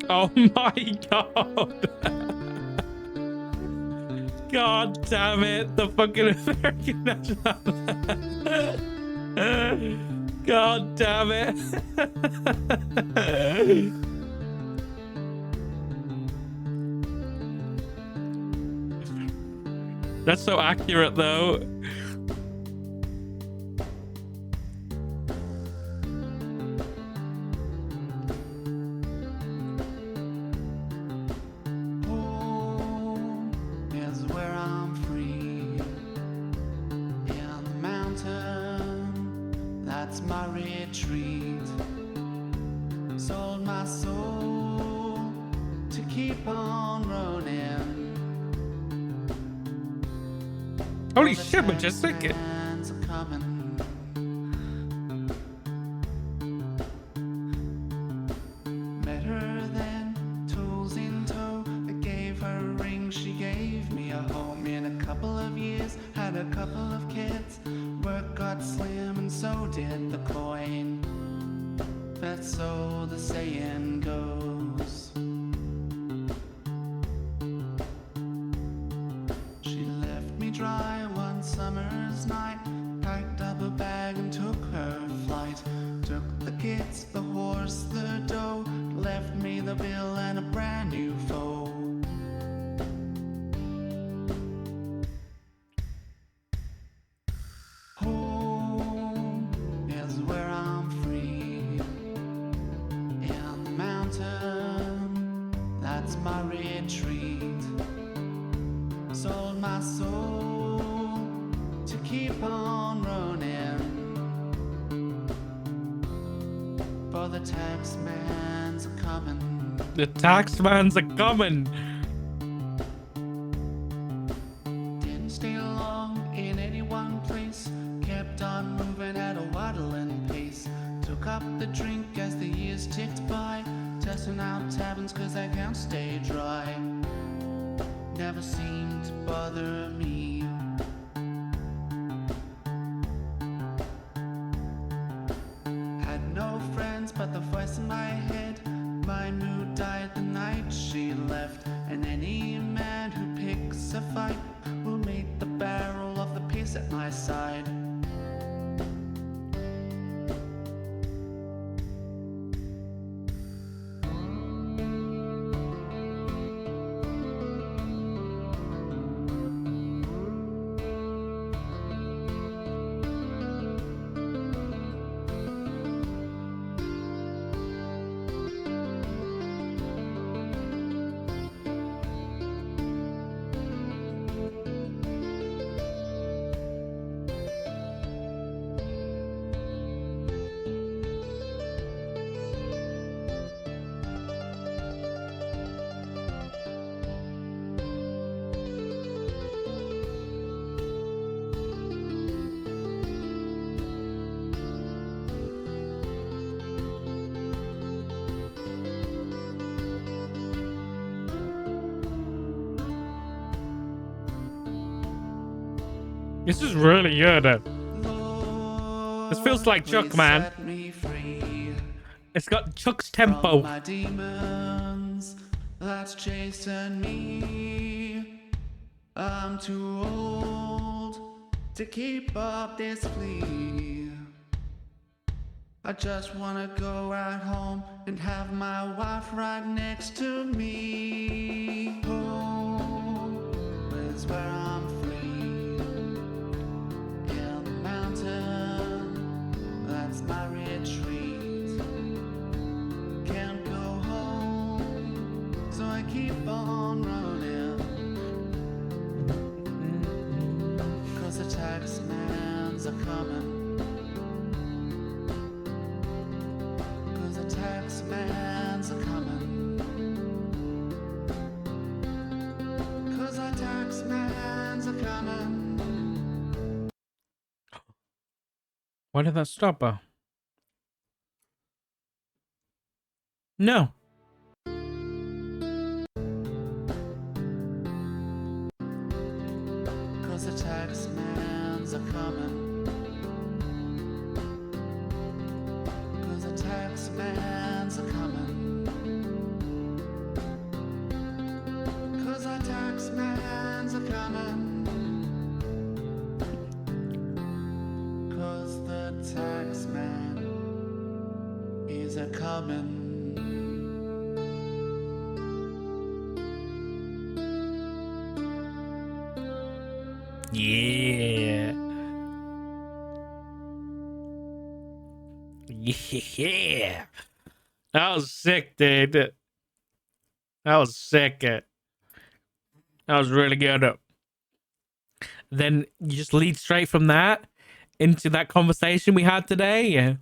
A: Oh my god. God damn it. The fucking American national anthem. God damn it. That's so accurate though. Holy shit, Majestic. The taxman's a coming.
I: Didn't stay long in any one place. Kept on moving at a waddling pace. Took up the drink as the years ticked by. Testing out taverns cause I can't stay dry. Never seemed to bother me. Had no friends but the voice in my head. My mood died the night she left. And any man who picks a fight will meet the barrel of the piece at my side.
A: This is really good. This feels like Chuck, man. It's got Chuck's tempo.
I: My demons. demons that's chasing me. I'm too old to keep up this plea. I just wanna go at home and have my wife right next to me. Home is where I'm free. In the mountain, that's my retreat. Can't go home, so I keep on running. 'Cause the taxmans are coming. Taxmans are coming. 'Cause our taxmans are coming.
A: Why did that stop? No.
I: 'Cause the taxmans are coming. 'Cause the taxmans are coming. 'Cause our taxmans are coming. 'Cause the taxman is a coming.
A: Yeah. Yeah. That was sick, dude. That was sick. That was really good. Then you just lead straight from that into that conversation we had today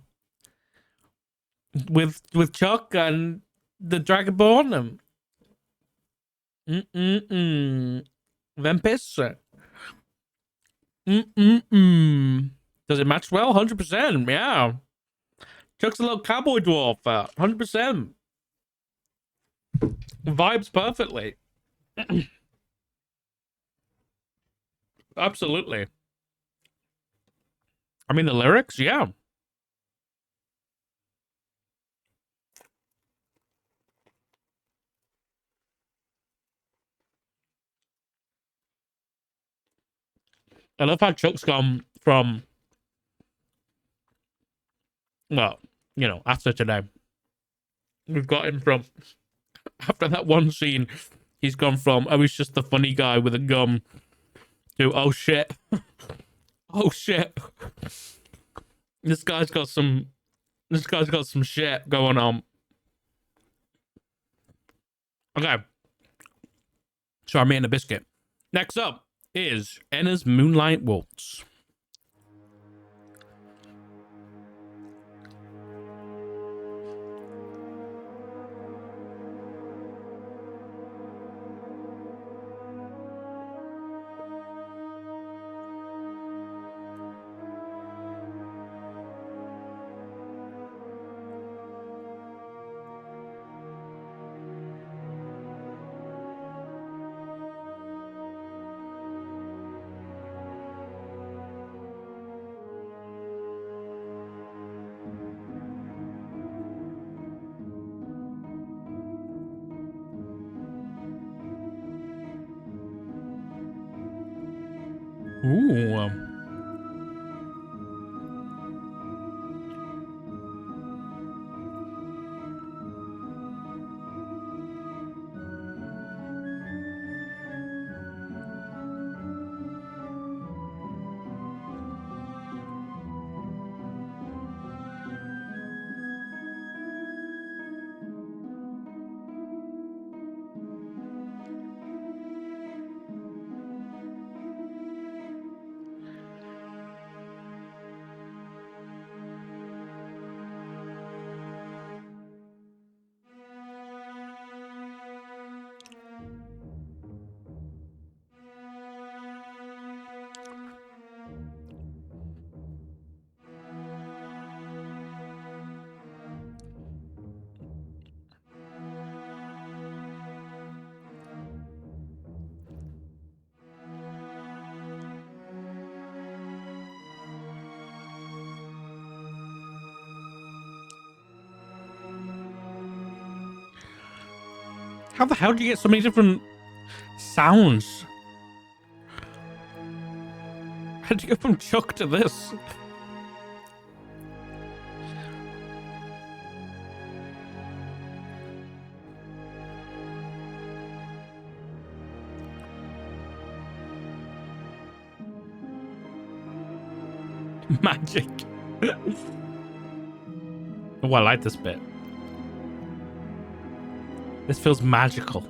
A: with Chuck and the Dragonborn. Vampis. Does it match well? 100%. Yeah. Chuck's a little cowboy dwarf. 100%. Vibes perfectly. Absolutely. I mean, the lyrics, yeah. I love how Chuck's gone from, well, you know, after today. We've got him from, after that one scene, he's gone from, oh, he's just the funny guy with a gun, to, oh shit. Oh shit. This guy's got some shit going on. Okay. Sorry, me and a biscuit. Next up is Enna's Moonlight Waltz. Ooh. How the hell do you get so many different sounds? How do you go from Chuck to this? Magic. Oh, I like this bit. This feels magical.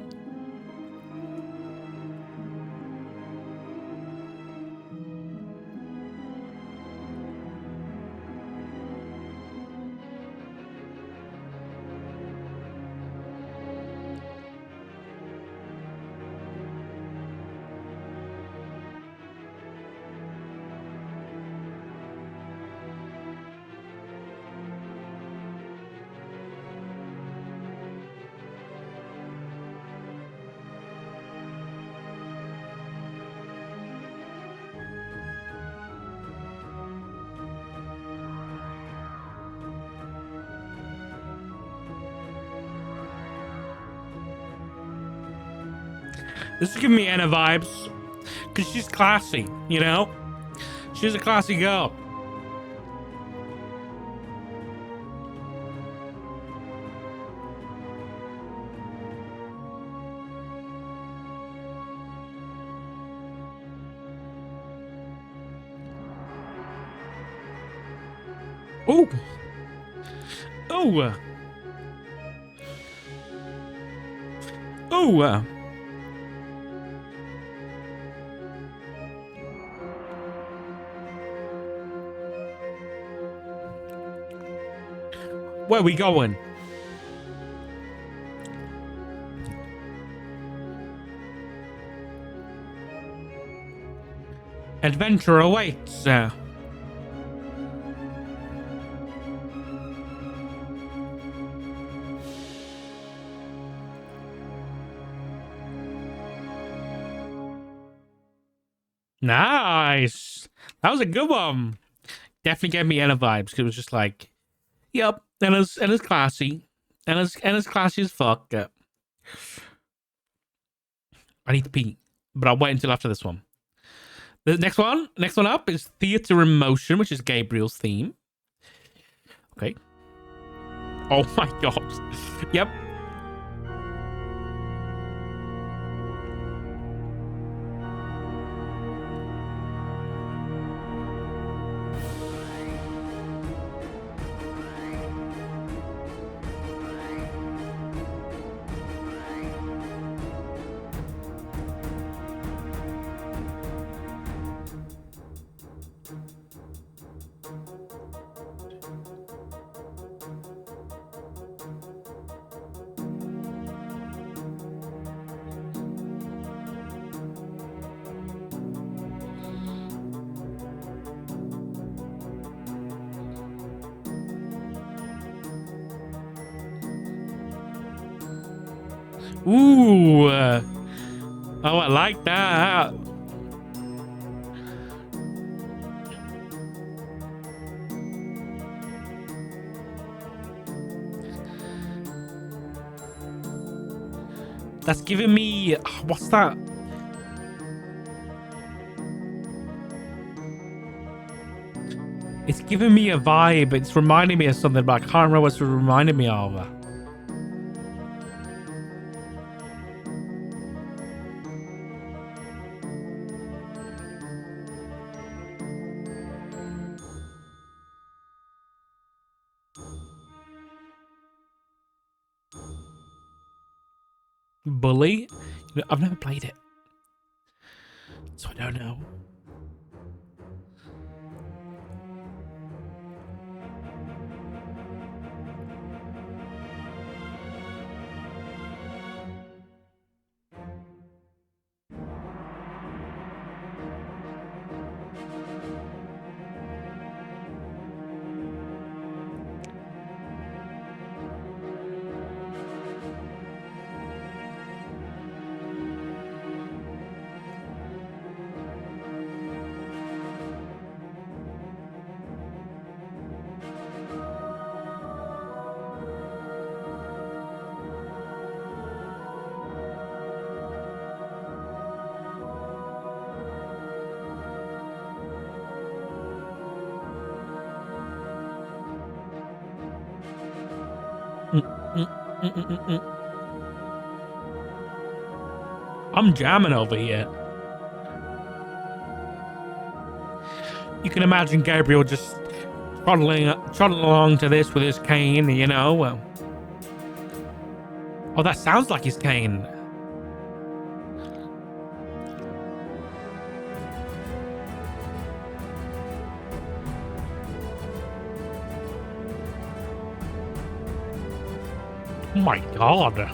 A: This is giving me Anna vibes. Because she's classy, you know? She's a classy girl. Oh. Oh. Oh. Where are we going? Adventure awaits. Nice. That was a good one. Definitely gave me Anna vibes. 'Cause it was just like, yep, Anna's classy. Anna's classy as fuck. Yeah. I need to pee, but I'll wait until after this one. The next one up is Theater in Motion, which is Gabriel's theme. Okay. Oh my god. Yep. Ooh. Oh, I like that. That's giving me... What's that? It's giving me a vibe. It's reminding me of something, but I can't remember what it's reminding me of. Bully? I've never played it, so I don't know. I'm jamming over here. You can imagine Gabriel just trotting along to this with his cane, you know. Well, oh, that sounds like his cane. Oh my god.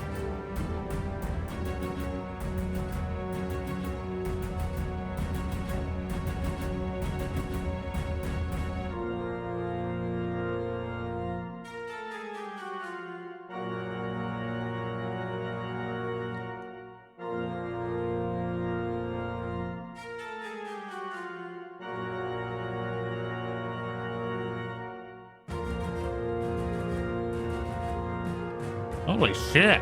A: Holy shit.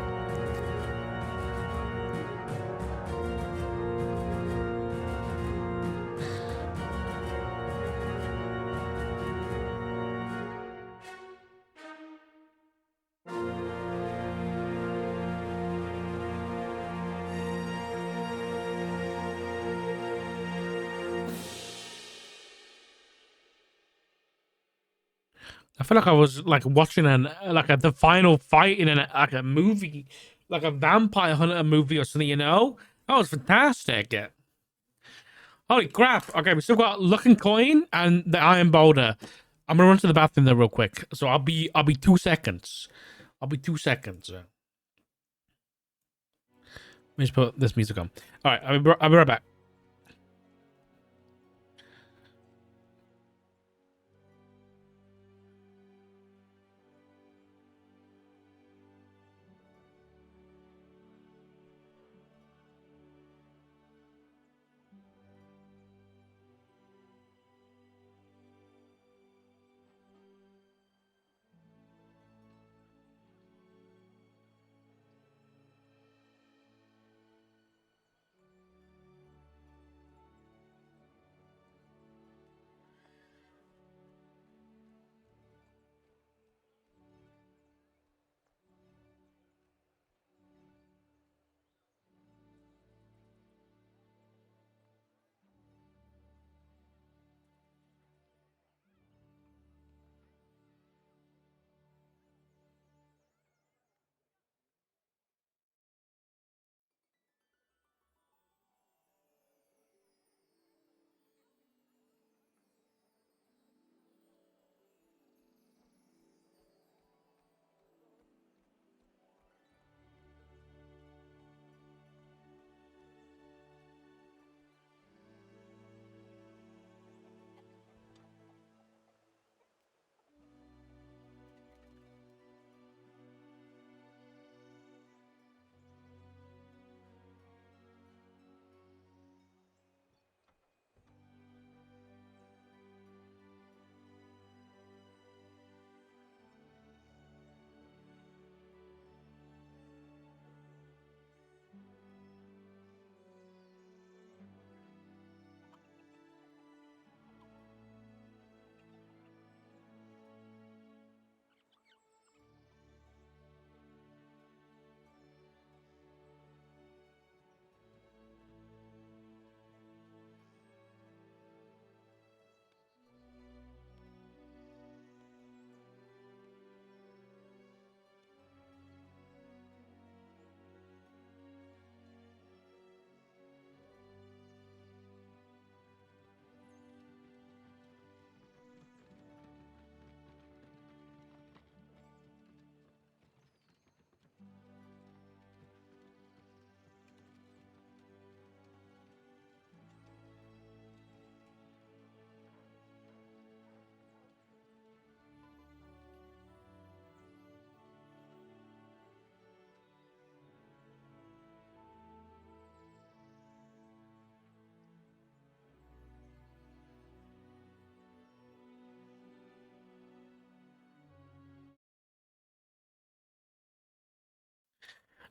A: I feel like I was like watching the final fight in a movie, like a vampire hunter movie or something, you know? That was fantastic. Holy crap. Okay, we still got Luck and Coin and the Iron Boulder. I'm gonna run to the bathroom there real quick. So I'll be 2 seconds. I'll be 2 seconds. Let me just put this music on. Alright, I'll be right back.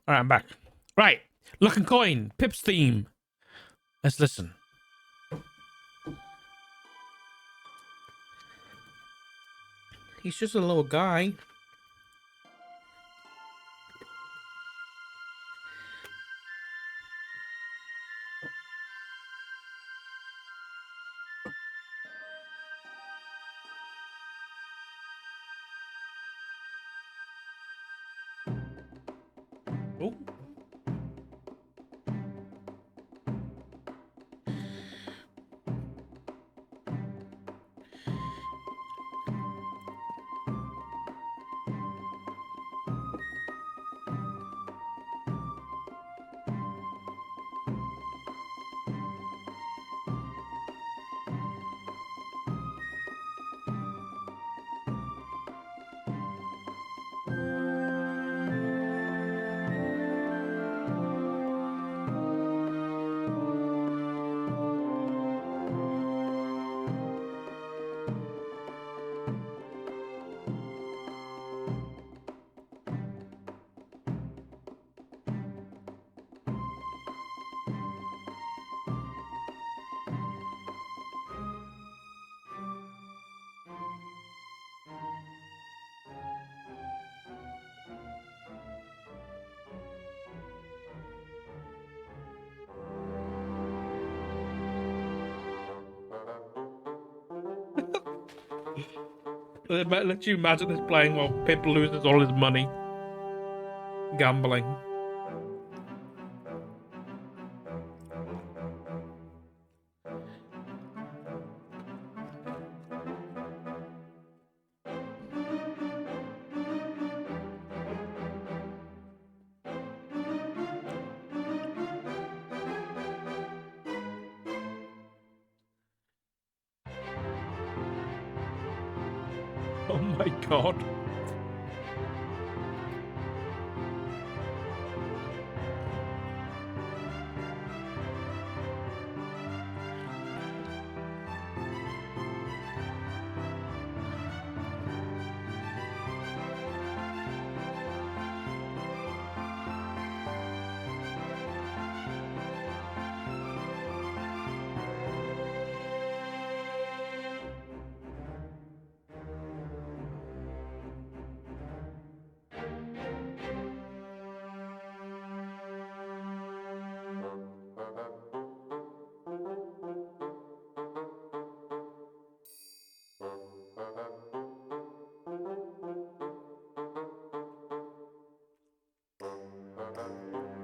A: Alright, I'm back. Right. Luck and Coin, Pip's theme. Let's listen. He's just a little guy. Oh. Let you imagine this playing while Pip loses all his money gambling. Oh my god.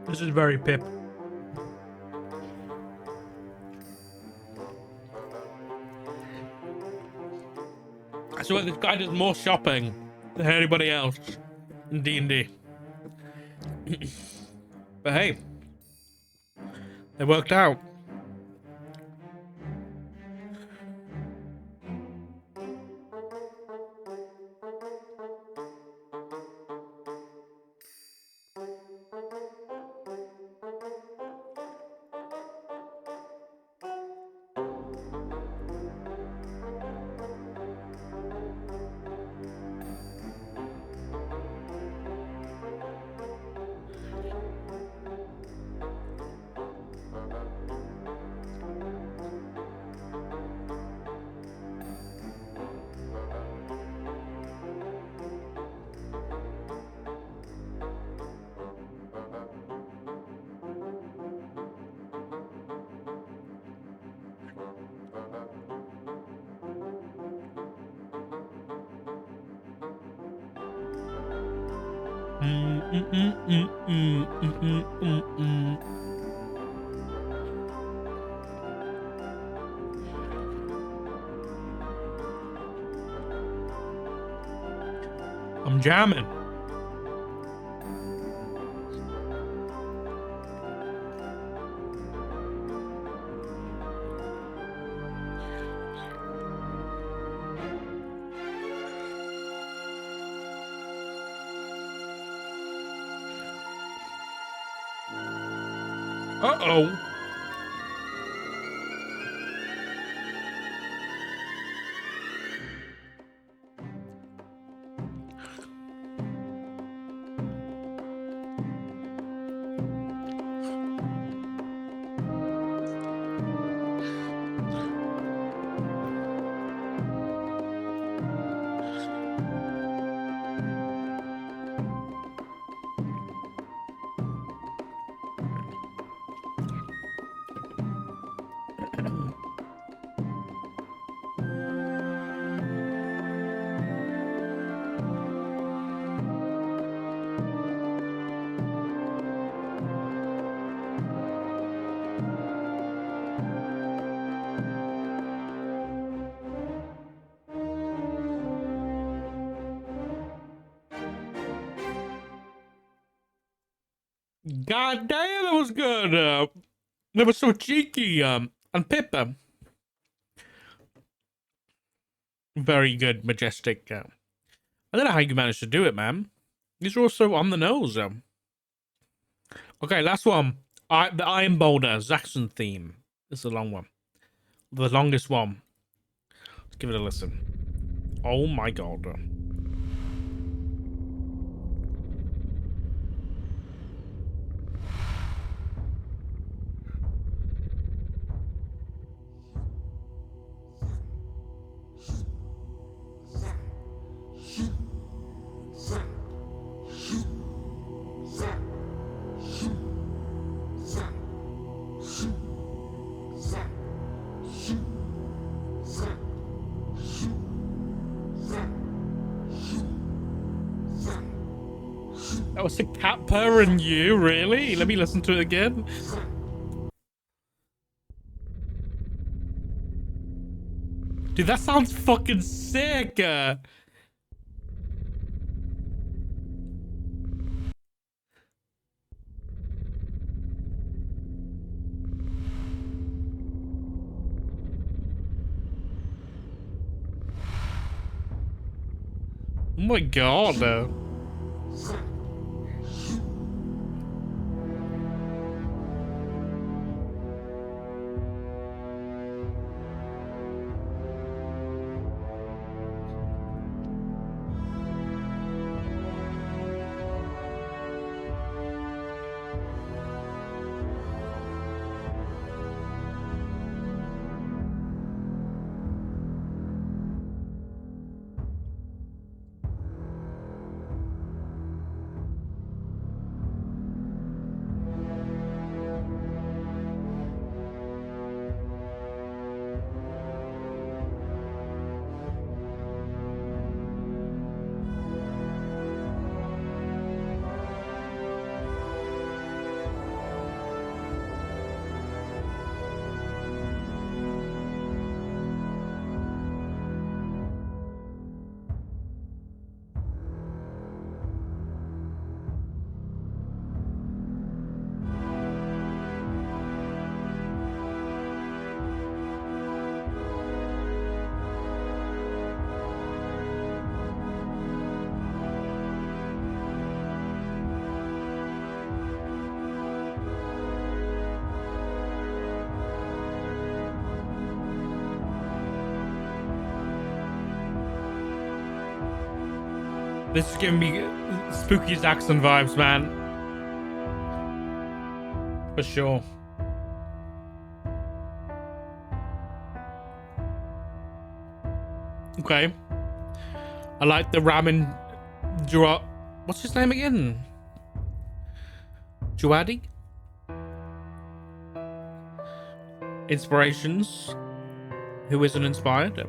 A: This is very Pip. I swear this guy does more shopping than anybody else in D&D. But hey, it worked out. I'm jamming. Uh-oh. God damn, that was good. That was so cheeky. And Pippa. Very good, majestic. I don't know how you managed to do it, man. These are also on the nose. Okay, last one. The Iron Boulder Zaxxon theme. This is a long one. The longest one. Let's give it a listen. Oh my god. That was a cat purring you, really? Let me listen to it again. Dude, that sounds fucking sick. Oh my god. This is giving me spooky Zaxxon vibes, man. For sure. Okay. I like the ramen draw. What's his name again? Juadi? Inspirations. Who isn't inspired?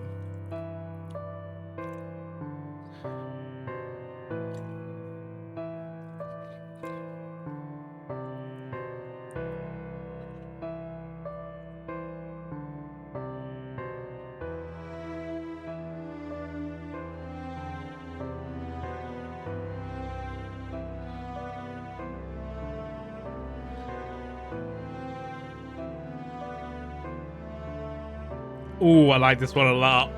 A: Ooh, I like this one a lot.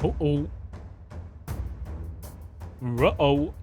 A: Uh-oh. Uh-oh.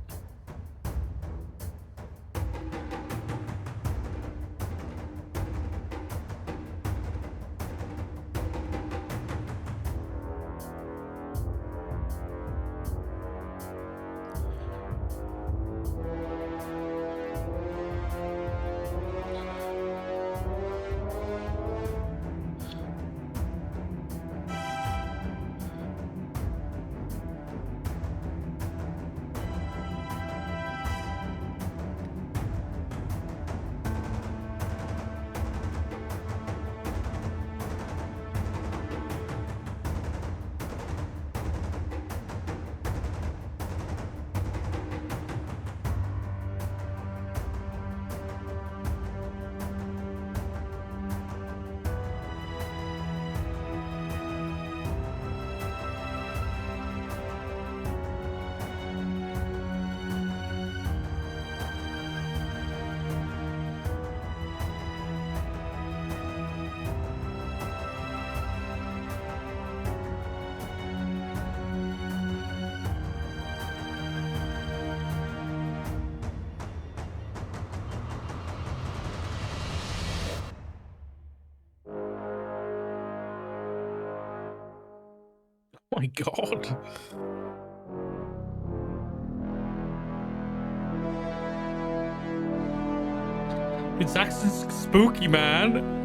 A: my god. It's actually spooky, man.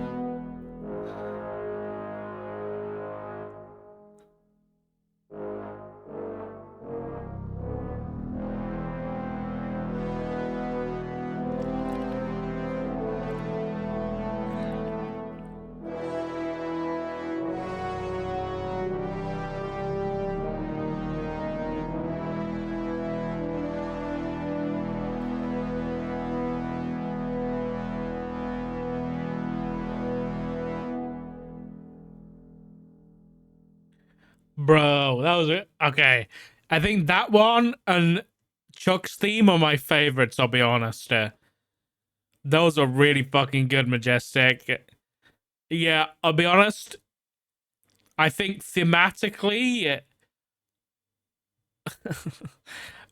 A: Bro, that was it. Okay. I think that one and Chuck's theme are my favorites, I'll be honest. Those are really fucking good, Majestic. Yeah, I'll be honest. I think thematically,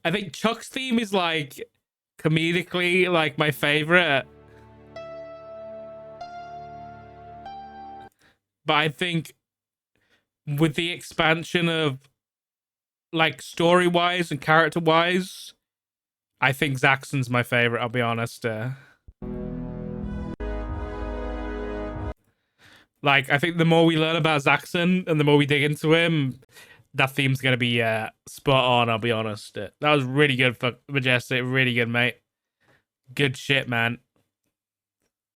A: I think Chuck's theme is like comedically like my favorite. But I think with the expansion of like story wise and character wise, I think Zaxxon's my favorite, I'll be honest. Like, I think the more we learn about Zaxxon and the more we dig into him, that theme's gonna be spot on, I'll be honest. That was really good for Majestic, really good, mate. Good shit, man.